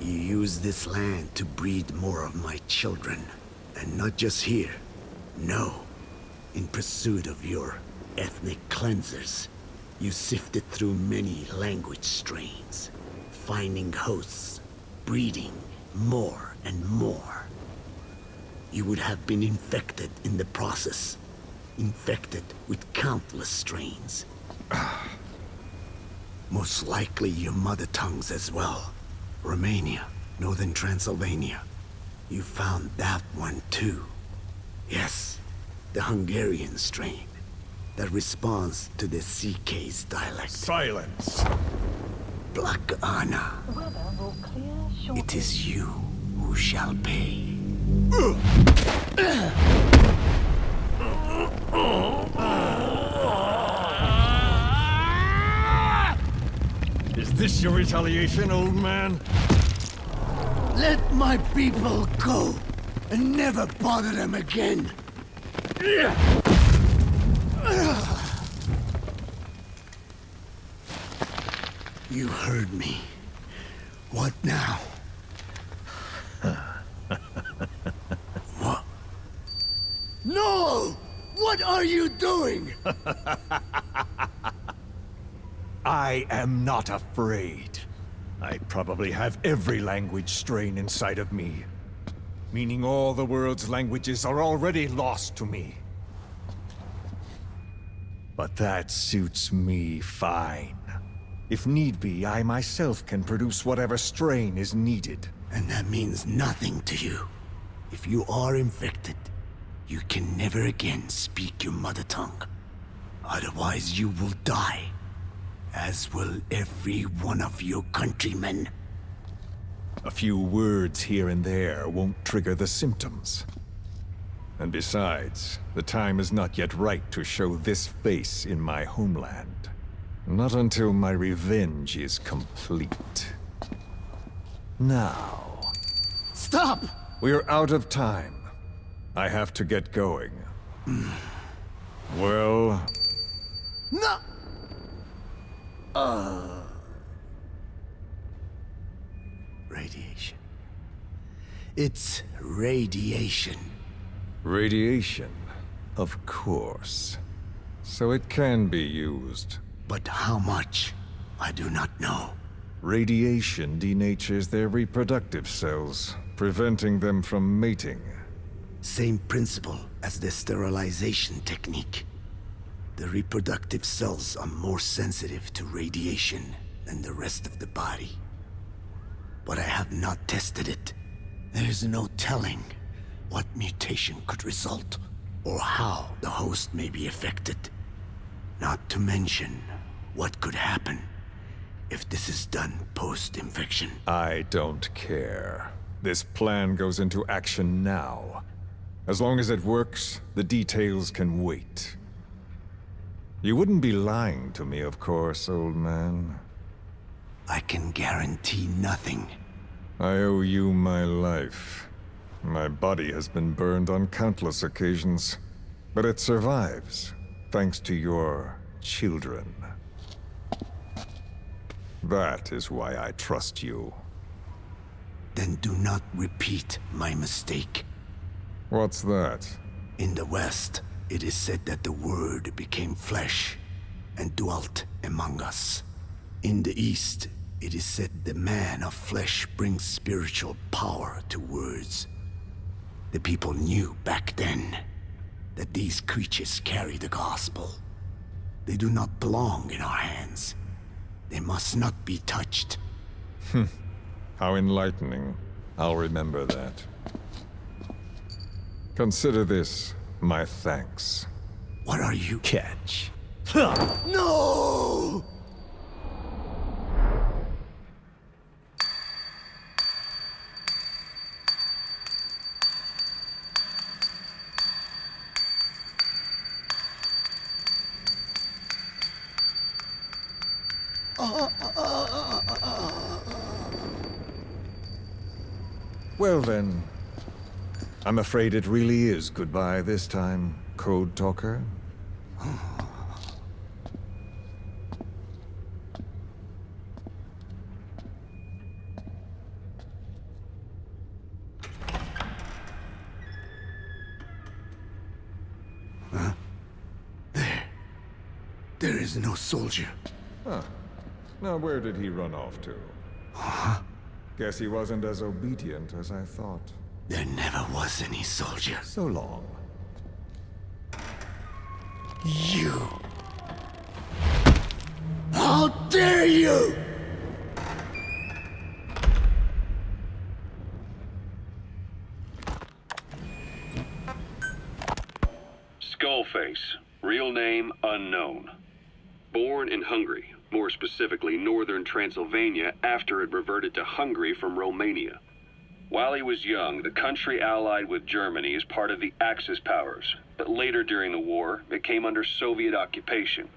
You use this land to breed more of my children. And not just here. No. In pursuit of your ethnic cleansers, you sifted through many language strains, finding hosts, breeding more and more. You would have been infected in the process, infected with countless strains. Most likely your mother tongues as well. Romania, Northern Transylvania. You found that one too. Yes, the Hungarian strain that responds to the CK's dialect. Silence! Black Anna, Weather will clear shortly. it is you who shall pay. Is this your retaliation, old man? Let my people go and never bother them again. You heard me. What now? What? No! What are you doing? I am not afraid. I probably have every language strain inside of me. Meaning all the world's languages are already lost to me. But that suits me fine. If need be, I myself can produce whatever strain is needed. And that means nothing to you. If you are infected, you can never again speak your mother tongue. Otherwise, you will die. As will every one of your countrymen. A few words here and there won't trigger the symptoms. And besides, the time is not yet right to show this face in my homeland. Not until my revenge is complete. Now... Stop! We're out of time. I have to get going. Well... No! Radiation. It's radiation. Radiation, of course. So it can be used. But how much? I do not know. Radiation denatures their reproductive cells, preventing them from mating. Same principle as the sterilization technique. The reproductive cells are more sensitive to radiation than the rest of the body. But I have not tested it. There is no telling what mutation could result, or how the host may be affected. Not to mention what could happen if this is done post-infection. I don't care. This plan goes into action now. As long as it works, the details can wait. You wouldn't be lying to me, of course, old man. I can guarantee nothing. I owe you my life. My body has been burned on countless occasions, but it survives, thanks to your children. That is why I trust you. Then do not repeat my mistake. What's that? In the West, it is said that the Word became flesh and dwelt among us. In the East, it is said the man of flesh brings spiritual power to words. The people knew back then that these creatures carry the gospel. They do not belong in our hands. They must not be touched. How enlightening. I'll remember that. Consider this my thanks. What are you? Catch. No! Well then, I'm afraid it really is goodbye this time, Code Talker. Huh? There is no soldier. Huh. Now where did he run off to? Huh? Guess he wasn't as obedient as I thought. There never was any soldier. So long. You! How dare you! Skullface, real name unknown. Born in Hungary, more specifically northern Transylvania, after it reverted to Hungary from Romania. While he was young, the country allied with Germany as part of the Axis powers, but later during the war, it came under Soviet occupation.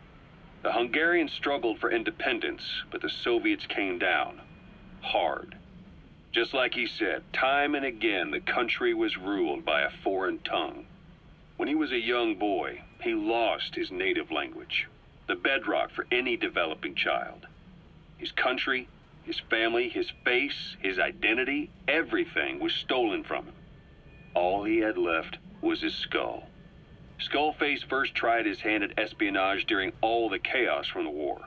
The Hungarians struggled for independence, but the Soviets came down. Hard. Just like he said, time and again the country was ruled by a foreign tongue. When he was a young boy, he lost his native language, the bedrock for any developing child. His country, his family, his face, his identity, everything was stolen from him. All he had left was his skull. Skullface first tried his hand at espionage during all the chaos from the war.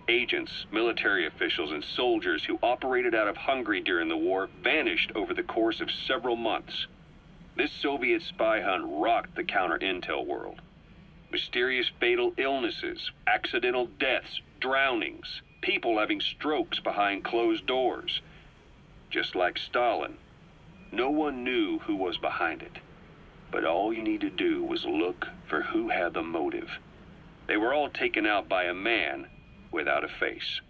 Agents, military officials, and soldiers who operated out of Hungary during the war vanished over the course of several months. This Soviet spy hunt rocked the counter-intel world. Mysterious fatal illnesses, accidental deaths, drownings, people having strokes behind closed doors. Just like Stalin, no one knew who was behind it. But all you need to do was look for who had the motive. They were all taken out by a man without a face.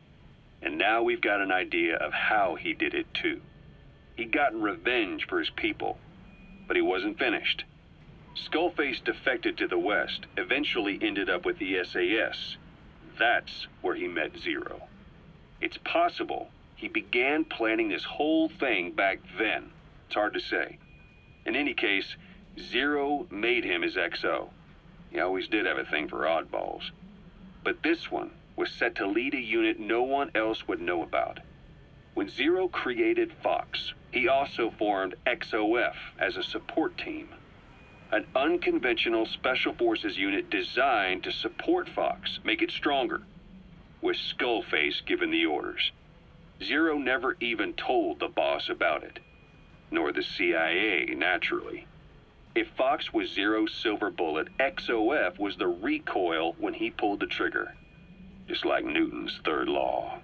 And now we've got an idea of how he did it too. He'd gotten revenge for his people, but he wasn't finished. Skullface defected to the West, eventually ended up with the SAS. That's where he met Zero. It's possible he began planning this whole thing back then. It's hard to say. In any case, Zero made him his XO. He always did have a thing for oddballs. But this one was set to lead a unit no one else would know about. When Zero created Fox, he also formed XOF as a support team. An unconventional special forces unit designed to support Fox, make it stronger, with Skullface giving the orders. Zero never even told the boss about it, nor the CIA, naturally. If Fox was Zero's silver bullet, XOF was the recoil when he pulled the trigger, just like Newton's third law.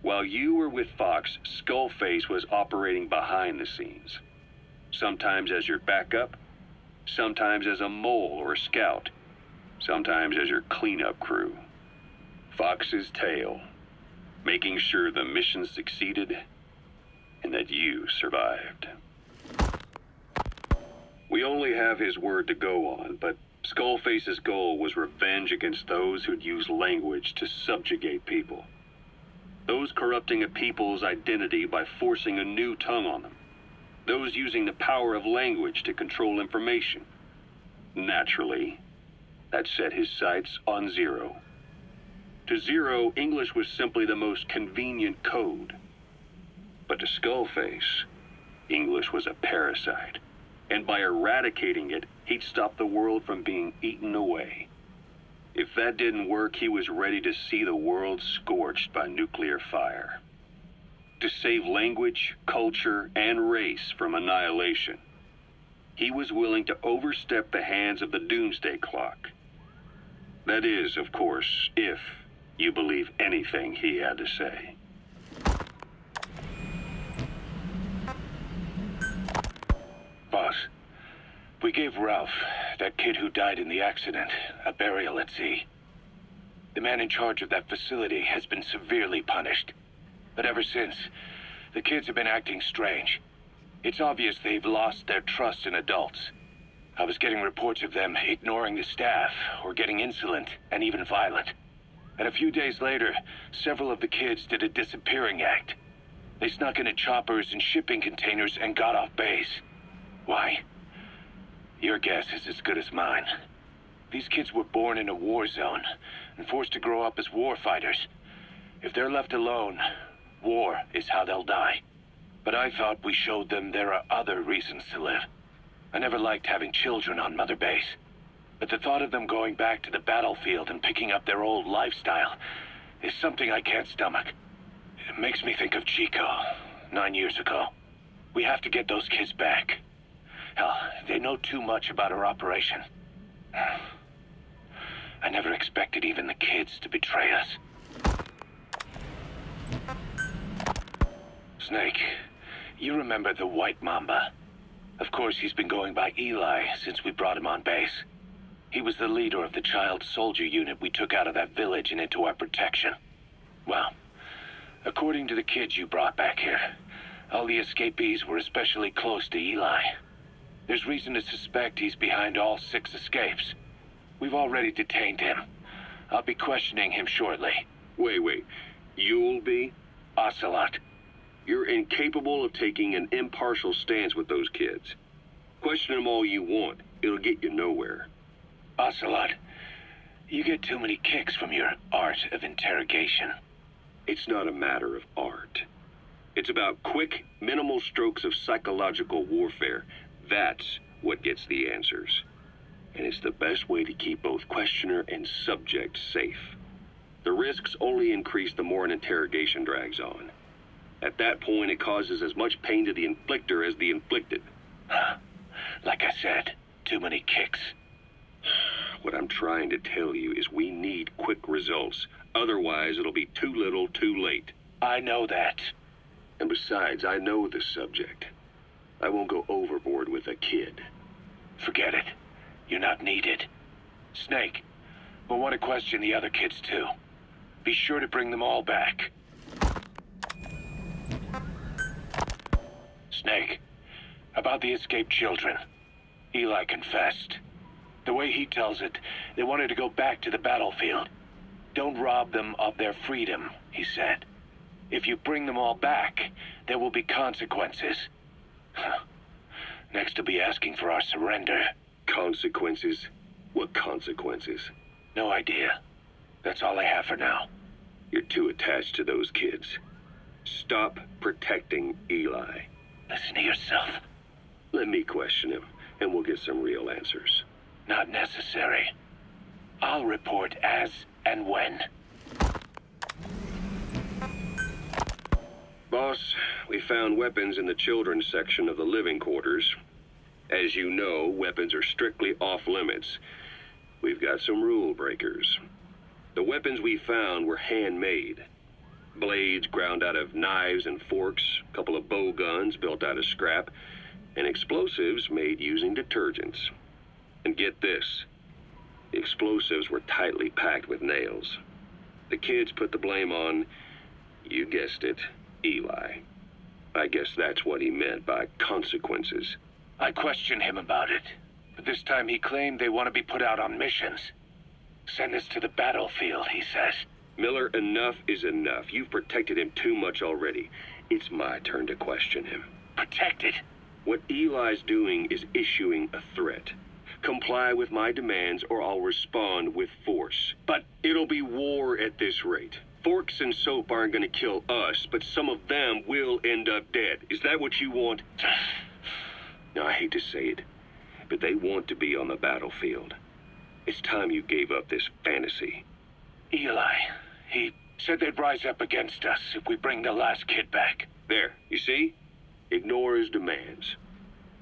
While you were with Fox, Skullface was operating behind the scenes, sometimes as your backup, sometimes as a mole or a scout, sometimes as your cleanup crew. Fox's tail, making sure the mission succeeded and that you survived. We only have his word to go on, but Skullface's goal was revenge against those who'd use language to subjugate people. Those corrupting a people's identity by forcing a new tongue on them. Those using the power of language to control information. Naturally, that set his sights on Zero. To Zero, English was simply the most convenient code. But to Skullface, English was a parasite. And by eradicating it, he'd stop the world from being eaten away. If that didn't work, he was ready to see the world scorched by nuclear fire. To save language, culture, and race from annihilation, he was willing to overstep the hands of the doomsday clock. That is, of course, if you believe anything he had to say. Boss, we gave Ralph, that kid who died in the accident, a burial at sea. The man in charge of that facility has been severely punished. But ever since, the kids have been acting strange. It's obvious they've lost their trust in adults. I was getting reports of them ignoring the staff, or getting insolent, and even violent. And a few days later, several of the kids did a disappearing act. They snuck into choppers and shipping containers and got off base. Why? Your guess is as good as mine. These kids were born in a war zone and forced to grow up as war fighters. If they're left alone, war is how they'll die. But I thought we showed them there are other reasons to live. I never liked having children on Mother Base. But the thought of them going back to the battlefield and picking up their old lifestyle is something I can't stomach. It makes me think of Chico, 9 years ago. We have to get those kids back. Hell, they know too much about our operation. I never expected even the kids to betray us. Snake, you remember the White Mamba? Of course, he's been going by Eli since we brought him on base. He was the leader of the child soldier unit we took out of that village and into our protection. Well, according to the kids you brought back here, all the escapees were especially close to Eli. There's reason to suspect he's behind all 6 escapes. We've already detained him. I'll be questioning him shortly. Wait. You'll be? Ocelot. You're incapable of taking an impartial stance with those kids. Question them all you want. It'll get you nowhere. Ocelot, you get too many kicks from your art of interrogation. It's not a matter of art. It's about quick, minimal strokes of psychological warfare. That's what gets the answers. And it's the best way to keep both questioner and subject safe. The risks only increase the more an interrogation drags on. At that point, it causes as much pain to the inflictor as the inflicted. Like I said, too many kicks. What I'm trying to tell you is we need quick results. Otherwise, it'll be too little, too late. I know that. And besides, I know the subject. I won't go overboard with a kid. Forget it. You're not needed. Snake, we'll want to question the other kids too. Be sure to bring them all back. Snake, about the escaped children. Eli confessed. The way he tells it, they wanted to go back to the battlefield. Don't rob them of their freedom, he said. If you bring them all back, there will be consequences. Next, he'll be asking for our surrender. Consequences? What consequences? No idea. That's all I have for now. You're too attached to those kids. Stop protecting Eli. Listen to yourself. Let me question him, and we'll get some real answers. Not necessary. I'll report as and when. Boss, we found weapons in the children's section of the living quarters. As you know, weapons are strictly off limits. We've got some rule breakers. The weapons we found were handmade. Blades ground out of knives and forks, a couple of bow guns built out of scrap, and explosives made using detergents. And get this, the explosives were tightly packed with nails. The kids put the blame on, you guessed it, Eli. I guess that's what he meant by consequences. I questioned him about it, but this time he claimed they want to be put out on missions. Send us to the battlefield, he says. Miller, enough is enough. You've protected him too much already. It's my turn to question him. Protected? What Eli's doing is issuing a threat. Comply with my demands or I'll respond with force. But it'll be war at this rate. Forks and soap aren't going to kill us, but some of them will end up dead. Is that what you want? Now, I hate to say it, but they want to be on the battlefield. It's time you gave up this fantasy. Eli, he said they'd rise up against us if we bring the last kid back. There, you see? Ignore his demands.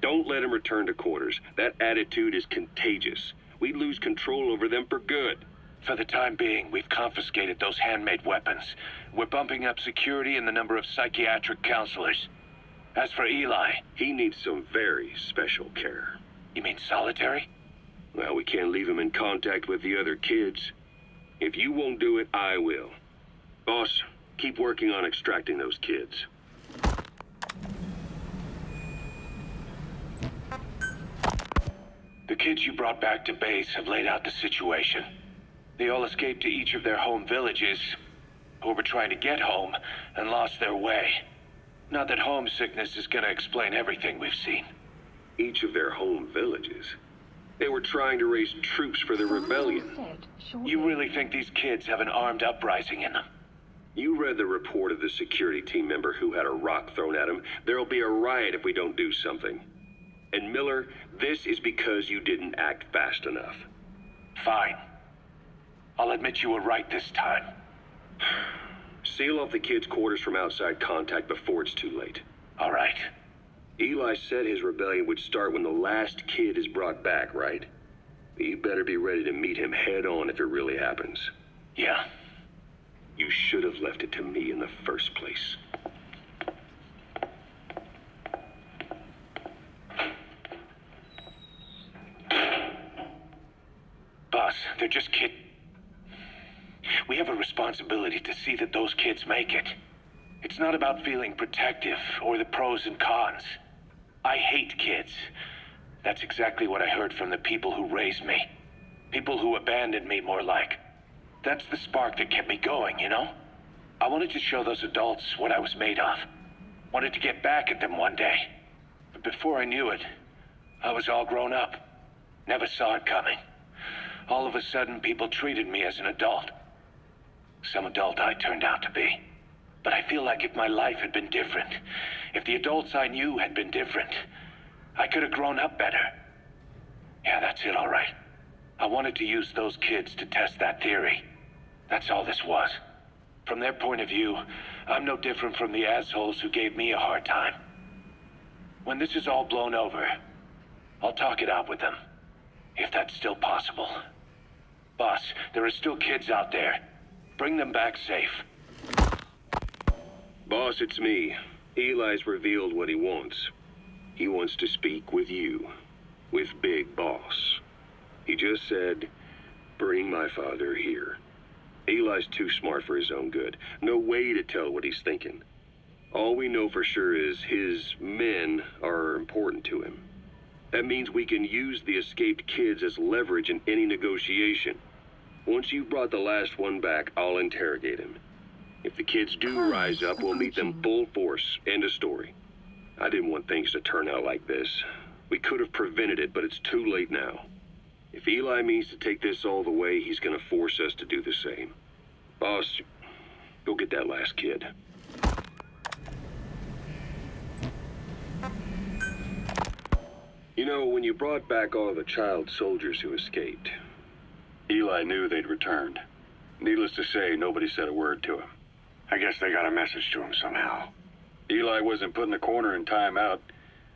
Don't let him return to quarters. That attitude is contagious. We'd lose control over them for good. For the time being, we've confiscated those handmade weapons. We're bumping up security and the number of psychiatric counselors. As for Eli... He needs some very special care. You mean solitary? Well, we can't leave him in contact with the other kids. If you won't do it, I will. Boss, keep working on extracting those kids. The kids you brought back to base have laid out the situation. They all escaped to each of their home villages, or were trying to get home, and lost their way. Not that homesickness is gonna explain everything we've seen. Each of their home villages? They were trying to raise troops for the rebellion. You really think these kids have an armed uprising in them? You read the report of the security team member who had a rock thrown at him. There'll be a riot if we don't do something. And Miller, this is because you didn't act fast enough. Fine. I'll admit you were right this time. Seal off the kids' quarters from outside contact before it's too late. All right. Eli said his rebellion would start when the last kid is brought back, right? You better be ready to meet him head on if it really happens. Yeah. You should have left it to me in the first place. Boss, they're just kids. We have a responsibility to see that those kids make it. It's not about feeling protective or the pros and cons. I hate kids. That's exactly what I heard from the people who raised me. People who abandoned me, more like. That's the spark that kept me going, you know? I wanted to show those adults what I was made of. Wanted to get back at them one day. But before I knew it, I was all grown up. Never saw it coming. All of a sudden, people treated me as an adult. Some adult I turned out to be. But I feel like if my life had been different, if the adults I knew had been different, I could have grown up better. Yeah, that's it, all right. I wanted to use those kids to test that theory. That's all this was. From their point of view, I'm no different from the assholes who gave me a hard time. When this is all blown over, I'll talk it out with them. If that's still possible. Boss, there are still kids out there. Bring them back safe. Boss, it's me. Eli's revealed what he wants. He wants to speak with you. With Big Boss. He just said, bring my father here. Eli's too smart for his own good. No way to tell what he's thinking. All we know for sure is his men are important to him. That means we can use the escaped kids as leverage in any negotiation. Once you've brought the last one back, I'll interrogate him. If the kids do rise up, we'll meet them full force. End of story. I didn't want things to turn out like this. We could have prevented it, but it's too late now. If Eli means to take this all the way, he's gonna force us to do the same. Boss, go get that last kid. You know, when you brought back all the child soldiers who escaped, Eli knew they'd returned. Needless to say, nobody said a word to him. I guess they got a message to him somehow. Eli wasn't put in a corner in timeout.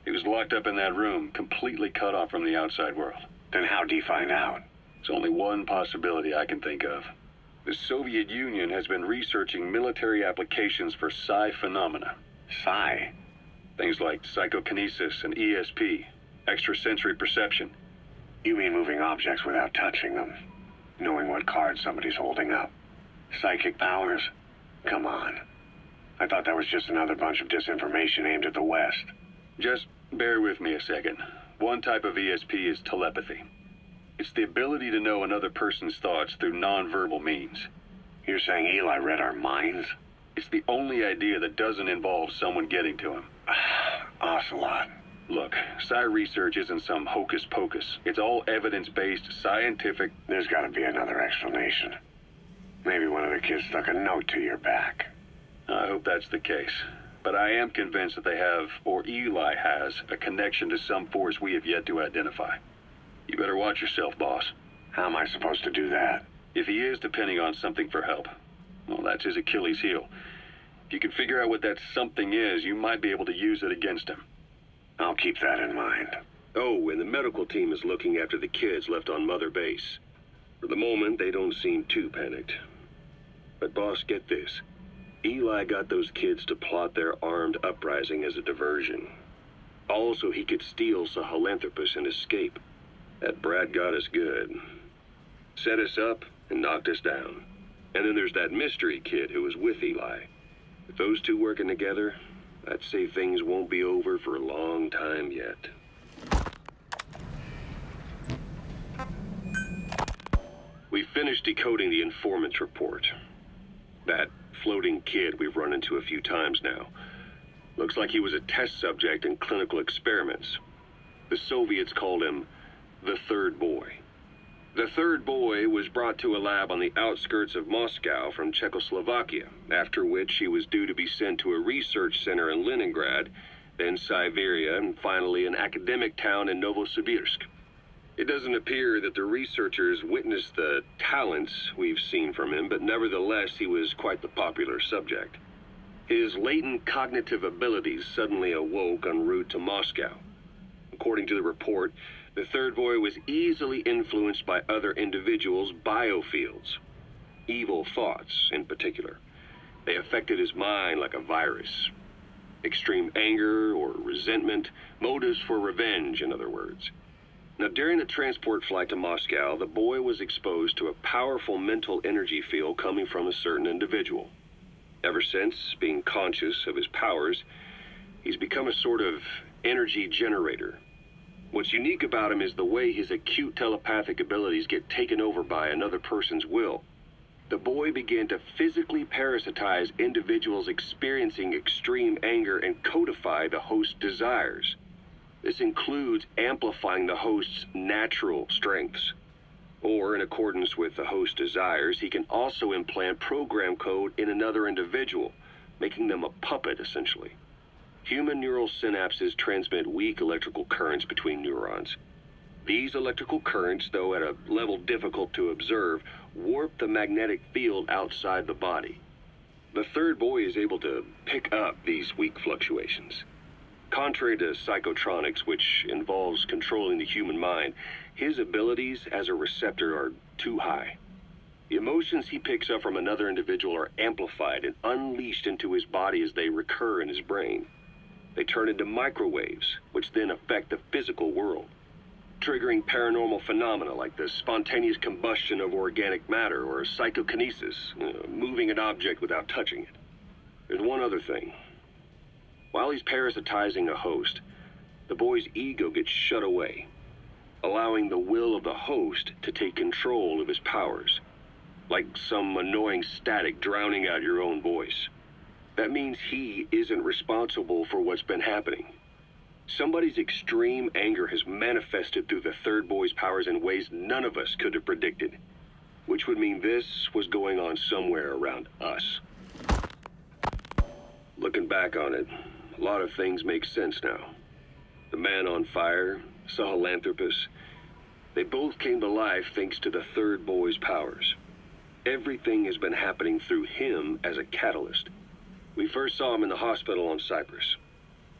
He was locked up in that room, completely cut off from the outside world. Then how'd he find out? There's only one possibility I can think of. The Soviet Union has been researching military applications for psi phenomena. Psi? Things like psychokinesis and ESP, extrasensory perception. You mean moving objects without touching them? Knowing what card somebody's holding up? Psychic powers? Come on. I thought that was just another bunch of disinformation aimed at the West. Just bear with me a second. One type of ESP is telepathy. It's the ability to know another person's thoughts through nonverbal means. You're saying Eli read our minds? It's the only idea that doesn't involve someone getting to him. Ocelot. Look, psi research isn't some hocus pocus. It's all evidence-based, scientific... There's gotta be another explanation. Maybe one of the kids stuck a note to your back. I hope that's the case. But I am convinced that they have, or Eli has, a connection to some force we have yet to identify. You better watch yourself, boss. How am I supposed to do that? If he is depending on something for help, well, that's his Achilles heel. If you can figure out what that something is, you might be able to use it against him. I'll keep that in mind. Oh, and the medical team is looking after the kids left on Mother Base. For the moment, they don't seem too panicked. But boss, get this. Eli got those kids to plot their armed uprising as a diversion. Also, he could steal Sahelanthropus and escape. That brat got us good. Set us up and knocked us down. And then there's that mystery kid who was with Eli. With those two working together, I'd say things won't be over for a long time yet. We finished decoding the informant's report. That floating kid we've run into a few times now. Looks like he was a test subject in clinical experiments. The Soviets called him the third boy. The third boy was brought to a lab on the outskirts of Moscow from Czechoslovakia, after which he was due to be sent to a research center in Leningrad, then Siberia, and finally an academic town in Novosibirsk. It doesn't appear that the researchers witnessed the talents we've seen from him, but nevertheless, he was quite the popular subject. His latent cognitive abilities suddenly awoke en route to Moscow. According to the report, the third boy was easily influenced by other individuals' biofields. Evil thoughts, in particular. They affected his mind like a virus. Extreme anger or resentment, motives for revenge, in other words. Now, during the transport flight to Moscow, the boy was exposed to a powerful mental energy field coming from a certain individual. Ever since, being conscious of his powers, he's become a sort of energy generator. What's unique about him is the way his acute telepathic abilities get taken over by another person's will. The boy began to physically parasitize individuals experiencing extreme anger and codify the host's desires. This includes amplifying the host's natural strengths. Or, in accordance with the host's desires, he can also implant program code in another individual, making them a puppet, essentially. Human neural synapses transmit weak electrical currents between neurons. These electrical currents, though at a level difficult to observe, warp the magnetic field outside the body. The third boy is able to pick up these weak fluctuations. Contrary to psychotronics, which involves controlling the human mind, his abilities as a receptor are too high. The emotions he picks up from another individual are amplified and unleashed into his body as they recur in his brain. They turn into microwaves, which then affect the physical world, triggering paranormal phenomena like the spontaneous combustion of organic matter or psychokinesis, moving an object without touching it. There's one other thing. While he's parasitizing a host, the boy's ego gets shut away, allowing the will of the host to take control of his powers, like some annoying static drowning out your own voice. That means he isn't responsible for what's been happening. Somebody's extreme anger has manifested through the third boy's powers in ways none of us could have predicted, which would mean this was going on somewhere around us. Looking back on it, a lot of things make sense now. The man on fire, Sahelanthropus, they both came to life thanks to the third boy's powers. Everything has been happening through him as a catalyst. We first saw him in the hospital on Cyprus.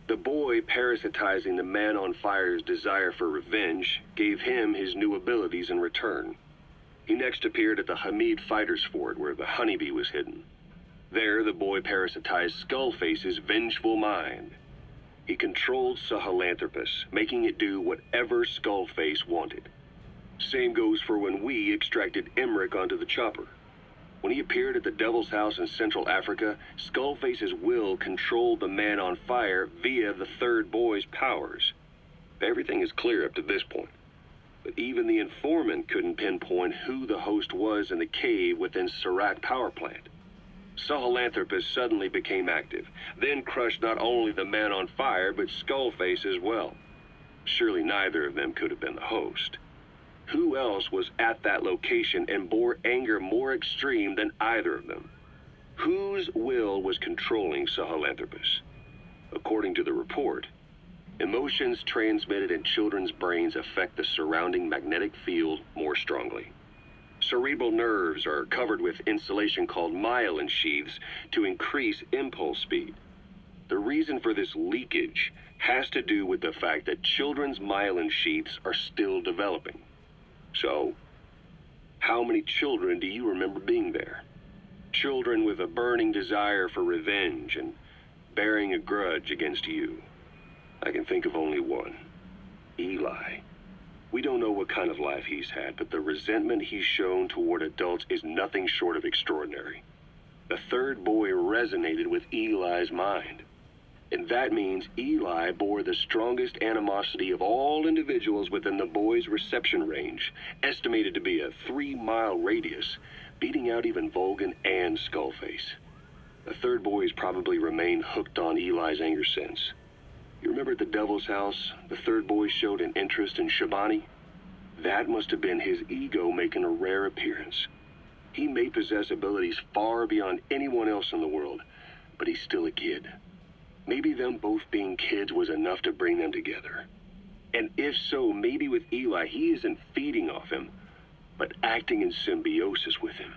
The boy parasitizing the man on fire's desire for revenge gave him his new abilities in return. He next appeared at the Hamid Fighter's Fort where the honeybee was hidden. There, the boy parasitized Skullface's vengeful mind. He controlled Sahelanthropus, making it do whatever Skullface wanted. Same goes for when we extracted Emmerich onto the chopper. When he appeared at the Devil's House in Central Africa, Skullface's will controlled the man on fire via the third boy's powers. Everything is clear up to this point. But even the informant couldn't pinpoint who the host was in the cave within Serac power plant. Sahelanthropus suddenly became active, then crushed not only the man on fire, but Skullface as well. Surely neither of them could have been the host. Who else was at that location and bore anger more extreme than either of them? Whose will was controlling Sahelanthropus? According to the report, emotions transmitted in children's brains affect the surrounding magnetic field more strongly. Cerebral nerves are covered with insulation called myelin sheaths to increase impulse speed. The reason for this leakage has to do with the fact that children's myelin sheaths are still developing. So, how many children do you remember being there? Children with a burning desire for revenge and bearing a grudge against you. I can think of only one. Eli. We don't know what kind of life he's had, but the resentment he's shown toward adults is nothing short of extraordinary. The third boy resonated with Eli's mind. And that means Eli bore the strongest animosity of all individuals within the boy's reception range, estimated to be a 3-mile radius, beating out even Volgan and Skullface. The third boy has probably remained hooked on Eli's anger since. You remember at the Devil's House, the third boy showed an interest in Shabani? That must have been his ego making a rare appearance. He may possess abilities far beyond anyone else in the world, but he's still a kid. Maybe them both being kids was enough to bring them together. And if so, maybe with Eli, he isn't feeding off him, but acting in symbiosis with him.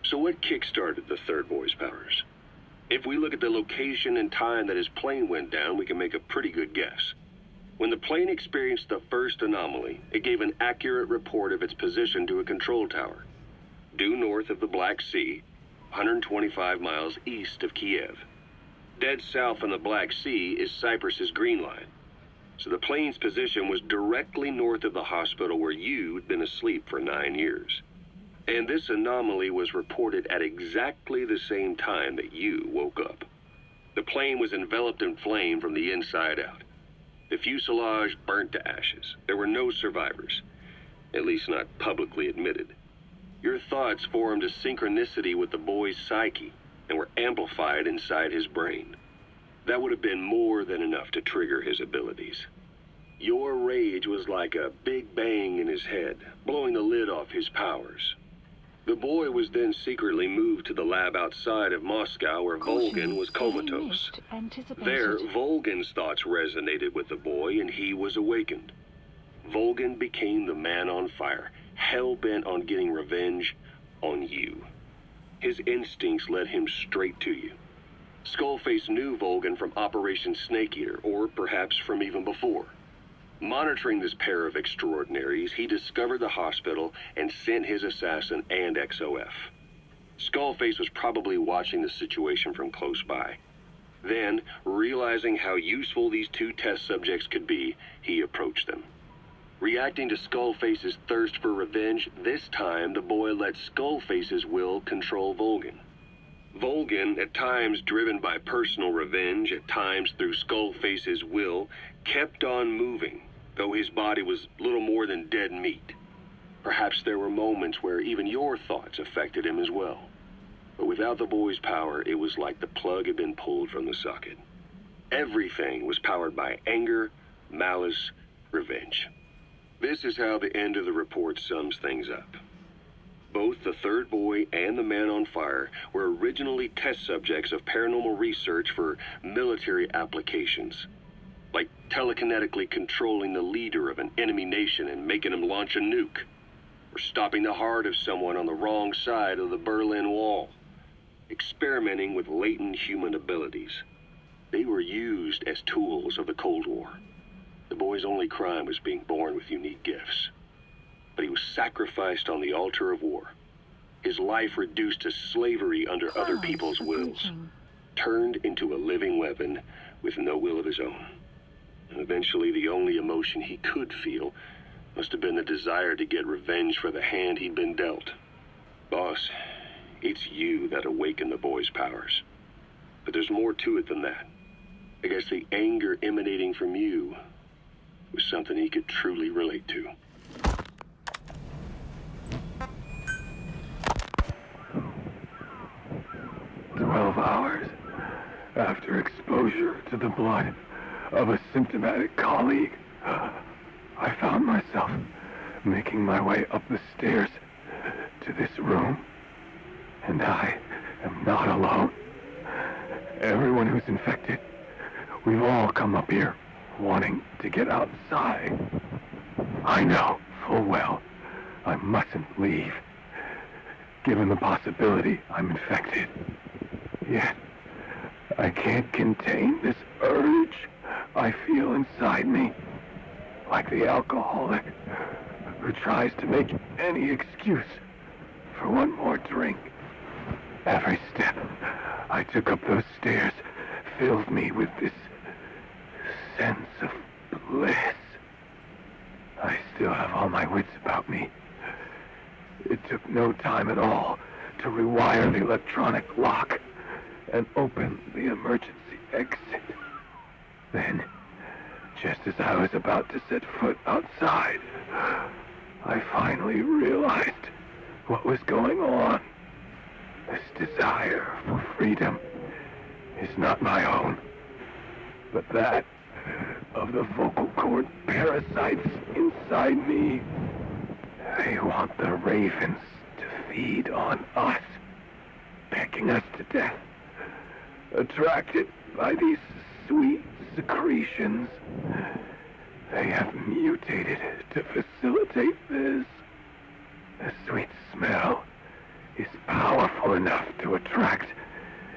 So what kick-started the third boy's powers? If we look at the location and time that his plane went down, we can make a pretty good guess. When the plane experienced the first anomaly, it gave an accurate report of its position to a control tower, due north of the Black Sea, 125 miles east of Kiev. Dead south on the Black Sea is Cyprus's Green Line. So the plane's position was directly north of the hospital where you'd been asleep for 9 years. And this anomaly was reported at exactly the same time that you woke up. The plane was enveloped in flame from the inside out. The fuselage burnt to ashes. There were no survivors, at least not publicly admitted. Your thoughts formed a synchronicity with the boy's psyche and were amplified inside his brain. That would have been more than enough to trigger his abilities. Your rage was like a big bang in his head, blowing the lid off his powers. The boy was then secretly moved to the lab outside of Moscow where Volgin was comatose. There, Volgin's thoughts resonated with the boy and he was awakened. Volgin became the man on fire, hell-bent on getting revenge on you. His instincts led him straight to you. Skullface knew Volgin from Operation Snake Eater, or perhaps from even before. Monitoring this pair of extraordinaries, he discovered the hospital and sent his assassin and XOF. Skullface was probably watching the situation from close by. Then, realizing how useful these two test subjects could be, he approached them. Reacting to Skullface's thirst for revenge, this time the boy let Skullface's will control Volgin. Volgin, at times driven by personal revenge, at times through Skullface's will, kept on moving, though his body was little more than dead meat. Perhaps there were moments where even your thoughts affected him as well. But without the boy's power, it was like the plug had been pulled from the socket. Everything was powered by anger, malice, revenge. This is how the end of the report sums things up. Both the third boy and the man on fire were originally test subjects of paranormal research for military applications, like telekinetically controlling the leader of an enemy nation and making him launch a nuke, or stopping the heart of someone on the wrong side of the Berlin Wall, experimenting with latent human abilities. They were used as tools of the Cold War. The boy's only crime was being born with unique gifts. But he was sacrificed on the altar of war. His life reduced to slavery under other people's wills, turned into a living weapon with no will of his own. And eventually the only emotion he could feel must have been the desire to get revenge for the hand he'd been dealt. Boss, it's you that awakened the boy's powers. But there's more to it than that. I guess the anger emanating from you was something he could truly relate to. 12 hours after exposure to the blood of a symptomatic colleague, I found myself making my way up the stairs to this room. And I am not alone. Everyone who's infected, we've all come up here wanting to get outside. I know full well I mustn't leave, given the possibility I'm infected. Yet, I can't contain this urge I feel inside me, like the alcoholic who tries to make any excuse for one more drink. Every step I took up those stairs filled me with this sense of bliss. I still have all my wits about me. It took no time at all to rewire the electronic lock and open the emergency exit. Then, just as I was about to set foot outside, I finally realized what was going on. This desire for freedom is not my own, but that of the vocal cord parasites inside me. They want the ravens to feed on us, pecking us to death, attracted by these sweet secretions. They have mutated to facilitate this. The sweet smell is powerful enough to attract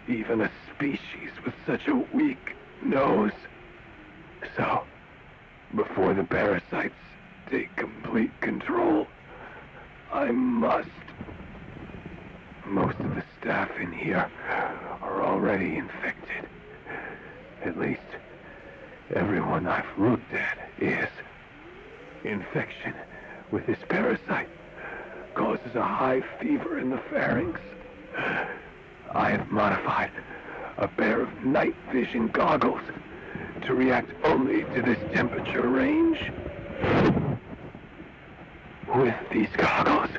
even a species with such a weak nose. So, before the parasites take complete control, I must. Most of the staff in here are already infected. At least, everyone I've looked at is. Infection with this parasite causes a high fever in the pharynx. I have modified a pair of night vision goggles to react only to this temperature range. With these goggles,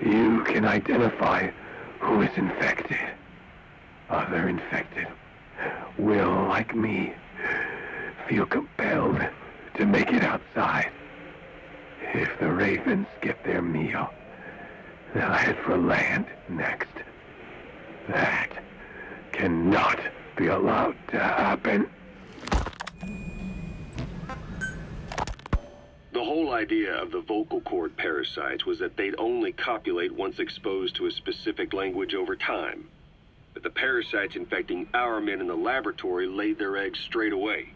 you can identify who is infected. Other infected will, like me, feel compelled to make it outside. If the ravens get their meal, they'll head for land next. That cannot be allowed to happen. The whole idea of the vocal cord parasites was that they'd only copulate once exposed to a specific language over time. But the parasites infecting our men in the laboratory laid their eggs straight away.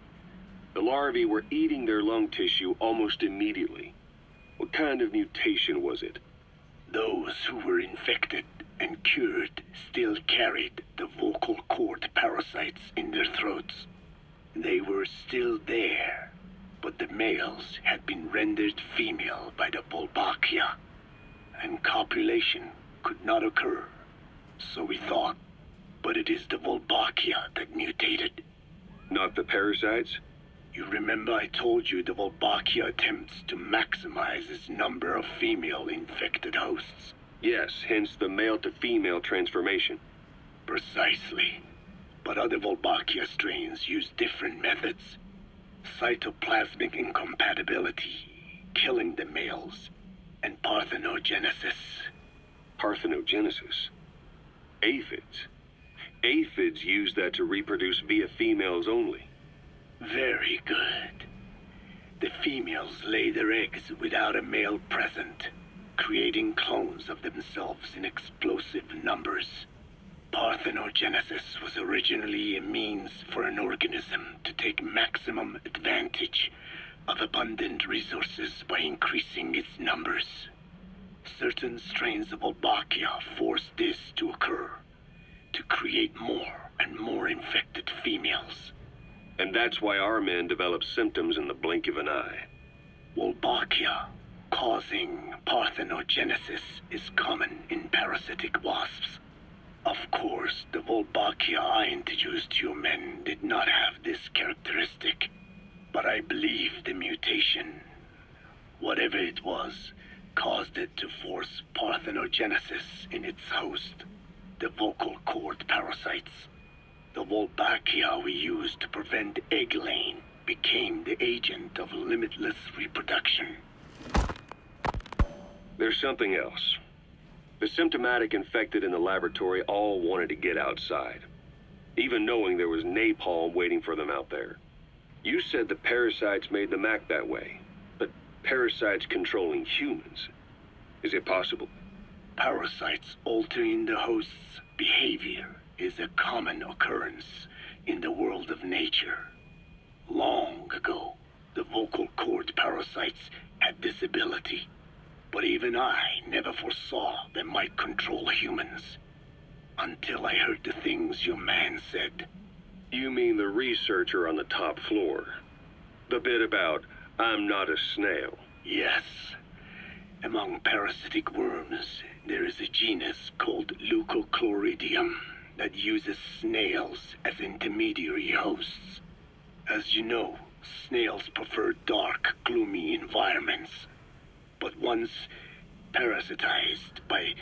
The larvae were eating their lung tissue almost immediately. What kind of mutation was it? Those who were infected and cured still carried the vocal cord parasites in their throats. They were still there, but the males had been rendered female by the Wolbachia, and copulation could not occur. So we thought, but it is the Wolbachia that mutated. Not the parasites? You remember I told you the Wolbachia attempts to maximize its number of female infected hosts? Yes, hence the male-to-female transformation. Precisely. But other Wolbachia strains use different methods. Cytoplasmic incompatibility, killing the males, and parthenogenesis. Parthenogenesis? Aphids? Aphids use that to reproduce via females only. Very good. The females lay their eggs without a male present, creating clones of themselves in explosive numbers. Parthenogenesis was originally a means for an organism to take maximum advantage of abundant resources by increasing its numbers. Certain strains of Wolbachia force this to occur, to create more and more infected females. And that's why our men develop symptoms in the blink of an eye. Wolbachia causing parthenogenesis is common in parasitic wasps. Of course, the Wolbachia I introduced to your men did not have this characteristic, but I believe the mutation, whatever it was, caused it to force parthenogenesis in its host, the vocal cord parasites. The Wolbachia we used to prevent egg laying became the agent of limitless reproduction. There's something else. The symptomatic infected in the laboratory all wanted to get outside, even knowing there was napalm waiting for them out there. You said the parasites made them act that way, but parasites controlling humans. Is it possible? Parasites altering the host's behavior is a common occurrence in the world of nature. Long ago, the vocal cord parasites had this ability, but even I never foresaw they might control humans. Until I heard the things your man said. You mean the researcher on the top floor? The bit about, I'm not a snail? Yes. Among parasitic worms, there is a genus called Leucochloridium that uses snails as intermediary hosts. As you know, snails prefer dark, gloomy environments. But once parasitized by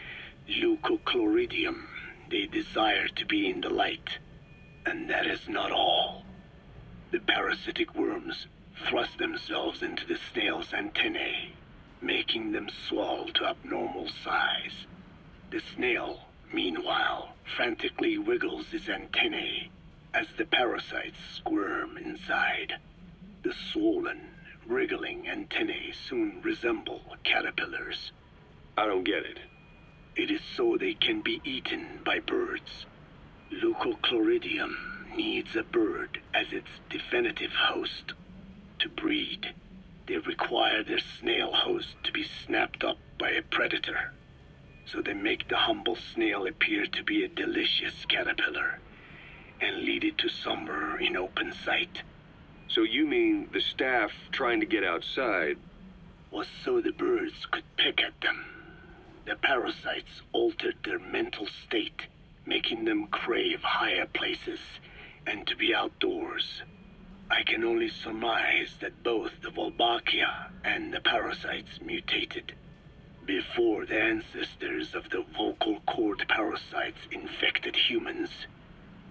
Leucochloridium, they desire to be in the light. And that is not all. The parasitic worms thrust themselves into the snail's antennae, making them swell to abnormal size. The snail, meanwhile, frantically wiggles its antennae, as the parasites squirm inside. The swollen, wriggling antennae soon resemble caterpillars. I don't get it. It is so they can be eaten by birds. Leucochloridium needs a bird as its definitive host. To breed, they require their snail host to be snapped up by a predator. So they make the humble snail appear to be a delicious caterpillar and lead it to somewhere in open sight. So you mean the staff trying to get outside was so the birds could pick at them. The parasites altered their mental state, making them crave higher places and to be outdoors. I can only surmise that both the Wolbachia and the parasites mutated before the ancestors of the vocal cord parasites infected humans.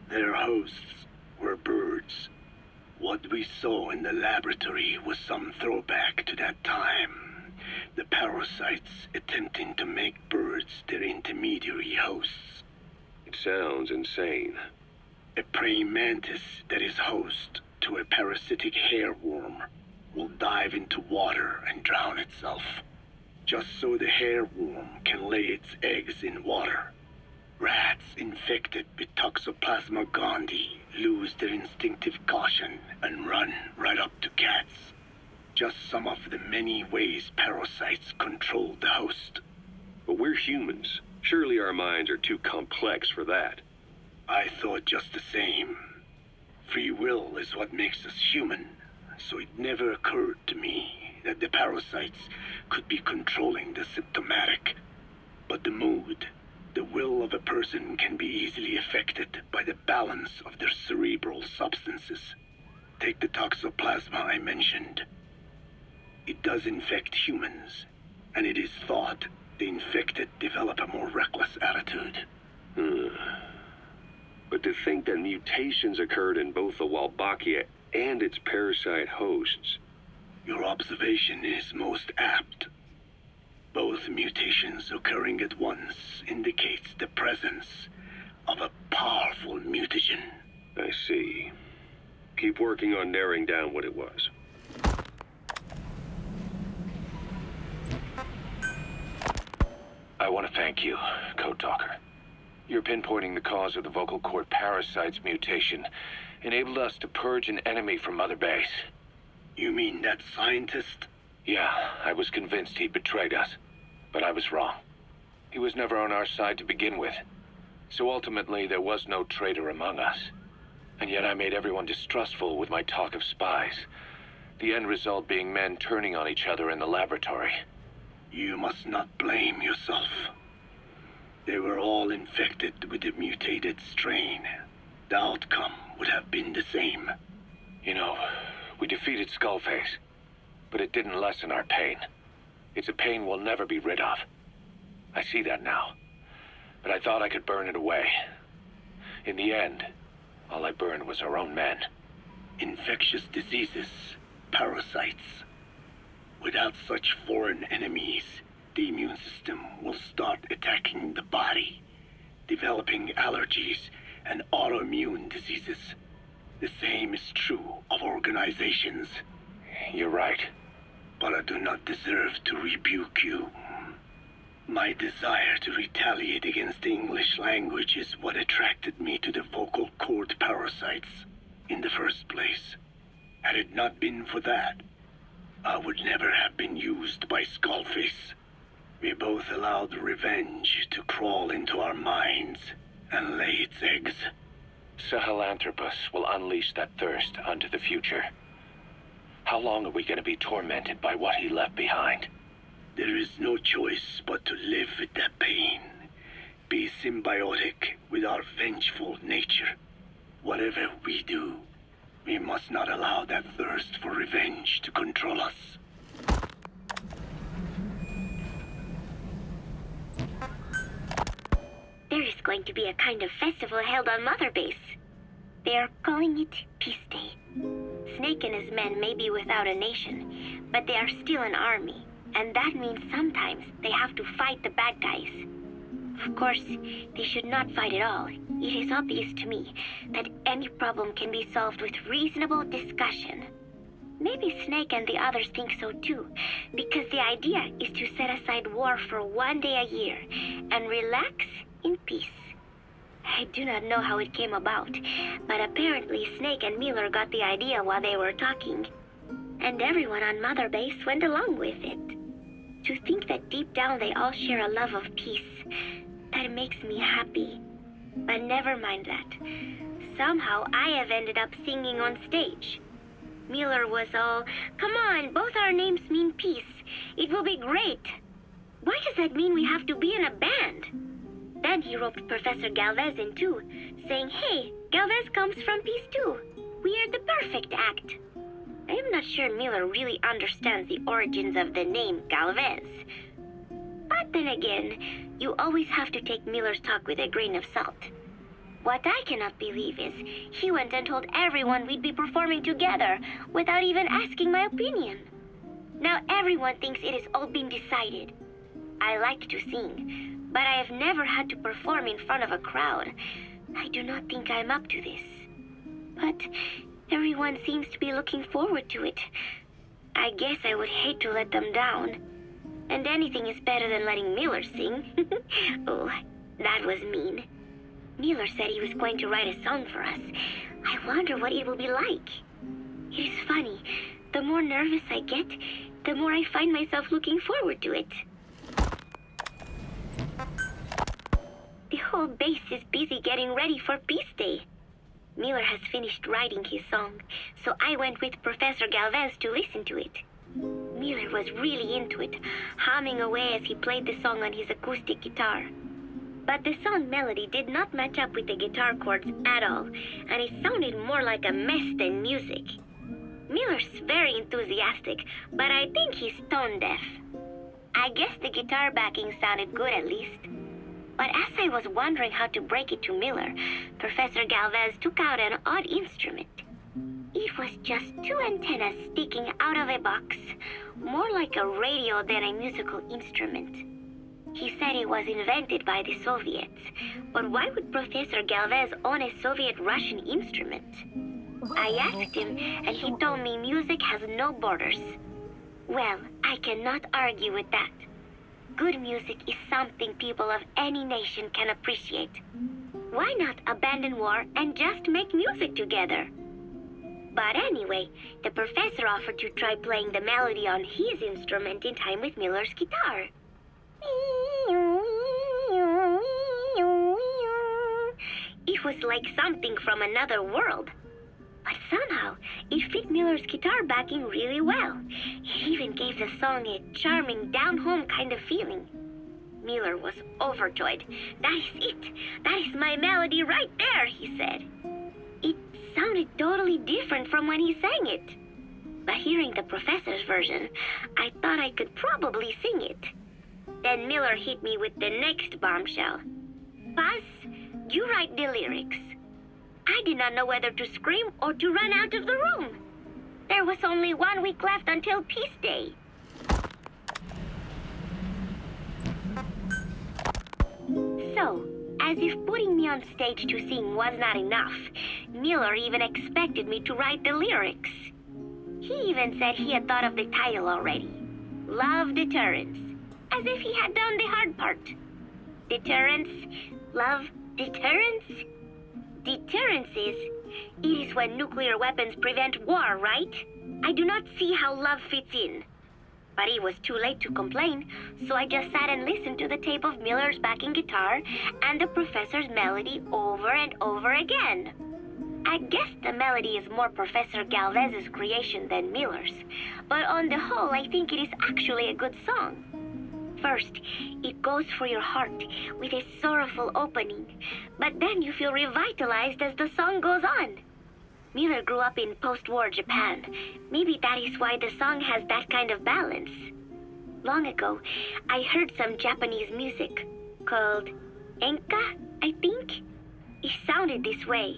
Their hosts were birds. What we saw in the laboratory was some throwback to that time. The parasites attempting to make birds their intermediary hosts. It sounds insane. A praying mantis that is host to a parasitic hairworm will dive into water and drown itself, just so the hairworm can lay its eggs in water. Rats infected with Toxoplasma gondii lose their instinctive caution and run right up to cats. Just some of the many ways parasites control the host. But we're humans. Surely our minds are too complex for that. I thought just the same. Free will is what makes us human, so it never occurred to me that the parasites could be controlling the symptomatic. But the mood, the will of a person can be easily affected by the balance of their cerebral substances. Take the toxoplasma I mentioned. It does infect humans, and it is thought the infected develop a more reckless attitude. But to think that mutations occurred in both the Wolbachia and its parasite hosts. Your observation is most apt. Both mutations occurring at once indicates the presence of a powerful mutagen. I see. Keep working on narrowing down what it was. I want to thank you, Code Talker. Your pinpointing the cause of the vocal cord parasite's mutation enabled us to purge an enemy from Mother Base. You mean that scientist? Yeah, I was convinced he'd betrayed us, but I was wrong. He was never on our side to begin with, so ultimately there was no traitor among us. And yet I made everyone distrustful with my talk of spies, the end result being men turning on each other in the laboratory. You must not blame yourself. They were all infected with the mutated strain. The outcome would have been the same. You know, we defeated Skullface, but it didn't lessen our pain. It's a pain we'll never be rid of. I see that now, but I thought I could burn it away. In the end, all I burned was our own men. Infectious diseases, parasites. Without such foreign enemies, the immune system will start attacking the body, developing allergies and autoimmune diseases. The same is true of organizations. You're right. But I do not deserve to rebuke you. My desire to retaliate against the English language is what attracted me to the vocal cord parasites in the first place. Had it not been for that, I would never have been used by Skullface. We both allowed revenge to crawl into our minds and lay its eggs. Sahelanthropus will unleash that thirst onto the future. How long are we going to be tormented by what he left behind? There is no choice but to live with that pain. Be symbiotic with our vengeful nature. Whatever we do, we must not allow that thirst for revenge to control us. There is going to be a kind of festival held on Mother Base. They are calling it Peace Day. Snake and his men may be without a nation, but they are still an army, and that means sometimes they have to fight the bad guys. Of course, they should not fight at all. It is obvious to me that any problem can be solved with reasonable discussion. Maybe Snake and the others think so too, because the idea is to set aside war for 1 day a year and relax in peace. I do not know how it came about, but apparently Snake and Miller got the idea while they were talking, and everyone on Mother Base went along with it. To think that deep down they all share a love of peace, that makes me happy. But never mind that. Somehow I have ended up singing on stage. Miller was all, "Come on, both our names mean peace. It will be great." Why does that mean we have to be in a band? Then he roped Professor Galvez in too, saying, "Hey, Galvez comes from peace too. We are the perfect act." I am not sure Miller really understands the origins of the name Galvez. But then again, you always have to take Miller's talk with a grain of salt. What I cannot believe is he went and told everyone we'd be performing together without even asking my opinion. Now everyone thinks it has all been decided. I like to sing, but I have never had to perform in front of a crowd. I do not think I'm up to this. But everyone seems to be looking forward to it. I guess I would hate to let them down. And anything is better than letting Miller sing. Oh, that was mean. Miller said he was going to write a song for us. I wonder what it will be like. It is funny. The more nervous I get, the more I find myself looking forward to it. The whole base is busy getting ready for Peace Day. Miller has finished writing his song, so I went with Professor Galvez to listen to it. Miller was really into it, humming away as he played the song on his acoustic guitar. But the song melody did not match up with the guitar chords at all, and it sounded more like a mess than music. Miller's very enthusiastic, but I think he's tone deaf. I guess the guitar backing sounded good at least. But as I was wondering how to break it to Miller, Professor Galvez took out an odd instrument. It was just 2 antennas sticking out of a box, more like a radio than a musical instrument. He said it was invented by the Soviets, but why would Professor Galvez own a Soviet-Russian instrument? I asked him, and he told me music has no borders. Well, I cannot argue with that. Good music is something people of any nation can appreciate. Why not abandon war and just make music together? But anyway, the professor offered to try playing the melody on his instrument in time with Miller's guitar. It was like something from another world. But somehow, it fit Miller's guitar backing really well. It even gave the song a charming, down-home kind of feeling. Miller was overjoyed. "That is it! That is my melody right there," he said. It sounded totally different from when he sang it. But hearing the professor's version, I thought I could probably sing it. Then Miller hit me with the next bombshell. "Paz, you write the lyrics." I did not know whether to scream or to run out of the room. There was only 1 week left until Peace Day. So, as if putting me on stage to sing was not enough, Miller even expected me to write the lyrics. He even said he had thought of the title already. Love Deterrence. As if he had done the hard part. Deterrence, love, deterrence. Deterrence is when nuclear weapons prevent war, right? I do not see how love fits in. But it was too late to complain, so I just sat and listened to the tape of Miller's backing guitar and the professor's melody over and over again. I guess the melody is more Professor Galvez's creation than Miller's, but on the whole, I think it is actually a good song. First, it goes for your heart with a sorrowful opening, but then you feel revitalized as the song goes on. Miller grew up in post-war Japan. Maybe that is why the song has that kind of balance. Long ago, I heard some Japanese music called enka, I think. It sounded this way,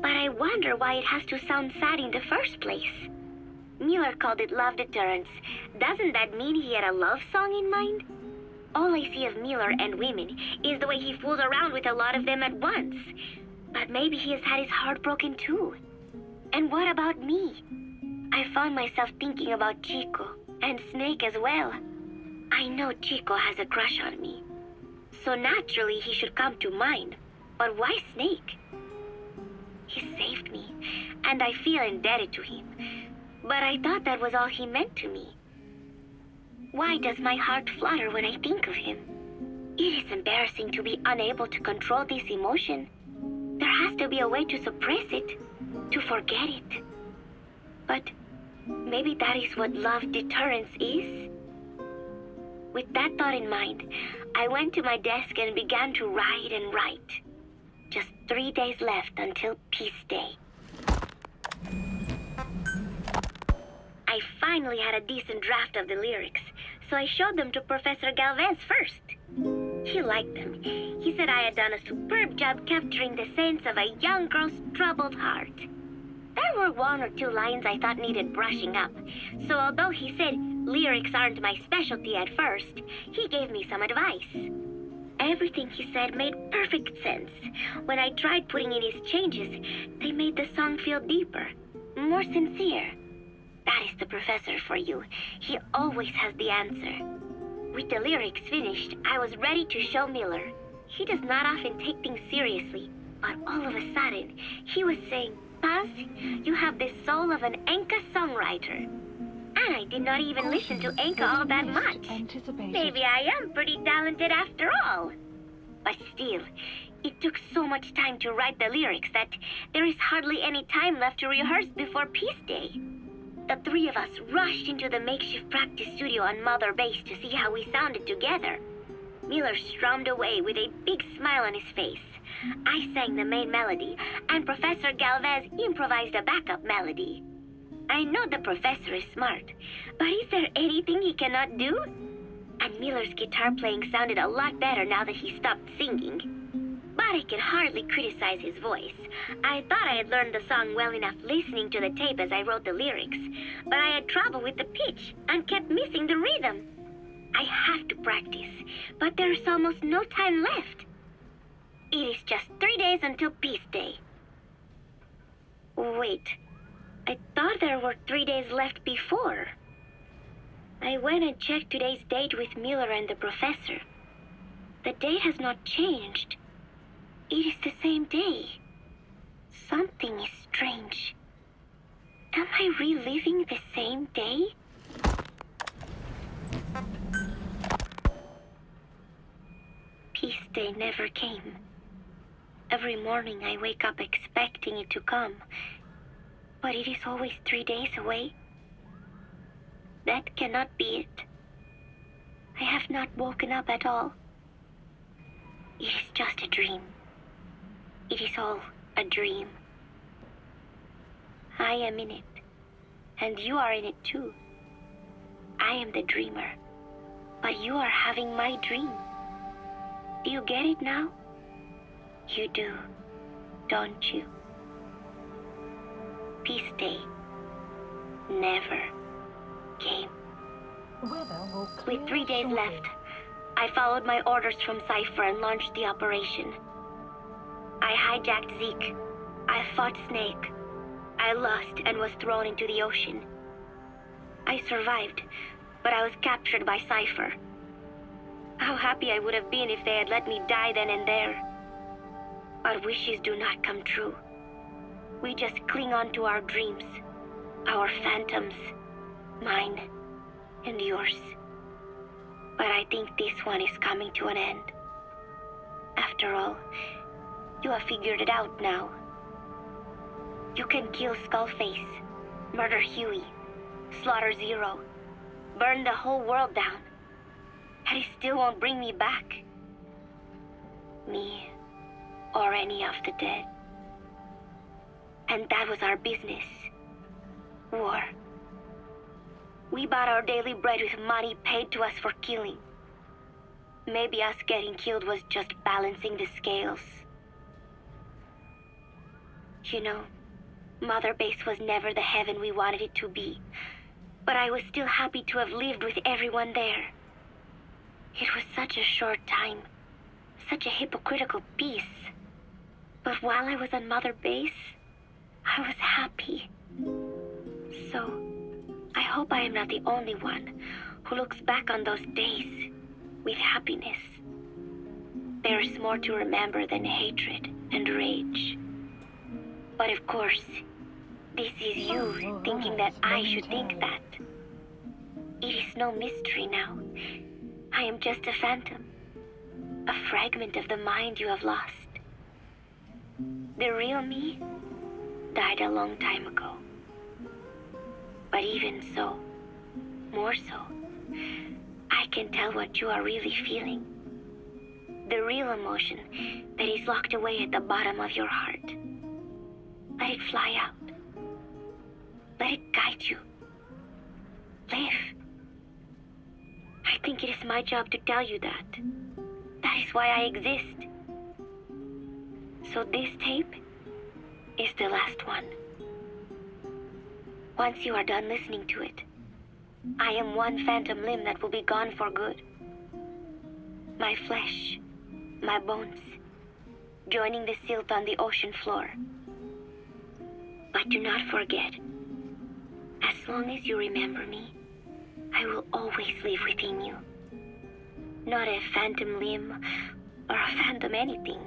but I wonder why it has to sound sad in the first place. Miller called it Love Deterrence. Doesn't that mean he had a love song in mind? All I see of Miller and women is the way he fools around with a lot of them at once. But maybe he has had his heart broken too. And what about me? I found myself thinking about Chico and Snake as well. I know Chico has a crush on me, so naturally he should come to mind. But why Snake? He saved me, and I feel indebted to him. But I thought that was all he meant to me. Why does my heart flutter when I think of him? It is embarrassing to be unable to control this emotion. There has to be a way to suppress it, to forget it. But maybe that is what love deterrence is. With that thought in mind, I went to my desk and began to write and write. Just 3 days left until Peace Day. I finally had a decent draft of the lyrics, so I showed them to Professor Galvez first. He liked them. He said I had done a superb job capturing the sense of a young girl's troubled heart. There were 1 or 2 lines I thought needed brushing up, so although he said lyrics aren't my specialty at first, he gave me some advice. Everything he said made perfect sense. When I tried putting in his changes, they made the song feel deeper, more sincere. That is the professor for you. He always has the answer. With the lyrics finished, I was ready to show Miller. He does not often take things seriously, but all of a sudden, he was saying, "Paz, you have the soul of an Enka songwriter." And I did not even listen to Enka all that much. Maybe I am pretty talented after all. But still, it took so much time to write the lyrics that there is hardly any time left to rehearse before Peace Day. The 3 of us rushed into the makeshift practice studio on Mother Base to see how we sounded together. Miller strummed away with a big smile on his face. I sang the main melody, and Professor Galvez improvised a backup melody. I know the professor is smart, but is there anything he cannot do? And Miller's guitar playing sounded a lot better now that he stopped singing. But I can hardly criticize his voice. I thought I had learned the song well enough listening to the tape as I wrote the lyrics, but I had trouble with the pitch and kept missing the rhythm. I have to practice, but there is almost no time left. It is just 3 days until Peace Day. Wait, I thought there were 3 days left before. I went and checked today's date with Miller and the professor. The date has not changed. It is the same day. Something is strange. Am I reliving the same day? Peace Day never came. Every morning I wake up expecting it to come, but it is always 3 days away. That cannot be it. I have not woken up at all. It is just a dream. It is all a dream. I am in it, and you are in it too. I am the dreamer, but you are having my dream. Do you get it now? You do, don't you? Peace Day never came. With 3 days left, I followed my orders from Cypher and launched the operation. I hijacked Zeke. I fought Snake. I lost and was thrown into the ocean. I survived, but I was captured by Cypher. How happy I would have been if they had let me die then and there. But wishes do not come true. We just cling on to our dreams, our phantoms, mine and yours. But I think this one is coming to an end. After all, you have figured it out now. You can kill Skullface, murder Huey, slaughter Zero, burn the whole world down, and it still won't bring me back. Me, or any of the dead. And that was our business. War. We bought our daily bread with money paid to us for killing. Maybe us getting killed was just balancing the scales. You know, Mother Base was never the heaven we wanted it to be, but I was still happy to have lived with everyone there. It was such a short time, such a hypocritical peace. But while I was on Mother Base, I was happy. So, I hope I am not the only one who looks back on those days with happiness. There is more to remember than hatred and rage. But of course, this is you thinking that I should think that. It is no mystery now. I am just a phantom, a fragment of the mind you have lost. The real me died a long time ago. But even so, more so, I can tell what you are really feeling. The real emotion that is locked away at the bottom of your heart. Let it fly out. Let it guide you. Live. I think it is my job to tell you that. That is why I exist. So this tape is the last one. Once you are done listening to it, I am one phantom limb that will be gone for good. My flesh, my bones, joining the silt on the ocean floor. But do not forget, as long as you remember me, I will always live within you. Not a phantom limb or a phantom anything,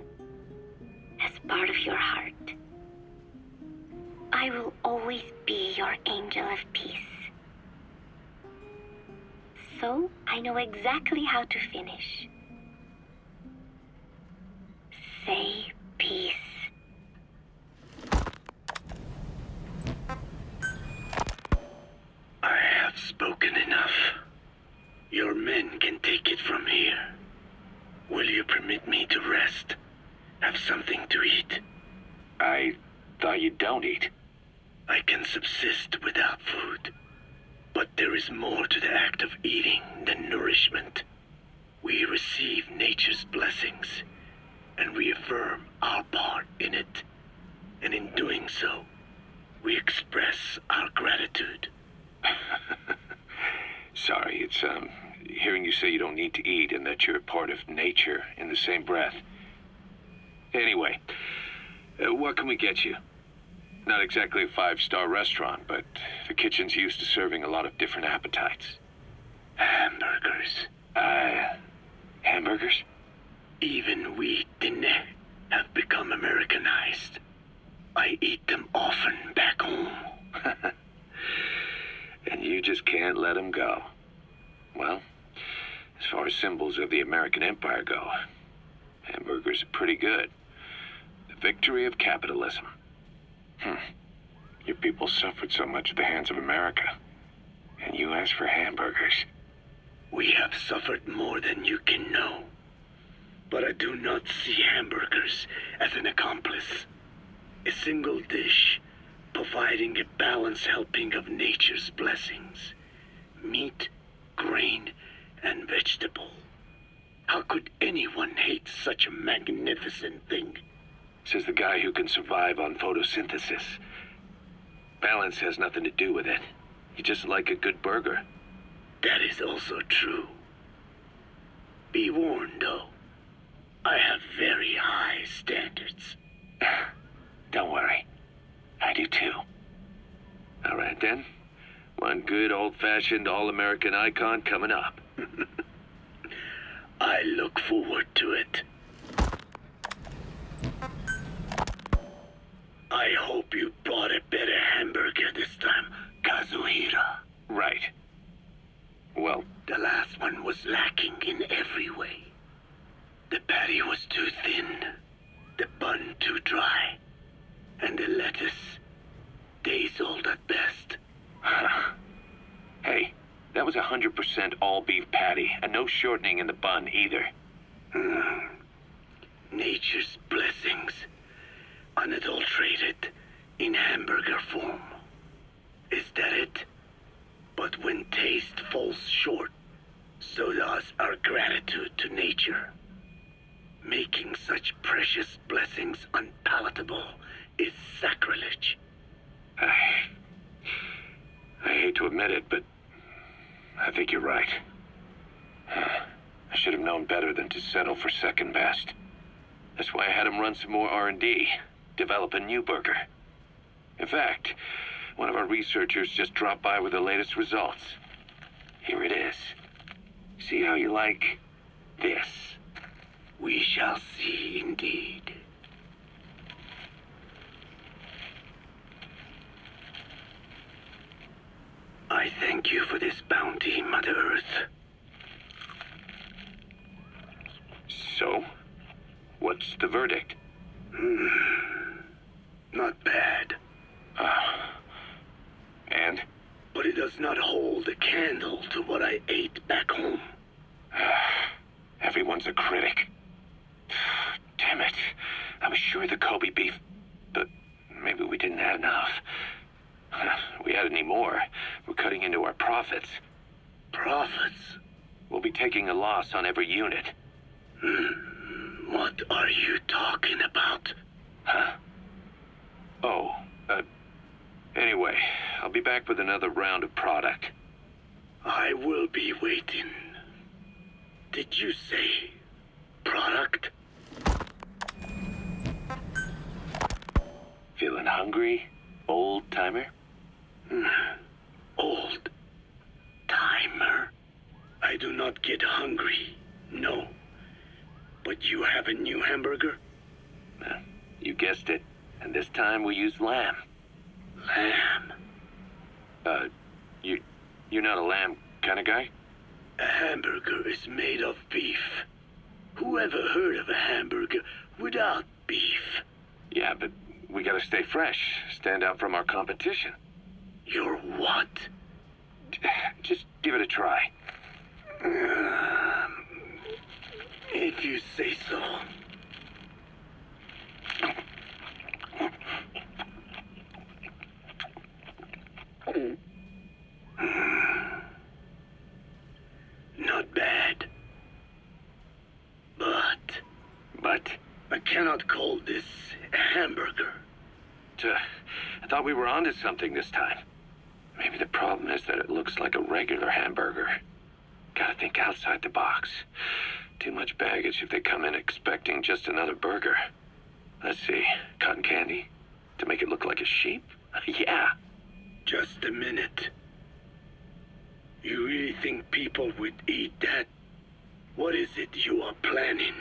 as part of your heart. I will always be your angel of peace. So I know exactly how to finish. Say peace. I have spoken enough. Your men can take it from here. Will you permit me to rest? Have something to eat? I thought you don't eat. I can subsist without food. But there is more to the act of eating than nourishment. We receive nature's blessings and reaffirm our part in it. And in doing so, we express our gratitude. Sorry, it's, hearing you say you don't need to eat and that you're part of nature in the same breath. Anyway, what can we get you? Not exactly a 5-star restaurant, but the kitchen's used to serving a lot of different appetites. Hamburgers. Hamburgers? Even we Dine have become Americanized. I eat them often back home. And you just can't let them go. Well, as far as symbols of the American Empire go, hamburgers are pretty good. The victory of capitalism. Your people suffered so much at the hands of America. And you asked for hamburgers. We have suffered more than you can know. But I do not see hamburgers as an accomplice. A single dish providing a balanced helping of nature's blessings. Meat, grain, and vegetable. How could anyone hate such a magnificent thing? Says the guy who can survive on photosynthesis. Balance has nothing to do with it. You just like a good burger. That is also true. Be warned, though. I have very high standards. Don't worry. I do too. All right, then. One good old-fashioned all-American icon coming up. I look forward to it. I hope you brought a better hamburger this time, Kazuhira. Right. Well, the last one was lacking in every way. The patty was too thin, the bun too dry, and the lettuce days old at best. Hey, that was 100% all-beef patty, and no shortening in the bun either. Nature's blessings, unadulterated, in hamburger form. Is that it? But when taste falls short, so does our gratitude to nature. Making such precious blessings unpalatable is sacrilege. I hate to admit it, but I think you're right. I should have known better than to settle for second best. That's why I had him run some more R&D, develop a new burger. In fact, one of our researchers just dropped by with the latest results. Here it is. See how you like this? We shall see indeed. I thank you for this bounty, Mother Earth. So? What's the verdict? Not bad. And? But it does not hold a candle to what I ate back home. Everyone's a critic. Damn it. I was sure the Kobe beef, but maybe we didn't add enough. If we add any more, we're cutting into our profits. Profits? We'll be taking a loss on every unit. What are you talking about? Huh? Oh, anyway, I'll be back with another round of product. I will be waiting. Did you say product? Feeling hungry, old timer? Old timer? I do not get hungry, no. But you have a new hamburger? You guessed it. And this time we use lamb. Lamb? You're not a lamb kind of guy? A hamburger is made of beef. Who ever heard of a hamburger without beef? Yeah, but we gotta stay fresh, stand out from our competition. You're what? Just give it a try. If you say so. Not bad. But I cannot call this a hamburger. I thought we were onto something this time. Maybe the problem is that it looks like a regular hamburger. Gotta think outside the box. Too much baggage if they come in expecting just another burger. Let's see, cotton candy? To make it look like a sheep? Yeah. Just a minute. You really think people would eat that? What is it you are planning?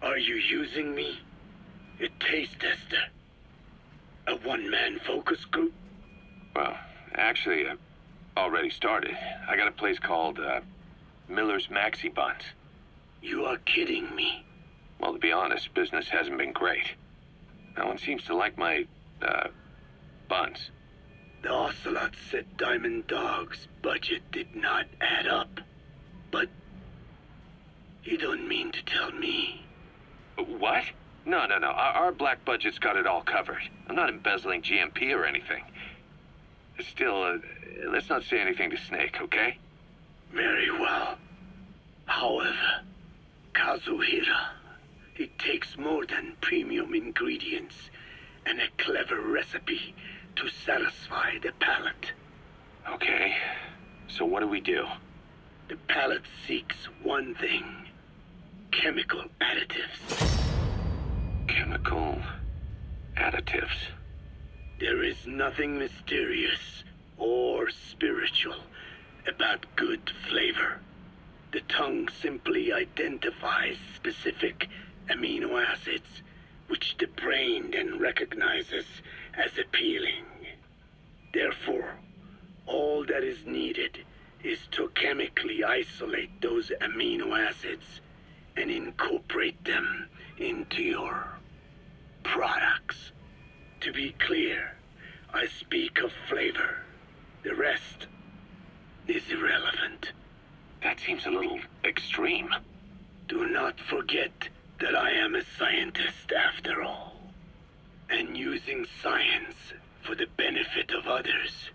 Are you using me? A taste tester? A one-man focus group? Well, actually, I've already started. I got a place called, Miller's Maxi Buns. You are kidding me. Well, to be honest, business hasn't been great. No one seems to like my, buns. The Ocelot said Diamond Dog's budget did not add up. But you don't mean to tell me. What? No. Our black budget's got it all covered. I'm not embezzling GMP or anything. Still, let's not say anything to Snake, okay? Very well. However, Kazuhira, it takes more than premium ingredients and a clever recipe to satisfy the palate. Okay, so what do we do? The palate seeks one thing: chemical additives. Chemical additives? There is nothing mysterious or spiritual about good flavor. The tongue simply identifies specific amino acids, which the brain then recognizes as appealing. Therefore, all that is needed is to chemically isolate those amino acids and incorporate them into your products. To be clear, I speak of flavor. The rest is irrelevant. That seems a little extreme. Do not forget that I am a scientist after all. And using science for the benefit of others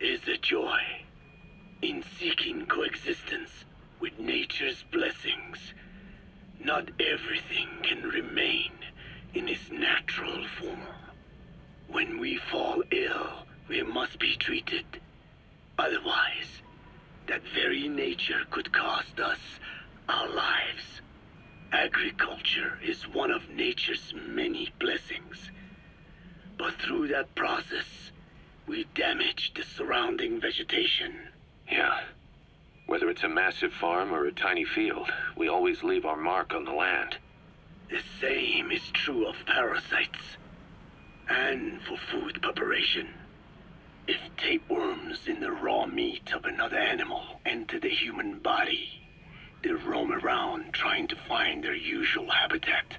is a joy. In seeking coexistence with nature's blessings, not everything can remain in its natural form. When we fall ill, we must be treated. Otherwise, that very nature could cost us our lives. Agriculture is one of nature's many blessings. But through that process, we damage the surrounding vegetation. Yeah. Whether it's a massive farm or a tiny field, we always leave our mark on the land. The same is true of parasites. And for food preparation. If tapeworms in the raw meat of another animal enter the human body, they roam around trying to find their usual habitat.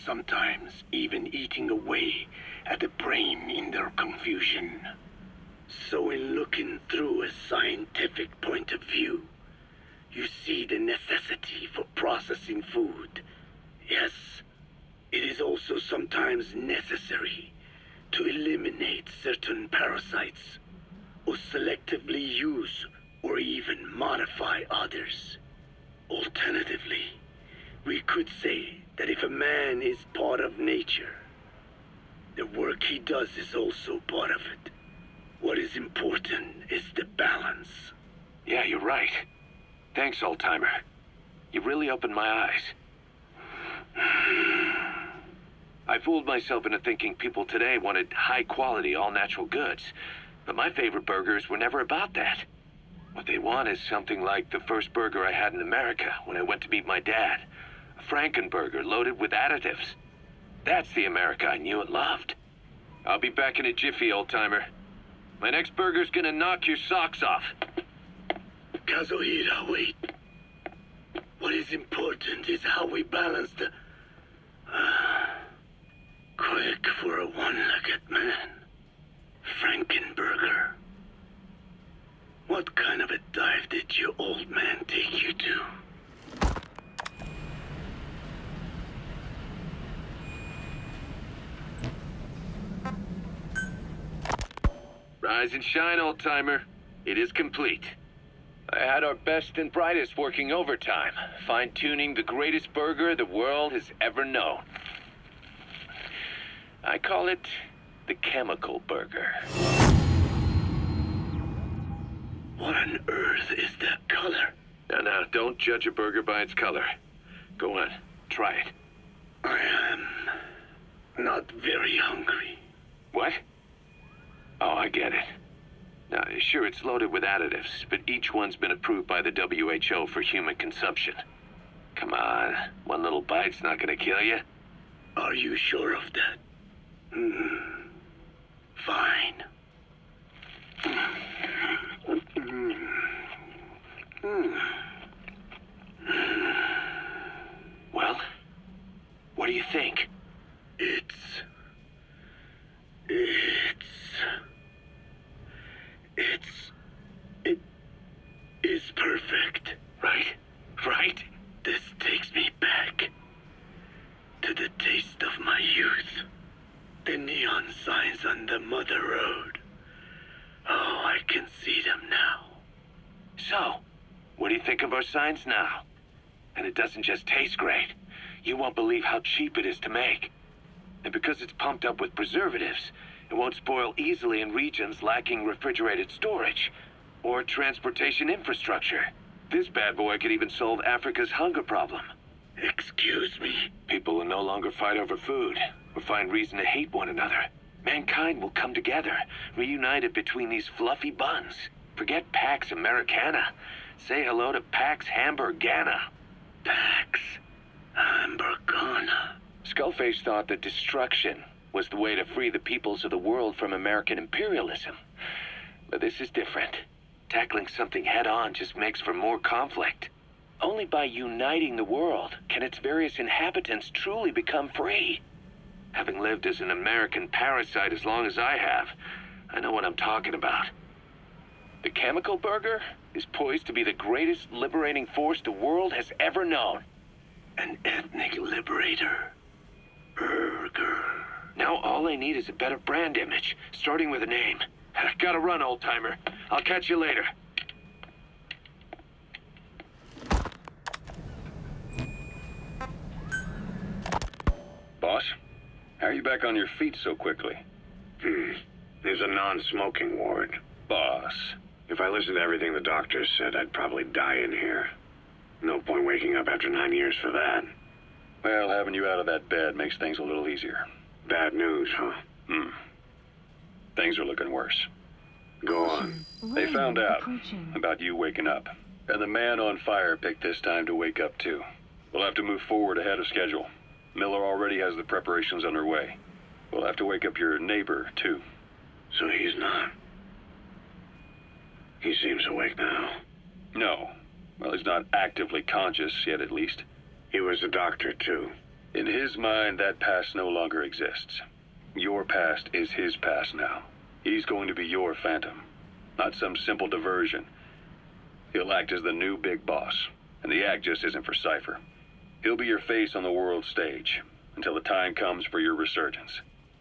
Sometimes even eating away at the brain in their confusion. So in looking through a scientific point of view, you see the necessity for processing food. Yes, it is also sometimes necessary to eliminate certain parasites, or selectively use or even modify others. Alternatively, we could say that if a man is part of nature, the work he does is also part of it. What is important is the balance. Yeah, you're right. Thanks, old-timer. You really opened my eyes. I fooled myself into thinking people today wanted high-quality, all-natural goods. But my favorite burgers were never about that. What they want is something like the first burger I had in America when I went to meet my dad. A Frankenburger loaded with additives. That's the America I knew and loved. I'll be back in a jiffy, old-timer. My next burger's gonna knock your socks off. Kazuhira, wait. What is important is how we balance the... quick for a one-legged man. Frankenburger. What kind of a dive did your old man take you to? Rise and shine, old-timer. It is complete. I had our best and brightest working overtime, fine-tuning the greatest burger the world has ever known. I call it the chemical burger. What on earth is that color? Now, don't judge a burger by its color. Go on, try it. I am not very hungry. What? Oh, I get it. Now, sure, it's loaded with additives, but each one's been approved by the WHO for human consumption. Come on, one little bite's not gonna kill you. Are you sure of that? Fine. Well, what do you think? It is perfect. Right? This takes me back to the taste of my youth. The neon signs on the Mother Road. Oh, I can see them now. So, what do you think of our signs now? And it doesn't just taste great. You won't believe how cheap it is to make. And because it's pumped up with preservatives, it won't spoil easily in regions lacking refrigerated storage or transportation infrastructure. This bad boy could even solve Africa's hunger problem. Excuse me? People will no longer fight over food or find reason to hate one another. Mankind will come together, reunited between these fluffy buns. Forget Pax Americana. Say hello to Pax Hamburgana. Pax Hamburgana. Skullface thought that destruction was the way to free the peoples of the world from American imperialism. But this is different. Tackling something head-on just makes for more conflict. Only by uniting the world can its various inhabitants truly become free. Having lived as an American parasite as long as I have, I know what I'm talking about. The chemical burger is poised to be the greatest liberating force the world has ever known. An ethnic liberator. Burger. Now all I need is a better brand image, starting with a name. Gotta run, old-timer. I'll catch you later. Boss, how are you back on your feet so quickly? There's a non-smoking ward. Boss, If I listened to everything the doctors said, I'd probably die in here. No point waking up after 9 years for that. Well, having you out of that bed makes things a little easier. Bad news, huh? Things are looking worse. Go on. They found out about you waking up. And the man on fire picked this time to wake up, too. We'll have to move forward ahead of schedule. Miller already has the preparations underway. We'll have to wake up your neighbor, too. So he's not. He seems awake now. No. Well, he's not actively conscious yet, at least. He was a doctor, too. In his mind, that past no longer exists. Your past is his past now. He's going to be your phantom, not some simple diversion. He'll act as the new big boss, and the act just isn't for Cypher. He'll be your face on the world stage, until the time comes for your resurgence.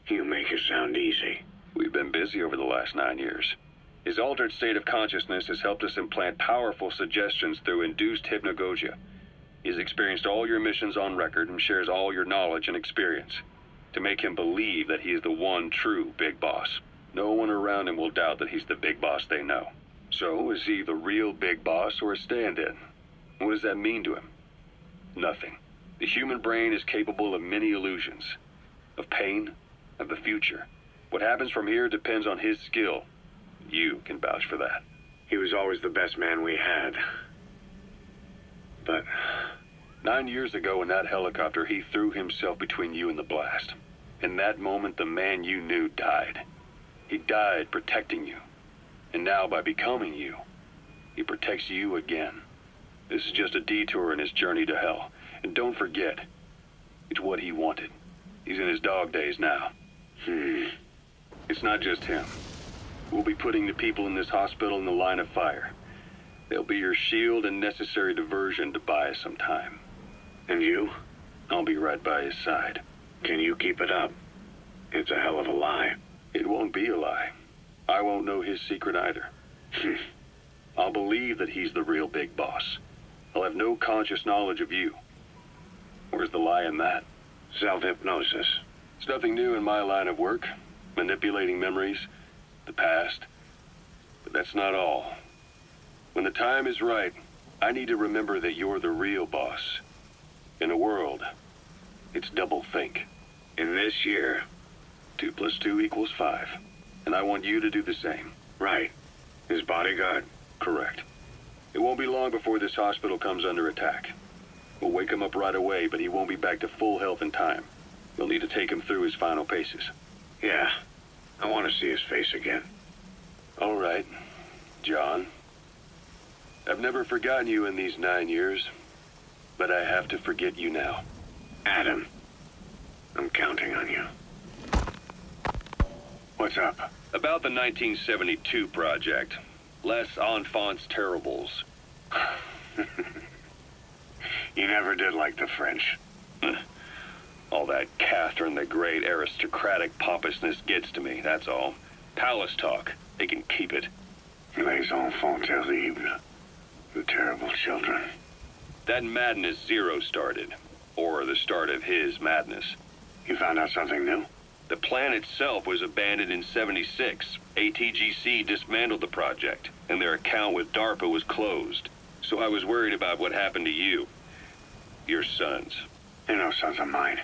You make it sound easy. We've been busy over the last 9 years. His altered state of consciousness has helped us implant powerful suggestions through induced hypnagogia. He's experienced all your missions on record and shares all your knowledge and experience to make him believe that he is the one true big boss. No one around him will doubt that he's the big boss they know. So, is he the real big boss or a stand-in? What does that mean to him? Nothing. The human brain is capable of many illusions. Of pain, of the future. What happens from here depends on his skill. You can vouch for that. He was always the best man we had. But 9 years ago in that helicopter, he threw himself between you and the blast. In that moment, the man you knew died. He died protecting you. And now, by becoming you, he protects you again. This is just a detour in his journey to hell. And don't forget, it's what he wanted. He's in his dog days now. It's not just him. We'll be putting the people in this hospital in the line of fire. They'll be your shield and necessary diversion to buy us some time. And you? I'll be right by his side. Can you keep it up? It's a hell of a lie. It won't be a lie. I won't know his secret either. I'll believe that he's the real big boss. I'll have no conscious knowledge of you. Where's the lie in that? Self-hypnosis. It's nothing new in my line of work. Manipulating memories, the past. But that's not all. When the time is right, I need to remember that you're the real boss. In a world, it's double think. In this year, 2 + 2 = 5. And I want you to do the same. Right. His bodyguard? Correct. It won't be long before this hospital comes under attack. We'll wake him up right away, but he won't be back to full health in time. We'll need to take him through his final paces. Yeah. I want to see his face again. All right, John. I've never forgotten you in these 9 years, but I have to forget you now. Adam, I'm counting on you. What's up? About the 1972 project. Les Enfants Terribles. You never did like the French. All that Catherine the Great aristocratic pompousness gets to me, that's all. Palace talk. They can keep it. Les enfants terribles. The terrible children. That madness Zero started. Or the start of his madness. You found out something new? The plan itself was abandoned in '76. ATGC dismantled the project, and their account with DARPA was closed. So I was worried about what happened to you. Your sons. They're no sons of mine.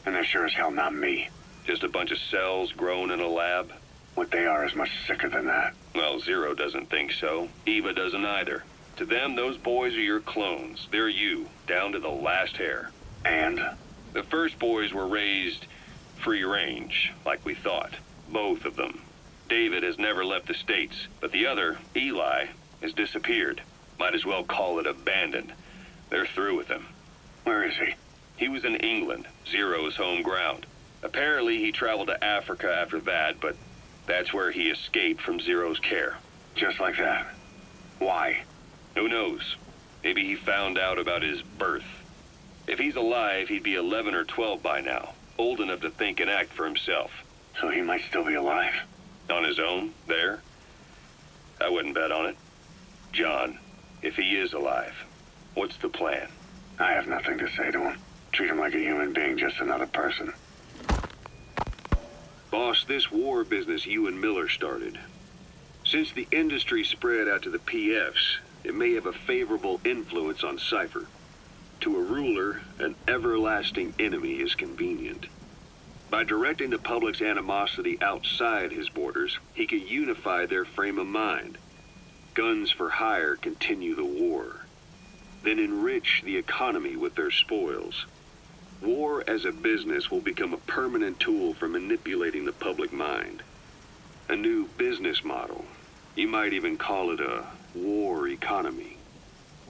And they're sure as hell not me. Just a bunch of cells grown in a lab? What they are is much sicker than that. Well, Zero doesn't think so. Eva doesn't either. To them, those boys are your clones. They're you, down to the last hair. And? The first boys were raised free range, like we thought. Both of them. David has never left the States, but the other, Eli, has disappeared. Might as well call it abandoned. They're through with him. Where is he? He was in England, Zero's home ground. Apparently he traveled to Africa after that, but that's where he escaped from Zero's care. Just like that? Why? Who knows? Maybe he found out about his birth. If he's alive, he'd be 11 or 12 by now. Old enough to think and act for himself. So he might still be alive? On his own, there? I wouldn't bet on it. John, if he is alive, what's the plan? I have nothing to say to him. Treat him like a human being, just another person. Boss, this war business you and Miller started, Since the industry spread out to the PFs, it may have a favorable influence on Cypher. To a ruler, an everlasting enemy is convenient. By directing the public's animosity outside his borders, he can unify their frame of mind. Guns for hire continue the war, then enrich the economy with their spoils. War as a business will become a permanent tool for manipulating the public mind. A new business model. You might even call it a war economy.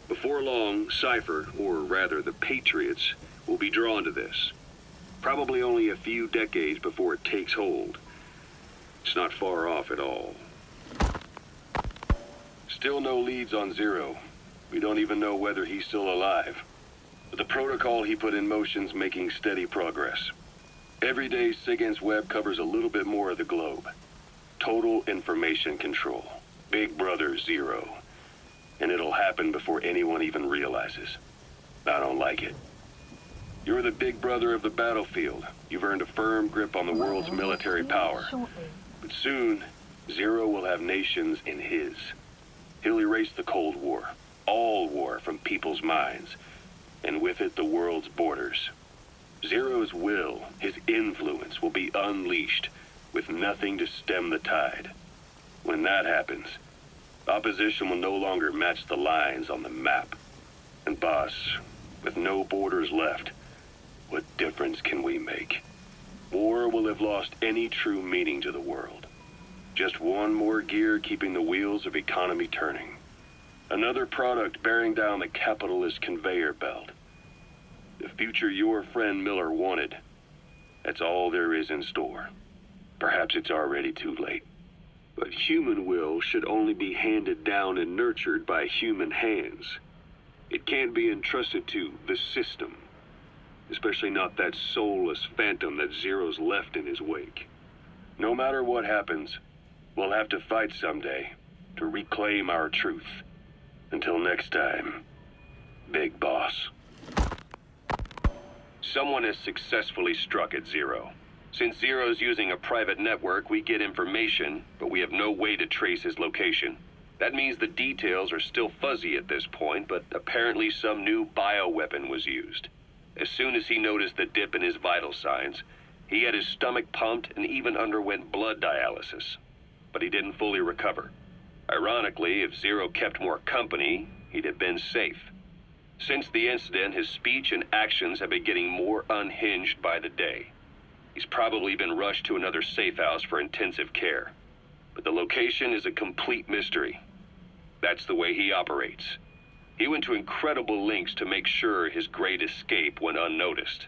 Before long, Cypher, or rather the Patriots, will be drawn to this. Probably only a few decades before it takes hold. It's not far off at all. Still no leads on Zero. We don't even know whether he's still alive. But the protocol he put in motion's making steady progress. Every day, SIGINT's web covers a little bit more of the globe. Total information control. Big Brother Zero. And it'll happen before anyone even realizes. I don't like it. You're the big brother of the battlefield. You've earned a firm grip on the world's military power. But soon, Zero will have nations in his. He'll erase the Cold War, all war, from people's minds, and with it the world's borders. Zero's will, his influence, will be unleashed, with nothing to stem the tide. When that happens, opposition will no longer match the lines on the map. And boss, with no borders left, what difference can we make? War will have lost any true meaning to the world. Just one more gear keeping the wheels of economy turning. Another product bearing down the capitalist conveyor belt. The future your friend Miller wanted. That's all there is in store. Perhaps it's already too late. But human will should only be handed down and nurtured by human hands. It can't be entrusted to the system. Especially not that soulless phantom that Zero's left in his wake. No matter what happens, we'll have to fight someday to reclaim our truth. Until next time, Big Boss. Someone has successfully struck at Zero. Since Zero's using a private network, we get information, but we have no way to trace his location. That means the details are still fuzzy at this point, but apparently some new bioweapon was used. As soon as he noticed the dip in his vital signs, he had his stomach pumped and even underwent blood dialysis. But he didn't fully recover. Ironically, if Zero kept more company, he'd have been safe. Since the incident, his speech and actions have been getting more unhinged by the day. He's probably been rushed to another safe house for intensive care. But the location is a complete mystery. That's the way he operates. He went to incredible lengths to make sure his great escape went unnoticed.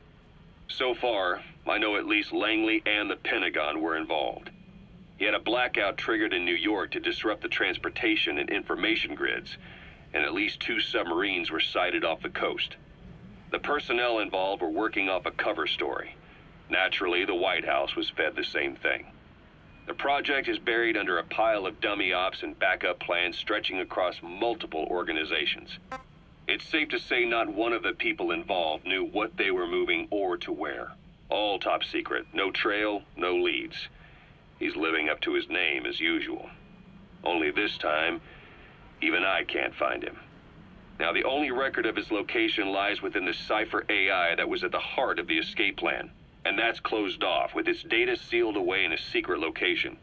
So far, I know at least Langley and the Pentagon were involved. He had a blackout triggered in New York to disrupt the transportation and information grids, and at least 2 submarines were sighted off the coast. The personnel involved were working off a cover story. Naturally, the White House was fed the same thing. The project is buried under a pile of dummy ops and backup plans stretching across multiple organizations. It's safe to say not one of the people involved knew what they were moving or to where. All top secret, no trail, no leads. He's living up to his name as usual. Only this time, even I can't find him. Now, the only record of his location lies within the Cypher AI that was at the heart of the escape plan. And that's closed off, with its data sealed away in a secret location.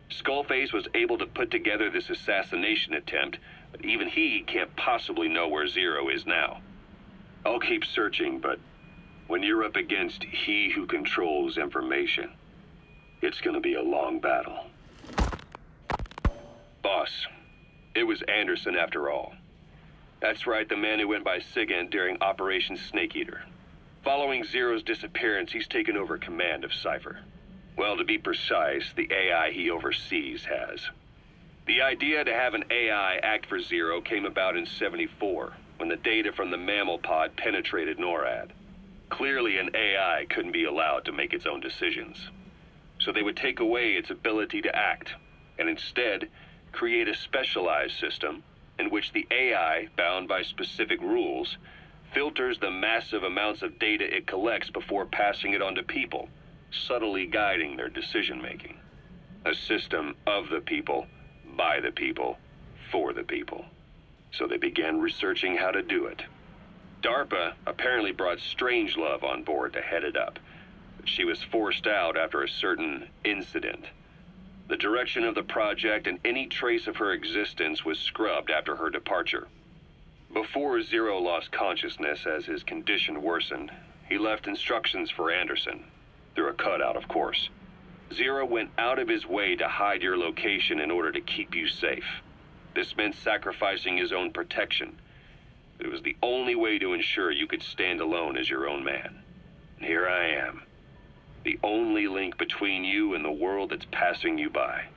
Skullface was able to put together this assassination attempt, but even he can't possibly know where Zero is now. I'll keep searching, but when you're up against he who controls information, it's gonna be a long battle. Boss, it was Anderson after all. That's right, the man who went by SIGINT during Operation Snake Eater. Following Zero's disappearance, he's taken over command of Cypher. Well, to be precise, the AI he oversees has. The idea to have an AI act for Zero came about in '74, when the data from the mammal pod penetrated NORAD. Clearly, an AI couldn't be allowed to make its own decisions. So they would take away its ability to act, and instead create a specialized system in which the AI, bound by specific rules, filters the massive amounts of data it collects before passing it on to people, subtly guiding their decision-making. A system of the people, by the people, for the people. So they began researching how to do it. DARPA apparently brought Strangelove on board to head it up, but she was forced out after a certain incident. The direction of the project and any trace of her existence was scrubbed after her departure. Before Zero lost consciousness as his condition worsened, he left instructions for Anderson, through a cutout, of course. Zero went out of his way to hide your location in order to keep you safe. This meant sacrificing his own protection. But it was the only way to ensure you could stand alone as your own man. And here I am, the only link between you and the world that's passing you by.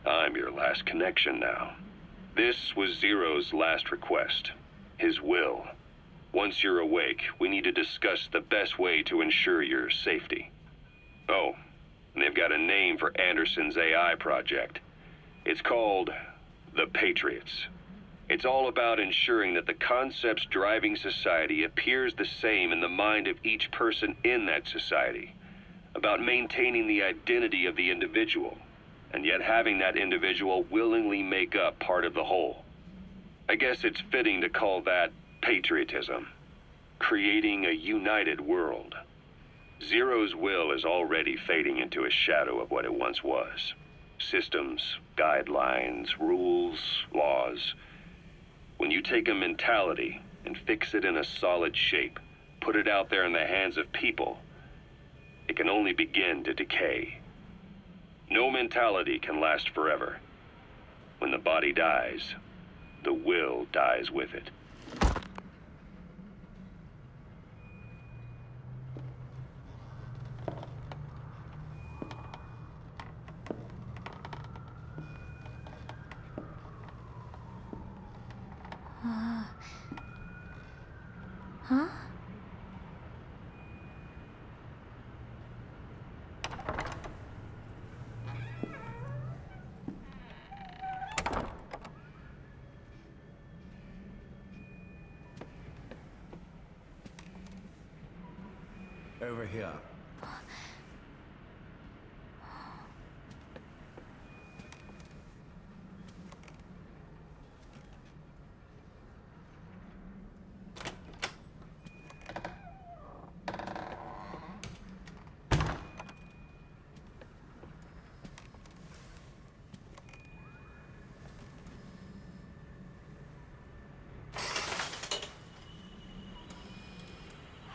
I'm your last connection now. This was Zero's last request, his will. Once you're awake, we need to discuss the best way to ensure your safety. Oh, and they've got a name for Anderson's AI project. It's called the Patriots. It's all about ensuring that the concepts driving society appears the same in the mind of each person in that society. About maintaining the identity of the individual, and yet having that individual willingly make up part of the whole. I guess it's fitting to call that patriotism. Creating a united world. Zero's will is already fading into a shadow of what it once was. Systems, guidelines, rules, laws. When you take a mentality and fix it in a solid shape, put it out there in the hands of people, it can only begin to decay. No mentality can last forever. When the body dies, the will dies with it. Huh? Over here.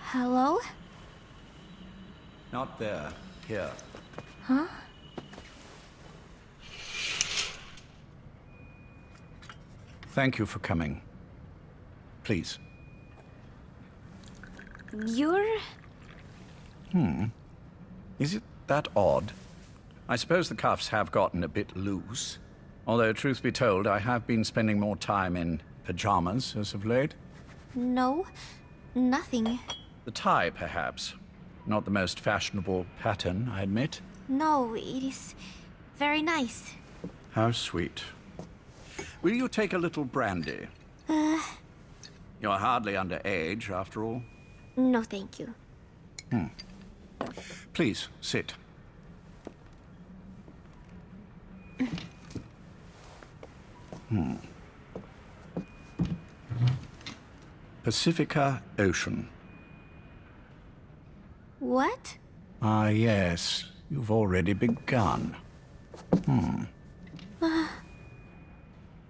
Hello? Not there. Here. Huh? Thank you for coming. Please. You're... Is it that odd? I suppose the cuffs have gotten a bit loose. Although, truth be told, I have been spending more time in pajamas as of late. No, nothing. The tie, perhaps. Not the most fashionable pattern, I admit. No, it is very nice. How sweet. Will you take a little brandy? You're hardly underage, after all. No, thank you. Please, sit. Pacifica Ocean. What? Ah, yes. You've already begun.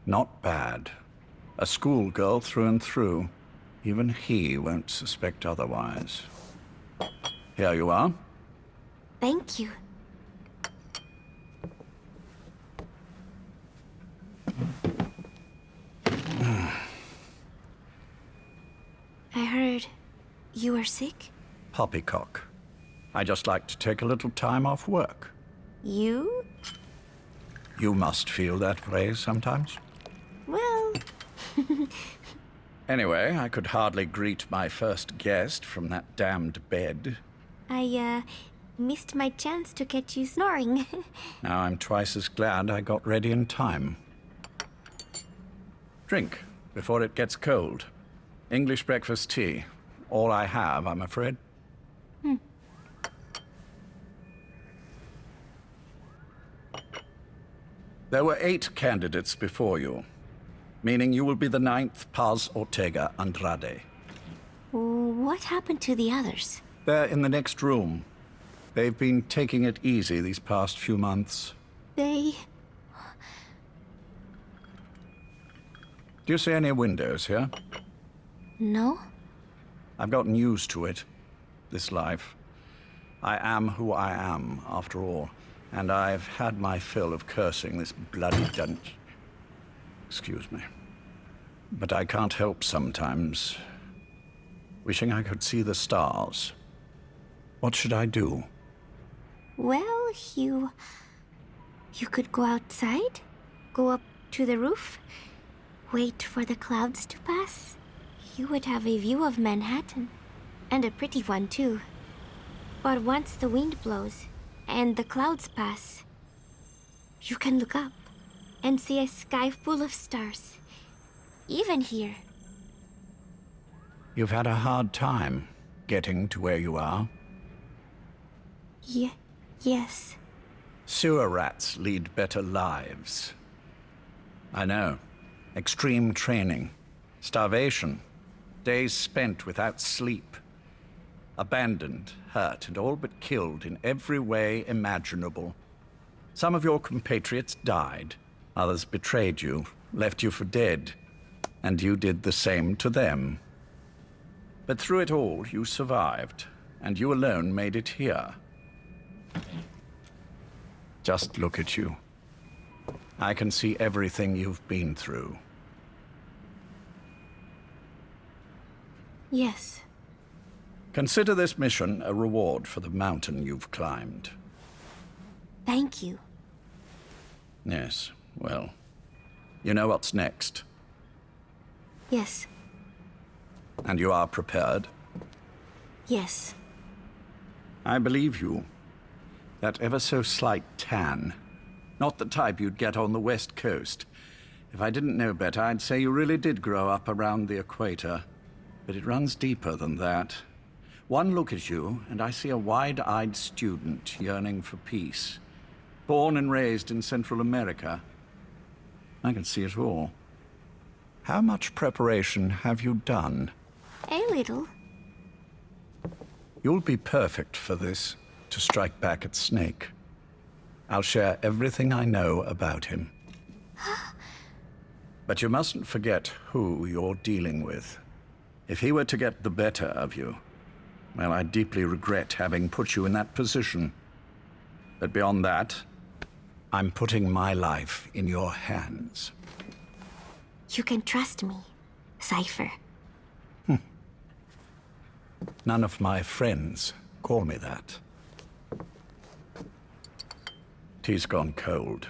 Not bad. A schoolgirl through and through. Even he won't suspect otherwise. Here you are. Thank you. I heard you were sick? Poppycock. I just like to take a little time off work. You? You must feel that way sometimes. Well... Anyway, I could hardly greet my first guest from that damned bed. I, missed my chance to catch you snoring. Now I'm twice as glad I got ready in time. Drink, before it gets cold. English breakfast tea. All I have, I'm afraid. There were 8 candidates before you, meaning you will be the 9th Paz Ortega Andrade. What happened to the others? They're in the next room. They've been taking it easy these past few months. They... Do you see any windows here? No? I've gotten used to it, this life. I am who I am, after all, and I've had my fill of cursing this bloody dungeon. Excuse me. But I can't help sometimes wishing I could see the stars. What should I do? Well, you could go outside, go up to the roof, wait for the clouds to pass. You would have a view of Manhattan, and a pretty one too. But once the wind blows and the clouds pass, you can look up and see a sky full of stars, even here. You've had a hard time getting to where you are. Yes. Sewer rats lead better lives. I know. Extreme training, starvation, days spent without sleep, abandoned, hurt, and all but killed in every way imaginable. Some of your compatriots died, others betrayed you, left you for dead, and you did the same to them. But through it all, you survived, and you alone made it here. Just look at you. I can see everything you've been through. Yes. Consider this mission a reward for the mountain you've climbed. Thank you. Yes, well, you know what's next. Yes. And you are prepared? Yes. I believe you. That ever so slight tan. Not the type you'd get on the West Coast. If I didn't know better, I'd say you really did grow up around the equator. But it runs deeper than that. One look at you, and I see a wide-eyed student yearning for peace. Born and raised in Central America. I can see it all. How much preparation have you done? A little. You'll be perfect for this, to strike back at Snake. I'll share everything I know about him. But you mustn't forget who you're dealing with. If he were to get the better of you, well, I deeply regret having put you in that position. But beyond that, I'm putting my life in your hands. You can trust me, Cypher. None of my friends call me that. Tea's gone cold.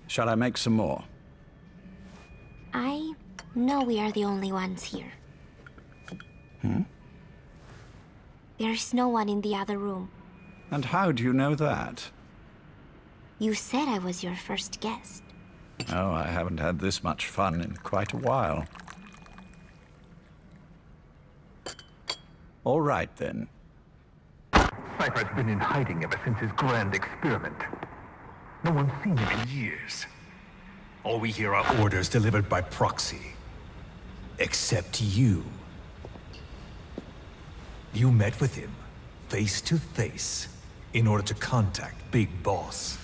Shall I make some more? I know we are the only ones here. There's no one in the other room. And how do you know that? You said I was your first guest. Oh, I haven't had this much fun in quite a while. All right, then. Cypher's been in hiding ever since his grand experiment. No one's seen him in years. All we hear are orders delivered by proxy. Except you. You met with him, face to face, in order to contact Big Boss.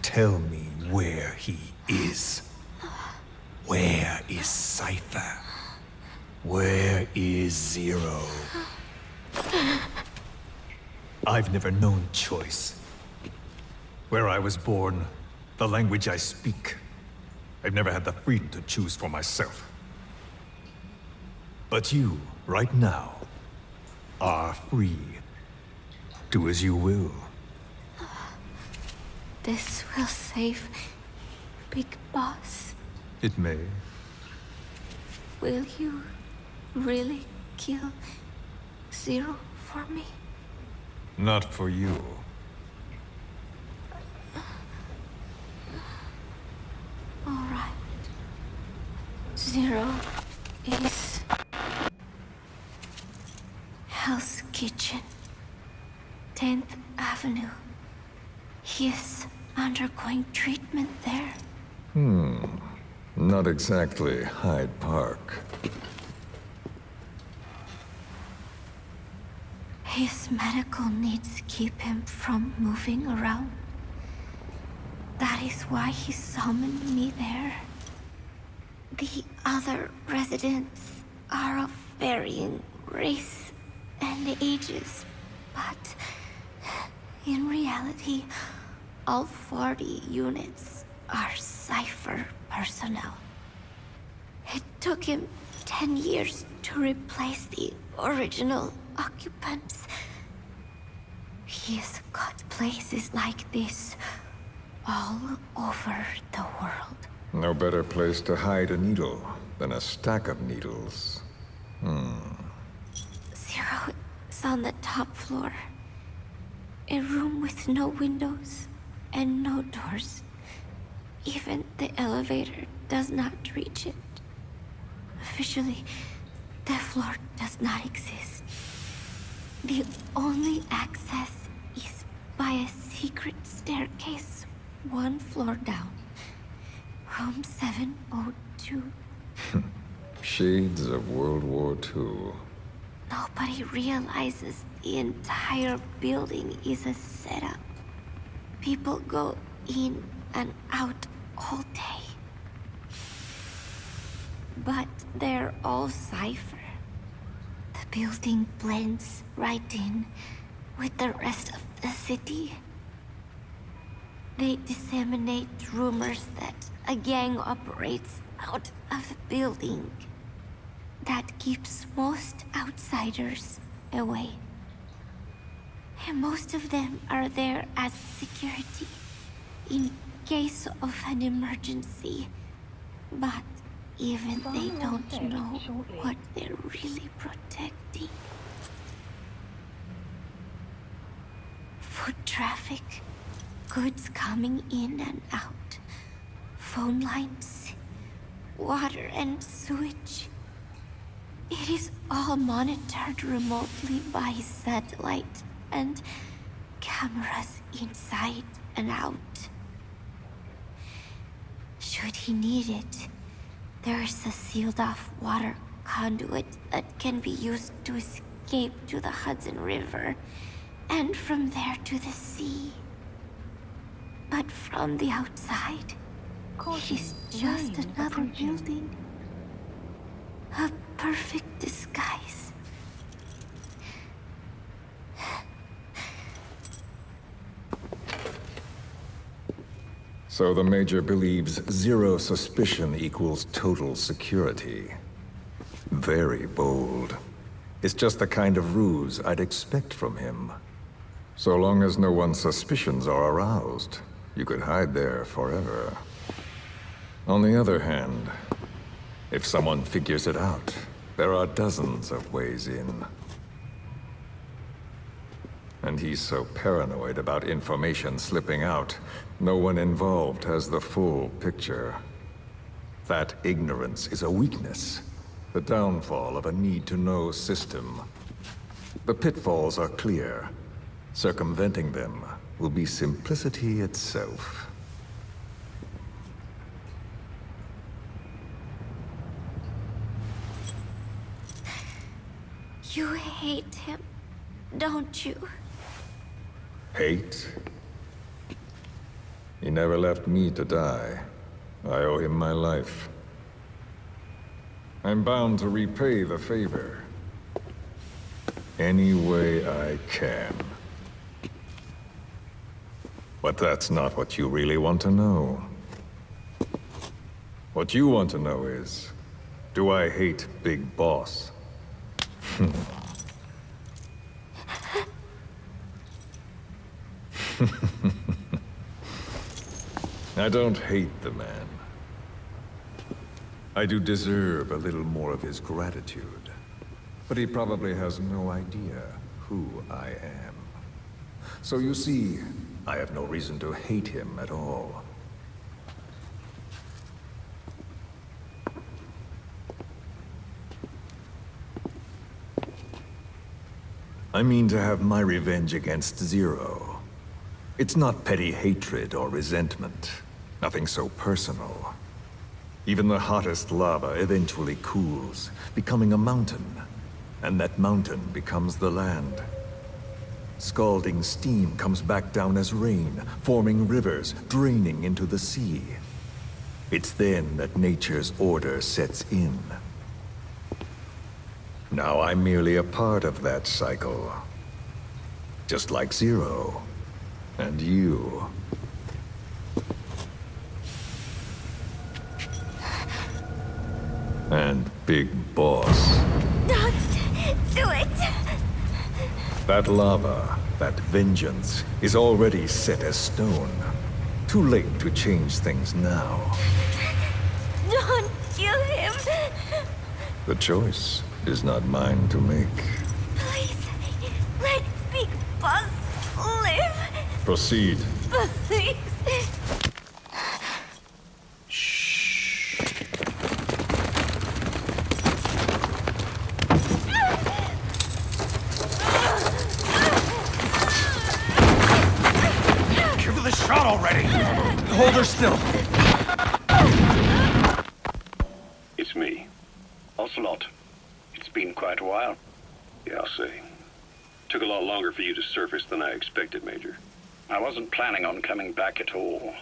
Tell me where he is. Where is Cypher? Where is Zero? I've never known choice. Where I was born, the language I speak, I've never had the freedom to choose for myself. But you, right now, are free. Do as you will. This will save Big Boss. It may. Will you really kill Zero for me? Not for you. All right. Zero is Hell's Kitchen, 10th Avenue. he is undergoing treatment there. Not exactly Hyde Park. His medical needs keep him from moving around. That is why he summoned me there. The other residents are of varying race and ages, but in reality, all 40 units are Cypher personnel. It took him 10 years to replace the original occupants. He's got places like this all over the world. No better place to hide a needle than a stack of needles. Zero is on the top floor. A room with no windows and no doors. Even the elevator does not reach it. Officially, the floor does not exist. The only access is by a secret staircase 1 floor down. Room 702. Shades of World War II. Nobody realizes the entire building is a setup. People go in and out all day. But they're all Cypher. The building blends right in with the rest of the city. They disseminate rumors that a gang operates out of the building that keeps most outsiders away. And most of them are there as security in case of an emergency. But even they don't know what they're really protecting. Foot traffic, goods coming in and out, phone lines, water and sewage. It is all monitored remotely by satellite and cameras inside and out. Should he need it, there's a sealed-off water conduit that can be used to escape to the Hudson River, and from there to the sea. But from the outside, it is just another building. A perfect disguise. So the Major believes zero suspicion equals total security. Very bold. It's just the kind of ruse I'd expect from him. So long as no one's suspicions are aroused, you could hide there forever. On the other hand, if someone figures it out, there are dozens of ways in. And he's so paranoid about information slipping out, no one involved has the full picture. That ignorance is a weakness, the downfall of a need-to-know system. The pitfalls are clear. Circumventing them will be simplicity itself. You hate him, don't you? Hate? He never left me to die. I owe him my life. I'm bound to repay the favor. Any way I can. But that's not what you really want to know. What you want to know is, do I hate Big Boss? I don't hate the man. I do deserve a little more of his gratitude. But he probably has no idea who I am. So you see, I have no reason to hate him at all. I mean to have my revenge against Zero. It's not petty hatred or resentment. Nothing so personal. Even the hottest lava eventually cools, becoming a mountain. And that mountain becomes the land. Scalding steam comes back down as rain, forming rivers, draining into the sea. It's then that nature's order sets in. Now I'm merely a part of that cycle. Just like Zero. And you. And Big Boss. Don't do it! That lava, that vengeance, is already set as stone. Too late to change things now. Don't kill him! The choice is not mine to make. Please, let Big Boss live! Proceed. Please! Give her the shot already! Hold her still! It's me. Ocelot. It's been quite a while. Yeah, I'll say. Took a lot longer for you to surface than I expected, Major. I wasn't planning on coming back at all,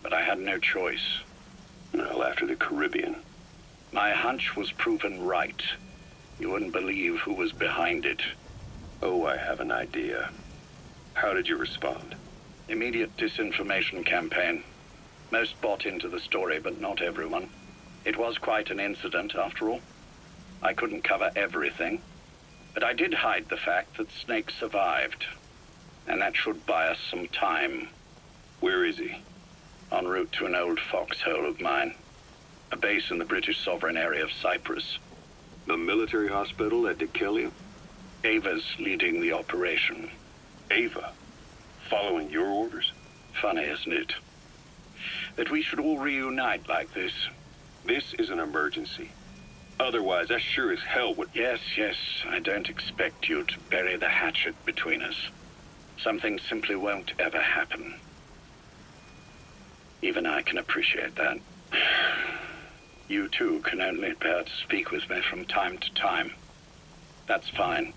but I had no choice. Well, after the Caribbean. My hunch was proven right. You wouldn't believe who was behind it. Oh, I have an idea. How did you respond? Immediate disinformation campaign. Most bought into the story, but not everyone. It was quite an incident, after all. I couldn't cover everything, but I did hide the fact that Snake survived. And that should buy us some time. Where is he? En route to an old foxhole of mine. A base in the British sovereign area of Cyprus. The military hospital had to kill you? Ava's leading the operation. Ava? Following your orders? Funny, isn't it? That we should all reunite like this. This is an emergency. Otherwise, I sure as hell would... Yes, I don't expect you to bury the hatchet between us. Something simply won't ever happen. Even I can appreciate that. You too can only bear to speak with me from time to time. That's fine.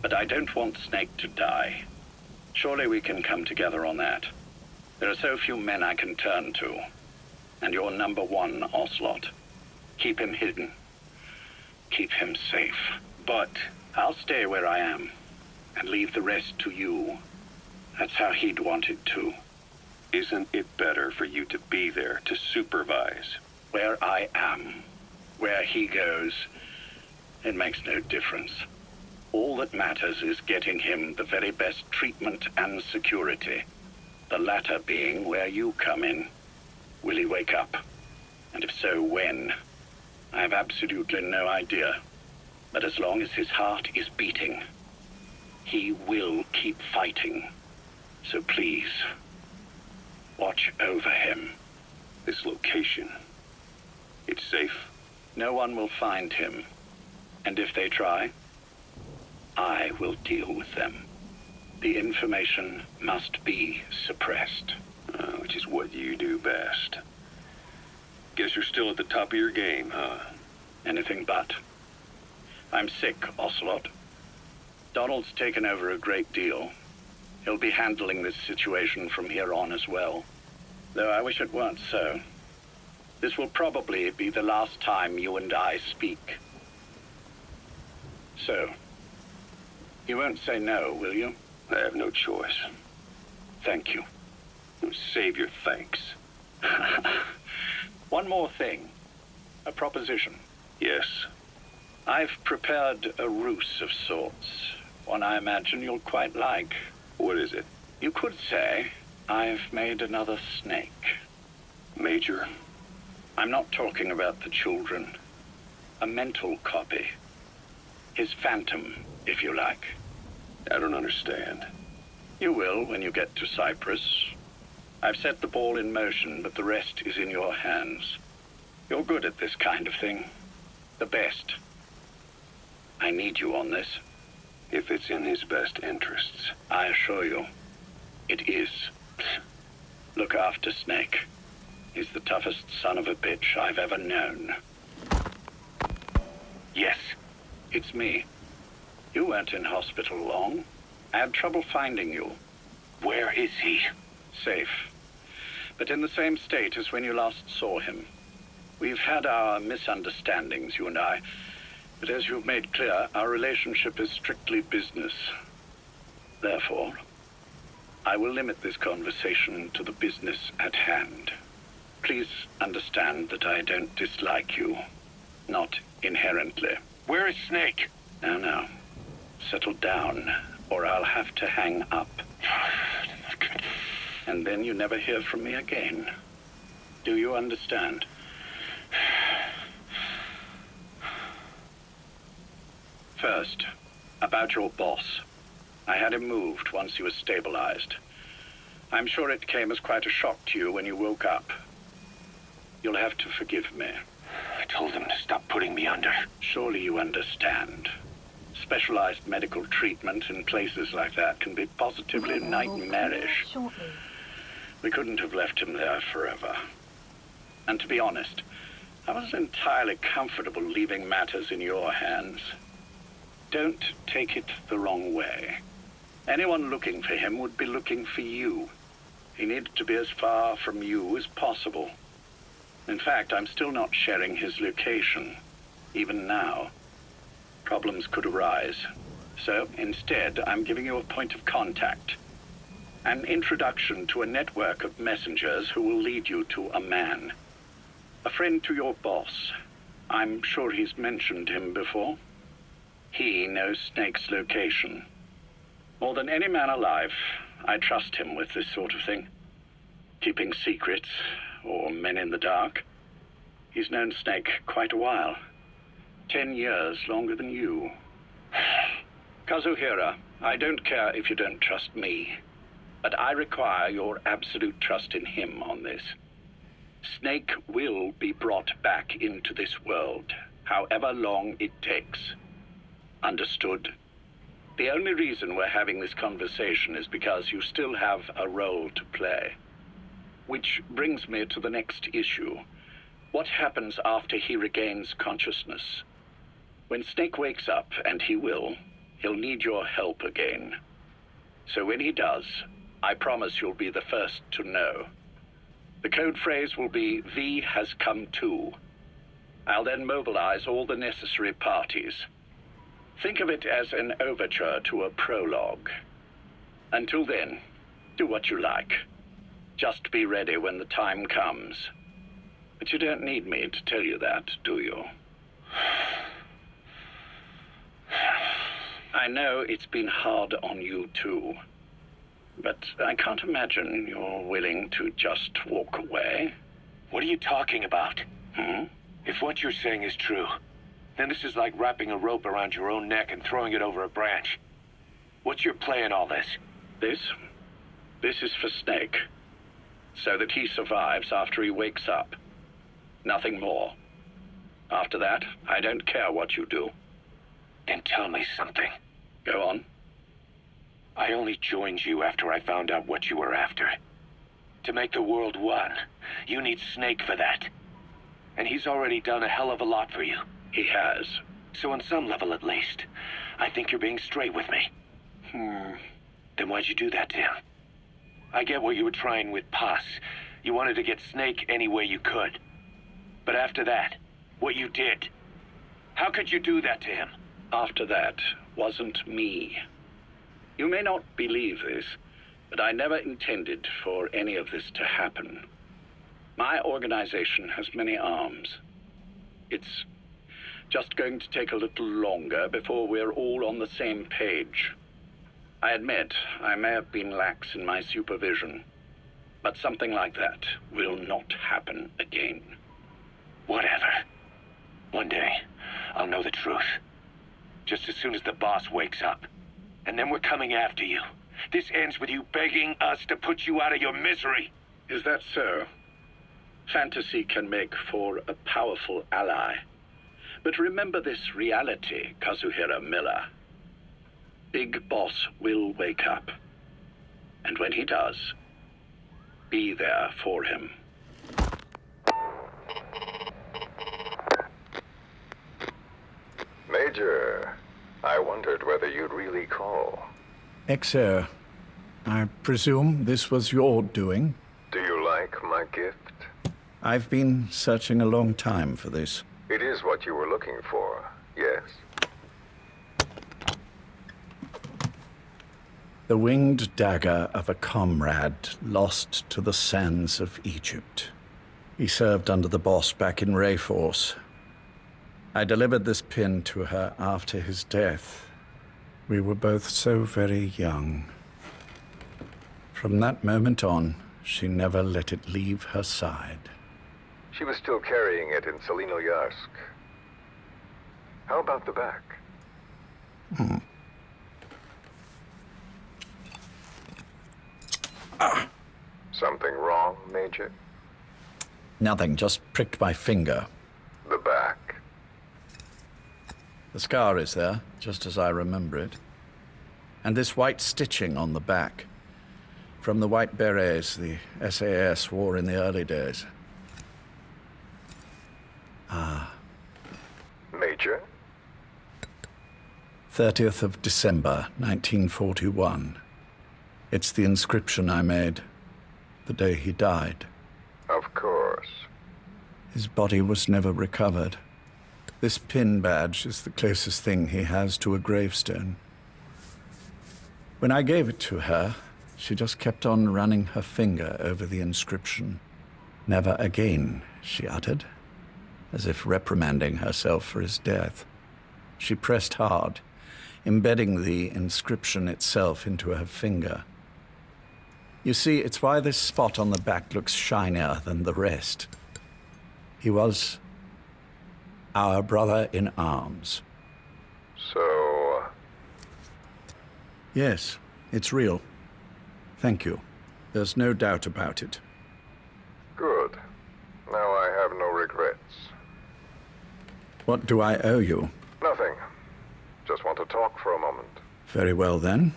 But I don't want Snake to die. Surely we can come together on that. There are so few men I can turn to. And you're number one, Ocelot. Keep him hidden. Keep him safe. But I'll stay where I am and leave the rest to you. That's how he'd want it too. Isn't it better for you to be there to supervise? Where I am, where he goes, it makes no difference. All that matters is getting him the very best treatment and security. The latter being where you come in. Will he wake up? And if so, when? I have absolutely no idea. But as long as his heart is beating, he will keep fighting. So please, watch over him. This location, it's safe? No one will find him. And if they try, I will deal with them. The information must be suppressed. Which is what you do best. Guess you're still at the top of your game, huh? Anything but. I'm sick, Ocelot. Donald's taken over a great deal. He'll be handling this situation from here on as well. Though I wish it weren't so. This will probably be the last time you and I speak. So, you won't say no, will you? I have no choice. Thank you. Save your thanks. One more thing. A proposition. Yes? I've prepared a ruse of sorts. One I imagine you'll quite like. What is it? You could say I've made another Snake. Major? I'm not talking about the children. A mental copy. His phantom, if you like. I don't understand. You will when you get to Cyprus. I've set the ball in motion, but the rest is in your hands. You're good at this kind of thing. The best. I need you on this. If it's in his best interests. I assure you, it is. Look after Snake. He's the toughest son of a bitch I've ever known. Yes. It's me. You weren't in hospital long. I had trouble finding you. Where is he? Safe. But in the same state as when you last saw him. We've had our misunderstandings, you and I. But as you've made clear, our relationship is strictly business. Therefore, I will limit this conversation to the business at hand. Please understand that I don't dislike you. Not inherently. Where is Snake? Now. Settle down, or I'll have to hang up. And then you never hear from me again. Do you understand? First, about your boss. I had him moved once he was stabilized. I'm sure it came as quite a shock to you when you woke up. You'll have to forgive me. I told him to stop putting me under. Surely you understand. Specialized medical treatment in places like that can be positively nightmarish. We couldn't have left him there forever. And to be honest, I wasn't entirely comfortable leaving matters in your hands. Don't take it the wrong way. Anyone looking for him would be looking for you. He needed to be as far from you as possible. In fact, I'm still not sharing his location, even now. Problems could arise. So instead, I'm giving you a point of contact. An introduction to a network of messengers who will lead you to a man. A friend to your boss. I'm sure he's mentioned him before. He knows Snake's location. More than any man alive, I trust him with this sort of thing. Keeping secrets, or men in the dark. He's known Snake quite a while. 10 years longer than you. Kazuhira, I don't care if you don't trust me, but I require your absolute trust in him on this. Snake will be brought back into this world, however long it takes. Understood? The only reason we're having this conversation is because you still have a role to play. Which brings me to the next issue. What happens after he regains consciousness? When Snake wakes up, and he will, he'll need your help again. So when he does, I promise you'll be the first to know. The code phrase will be, V has come to. I'll then mobilize all the necessary parties. Think of it as an overture to a prologue. Until then, do what you like. Just be ready when the time comes. But you don't need me to tell you that, do you? I know it's been hard on you too. But I can't imagine you're willing to just walk away. What are you talking about? If what you're saying is true, then this is like wrapping a rope around your own neck and throwing it over a branch. What's your play in all this? This is for Snake. So that he survives after he wakes up. Nothing more. After that, I don't care what you do. Then tell me something. Go on. I only joined you after I found out what you were after. To make the world one, you need Snake for that. And he's already done a hell of a lot for you. He has. So on some level at least, I think you're being straight with me. Then why'd you do that to him? I get what you were trying with Paz. You wanted to get Snake any way you could. But after that, what you did, how could you do that to him? After that wasn't me. You may not believe this, but I never intended for any of this to happen. My organization has many arms. It's just going to take a little longer before we're all on the same page. I admit I may have been lax in my supervision, but something like that will not happen again. Whatever. One day, I'll know the truth. Just as soon as the boss wakes up. And then we're coming after you. This ends with you begging us to put you out of your misery. Is that so? Fantasy can make for a powerful ally. But remember this reality, Kazuhira Miller. Big Boss will wake up. And when he does, be there for him. Major, I wondered whether you'd really call. XO, I presume this was your doing? Do you like my gift? I've been searching a long time for this. It is what you were looking for, yes. The winged dagger of a comrade lost to the sands of Egypt. He served under the boss back in Rayforce. I delivered this pin to her after his death. We were both so very young. From that moment on, she never let it leave her side. She was still carrying it in Selinoyarsk. How about the back? Something wrong, Major? Nothing, just pricked my finger. The back. The scar is there, just as I remember it. And this white stitching on the back. From the white berets the SAS wore in the early days. Ah. Major? 30th of December, 1941. It's the inscription I made the day he died. Of course. His body was never recovered. This pin badge is the closest thing he has to a gravestone. When I gave it to her, she just kept on running her finger over the inscription. Never again, she uttered, as if reprimanding herself for his death. She pressed hard, embedding the inscription itself into her finger. You see, it's why this spot on the back looks shinier than the rest. He was our brother in arms. So... Yes, it's real. Thank you. There's no doubt about it. Good. Now I have no regrets. What do I owe you? Nothing. Just want to talk for a moment. Very well, then.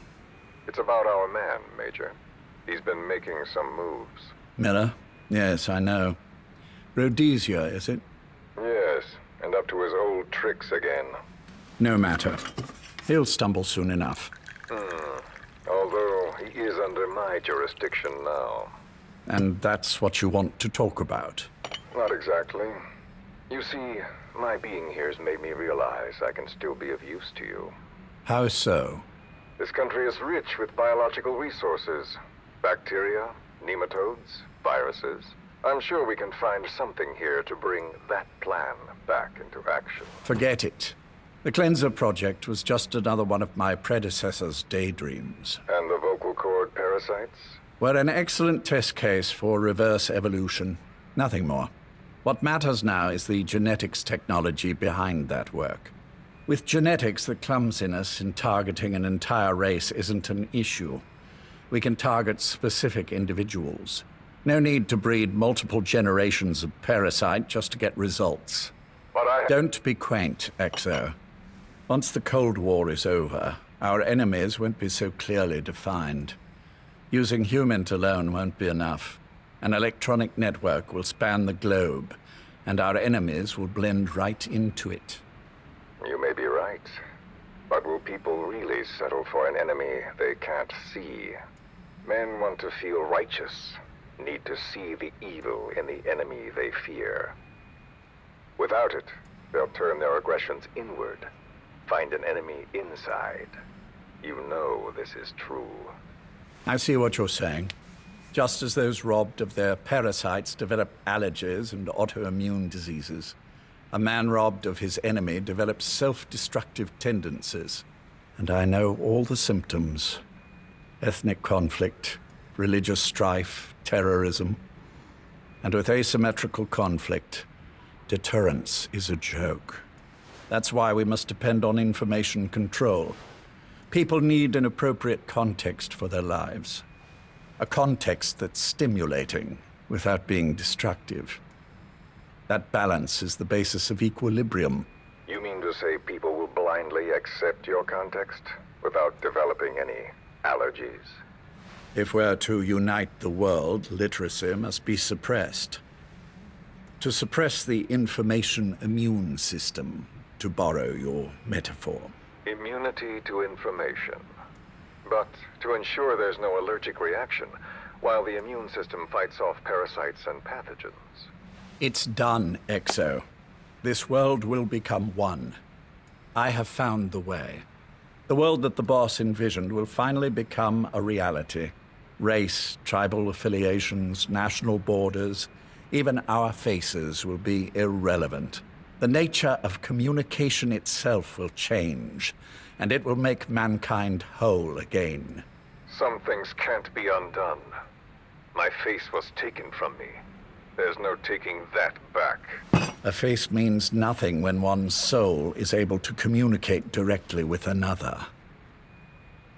It's about our man, Major. He's been making some moves. Miller? Yes, I know. Rhodesia, is it? Yes, and up to his old tricks again. No matter. He'll stumble soon enough. Although he is under my jurisdiction now. And that's what you want to talk about? Not exactly. You see, my being here's made me realize I can still be of use to you. How so? This country is rich with biological resources. Bacteria, nematodes, viruses. I'm sure we can find something here to bring that plan back into action. Forget it. The Cleanser Project was just another one of my predecessor's daydreams. And the vocal cord parasites? Were an excellent test case for reverse evolution. Nothing more. What matters now is the genetics technology behind that work. With genetics, the clumsiness in targeting an entire race isn't an issue. We can target specific individuals. No need to breed multiple generations of parasite just to get results. But Don't be quaint, XO. Once the Cold War is over, our enemies won't be so clearly defined. Using humans alone won't be enough. An electronic network will span the globe, and our enemies will blend right into it. You may be right. But will people really settle for an enemy they can't see? Men want to feel righteous, need to see the evil in the enemy they fear. Without it, they'll turn their aggressions inward, find an enemy inside. You know this is true. I see what you're saying. Just as those robbed of their parasites develop allergies and autoimmune diseases, a man robbed of his enemy develops self-destructive tendencies. And I know all the symptoms. Ethnic conflict, religious strife, terrorism. And with asymmetrical conflict, deterrence is a joke. That's why we must depend on information control. People need an appropriate context for their lives. A context that's stimulating without being destructive. That balance is the basis of equilibrium. You mean to say people will blindly accept your context without developing any allergies? If we're to unite the world, literacy must be suppressed. To suppress the information immune system, to borrow your metaphor. Immunity to information. But to ensure there's no allergic reaction, while the immune system fights off parasites and pathogens. It's done, Exo. This world will become one. I have found the way. The world that the boss envisioned will finally become a reality. Race, tribal affiliations, national borders, even our faces will be irrelevant. The nature of communication itself will change, and it will make mankind whole again. Some things can't be undone. My face was taken from me. There's no taking that back. A face means nothing when one's soul is able to communicate directly with another.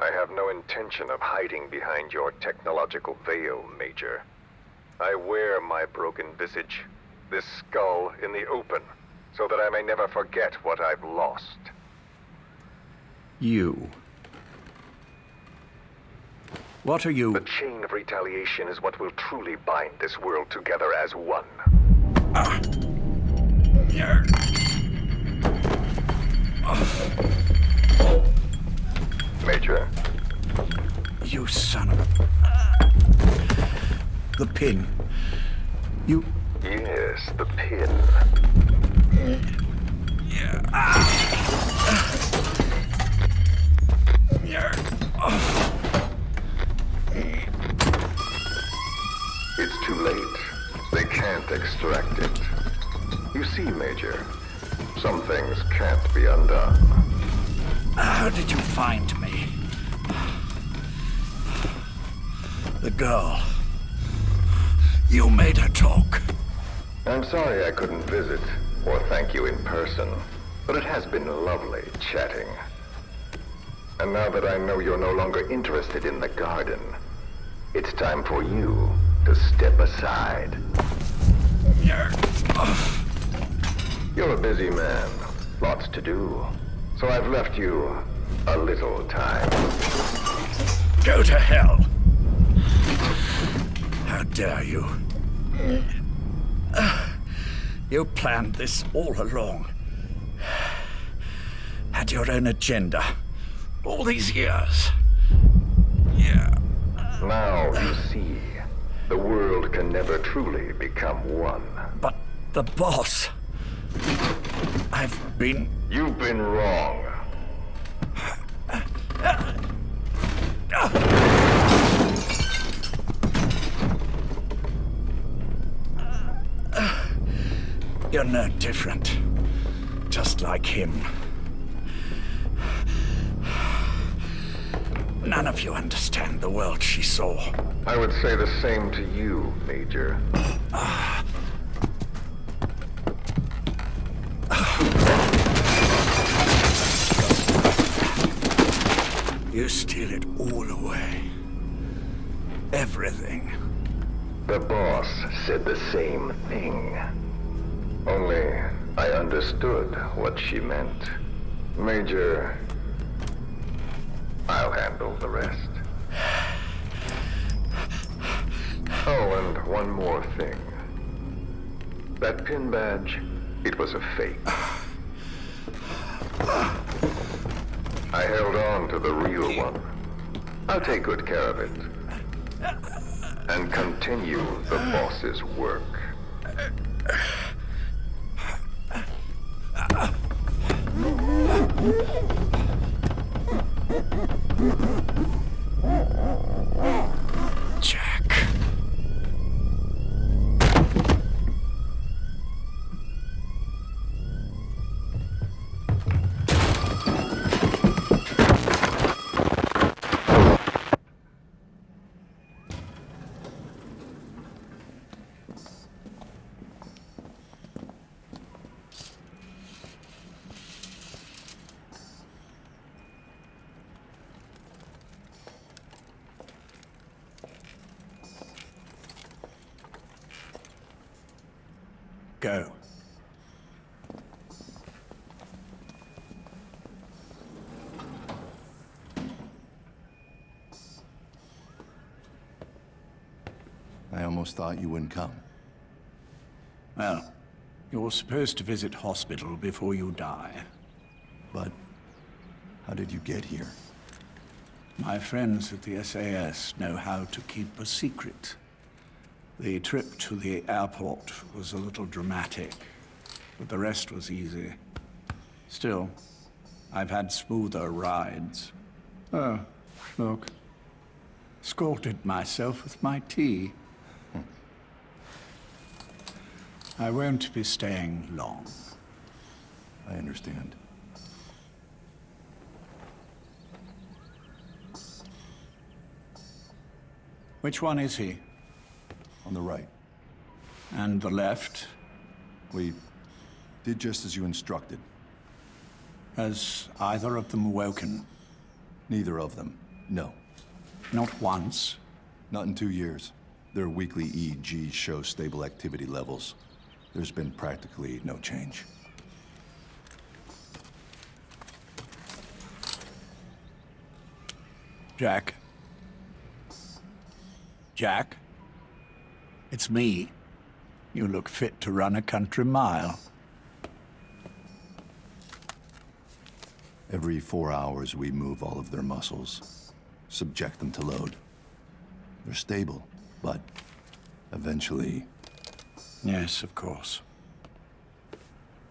I have no intention of hiding behind your technological veil, Major. I wear my broken visage, this skull, in the open, so that I may never forget what I've lost. You. What are you? The chain of retaliation is what will truly bind this world together as one. Major? You son of a... The pin. You... Yes, the pin. It's too late. They can't extract it. You see, Major, some things can't be undone. How did you find me? The girl. You made her talk. I'm sorry I couldn't visit or thank you in person, but it has been lovely chatting. And now that I know you're no longer interested in the garden, it's time for you to step aside. You're a busy man, lots to do, so I've left you a little time. Go to hell! How dare you? You planned this all along. Had your own agenda. All these years. Now you see, the world can never truly become one. But the boss... You've been wrong. You're no different. Just like him. None of you understand the world she saw. I would say the same to you, Major. You steal it all away. Everything. The boss said the same thing. Only I understood what she meant. Major, I'll handle the rest. Oh, and one more thing. That pin badge, it was a fake. I held on to the real one. I'll take good care of it. And continue the boss's work. Jack. Go. almost thought you wouldn't come. Well, you're supposed to visit hospital before you die. But how did you get here? My friends at the SAS know how to keep a secret. The trip to the airport was a little dramatic, but the rest was easy. Still, I've had smoother rides. Oh, look. Scalded myself with my tea. I won't be staying long. I understand. Which one is he? On the right. And the left? We did just as you instructed. Has either of them woken? Neither of them, no. Not once? Not in 2 years. Their weekly EEGs show stable activity levels. There's been practically no change. Jack? Jack? It's me. You look fit to run a country mile. Every 4 hours, we move all of their muscles, subject them to load. They're stable, but eventually... Yes, of course.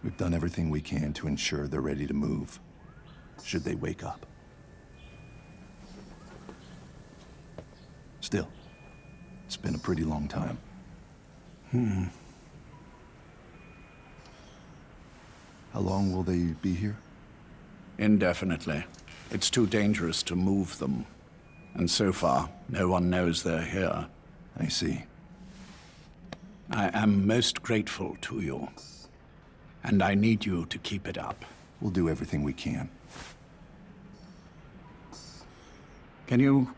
We've done everything we can to ensure they're ready to move, should they wake up. Still, it's been a pretty long time. How long will they be here? Indefinitely. It's too dangerous to move them. And so far, no one knows they're here. I see. I am most grateful to you. And I need you to keep it up. We'll do everything we can. Can you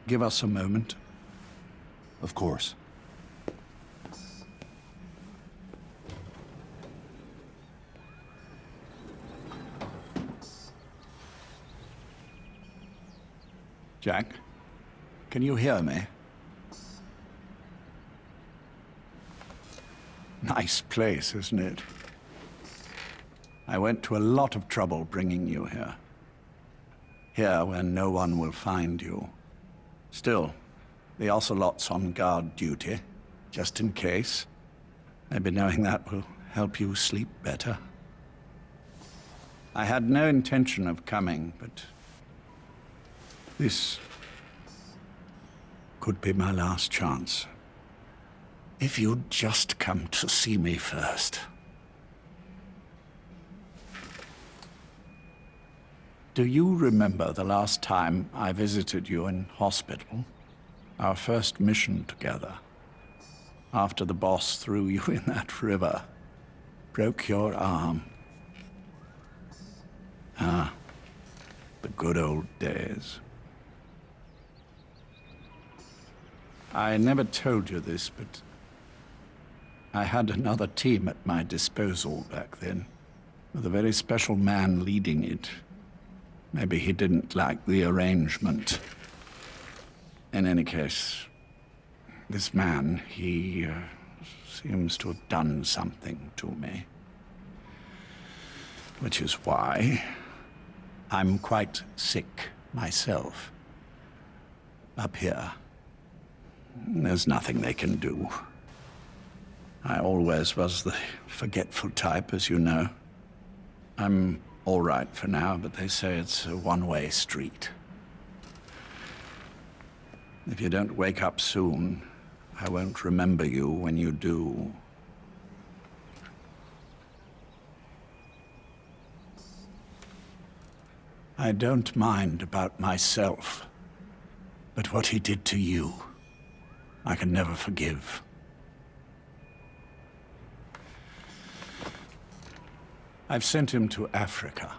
give us a moment? Of course. Jack, can you hear me? Nice place, isn't it? I went to a lot of trouble bringing you here. Here, where no one will find you. Still, the Ocelot's on guard duty, just in case. Maybe knowing that will help you sleep better. I had no intention of coming, but this could be my last chance. If you'd just come to see me first. Do you remember the last time I visited you in hospital? Our first mission together. After the boss threw you in that river. Broke your arm. Ah, the good old days. I never told you this, but I had another team at my disposal back then, with a very special man leading it. Maybe he didn't like the arrangement. In any case, this man, he seems to have done something to me. Which is why I'm quite sick myself. Up here. There's nothing they can do. I always was the forgetful type, as you know. I'm all right for now, but they say it's a one-way street. If you don't wake up soon, I won't remember you when you do. I don't mind about myself, but what he did to you, I can never forgive. I've sent him to Africa,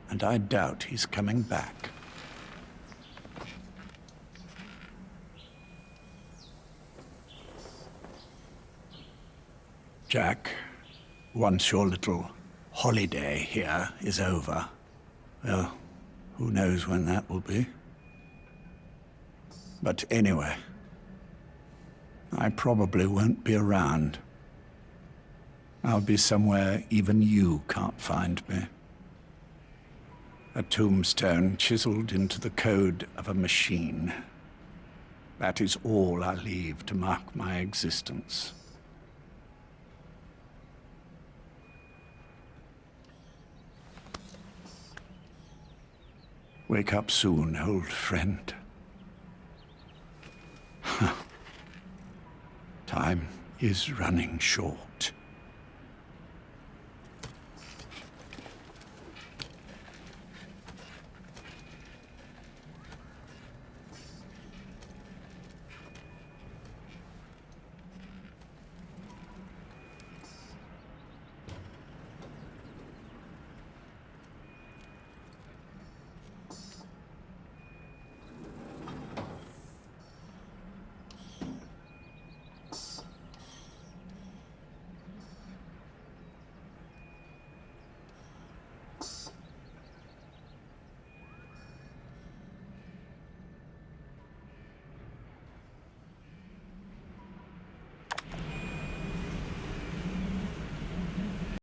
and I doubt he's coming back. Jack, once your little holiday here is over, well, who knows when that will be? But anyway, I probably won't be around. I'll be somewhere even you can't find me. A tombstone chiseled into the code of a machine. That is all I leave to mark my existence. Wake up soon, old friend. Time is running short.